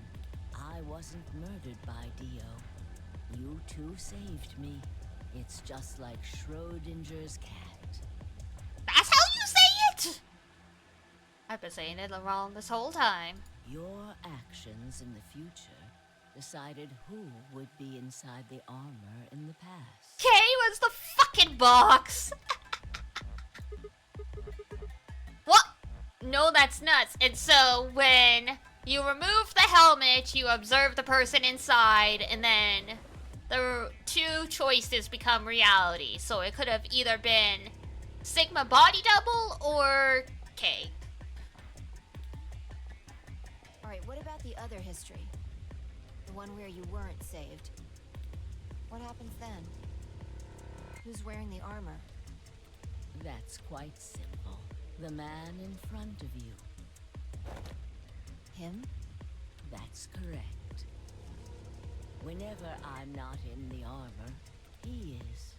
I wasn't murdered by Dio. You two saved me. It's just like Schrodinger's cat. That's how you say it? I've been saying it wrong this whole time. Your actions in the future decided who would be inside the armor in the past. Kay was the fucking box. What? No, that's nuts. And so when you remove the helmet, you observe the person inside, and then the two choices become reality. So it could have either been Sigma body double or Kay. Alright, what about the other history? The one where you weren't saved. What happens then? Who's wearing the armor? That's quite simple. The man in front of you. Him? That's correct. Whenever I'm not in the armor, he is.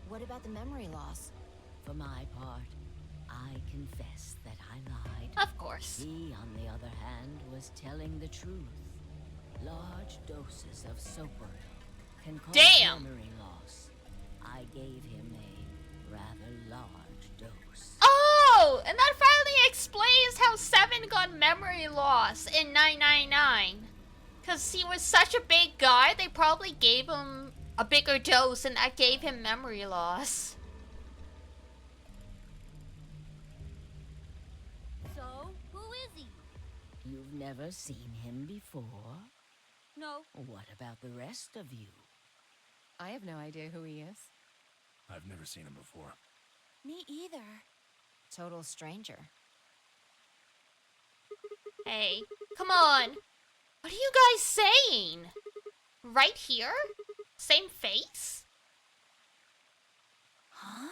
What about the memory loss? For my part, I confess that I lied. Of course. He, on the other hand, was telling the truth. Large doses of soaperic can cause memory loss. I gave him a rather large dose. Oh, and that finally explains how Seven got memory loss in 999. Because he was such a big guy, they probably gave him a bigger dose, and that gave him memory loss. So, who is he? You've never seen him before? No. What about the rest of you? I have no idea who he is. I've never seen him before. Me either. Total stranger. Hey, come on. What are you guys saying? Right here? Same face? Huh?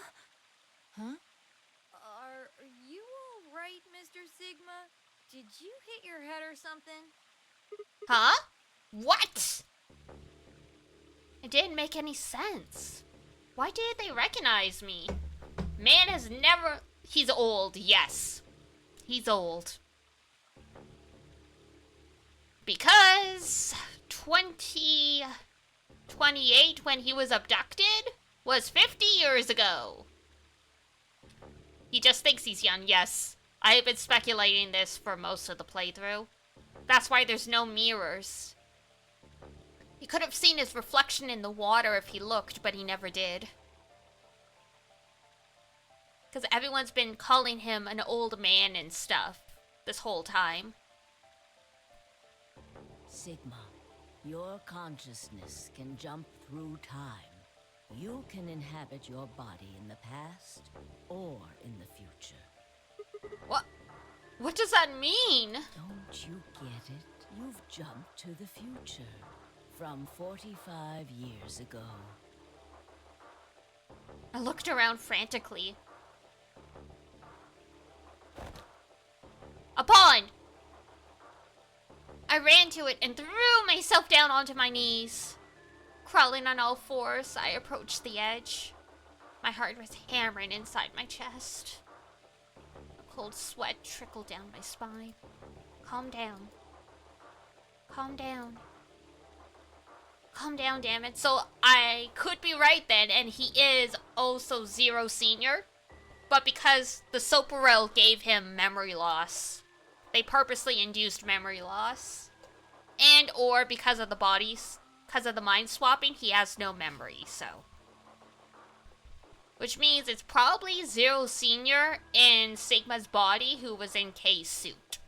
Are you alright, Mr. Sigma? Did you hit your head or something? Huh? What? It didn't make any sense. Why did they recognize me? Man has never... He's old, yes. He's old. Because 2028, when he was abducted, was 50 years ago. He just thinks he's young, yes. I have been speculating this for most of the playthrough. That's why there's no mirrors. He could have seen his reflection in the water if he looked, but he never did. Because everyone's been calling him an old man and stuff this whole time. Sigma, your consciousness can jump through time. You can inhabit your body in the past or in the future. What? What does that mean? Don't you get it? You've jumped to the future. From 45 years ago. I looked around frantically. A pond! I ran to it and threw myself down onto my knees. Crawling on all fours, I approached the edge. My heart was hammering inside my chest. A cold sweat trickled down my spine. Calm down. Calm down. Calm down, damn it. So I could be right then, and he is also Zero Senior. But because the Soparel gave him memory loss, they purposely induced memory loss. And or because of the bodies, because of the mind swapping, he has no memory, so. Which means it's probably Zero Senior in Sigma's body who was in K's suit.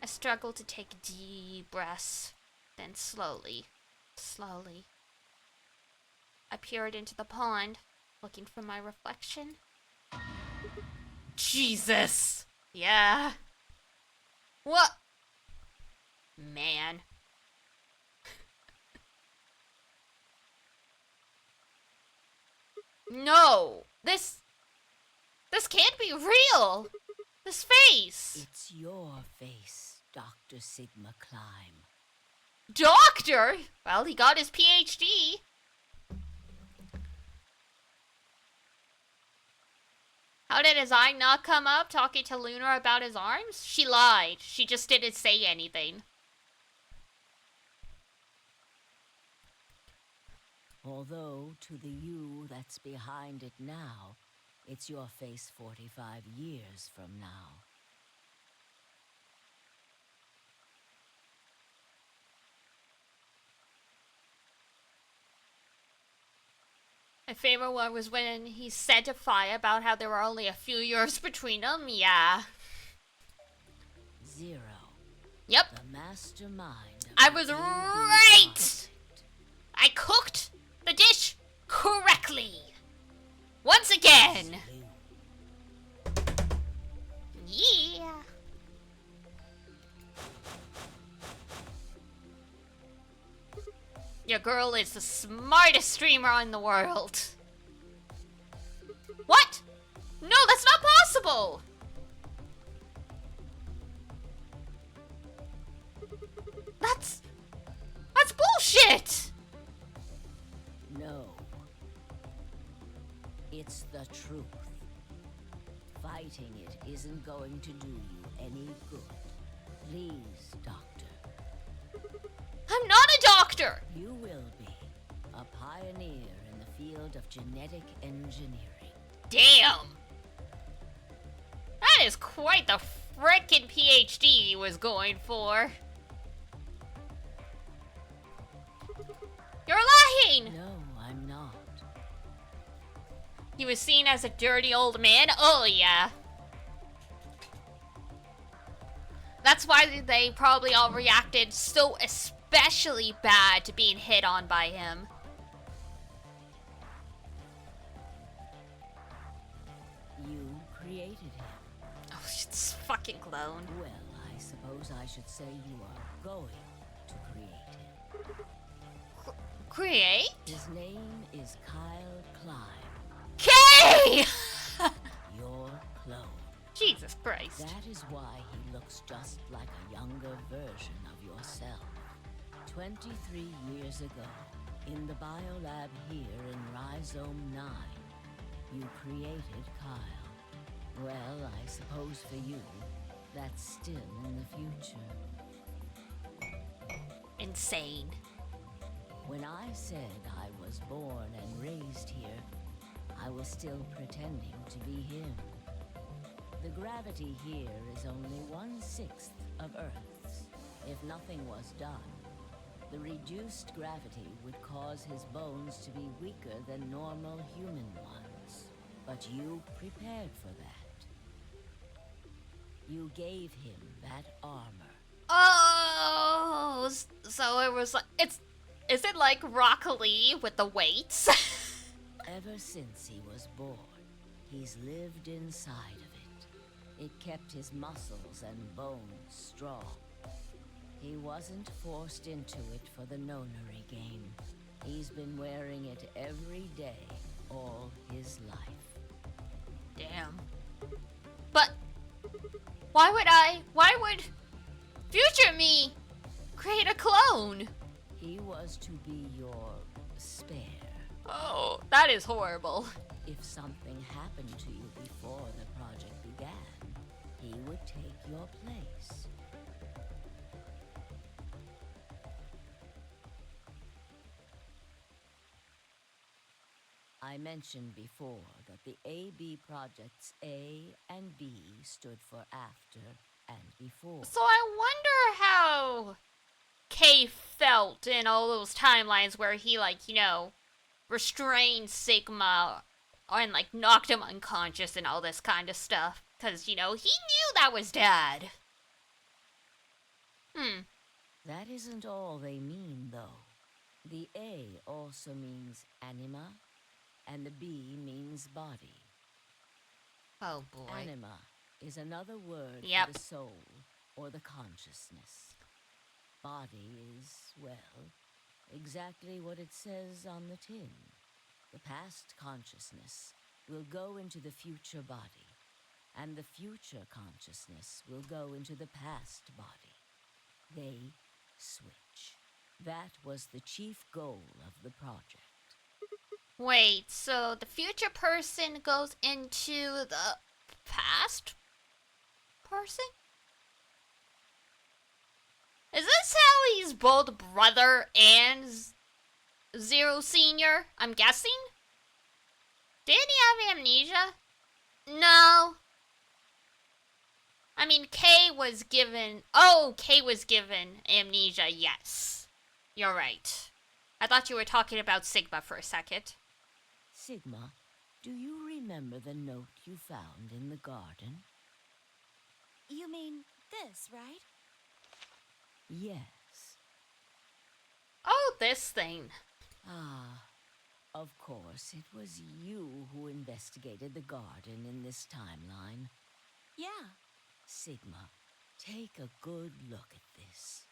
I struggled to take deep breaths. Then slowly, I peered into the pond, looking for my reflection. Jesus! Yeah. What? Man. No! This can't be real! This face! It's your face, Dr. Sigma Climb. Doctor? Well, he got his PhD. How did his eye not come up talking to Lunar about his arms? She lied. She just didn't say anything. Although, to the you that's behind it now, it's your face 45 years from now. My favorite one was when he said to Fi about how there were only a few years between them. Yeah. Zero. Yep. The mastermind. I was right! I cooked the dish correctly. Once again. Yeah. Your girl is the smartest streamer in the world. What? No, that's not possible. That's bullshit. No. It's the truth. Fighting it isn't going to do you any good. Please, Doctor. I'm not a doctor. You will be a pioneer in the field of genetic engineering. Damn. That is quite the frickin' PhD he was going for. You're lying! No, I'm not. He was seen as a dirty old man? Oh, yeah. That's why they probably all reacted so especially bad to being hit on by him. You created him. Oh, it's fucking clone. Well, I suppose I should say you are going to create him. Create? His name is Kyle Klein. K! Your clone. Jesus Christ. That is why he looks just like a younger version of yourself. 23 years ago, in the biolab here in Rhizome 9, you created Kyle. Well, I suppose for you, that's still in the future. Insane. When I said I was born and raised here, I was still pretending to be him. The gravity here is only 1/6 of Earth's. If nothing was done, the reduced gravity would cause his bones to be weaker than normal human ones. But you prepared for that. You gave him that armor. Oh, so it was like, is it like Rock Lee with the weights? Ever since he was born, he's lived inside of it. It kept his muscles and bones strong. He wasn't forced into it for the nonary game. He's been wearing it every day, all his life. Damn. But why would future me create a clone? He was to be your spare. Oh, that is horrible. If something happened to you before the project began, he would take your place. I mentioned before that the AB projects A and B stood for after and before. So I wonder how Kay felt in all those timelines where he, like, you know, restrained Sigma and, like, knocked him unconscious and all this kind of stuff. Because, you know, he knew that was Dad. That isn't all they mean, though. The A also means anima, and the B means body. Oh, boy. Anima is another word Yep. for the soul or the consciousness. Body is, well, exactly what it says on the tin. The past consciousness will go into the future body, and the future consciousness will go into the past body. They switch. That was the chief goal of the project. Wait, so the future person goes into the past person? Is this how he's both brother and Zero Senior? I'm guessing? Didn't he have amnesia? No. I mean, K was given amnesia, yes. You're right. I thought you were talking about Sigma for a second. Sigma, do you remember the note you found in the garden? You mean this, right? Yes. Oh, this thing. Ah, of course, it was you who investigated the garden in this timeline. Yeah. Sigma, take a good look at this.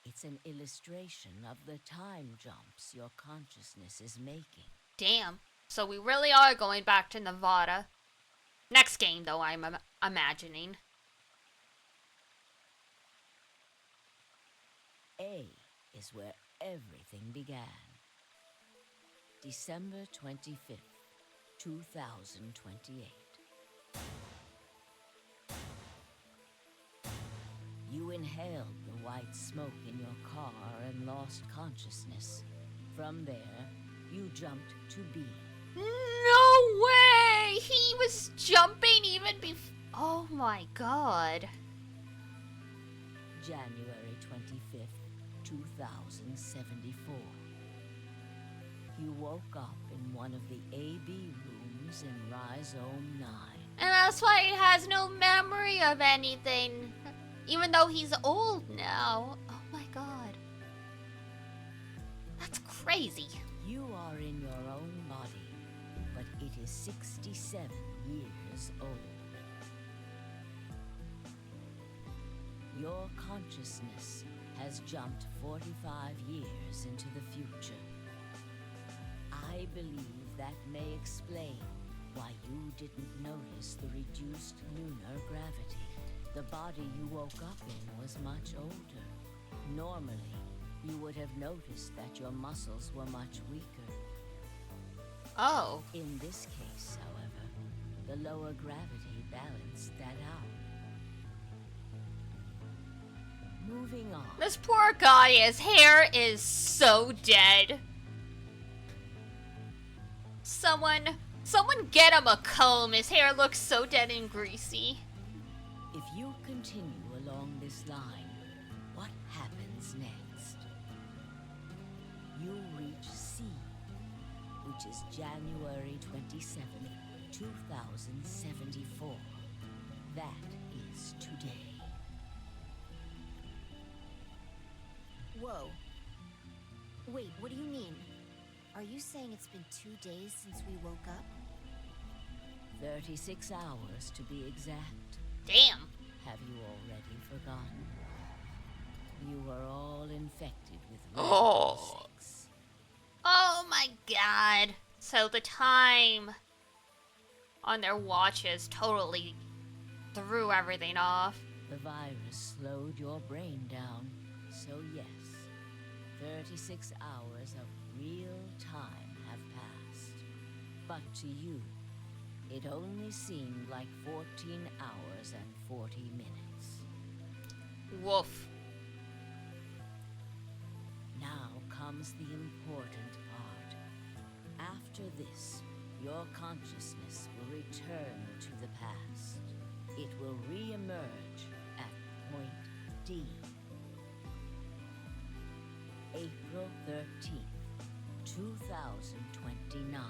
It's an illustration of the time jumps your consciousness is making. Damn. So we really are going back to Nevada. Next game, though, I'm imagining. A is where everything began. December 25th, 2028. You inhaled the white smoke in your car and lost consciousness. From there, you jumped to B. No way! He was jumping even before. Oh my god. January 25th, 2074. You woke up in one of the AB rooms in Rhizome 9. And that's why he has no memory of anything. Even though he's old now. Oh my god. That's crazy. You are in your own body, but it is 67 years old. Your consciousness has jumped 45 years into the future. I believe that may explain why you didn't notice the reduced lunar gravity. The body you woke up in was much older. Normally, you would have noticed that your muscles were much weaker. Oh. In this case, however, the lower gravity balanced that out. Moving on. This poor guy, his hair is so dead. Someone get him a comb. His hair looks so dead and greasy. If you continue along this line, what happens next? You reach C, which is January 27th, 2074. That is today. Whoa. Wait, what do you mean? Are you saying it's been 2 days since we woke up? 36 hours to be exact. Damn. Have you already forgotten? You were all infected with Oh. 6. Oh my god. So the time on their watches totally threw everything off. The virus slowed your brain down. So yes, 36 hours of real time have passed. But to you, it only seemed like 14 hours and 40 minutes. Woof. Now comes the important part. After this, your consciousness will return to the past. It will re-emerge at point D. April 13th, 2029.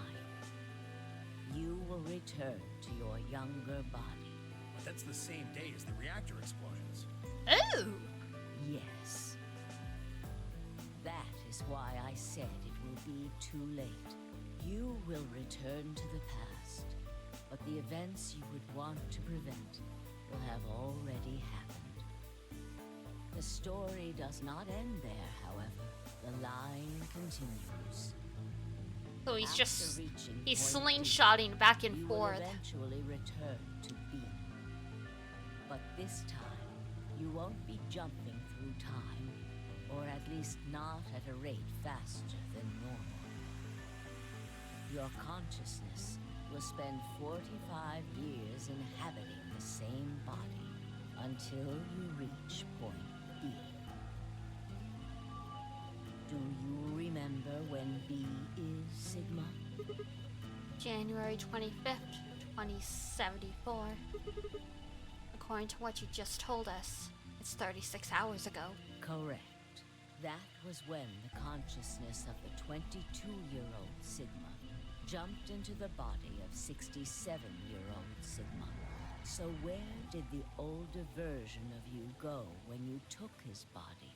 You will return to your younger body. But that's the same day as the reactor explosions. Oh. Yes. That is why I said it will be too late. You will return to the past, but the events you would want to prevent will have already happened. The story does not end there, however. The line continues. So he's After just reaching he's point D, slingshotting back and you will forth. eventually return to B. But this time, you won't be jumping through time, or at least not at a rate faster than normal. Your consciousness will spend 45 years inhabiting the same body until you reach point B. Do you remember when B is, Sigma? January 25th, 2074. According to what you just told us, it's 36 hours ago. Correct. That was when the consciousness of the 22-year-old Sigma jumped into the body of 67-year-old Sigma. So where did the older version of you go when you took his body?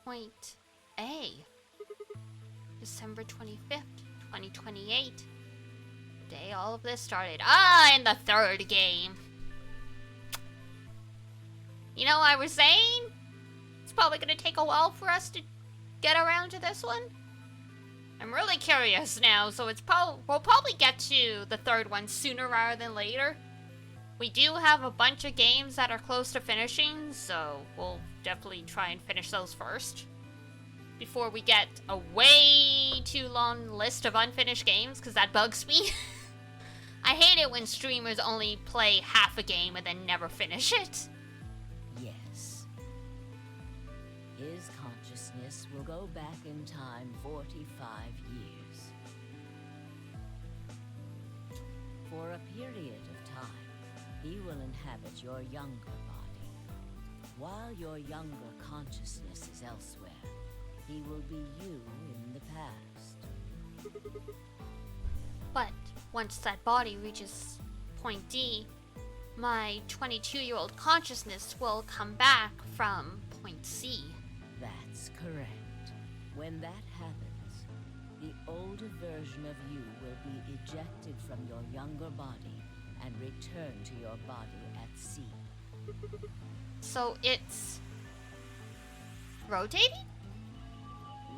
Point A. December 25th, 2028. Day all of this started. In the third game. You know what I was saying? It's probably gonna take a while for us to get around to this one. I'm really curious now, so we'll probably get to the third one sooner rather than later. We do have a bunch of games that are close to finishing, so we'll definitely try and finish those first. Before we get a way too long list of unfinished games, because that bugs me. I hate it when streamers only play half a game and then never finish it. Yes. His consciousness will go back in time 45 years. For a period of time, he will inhabit your younger body. While your younger consciousness is elsewhere, he will be you in the past. But once that body reaches point D, my 22-year-old consciousness will come back from point C. That's correct. When that happens, the older version of you will be ejected from your younger body and return to your body at C. So it's rotating?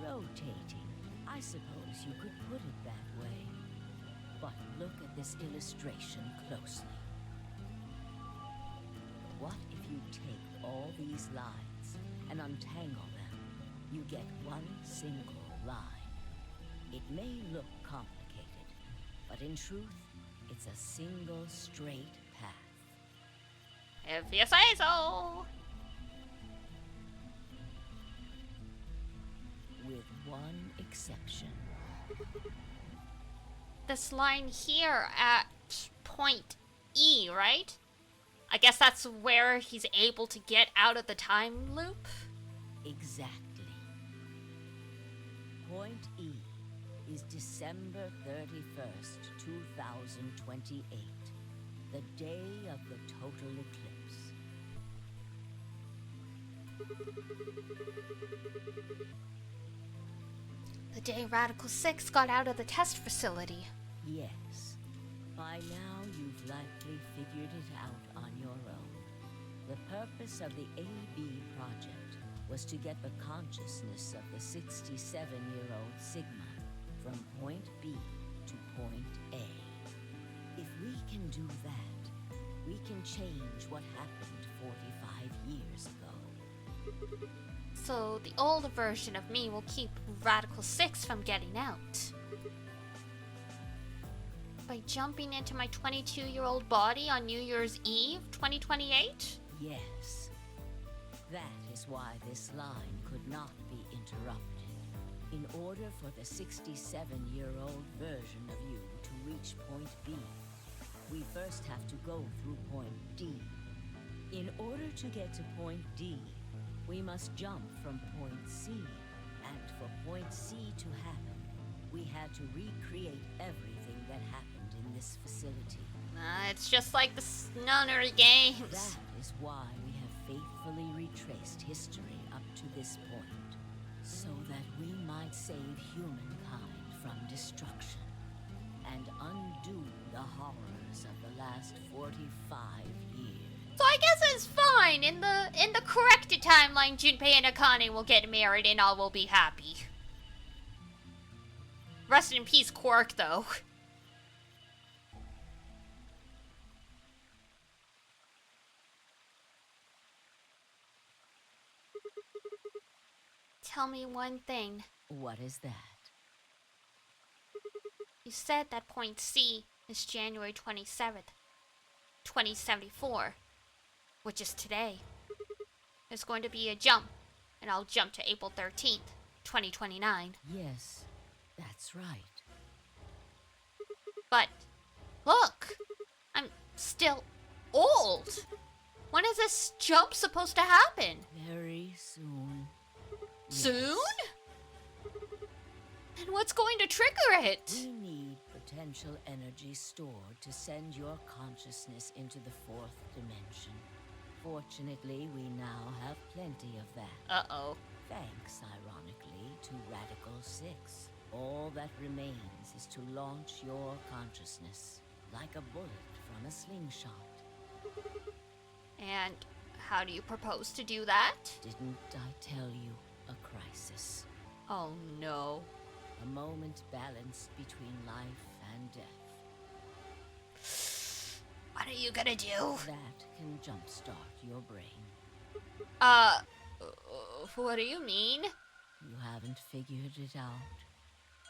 Rotating. I suppose you could put it that way. But look at this illustration closely. What if you take all these lines and untangle them? You get one single line. It may look complicated, but in truth, it's a single straight path. If you say so. With one exception. This line here at point E, right? I guess that's where he's able to get out of the time loop? Exactly. Point E is December 31st, 2028, the day of the total eclipse. The day Radical 6 got out of the test facility. Yes. By now, you've likely figured it out on your own. The purpose of the AB project was to get the consciousness of the 67-year-old Sigma from point B to point A. If we can do that, we can change what happened 45 years ago. So the older version of me will keep Radical 6 from getting out. By jumping into my 22-year-old body on New Year's Eve, 2028? Yes. That is why this line could not be interrupted. In order for the 67-year-old version of you to reach point B, we first have to go through point D. In order to get to point D, we must jump from point C, and for point C to happen, we had to recreate everything that happened in this facility. It's just like the nunnery games. That is why we have faithfully retraced history up to this point, so that we might save humankind from destruction and undo the horrors of the last 45 years. So I guess it's fine. In the corrected timeline, Junpei and Akane will get married and all will be happy. Rest in peace, Quark, though. Tell me one thing. What is that? You said that point C is January 27th, 2074, which is today. There's going to be a jump, and I'll jump to April 13th, 2029. Yes, that's right. But, look, I'm still old. When is this jump supposed to happen? Very soon. Soon? And what's going to trigger it? We need potential energy stored to send your consciousness into the fourth dimension. Fortunately, we now have plenty of that. Uh-oh. Thanks, ironically, to Radical 6. All that remains is to launch your consciousness, like a bullet from a slingshot. And how do you propose to do that? Didn't I tell you? A crisis. Oh no. A moment balanced between life and death. What are you gonna do? That can jumpstart your brain. What do you mean? You haven't figured it out.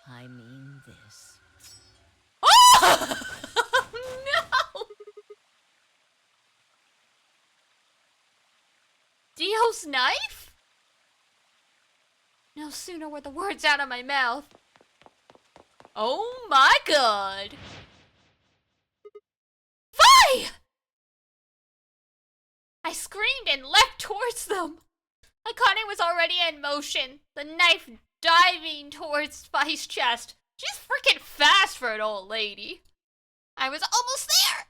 I mean this. Oh! No! Dio's knife? No sooner were the words out of my mouth. Oh my god! Fie! I screamed and leapt towards them. Akane was already in motion, the knife diving towards Fi's chest. She's freaking fast for an old lady. I was almost there!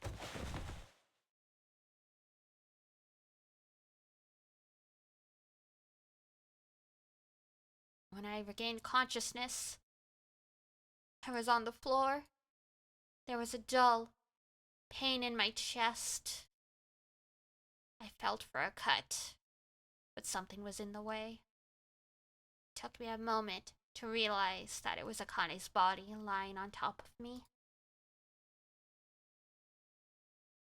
When I regained consciousness, I was on the floor. There was a dull pain in my chest. I felt for a cut, but something was in the way. It took me a moment to realize that it was Akane's body lying on top of me.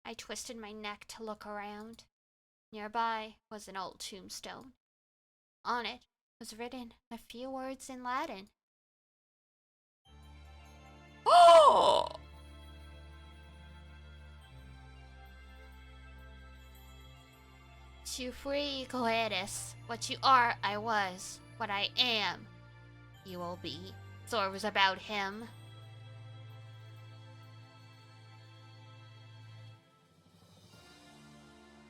I twisted my neck to look around. Nearby was an old tombstone. On it was written a few words in Latin. Oh! Tu fui eres. What you are, I was. What I am, you will be. So it was about him.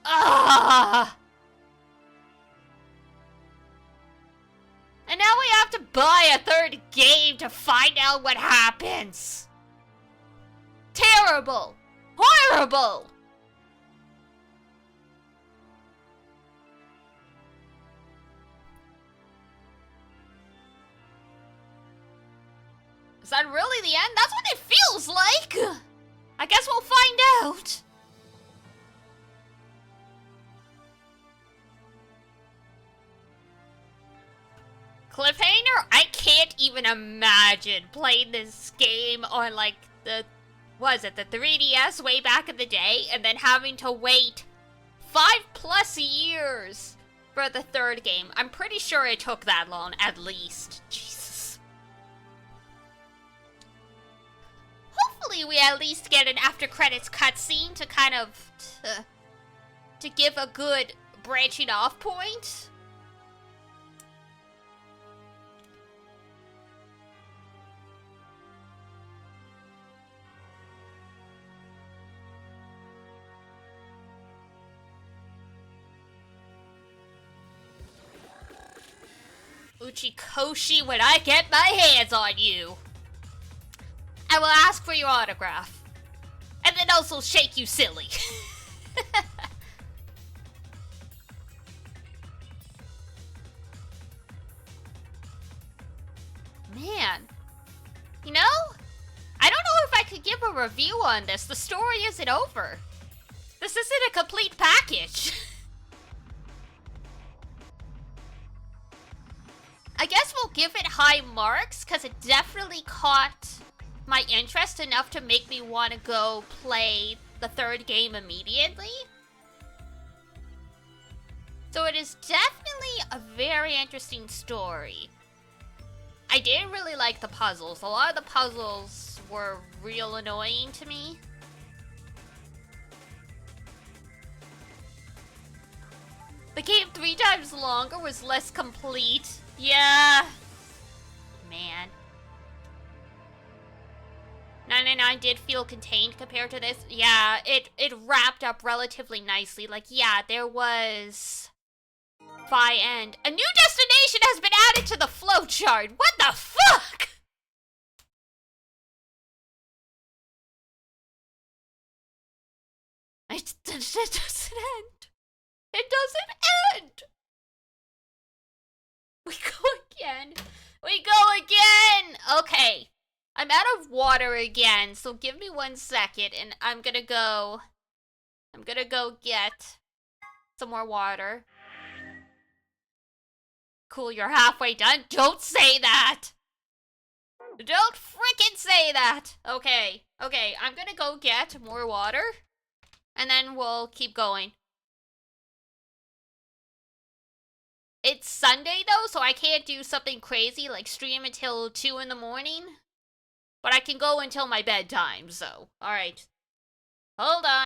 Ah! And now we have to buy a third game to find out what happens. Terrible! Horrible! Is that really the end? That's what it feels like! I guess we'll find out. Cliffhanger? I can't even imagine playing this game on like the 3DS way back in the day and then having to wait 5+ years for the third game. I'm pretty sure it took that long, at least. Jesus. Hopefully we at least get an after credits cutscene to kind of to give a good branching off point. Uchikoshi, when I get my hands on you, I will ask for your autograph. And then also shake you silly. Man. You know, I don't know if I could give a review on this. The story isn't over. This isn't a complete package. I guess we'll give it high marks, because it definitely caught my interest enough to make me want to go play the third game immediately. So it is definitely a very interesting story. I did really like the puzzles. A lot of the puzzles were real annoying to me. The game 3 times longer was less complete. Yeah. Man. 999 did feel contained compared to this. Yeah, it wrapped up relatively nicely. Like, yeah, there was... By end. A new destination has been added to the flowchart. What the fuck? It doesn't end. It doesn't end. We go again. We go again. Okay. I'm out of water again, so give me 1 second and I'm gonna go get some more water. Cool, you're halfway done? Don't say that! Don't frickin' say that! Okay, I'm gonna go get more water, and then we'll keep going. It's Sunday though, so I can't do something crazy like stream until 2 in the morning. But I can go until my bedtime, so, alright. Hold on.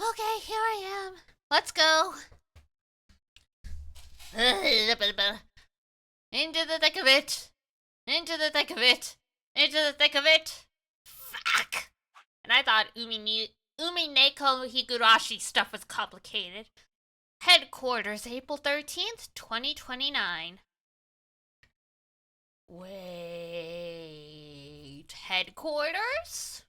Okay, here I am. Let's go. Into the thick of it. Into the thick of it. Into the thick of it. Fuck. And I thought Umineko Higurashi stuff was complicated. Headquarters, April 13th, 2029. Wait. Headquarters?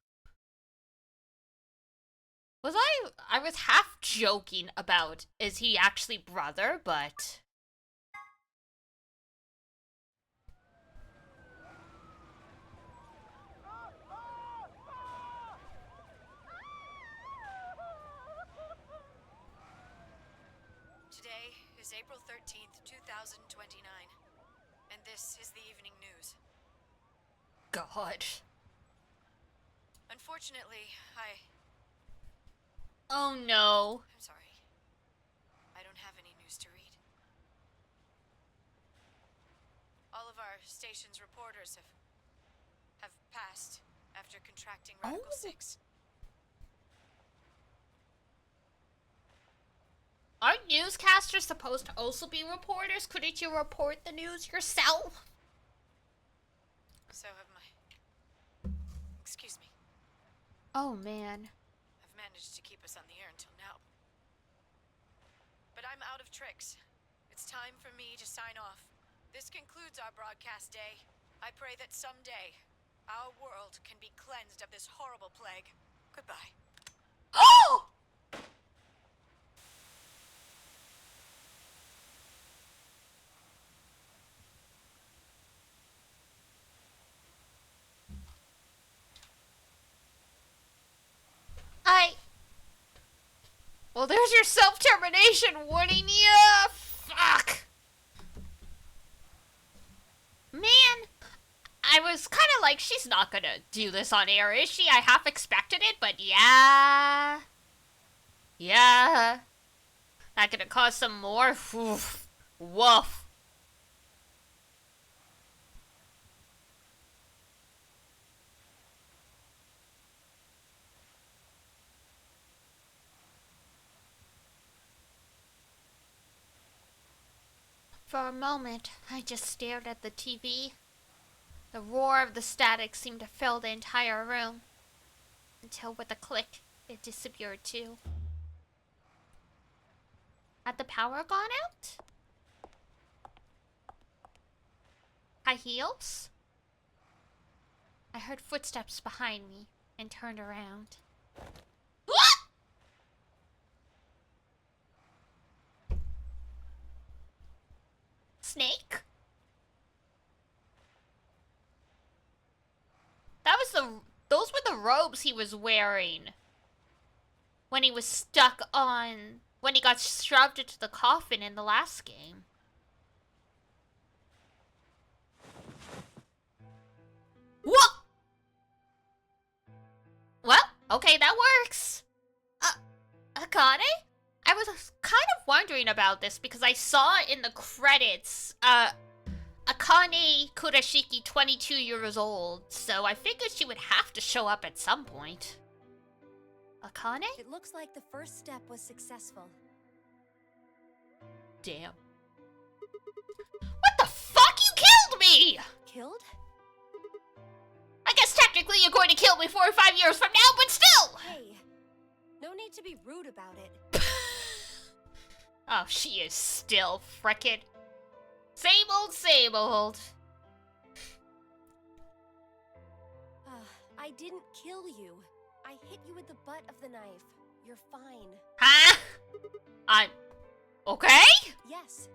I was half joking about, is he actually brother, but... Today is April 13th, 2029, and this is the evening news. God. Unfortunately, Oh no. I'm sorry. I don't have any news to read. All of our station's reporters have passed after contracting Radical 6. Aren't Aren't newscasters supposed to also be reporters? Couldn't you report the news yourself? So have my... Excuse me. Oh, man. I've managed to keep us on the air until now. But I'm out of tricks. It's time for me to sign off. This concludes our broadcast day. I pray that someday our world can be cleansed of this horrible plague. Goodbye. Oh! Well, there's your self-termination warning. Yeah, fuck. Man, I was kind of like, she's not gonna do this on air, is she? I half expected it, but yeah. Yeah. Not gonna cause some more? Oof. Woof. For a moment, I just stared at the TV. The roar of the static seemed to fill the entire room. Until with a click, it disappeared too. Had the power gone out? High heels? I heard footsteps behind me and turned around. What? Snake? Those were the robes he was wearing when he was stuck on, when he got shoved into the coffin in the last game. What? Well, okay, that works. Akane? I was kind of wondering about this because I saw in the credits, Akane Kurashiki, 22 years old, so I figured she would have to show up at some point. Akane? It looks like the first step was successful. Damn. What the fuck? You killed me! Killed? I guess technically you're going to kill me 4 or 5 years from now, but still! Hey, no need to be rude about it. Oh, she is still frickin'. Same old, same old. I didn't kill you. I hit you with the butt of the knife. You're fine. Huh? I'm... okay? Yes.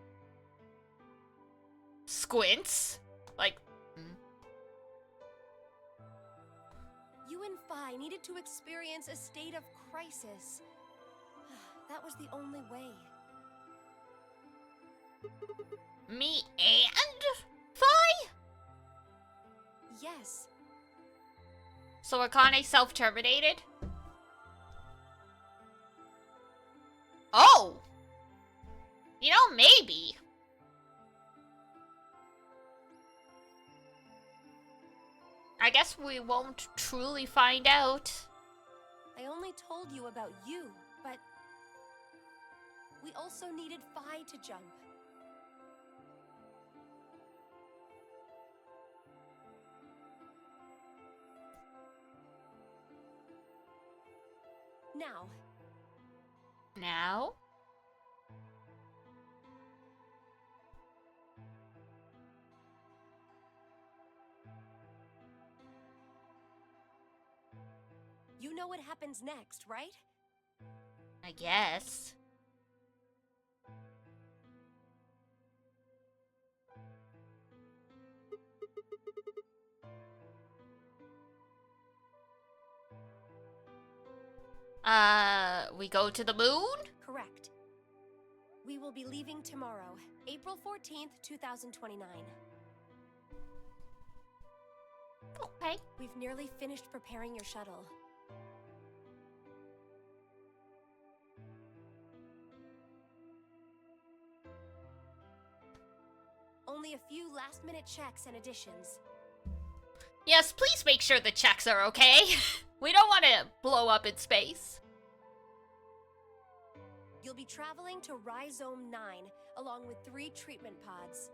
Squints. Like... You and Phi needed to experience a state of crisis. That was the only way. Me and Phi? Yes. So Akane self-terminated? Oh! You know, maybe. I guess we won't truly find out. I only told you about you, but we also needed Phi to jump. Now? You know what happens next, right? I guess. We go to the moon? Correct. We will be leaving tomorrow, April 14th, 2029. Okay. We've nearly finished preparing your shuttle. Only a few last-minute checks and additions. Yes, please make sure the checks are okay. We don't want to blow up in space. You'll be traveling to Rhizome 9, along with 3 treatment pods.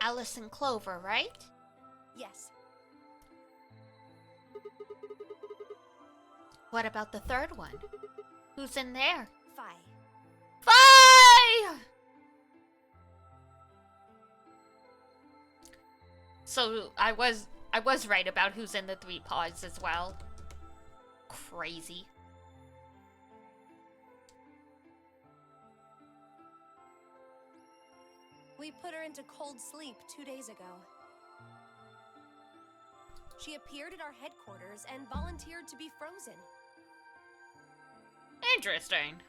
Alice and Clover, right? Yes. What about the third one? Who's in there? Phi. Phi! So I was right about who's in the 3 pods as well. Crazy. We put her into cold sleep 2 days ago. She appeared at our headquarters and volunteered to be frozen. Interesting.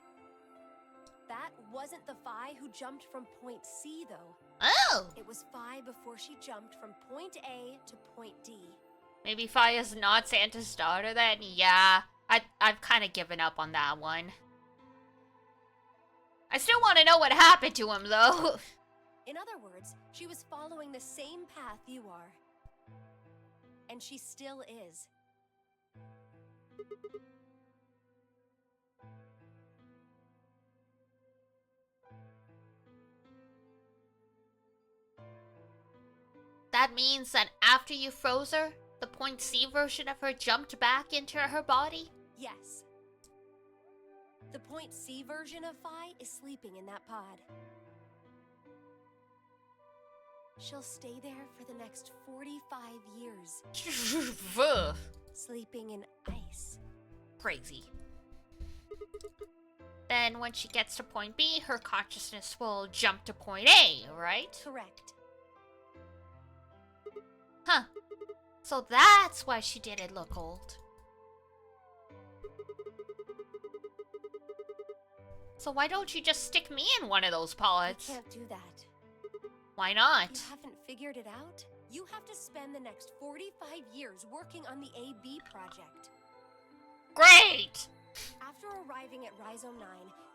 That wasn't the Phi who jumped from point C, though. Oh! It was Phi before she jumped from point A to point D. Maybe Phi is not Santa's daughter then? Yeah, I've kind of given up on that one. I still want to know what happened to him, though. In other words, she was following the same path you are. And she still is. That means that after you froze her, the point C version of her jumped back into her body? Yes. The point C version of Phi is sleeping in that pod. She'll stay there for the next 45 years. Sleeping in ice. Crazy. Then when she gets to point B, her consciousness will jump to point A, right? Correct. Huh. So that's why she didn't look old. So why don't you just stick me in one of those pods? You can't do that. Why not? You haven't figured it out? You have to spend the next 45 years working on the AB project. Great! After arriving at Rhizome 9,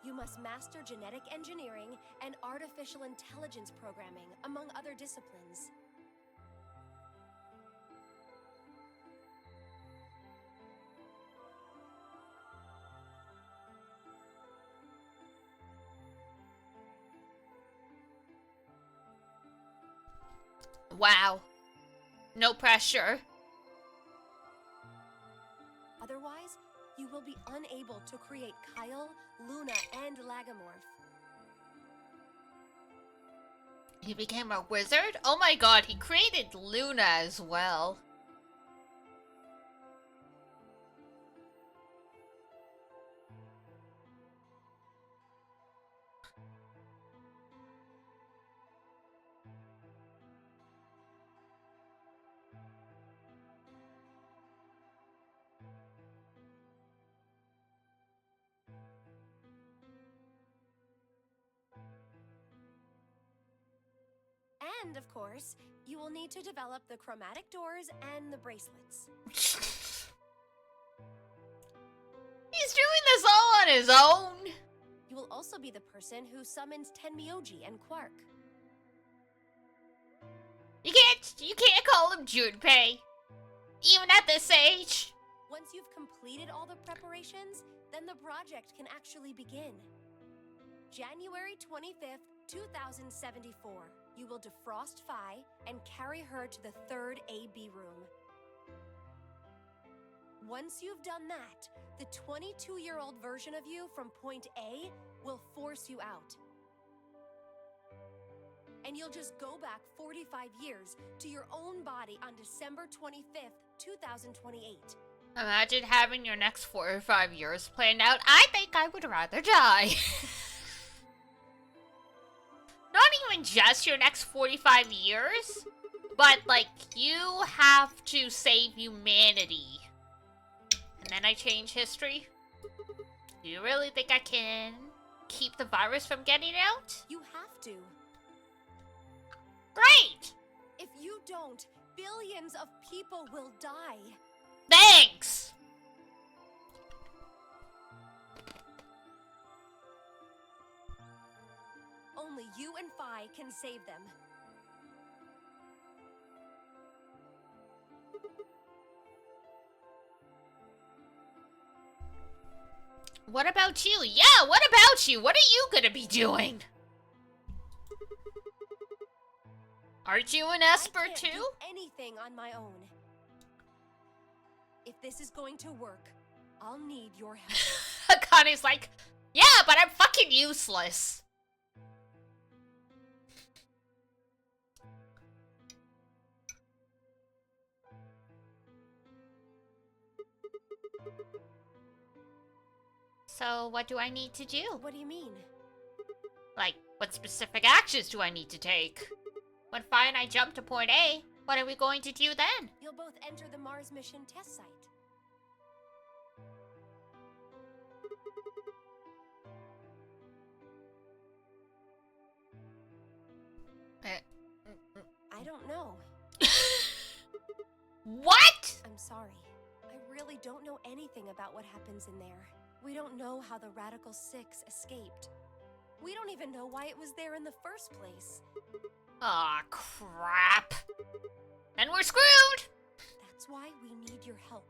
you must master genetic engineering and artificial intelligence programming, among other disciplines. Wow. No pressure. Otherwise, you will be unable to create Kyle, Luna, and Lagomorph. He became a wizard? Oh my god, he created Luna as well. And, of course, you will need to develop the chromatic doors and the bracelets. He's doing this all on his own. You will also be the person who summons Tenmyoji and Quark. You can't call him Junpei. Even at this age. Once you've completed all the preparations, then the project can actually begin. January 25th, 2074. You will defrost Phi and carry her to the 3rd AB room. Once you've done that, the 22-year-old version of you from point A will force you out. And you'll just go back 45 years to your own body on December 25th, 2028. Imagine having your next 4 or 5 years planned out. I think I would rather die. Not even just your next 45 years, but like you have to save humanity. And then I change history. Do you really think I can keep the virus from getting out? You have to. Great! If you don't, billions of people will die. Thanks! Only you and Phi can save them. What about you? Yeah, what about you? What are you gonna be doing? Aren't you an Esper I can't too? do anything on my own. If this is going to work, I'll need your help. Connie's like, yeah, but I'm fucking useless. So, what do I need to do? What do you mean? Like, what specific actions do I need to take? When Fi and I jump to point A, what are we going to do then? You'll both enter the Mars mission test site. I don't know. What? I'm sorry. I really don't know anything about what happens in there. We don't know how the Radical Six escaped. We don't even know why it was there in the first place. Aw, crap. Then we're screwed! That's why we need your help.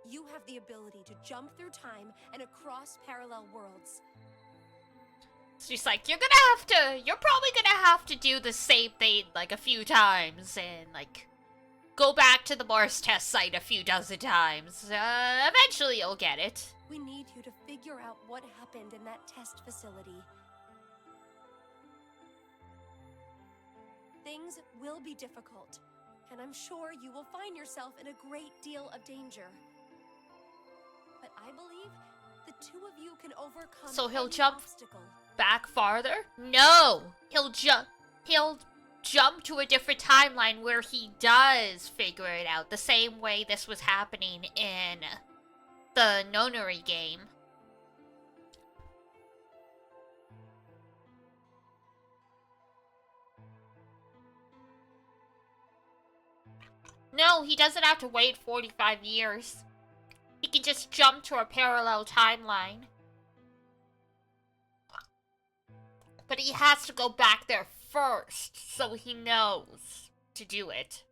You have the ability to jump through time and across parallel worlds. She's like, you're probably gonna have to do the same thing, like, a few times, and, like, go back to the Mars test site a few dozen times. Eventually you'll get it. We need you to figure out what happened in that test facility. Things will be difficult, and I'm sure you will find yourself in a great deal of danger. But I believe the two of you can overcome So he'll any jump obstacle. back farther? No! He'll jump to a different timeline where he does figure it out, the same way this was happening in the Nonary game. No, he doesn't have to wait 45 years. He can just jump to a parallel timeline. But he has to go back there first, so he knows to do it.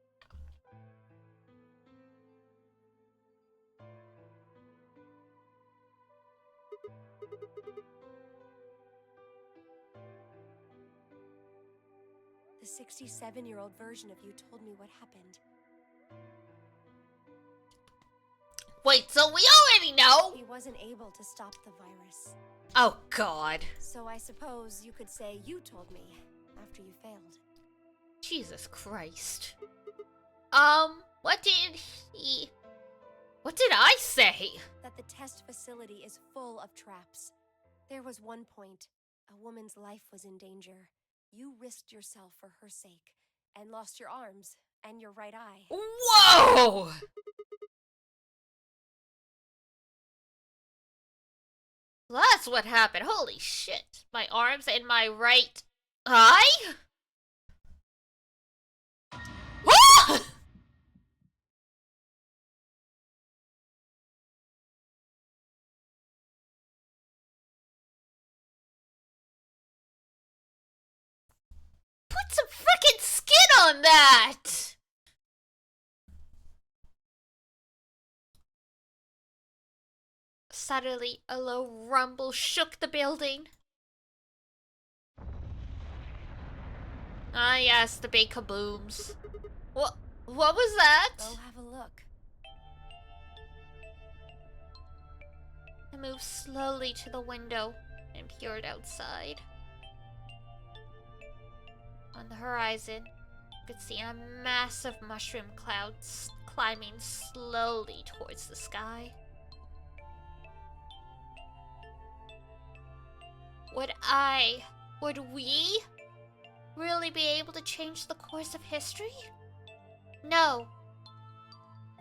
The 67-year-old version of you told me what happened. Wait, so we already know? He wasn't able to stop the virus. Oh, God. So I suppose you could say you told me after you failed. Jesus Christ. What did I say? That the test facility is full of traps. There was one point, a woman's life was in danger. You risked yourself for her sake, and lost your arms and your right eye. Whoa! That's what happened. Holy shit. My arms and my right eye? Ah! Put some frickin' skin on that! Suddenly, a low rumble shook the building. Ah, yes, the big kabooms. What was that? Go have a look. I moved slowly to the window and peered outside. On the horizon, I could see a massive mushroom cloud climbing slowly towards the sky. Would we really be able to change the course of history? No.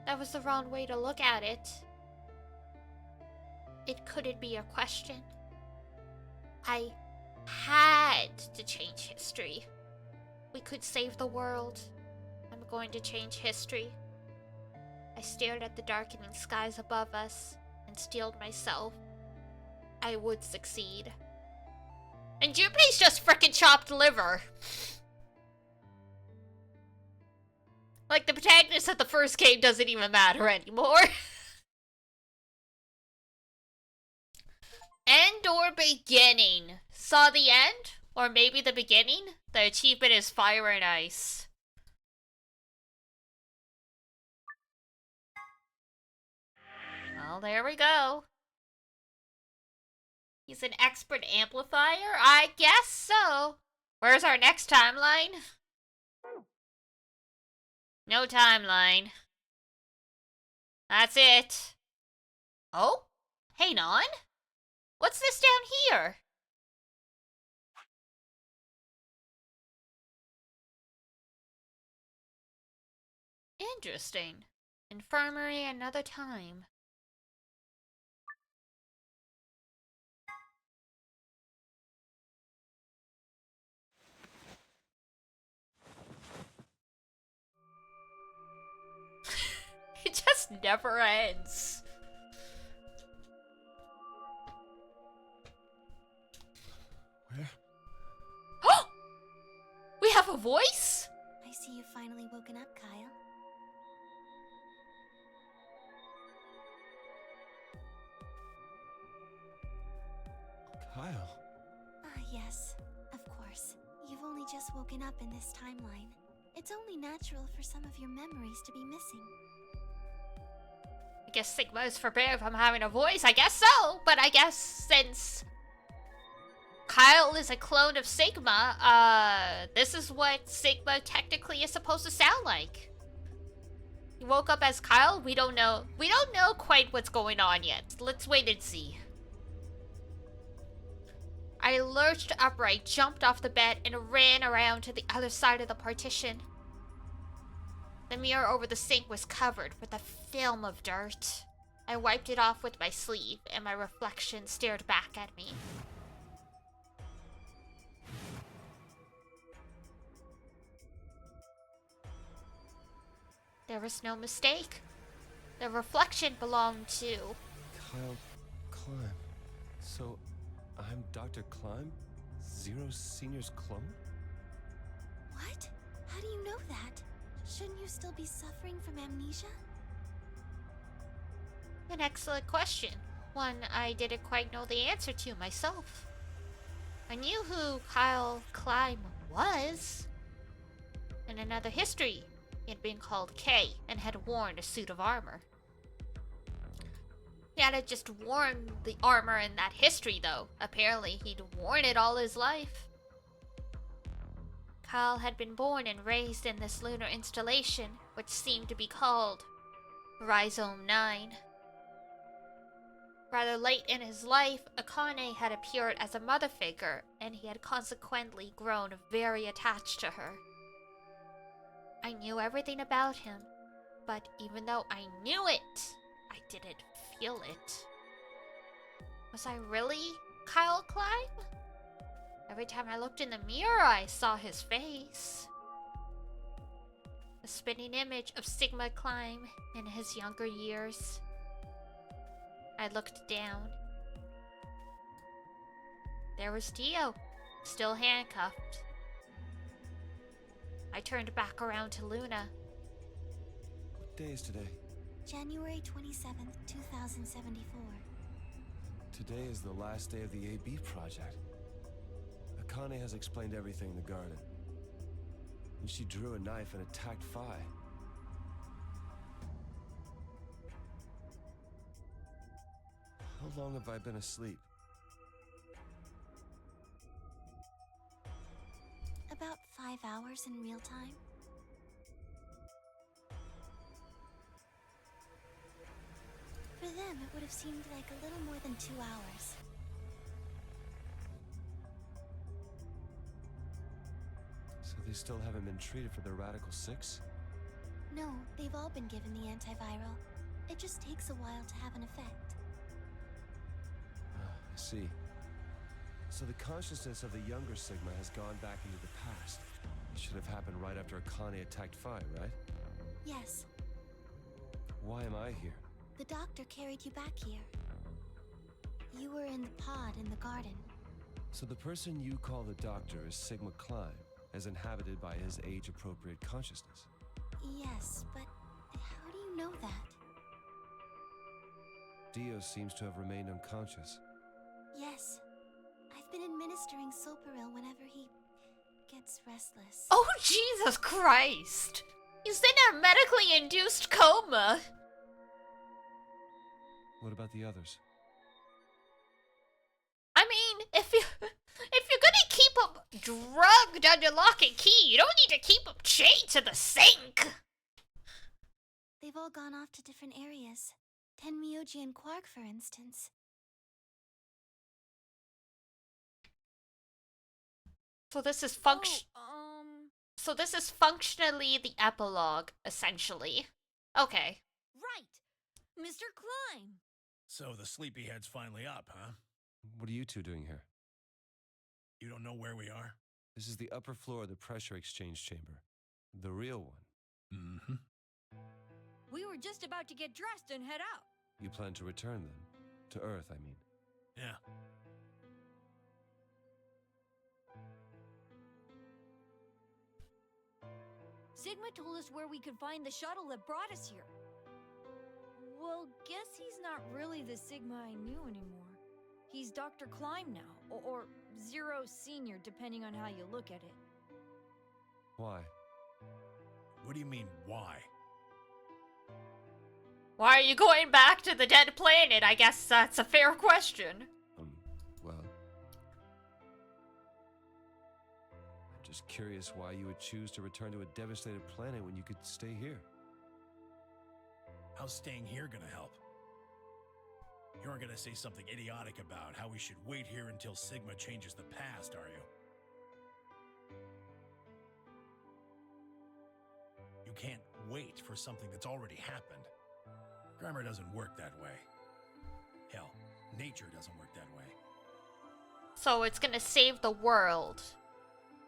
That was the wrong way to look at it. It couldn't be a question. I had to change history. We could save the world. I'm going to change history. I stared at the darkening skies above us and steeled myself. I would succeed. And Junpei's just frickin' chopped liver. Like, the protagonist of the first game doesn't even matter anymore. End or beginning? Saw the end? Or maybe the beginning? The achievement is fire and ice. Well, there we go. He's an expert amplifier? I guess so. Where's our next timeline? No timeline. That's it. Oh? Hang on. What's this down here? Interesting. Infirmary another time. It just never ends. Where? We have a voice? I see you've finally woken up, Kyle. Kyle. Ah, yes. Of course. You've only just woken up in this timeline. It's only natural for some of your memories to be missing. I guess Sigma is forbidden from having a voice. I guess so. But I guess since Kyle is a clone of Sigma, this is what Sigma technically is supposed to sound like. He woke up as Kyle? We don't know. We don't know quite what's going on yet. Let's wait and see. I lurched upright, jumped off the bed, and ran around to the other side of the partition. The mirror over the sink was covered with a film of dirt. I wiped it off with my sleeve, and my reflection stared back at me. There was no mistake. The reflection belonged to... Kyle Climb. So, I'm Dr. Climb? Zero Senior's clone? What? How do you know that? Shouldn't you still be suffering from amnesia? An excellent question. One I didn't quite know the answer to myself. I knew who Kyle Climb was. In another history, he had been called K and had worn a suit of armor. He hadn't just worn the armor in that history, though. Apparently, he'd worn it all his life. Kyle had been born and raised in this lunar installation, which seemed to be called Rhizome 9. Rather late in his life, Akane had appeared as a mother figure, and he had consequently grown very attached to her. I knew everything about him, but even though I knew it, I didn't feel it. Was I really Kyle Climb? Every time I looked in the mirror, I saw his face. A spinning image of Sigma Climb in his younger years. I looked down. There was Dio, still handcuffed. I turned back around to Luna. What day is today? January 27th, 2074. Today is the last day of the AB project. Akane has explained everything in the garden. And she drew a knife and attacked Phi. How long have I been asleep? About 5 hours in real time. For them, it would have seemed like a little more than 2 hours. So they still haven't been treated for their Radical 6? No, they've all been given the antiviral. It just takes a while to have an effect. I see. So the consciousness of the younger Sigma has gone back into the past. It should have happened right after Akane attacked Phi, right? Yes, Why am I here? the doctor carried you back here. You were in the pod in the garden. So the person you call the doctor is Sigma Climb, as inhabited by his age-appropriate consciousness. Yes, but how do you know that? Dio seems to have remained unconscious. Yes. I've been administering Soparil whenever he gets restless. Oh, Jesus Christ! He's in a medically induced coma! What about the others? I mean, if you're gonna keep him drugged under lock and key, you don't need to keep him chained to the sink! They've all gone off to different areas. Tenmyoji and Quark, for instance. So this is So this is functionally the epilogue, essentially. Okay. Right! Mr. Klein! So the sleepyhead's finally up, huh? What are you two doing here? You don't know where we are? This is the upper floor of the pressure exchange chamber. The real one. Mm-hmm. We were just about to get dressed and head out. You plan to return then? To Earth, I mean. Yeah. Sigma told us where we could find the shuttle that brought us here. Well, guess he's not really the Sigma I knew anymore. He's Dr. Klein now, or Zero Senior, depending on how you look at it. Why? What do you mean, why? Why are you going back to the dead planet? I guess that's a fair question. Well... I'm just curious why you would choose to return to a devastated planet when you could stay here. How's staying here gonna help? You aren't gonna say something idiotic about how we should wait here until Sigma changes the past, are you? You can't wait for something that's already happened. Grammar doesn't work that way. Hell, nature doesn't work that way. So it's gonna save the world.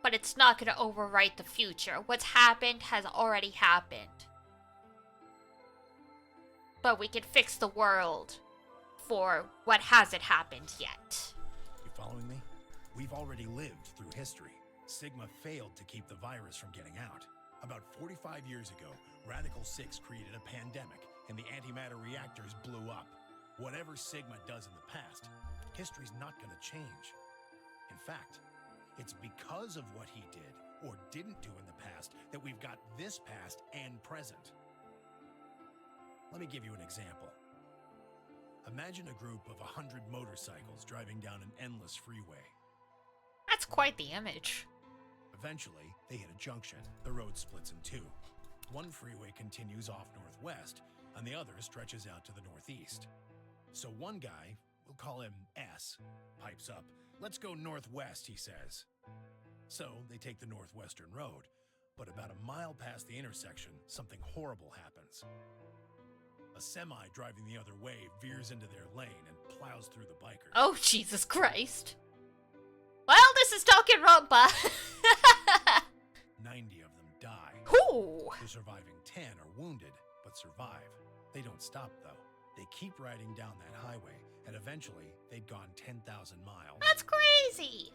But it's not gonna overwrite the future. What's happened has already happened. But we can fix the world for what hasn't happened yet. You following me? We've already lived through history. Sigma failed to keep the virus from getting out. About 45 years ago, Radical 6 created a pandemic, and the antimatter reactors blew up. Whatever Sigma does in the past, history's not gonna change. In fact, it's because of what he did, or didn't do in the past, that we've got this past and present. Let me give you an example. Imagine a group of 100 motorcycles driving down an endless freeway. That's quite the image. Eventually, they hit a junction. The road splits in two. One freeway continues off northwest, and the other stretches out to the northeast. So one guy, we'll call him S, pipes up. "Let's go northwest," he says. So they take the northwestern road, but about a mile past the intersection, something horrible happens. A semi driving the other way veers into their lane and plows through the bikers. Oh, Jesus Christ. Well, this is Danganronpa. 90 of them die. Ooh. The surviving 10 are wounded, but survive. They don't stop, though. They keep riding down that highway, and eventually, they'd gone 10,000 miles. That's crazy.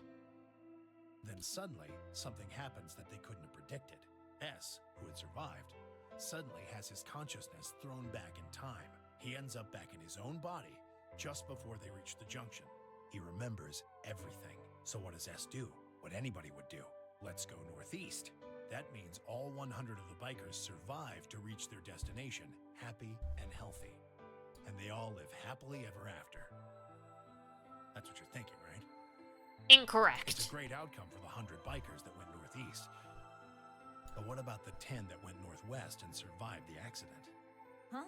Then suddenly, something happens that they couldn't have predicted. S, who had survived, suddenly has his consciousness thrown back in time. He ends up back in his own body just before they reach the junction. He remembers everything. So what does S do? What anybody would do. Let's go northeast. That means all 100 of the bikers survive to reach their destination, happy and healthy. And they all live happily ever after. That's what you're thinking, right? Incorrect. It's a great outcome for the 100 bikers that went northeast. But what about the 10 that went northwest and survived the accident? Huh?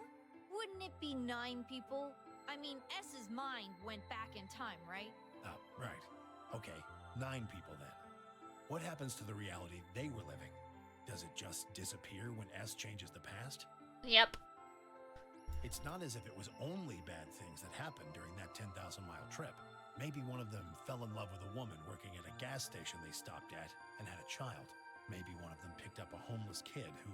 Wouldn't it be 9 people? I mean, S's mind went back in time, right? Oh, right. Okay, 9 people then. What happens to the reality they were living? Does it just disappear when S changes the past? Yep. It's not as if it was only bad things that happened during that 10,000-mile trip. Maybe one of them fell in love with a woman working at a gas station they stopped at and had a child. Maybe one of them picked up a homeless kid who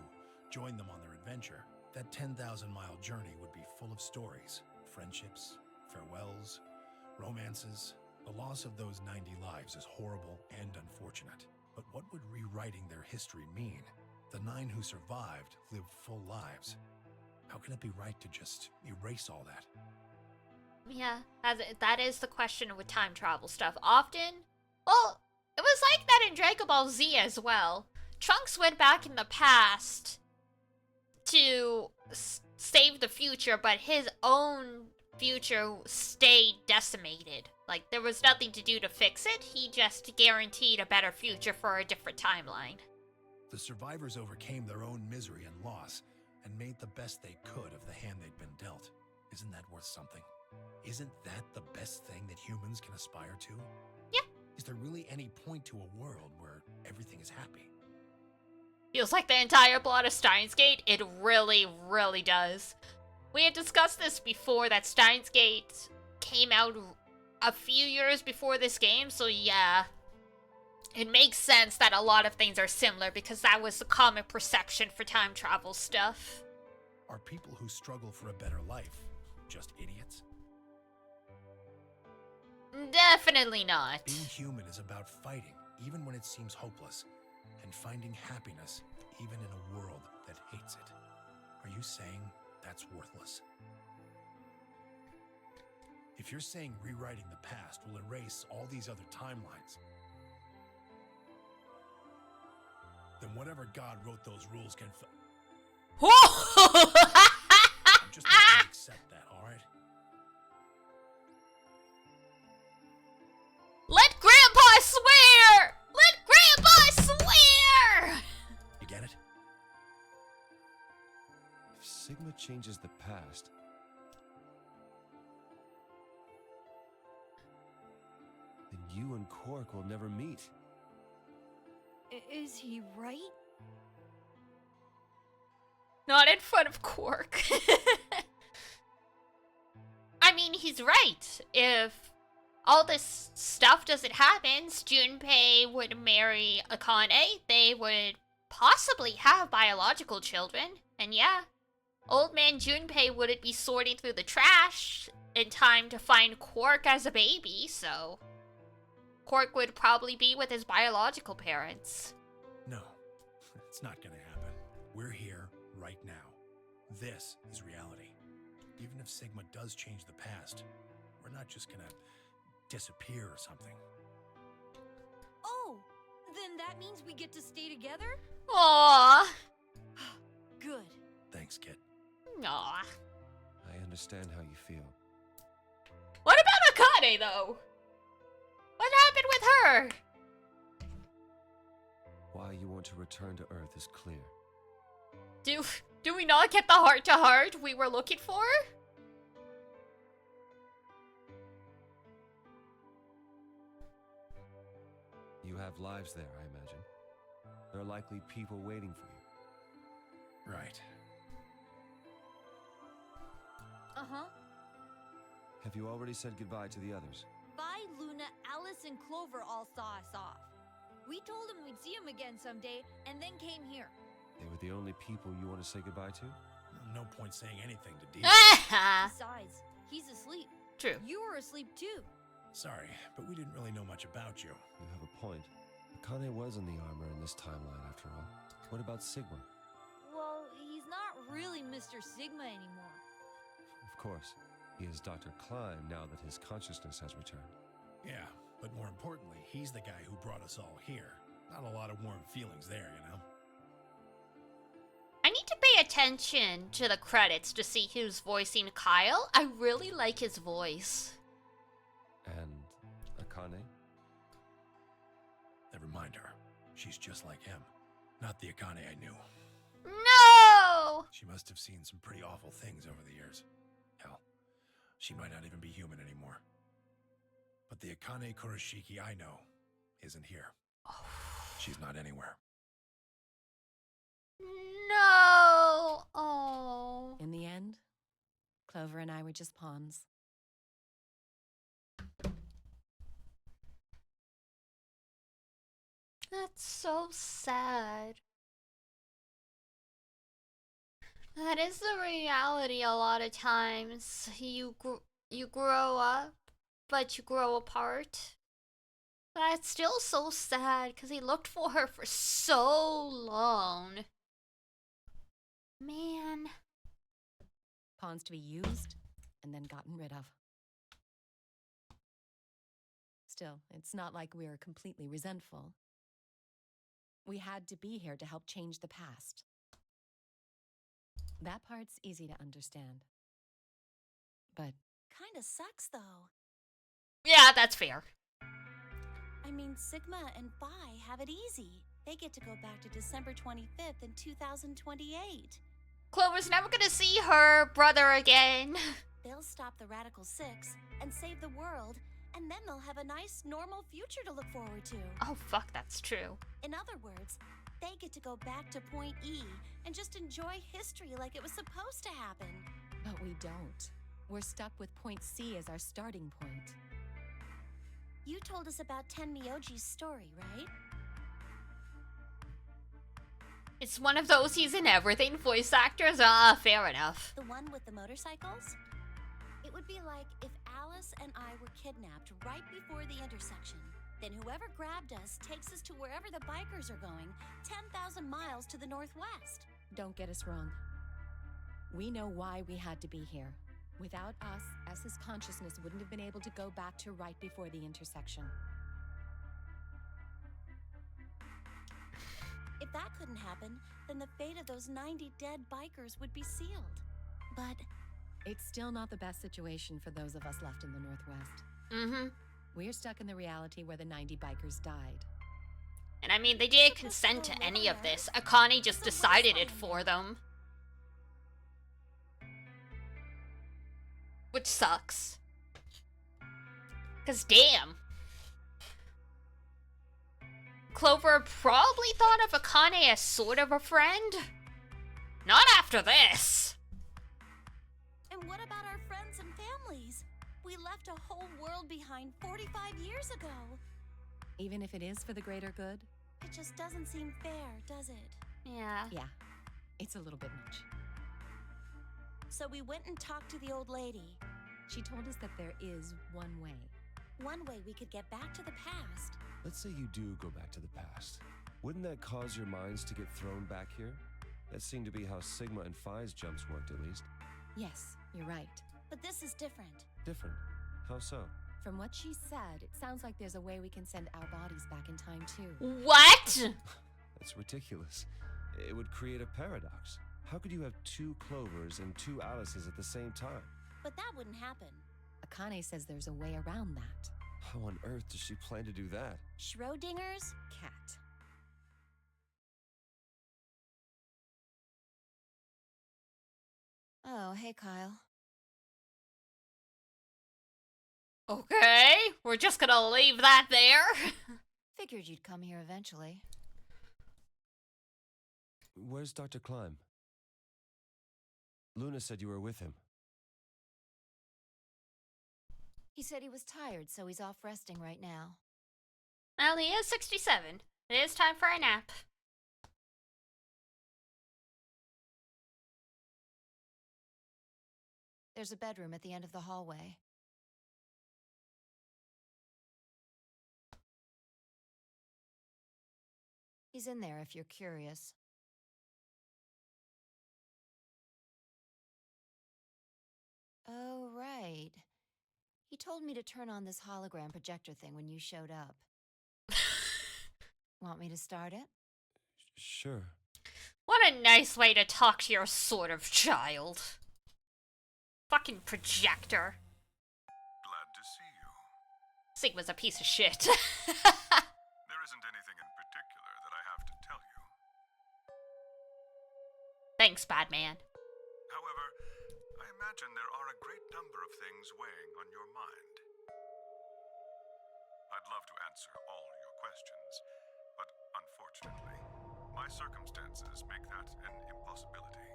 joined them on their adventure. That 10,000-mile journey would be full of stories, friendships, farewells, romances. The loss of those 90 lives is horrible and unfortunate. But what would rewriting their history mean? The 9 who survived lived full lives. How can it be right to just erase all that? Yeah, that is the question with time travel stuff. Often, well, it was like that in Dragon Ball Z as well. Trunks went back in the past to save the future, but his own future stayed decimated. Like, there was nothing to do to fix it. He just guaranteed a better future for a different timeline. The survivors overcame their own misery and loss and made the best they could of the hand they'd been dealt. Isn't that worth something? Isn't that the best thing that humans can aspire to? Yeah. Is there really any point to a world where everything is happy? Feels like the entire plot of Steins Gate. It really, really does. We had discussed this before, that Steins Gate came out a few years before this game, so yeah. It makes sense that a lot of things are similar because that was the common perception for time travel stuff. Are people who struggle for a better life just idiots? Definitely not. Being human is about fighting, even when it seems hopeless, and finding happiness, even in a world that hates it. Are you saying that's worthless? If you're saying rewriting the past will erase all these other timelines, then whatever God wrote those rules can I'm just not gonna accept that, alright? Let Grandpa swear! Let Grandpa swear! You get it? If Sigma changes the past, then you and Quark will never meet. Is he right? Not in front of Quark. I mean, he's right. If all this stuff doesn't happen, Junpei would marry Akane. They would possibly have biological children. And yeah, old man Junpei wouldn't be sorting through the trash in time to find Quark as a baby, so Quark would probably be with his biological parents. No, it's not gonna happen. We're here right now. This is reality. Even if Sigma does change the past, we're not just gonna disappear or something. Oh, then that means we get to stay together? Aww. Good. Thanks, kid. Aww. I understand how you feel. What about Akane, though? What happened with her? Why you want to return to Earth is clear. Do we not get the heart-to-heart we were looking for? You have lives there, I imagine. There are likely people waiting for you. Right. Uh-huh. Have you already said goodbye to the others? Vi, Luna, Alice, and Clover all saw us off. We told him we'd see him again someday, and then came here. They were the only people you want to say goodbye to? No point saying anything to Dee. Besides, he's asleep. True. You were asleep too. Sorry, but we didn't really know much about you. You have a point. Akane was in the armor in this timeline, after all. What about Sigma? Well, he's not really Mr. Sigma anymore. Of course. He is Dr. Klein now that his consciousness has returned. Yeah, but more importantly, he's the guy who brought us all here. Not a lot of warm feelings there, you know? I need to pay attention to the credits to see who's voicing Kyle. I really like his voice. And Akane? Never mind her. She's just like him. Not the Akane I knew. No! She must have seen some pretty awful things over the years. Hell, she might not even be human anymore. But the Akane Kurashiki I know isn't here. She's not anywhere. No! Oh. In the end, Clover and I were just pawns. That's so sad. That is the reality a lot of times. You grow up, but you grow apart. That's still so sad because he looked for her for so long. Man. Pawns to be used and then gotten rid of. Still, it's not like we're completely resentful. We had to be here to help change the past. That part's easy to understand. But Kinda sucks, though. Yeah, that's fair. I mean, Sigma and Phi have it easy. They get to go back to December 25th in 2028. Clover's never gonna see her brother again. They'll stop the Radical Six and save the world, and then they'll have a nice, normal future to look forward to. Oh, fuck, that's true. In other words, they get to go back to Point E and just enjoy history like it was supposed to happen. But we don't. We're stuck with Point C as our starting point. You told us about Tenmyoji's story, right? It's one of those he's in everything voice actors. Ah, fair enough. The one with the motorcycles? It would be like if Alice and I were kidnapped right before the intersection. Then whoever grabbed us takes us to wherever the bikers are going, 10,000 miles to the northwest. Don't get us wrong. We know why we had to be here. Without us, S's consciousness wouldn't have been able to go back to right before the intersection. If that couldn't happen, then the fate of those 90 dead bikers would be sealed. But it's still not the best situation for those of us left in the Northwest. Mm-hmm. We're stuck in the reality where the 90 bikers died. And I mean, they didn't consent to any of this. Akane just decided it for them. Which sucks. 'Cause damn. Clover probably thought of Akane as sort of a friend. Not after this. And what about our friends and families? We left a whole world behind 45 years ago. Even if it is for the greater good? It just doesn't seem fair, does it? Yeah. Yeah, it's a little bit much. So we went and talked to the old lady. She told us that there is one way. One way we could get back to the past. Let's say you do go back to the past. Wouldn't that cause your minds to get thrown back here? That seemed to be how Sigma and Phi's jumps worked, at least. Yes, you're right. But this is different. Different? How so? From what she said, it sounds like there's a way we can send our bodies back in time, too. What? That's ridiculous. It would create a paradox. How could you have two Clovers and two Alices at the same time? But that wouldn't happen. Akane says there's a way around that. How on earth does she plan to do that? Schrodinger's cat. Oh, hey, Kyle. Okay, we're just gonna leave that there. Figured you'd come here eventually. Where's Dr. Klein? Luna said you were with him. He said he was tired, so he's off resting right now. Well, he is 67. It is time for a nap. There's a bedroom at the end of the hallway. He's in there if you're curious. Oh, right. He told me to turn on this hologram projector thing when you showed up. Want me to start it? Sure. What a nice way to talk to your sort of child. Fucking projector. Glad to see you. Sigma's a piece of shit. There isn't anything in particular that I have to tell you. Thanks, Batman. However, I imagine there are a great number of things weighing on your mind. I'd love to answer all your questions, but unfortunately, my circumstances make that an impossibility.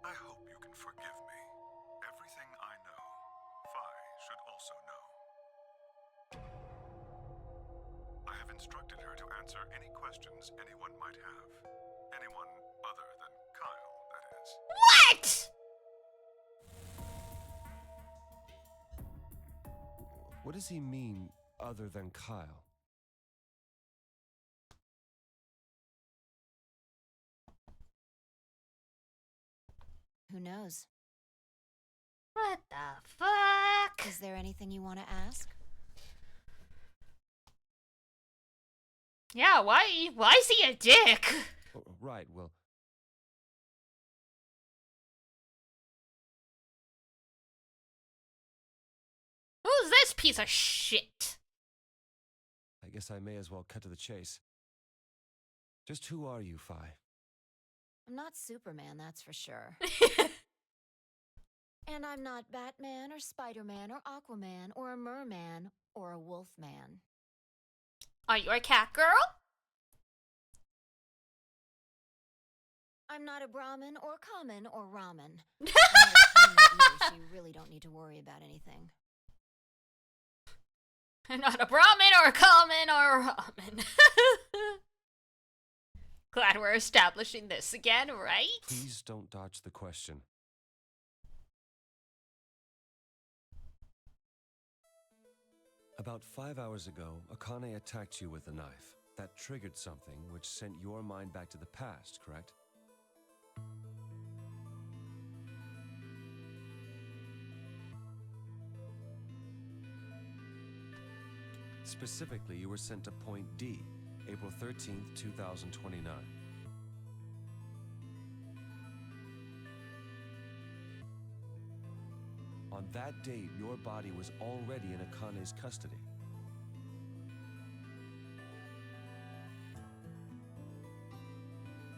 I hope you can forgive me. Everything I know, Phi should also know. I have instructed her to answer any questions anyone might have. Anyone other than Kyle, that is. What?! What does he mean, other than Kyle? Who knows? What the fuck? Is there anything you want to ask? Yeah, why is he a dick? Oh, right, well, Who's this piece of shit? I guess I may as well cut to the chase. Just who are you, Fi? I'm not Superman, that's for sure. And I'm not Batman or Spider-Man or Aquaman or a merman or a wolfman. Are you a cat girl? I'm not a Brahmin or common or ramen. I'm not a human either, so you really don't need to worry about anything. Not a Brahmin or a common or a ramen. Glad we're establishing this again, right? Please don't dodge the question. About 5 hours ago, Akane attacked you with a knife. That triggered something which sent your mind back to the past, correct? Specifically, you were sent to Point D, April 13th, 2029. On that date, your body was already in Akane's custody.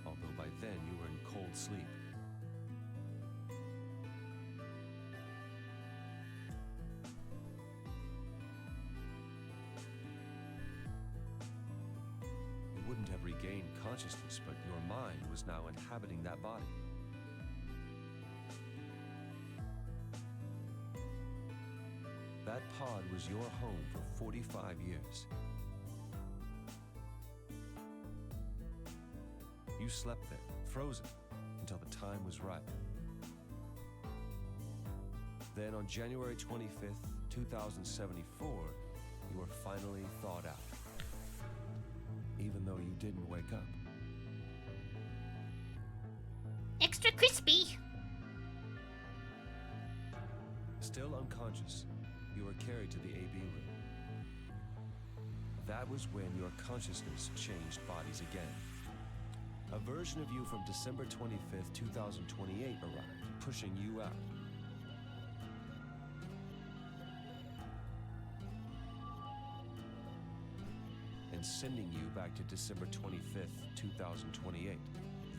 Although by then you were in cold sleep. You wouldn't have regained consciousness, but your mind was now inhabiting that body. That pod was your home for 45 years. You slept there, frozen, until the time was right. Then on January 25th, 2074, you were finally thawed out. Even though you didn't wake up. Extra crispy. Still unconscious, you were carried to the AB room. That was when your consciousness changed bodies again. A version of you from December 25th, 2028 arrived, pushing you out. And sending you back to December 25th, 2028.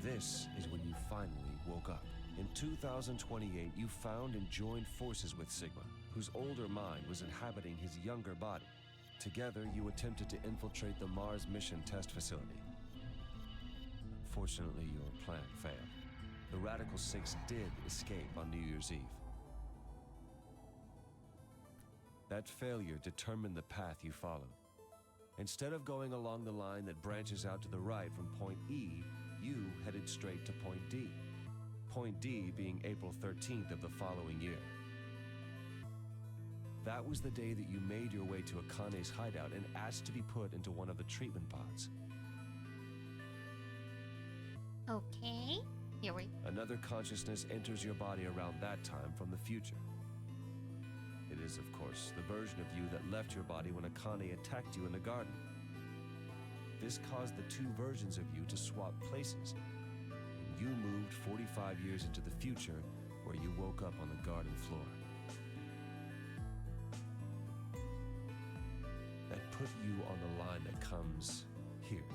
This is when you finally woke up. In 2028, you found and joined forces with Sigma, whose older mind was inhabiting his younger body. Together, you attempted to infiltrate the Mars mission test facility. Fortunately, your plan failed. The Radical Six did escape on New Year's Eve. That failure determined the path you followed. Instead of going along the line that branches out to the right from Point E, you headed straight to Point D. Point D being April 13th of the following year. That was the day that you made your way to Akane's hideout and asked to be put into one of the treatment pods. Okay, here we... Another consciousness enters your body around that time from the future. It is, of course, the version of you that left your body when Akane attacked you in the garden. This caused the two versions of you to swap places, and you moved 45 years into the future, where you woke up on the garden floor. That put you on the line that comes here.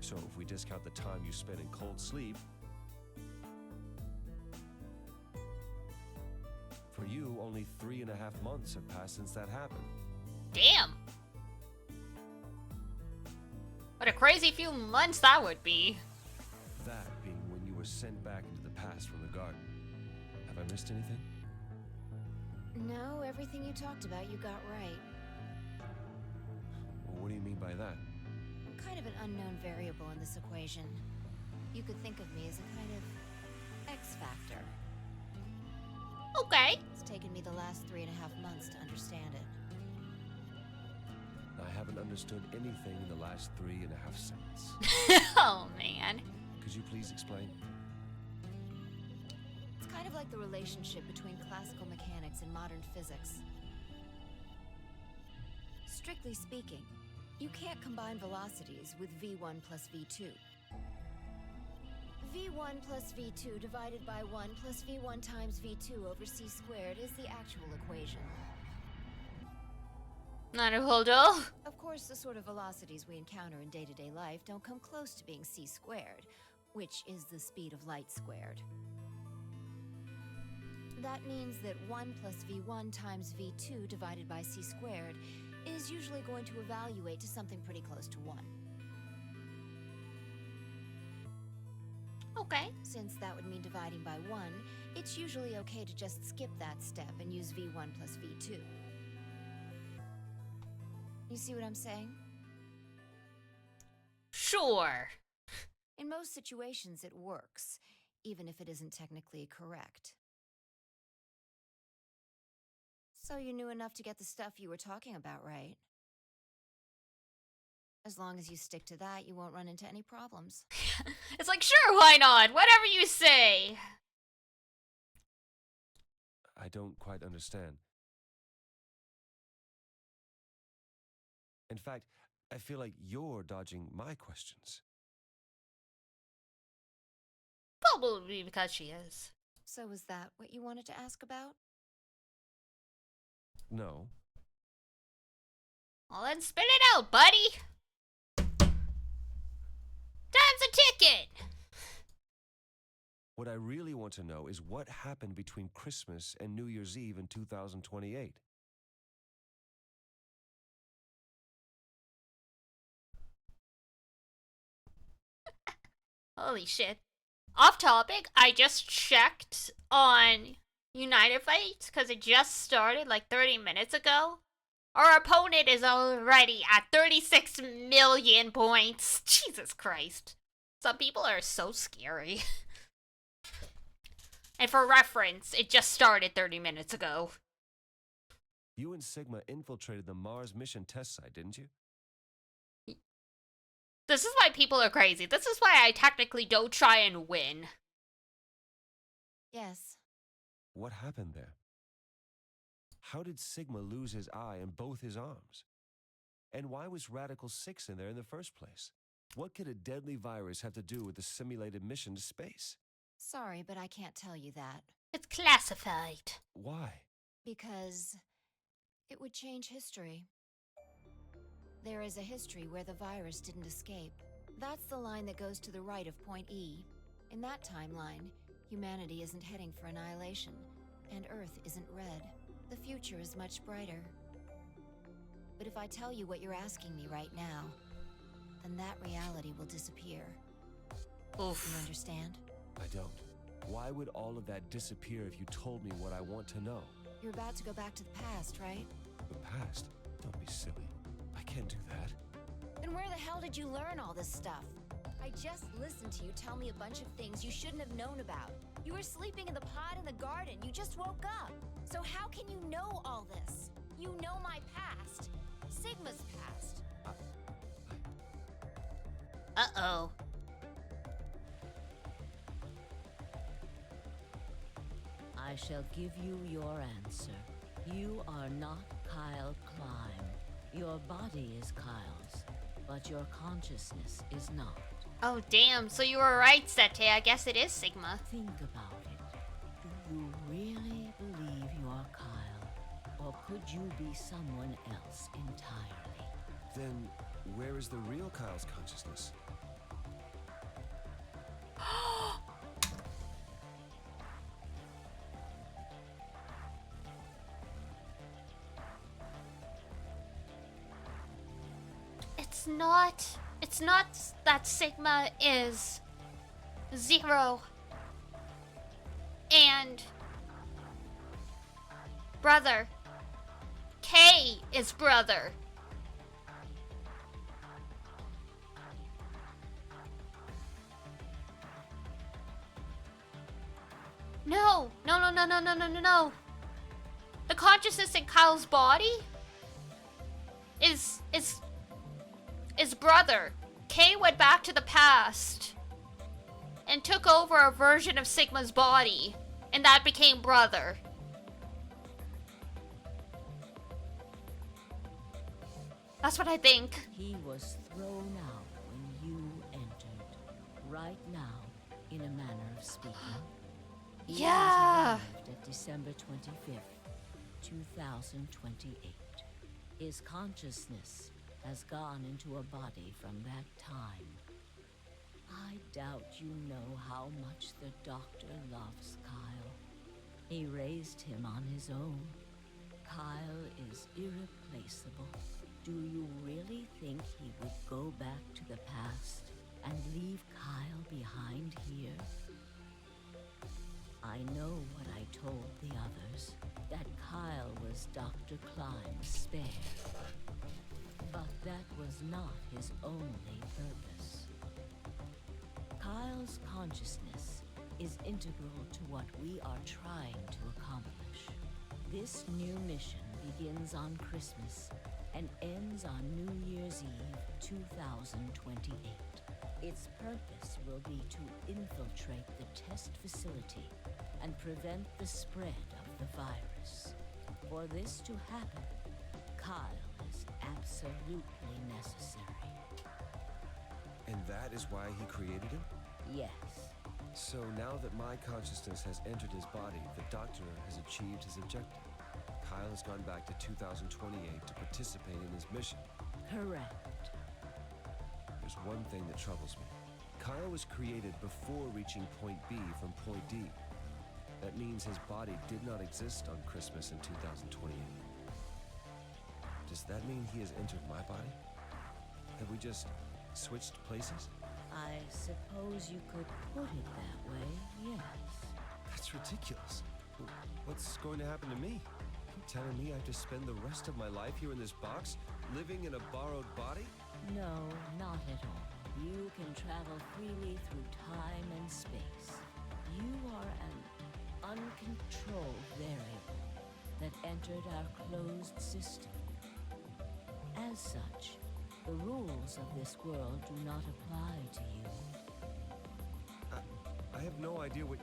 So if we discount the time you spent in cold sleep, for you, only 3.5 months have passed since that happened. Damn! What a crazy few months that would be. That being when you were sent back into the past from the garden. Have I missed anything? No, everything you talked about you got right. Well, what do you mean by that? I'm kind of an unknown variable in this equation. You could think of me as a kind of X factor. Okay. It's taken me the last 3.5 months to understand it. I haven't understood anything in the last 3.5 seconds. Oh, man. Could you please explain? It's kind of like the relationship between classical mechanics and modern physics. Strictly speaking, you can't combine velocities with v1 plus v2. v1 plus v2 divided by 1 plus v1 times v2 over c squared is the actual equation. Naruhodo. Of course, the sort of velocities we encounter in day-to-day life don't come close to being c squared, which is the speed of light squared. That means that 1 plus v1 times v2 divided by c squared is usually going to evaluate to something pretty close to 1. Okay. Since that would mean dividing by 1, it's usually okay to just skip that step and use v1 plus v2. You see what I'm saying? Sure. In most situations, it works, even if it isn't technically correct. So you knew enough to get the stuff you were talking about, right? As long as you stick to that, you won't run into any problems. It's like, sure, why not? Whatever you say. I don't quite understand. In fact, I feel like you're dodging my questions. Probably because she is. So was that what you wanted to ask about? No. Well, then spit it out, buddy. Time's a ticket. What I really want to know is what happened between Christmas and New Year's Eve in 2028. Holy shit. Off topic, I just checked on United Fight because it just started like 30 minutes ago. Our opponent is already at 36 million points. Jesus Christ. Some people are so scary. And for reference, it just started 30 minutes ago. You and Sigma infiltrated the Mars mission test site, didn't you? This is why people are crazy. This is why I technically don't try and win. Yes. What happened there? How did Sigma lose his eye and both his arms? And why was Radical 6 in there in the first place? What could a deadly virus have to do with the simulated mission to space? Sorry, but I can't tell you that. It's classified. Why? Because it would change history. There is a history where the virus didn't escape. That's the line that goes to the right of point E. In that timeline, humanity isn't heading for annihilation, and Earth isn't red. The future is much brighter. But if I tell you what you're asking me right now, then that reality will disappear. Oof. You understand? I don't. Why would all of that disappear if you told me what I want to know? You're about to go back to the past, right? The past? Don't be silly. I can't do that. Then where the hell did you learn all this stuff? I just listened to you tell me a bunch of things you shouldn't have known about. You were sleeping in the pod in the garden. You just woke up. So how can you know all this? You know my past. Sigma's past. Uh-oh. I shall give you your answer. You are not Kyle Climb. Your body is Kyle's, but your consciousness is not. Oh, damn. So you were right, Sete. I guess it is Sigma. Think about it. Do you really believe you are Kyle? Or could you be someone else entirely? Then, where is the real Kyle's consciousness? It's not that Sigma is 0 and brother. K is brother. No. The consciousness in Kyle's body? his brother. K went back to the past and took over a version of Sigma's body, and that became brother. That's what I think. He was thrown out when you entered. Right now, in a manner of speaking. He Yeah. was arrived at December 25th, 2028. His consciousness has gone into a body from that time. I doubt you know how much the doctor loves Kyle. He raised him on his own. Kyle is irreplaceable. Do you really think he would go back to the past and leave Kyle behind here? I know what I told the others, that Kyle was Dr. Klein's spare. But that was not his only purpose. Kyle's consciousness is integral to what we are trying to accomplish. This new mission begins on Christmas and ends on New Year's Eve 2028. Its purpose will be to infiltrate the test facility and prevent the spread of the virus. For this to happen, Kyle is absolutely necessary. And that is why he created him? Yes. So now that my consciousness has entered his body, the doctor has achieved his objective. Kyle has gone back to 2028 to participate in his mission. Correct. There's one thing that troubles me. Kyle was created before reaching point B from point D. That means his body did not exist on Christmas in 2028. Does that mean he has entered my body? Have we just switched places? I suppose you could put it that way, yes. That's ridiculous. What's going to happen to me? You telling me I have to spend the rest of my life here in this box, living in a borrowed body? No, not at all. You can travel freely through time and space. You are an uncontrolled variable that entered our closed system. As such, the rules of this world do not apply to you. I have no idea what...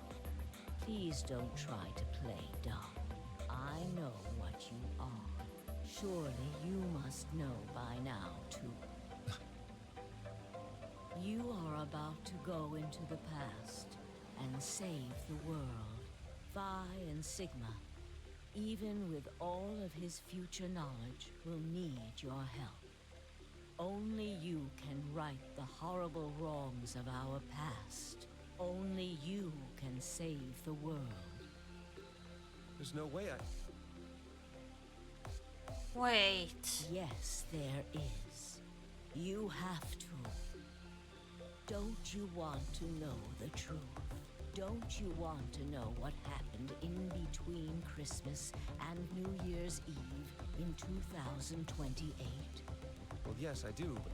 Please don't try to play dumb. I know what you are. Surely you must know by now, too. You are about to go into the past and save the world. Phi and Sigma, even with all of his future knowledge, will need your help. Only you can right the horrible wrongs of our past. Only you can save the world. There's no way Wait. Yes, there is. You have to. Don't you want to know the truth? Don't you want to know what happened in between Christmas and New Year's Eve in 2028? Well, yes, I do, but...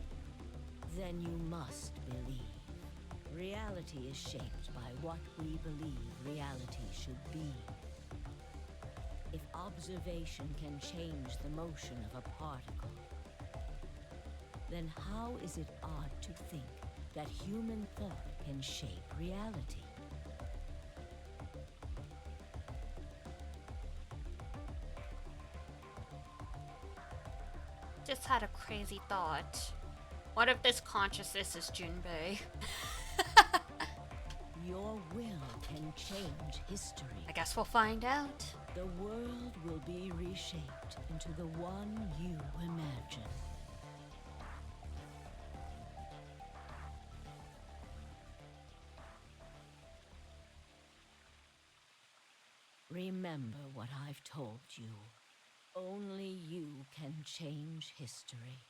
Then you must believe. Reality is shaped by what we believe reality should be. If observation can change the motion of a particle, then how is it odd to think that human thought can shape reality? Just had a crazy thought. What if this consciousness is Junbei? Your will can change history. I guess we'll find out. The world will be reshaped into the one you imagine. Remember what I've told you. Only you can change history.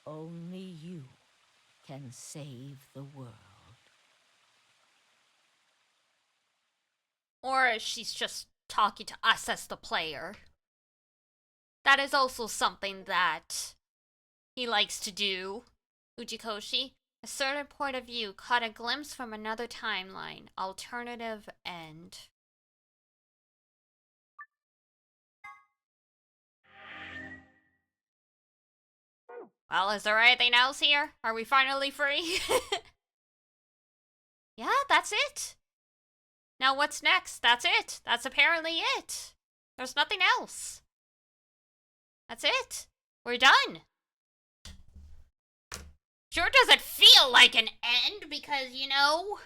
Only you can save the world. Or she's just talking to us as the player. That is also something that he likes to do, Ujikoshi. A certain point of view caught a glimpse from another timeline. Alternative end. Well, is there anything else here? Are we finally free? Yeah, that's it. Now what's next? That's it. That's apparently it. There's nothing else. That's it. We're done. Sure doesn't feel like an end because, you know,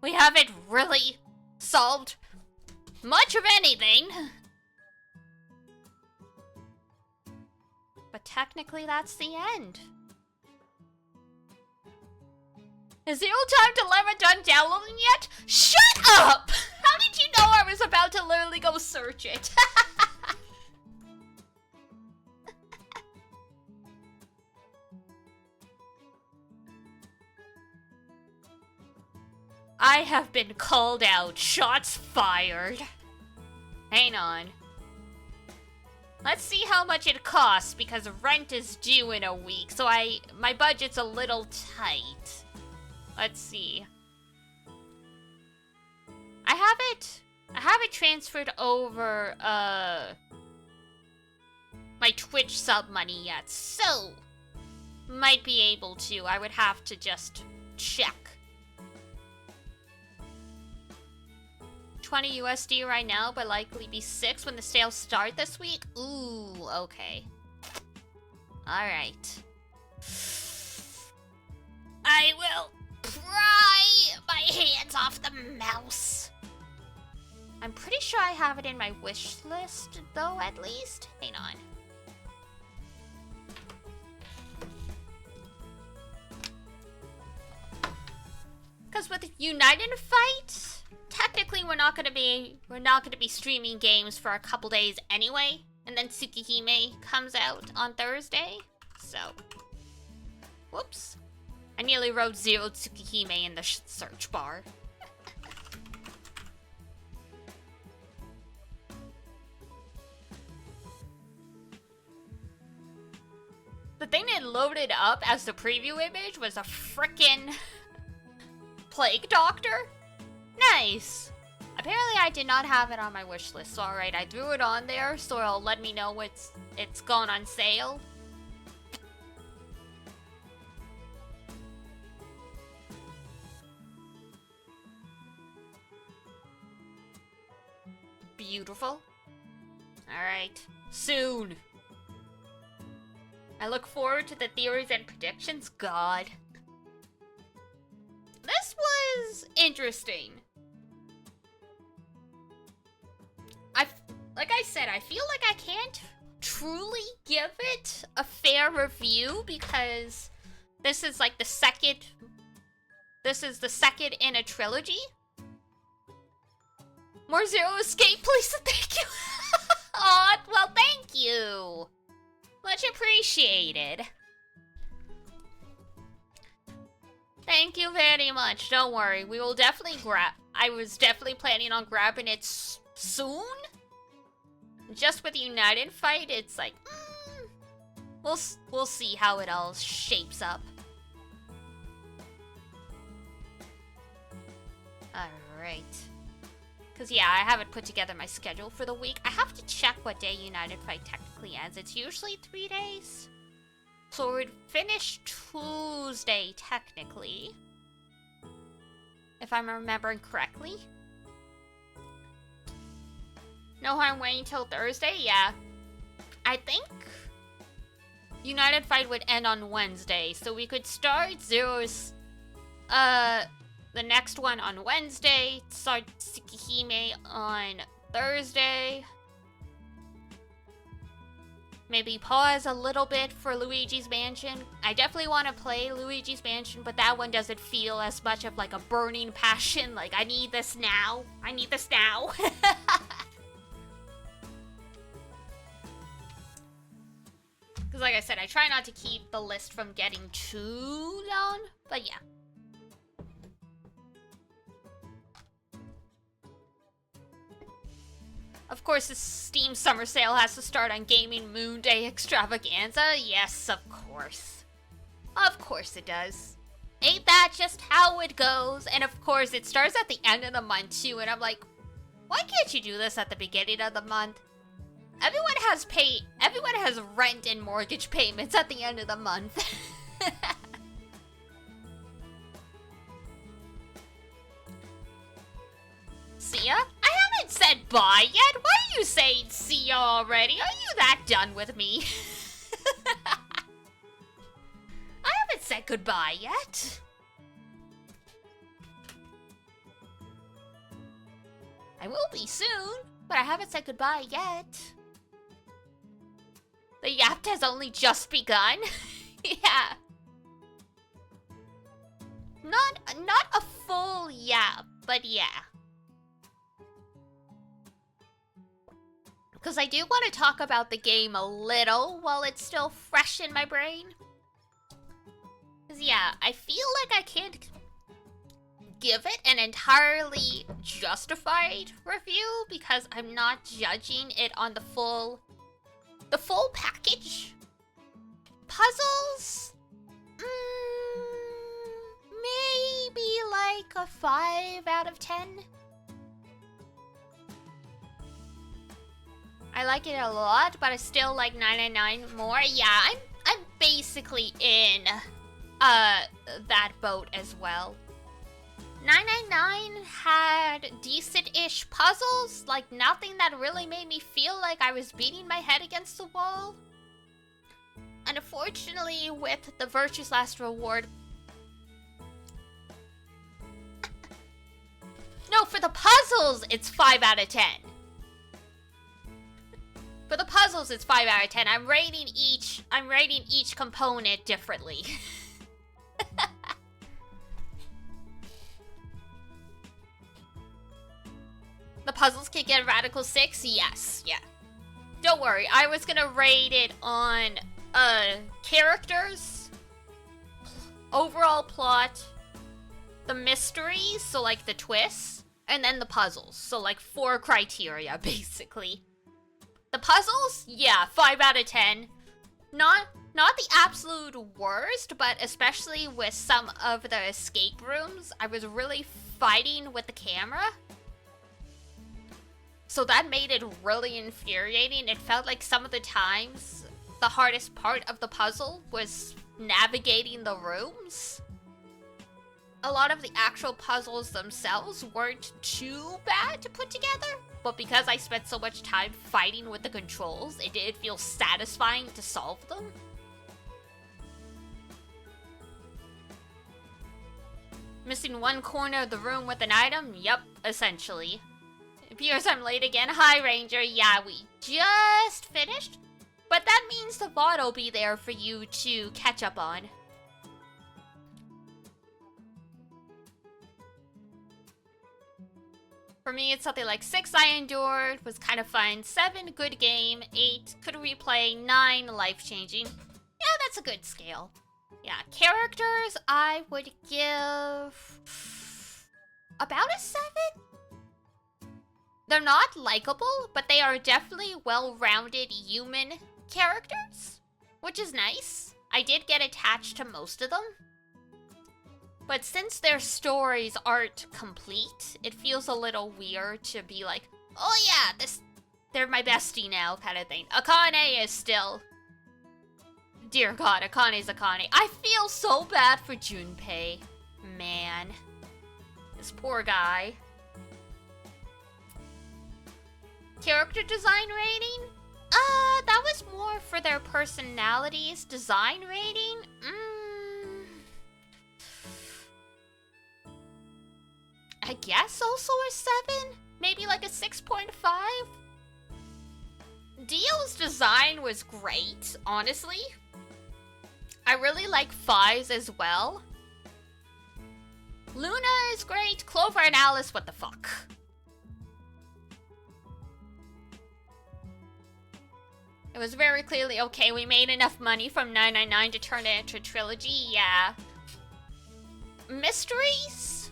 we haven't really solved much of anything. But technically that's the end. Is Zero Time Dilemma done downloading yet? Shut up! How did you know I was about to literally go search it? I have been called out. Shots fired. Hang on. Let's see how much it costs because rent is due in a week, so my budget's a little tight. Let's see. I haven't transferred over my Twitch sub money yet, so might be able to. I would have to just check. 20 USD right now, but likely be 6 when the sales start this week. Ooh, okay. Alright. I will pry my hands off the mouse. I'm pretty sure I have it in my wish list, though, at least. Hang on. Because with United Fight, technically we're not gonna be streaming games for a couple days anyway, and then Tsukihime comes out on Thursday. So, whoops. I nearly wrote Zero Tsukihime in the search bar. The thing that loaded up as the preview image was a frickin' Plague Doctor? Nice! Apparently I did not have it on my wish list, so alright, I threw it on there, so it'll let me know it's gone on sale. Beautiful. Alright. Soon. I look forward to the theories and predictions. God. This was interesting. Like I said, I feel like I can't truly give it a fair review because this is like the second in a trilogy. More Zero Escape, please. Thank you. Aw, well, thank you. Much appreciated. Thank you very much. Don't worry. We will definitely I was definitely planning on grabbing it soon. Just with United Fight, it's like, we'll see how it all shapes up. Alright. Because, yeah, I haven't put together my schedule for the week. I have to check what day United Fight technically ends. It's usually 3 days. So we'd finish Tuesday, technically. If I'm remembering correctly. No harm waiting till Thursday? Yeah. I think United Fight would end on Wednesday. So we could start Zero's... the next one on Wednesday, start Tsukihime on Thursday. Maybe pause a little bit for Luigi's Mansion. I definitely want to play Luigi's Mansion, but that one doesn't feel as much of like a burning passion. Like, I need this now. I need this now. Because like I said, I try not to keep the list from getting too long, but yeah. Of course, the Steam Summer Sale has to start on Gaming Moon Day Extravaganza. Yes, of course. Of course it does. Ain't that just how it goes? And of course, it starts at the end of the month too, and I'm like, why can't you do this at the beginning of the month? Everyone has rent and mortgage payments at the end of the month. See ya? I haven't said bye yet. Why are you saying see ya already? Are you that done with me? I haven't said goodbye yet. I will be soon, but I haven't said goodbye yet. The yapt has only just begun. Yeah. Not a full yap, but yeah. Because I do want to talk about the game a little while it's still fresh in my brain. Because yeah, I feel like I can't give it an entirely justified review because I'm not judging it on the full package. Puzzles? Maybe like a 5 out of 10. I like it a lot, but I still like 999 more. Yeah, I'm basically in that boat as well. 999 had decent-ish puzzles, like nothing that really made me feel like I was beating my head against the wall. And unfortunately, with the Virtue's Last Reward... No, for the puzzles, it's 5 out of 10. For the puzzles, it's 5 out of 10. I'm rating each component differently. The puzzles can get Radical 6? Yes, yeah. Don't worry, I was gonna rate it on characters, overall plot, the mysteries, so like the twists, and then the puzzles. So like 4 criteria, basically. The puzzles? Yeah, 5 out of 10. Not the absolute worst, but especially with some of the escape rooms, I was really fighting with the camera. So that made it really infuriating. It felt like some of the times, the hardest part of the puzzle was navigating the rooms. A lot of the actual puzzles themselves weren't too bad to put together, but because I spent so much time fighting with the controls, it did feel satisfying to solve them. Missing one corner of the room with an item? Yep, essentially. It appears I'm late again. Hi, Ranger. Yeah, we just finished. But that means the VOD will be there for you to catch up on. For me, it's something like 6 I endured, was kind of fun, 7 good game, 8 could replay, 9 life-changing. Yeah, that's a good scale. Yeah, characters, I would give about a 7. They're not likable, but they are definitely well-rounded human characters, which is nice. I did get attached to most of them. But since their stories aren't complete, it feels a little weird to be like, oh yeah, they're my bestie now, kind of thing. Akane is still... Dear God, Akane's Akane. I feel so bad for Junpei. Man. This poor guy. Character design rating? That was more for their personalities. Design rating? I guess also a 7? Maybe like a 6.5? Dio's design was great, honestly. I really like Fi's as well. Luna is great. Clover and Alice, what the fuck? It was very clearly, okay, we made enough money from 999 to turn it into a trilogy, yeah. Mysteries?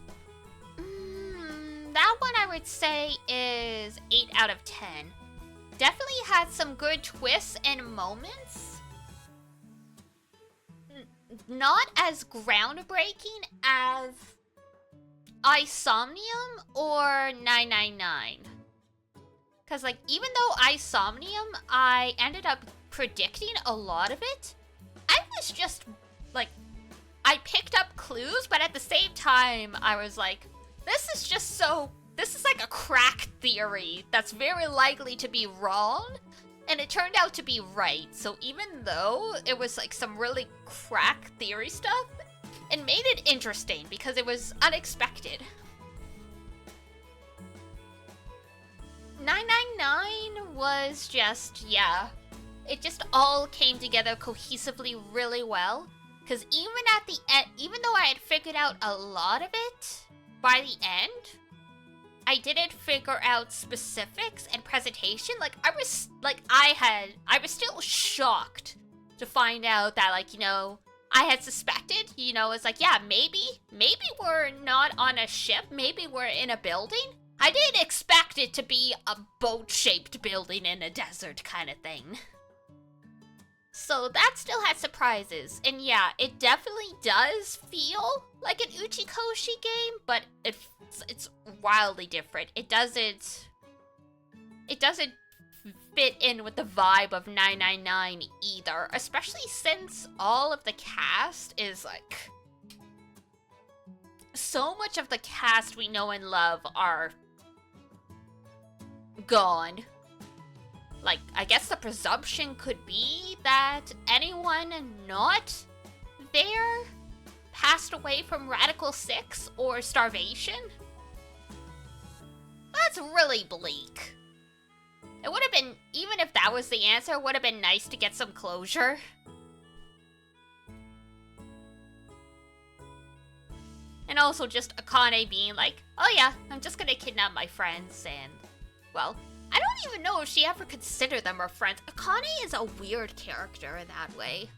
That one I would say is 8 out of 10. Definitely had some good twists and moments. Not as groundbreaking as Isomnium or 999. Because, like, even though Isomnium, I ended up predicting a lot of it, I was just, like, I picked up clues, but at the same time, I was like, this is like a crack theory that's very likely to be wrong, and it turned out to be right. So even though it was, like, some really crack theory stuff, it made it interesting because it was unexpected. 999 was just, yeah, it just all came together cohesively really well. Because even at the end, even though I had figured out a lot of it, by the end, I didn't figure out specifics and presentation. Like, I was still shocked to find out that, like, you know, I had suspected, you know, it's like, yeah, maybe we're not on a ship, maybe we're in a building. I didn't expect it to be a boat-shaped building in a desert kind of thing. So that still had surprises. And yeah, it definitely does feel like an Uchikoshi game, but it's wildly different. It doesn't fit in with the vibe of 999 either, especially since all of the cast is like, so much of the cast we know and love are gone. Like, I guess the presumption could be that anyone not there passed away from Radical 6 or starvation. That's really bleak. It would have been, even if that was the answer, it would have been nice to get some closure. And also just Akane being like, oh yeah, I'm just gonna kidnap my friends and, well, I don't even know if she ever considered them her friends. Akane is a weird character in that way.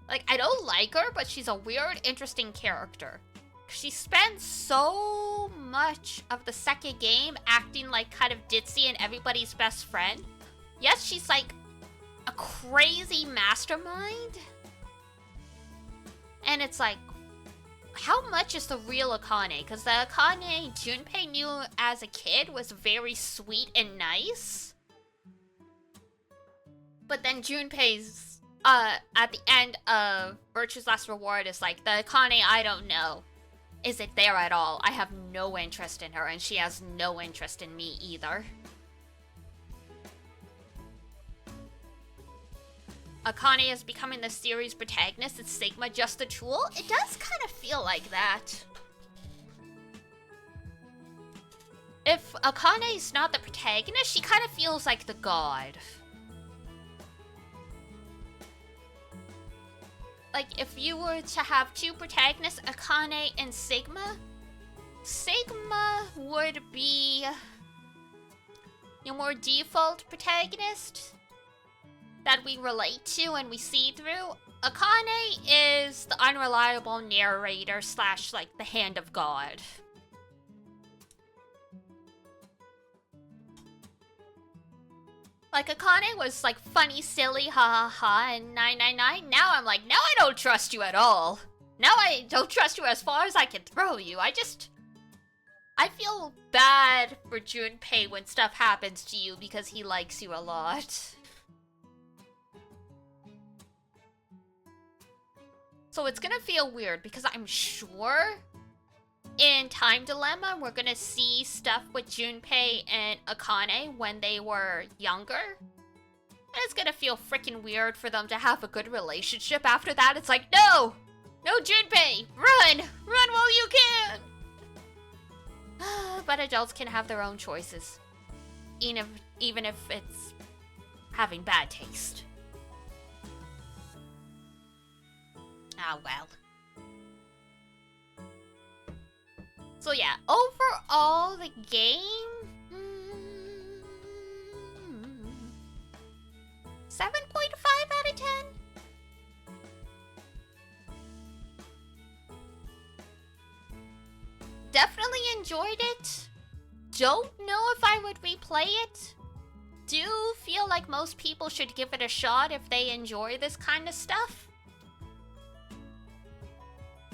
Like, I don't like her, but she's a weird, interesting character. She spends so much of the second game acting like kind of ditzy and everybody's best friend. Yes, she's like a crazy mastermind. And it's like, how much is the real Akane? Because the Akane Junpei knew as a kid was very sweet and nice. But then Junpei's, at the end of Virtue's Last Reward is like, the Akane I don't know isn't there at all. I have no interest in her, and she has no interest in me either. Akane is becoming the series protagonist. Is Sigma just a tool? It does kind of feel like that. If Akane is not the protagonist, she kind of feels like the god. Like, if you were to have two protagonists, Akane and Sigma, Sigma would be your more default protagonist that we relate to and we see through. Akane is the unreliable narrator slash, like, the hand of God. Like, Akane was, like, funny, silly, ha ha ha, and 999. Now I'm like, now I don't trust you at all. Now I don't trust you as far as I can throw you. I feel bad for Junpei when stuff happens to you because he likes you a lot. So it's gonna feel weird because I'm sure in Time Dilemma we're gonna see stuff with Junpei and Akane when they were younger. And it's gonna feel freaking weird for them to have a good relationship after that. It's like, no! No, Junpei! Run! Run while you can! But adults can have their own choices. Even if it's having bad taste. Ah, well. So yeah, overall, the game... 7.5 out of 10? Definitely enjoyed it. Don't know if I would replay it. Do feel like most people should give it a shot if they enjoy this kind of stuff.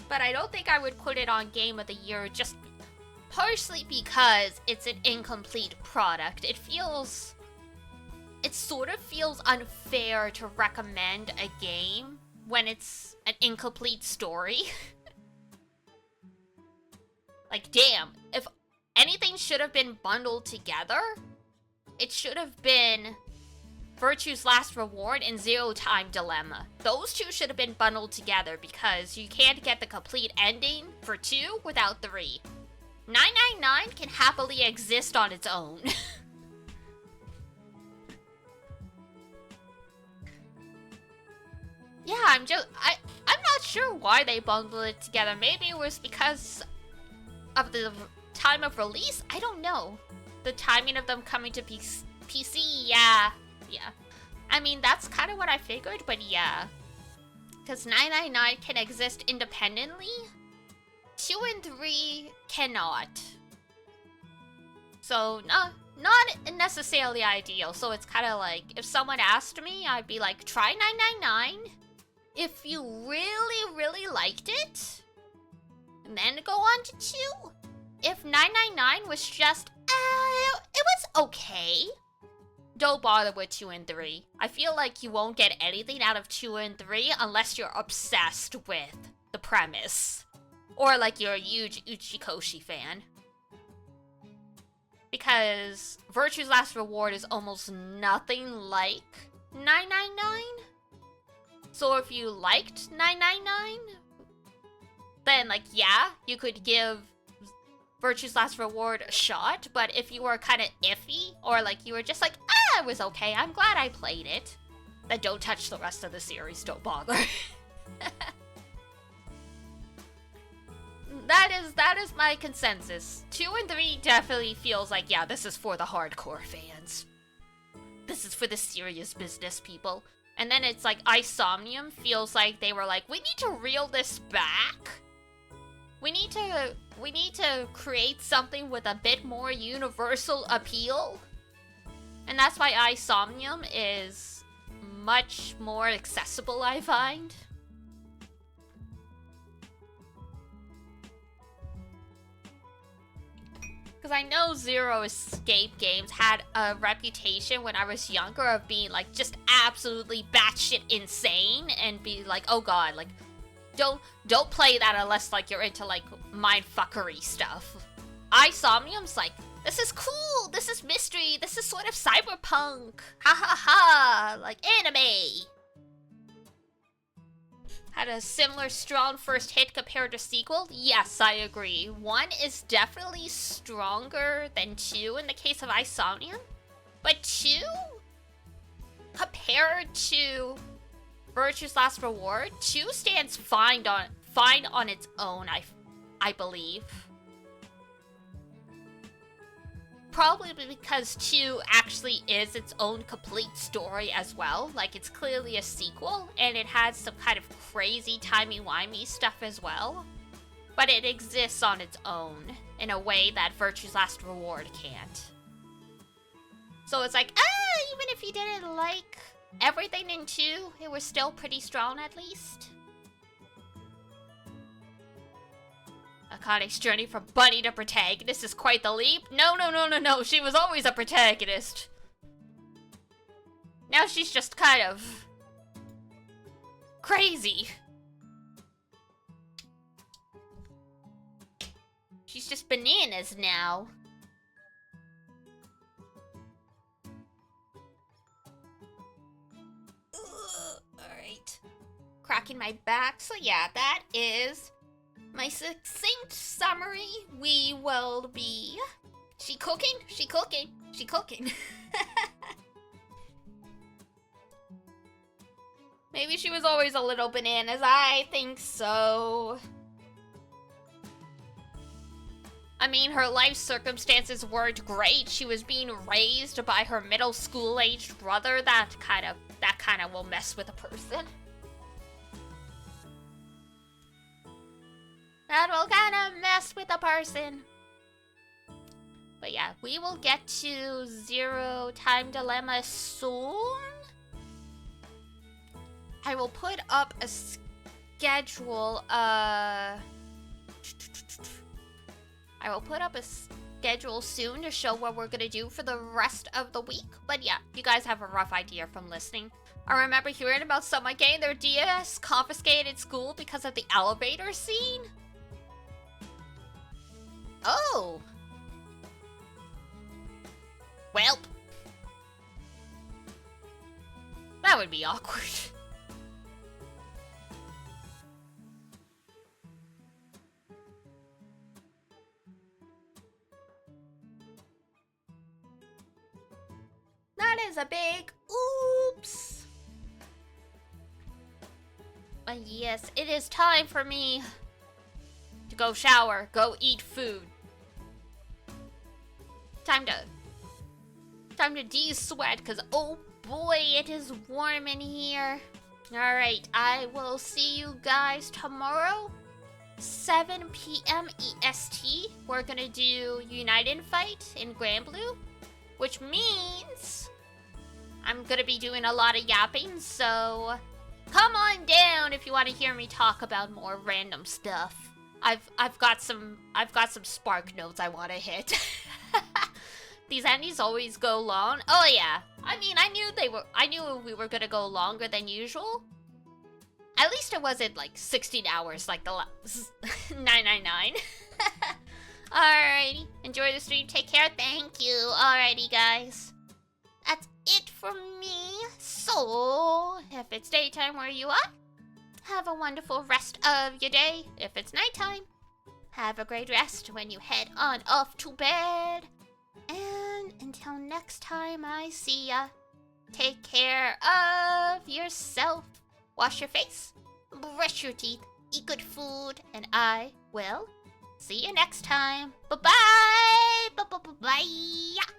But I don't think I would put it on Game of the Year just partially because it's an incomplete product. It sort of feels unfair to recommend a game when it's an incomplete story. Like, damn, if anything should have been bundled together, it should have been Virtue's Last Reward and Zero Time Dilemma. Those two should have been bundled together because you can't get the complete ending for 2 without 3. 999 can happily exist on its own. Yeah, I'm not sure why they bundled it together. Maybe it was because of the time of release? I don't know. The timing of them coming to PC, yeah. I mean, that's kind of what I figured, but yeah. Because 999 can exist independently. 2 and 3 cannot. So, not necessarily ideal. So it's kind of like, if someone asked me, I'd be like, try 999. If you really, really liked it, and then go on to 2. If 999 was just, it was okay, don't bother with 2 and 3. I feel like you won't get anything out of 2 and 3 unless you're obsessed with the premise. Or like you're a huge Uchikoshi fan. Because Virtue's Last Reward is almost nothing like 999. So if you liked 999, then like, yeah, you could give Virtue's Last Reward a shot. But if you were kind of iffy, or like you were just like, it was okay, I'm glad I played it, then don't touch the rest of the series, don't bother. That is my consensus. 2 and 3 definitely feels like, yeah, this is for the hardcore fans. This is for the serious business people. And then it's like Isomnium feels like they were like, we need to reel this back. We need to create something with a bit more universal appeal. And that's why Isomnium is much more accessible, I find. Because I know Zero Escape games had a reputation when I was younger of being like just absolutely batshit insane and be like, oh god, like don't play that unless like you're into like mindfuckery stuff. Isomnium's like, this is cool, this is mystery, this is sort of cyberpunk, ha ha ha, like anime. Had a similar strong first hit compared to sequel? Yes, I agree. 1 is definitely stronger than 2 in the case of Isomnium. But 2, compared to Virtue's Last Reward, 2 stands fine on its own, I believe. Probably because 2 actually is its own complete story as well. Like, it's clearly a sequel, and it has some kind of crazy timey-wimey stuff as well. But it exists on its own, in a way that Virtue's Last Reward can't. So it's like, even if you didn't like everything in 2, it was still pretty strong at least. Akane's journey from bunny to protagonist is quite the leap. No, she was always a protagonist. Now she's just kind of crazy. She's just bananas now. Alright. Cracking my back. So yeah, that is my succinct summary. We will be... She cooking? Maybe she was always a little bananas. I think so. I mean, her life circumstances weren't great. She was being raised by her middle school-aged brother. That kind of will mess with a person. That will kind of mess with a person. But yeah, we will get to Zero Time Dilemma soon. I will put up a schedule. I I will put up a schedule soon to show what we're gonna do for the rest of the week. But yeah, you guys have a rough idea from listening. I remember hearing about someone getting their DS confiscated at school because of the elevator scene. Oh. Welp. That would be awkward. That is a big oops. But yes, it is time for me to go shower, go eat food. Time to de-sweat, cause oh boy, it is warm in here. Alright, I will see you guys tomorrow, 7 p.m. EST. We're gonna do United Fight in Grand Blue, which means I'm gonna be doing a lot of yapping, so come on down if you want to hear me talk about more random stuff. I've got some spark notes I want to hit. These endings always go long. Oh yeah. I mean, I knew we were gonna go longer than usual. At least it wasn't like 16 hours like the last 999. Alrighty. Enjoy the stream. Take care. Thank you. Alrighty, guys. That's it for me. So, if it's daytime where you are, have a wonderful rest of your day. If it's nighttime, have a great rest when you head on off to bed. And until next time I see ya, take care of yourself. Wash your face, brush your teeth, eat good food, and I will see you next time. Bye-bye! Bye-bye-bye-bye!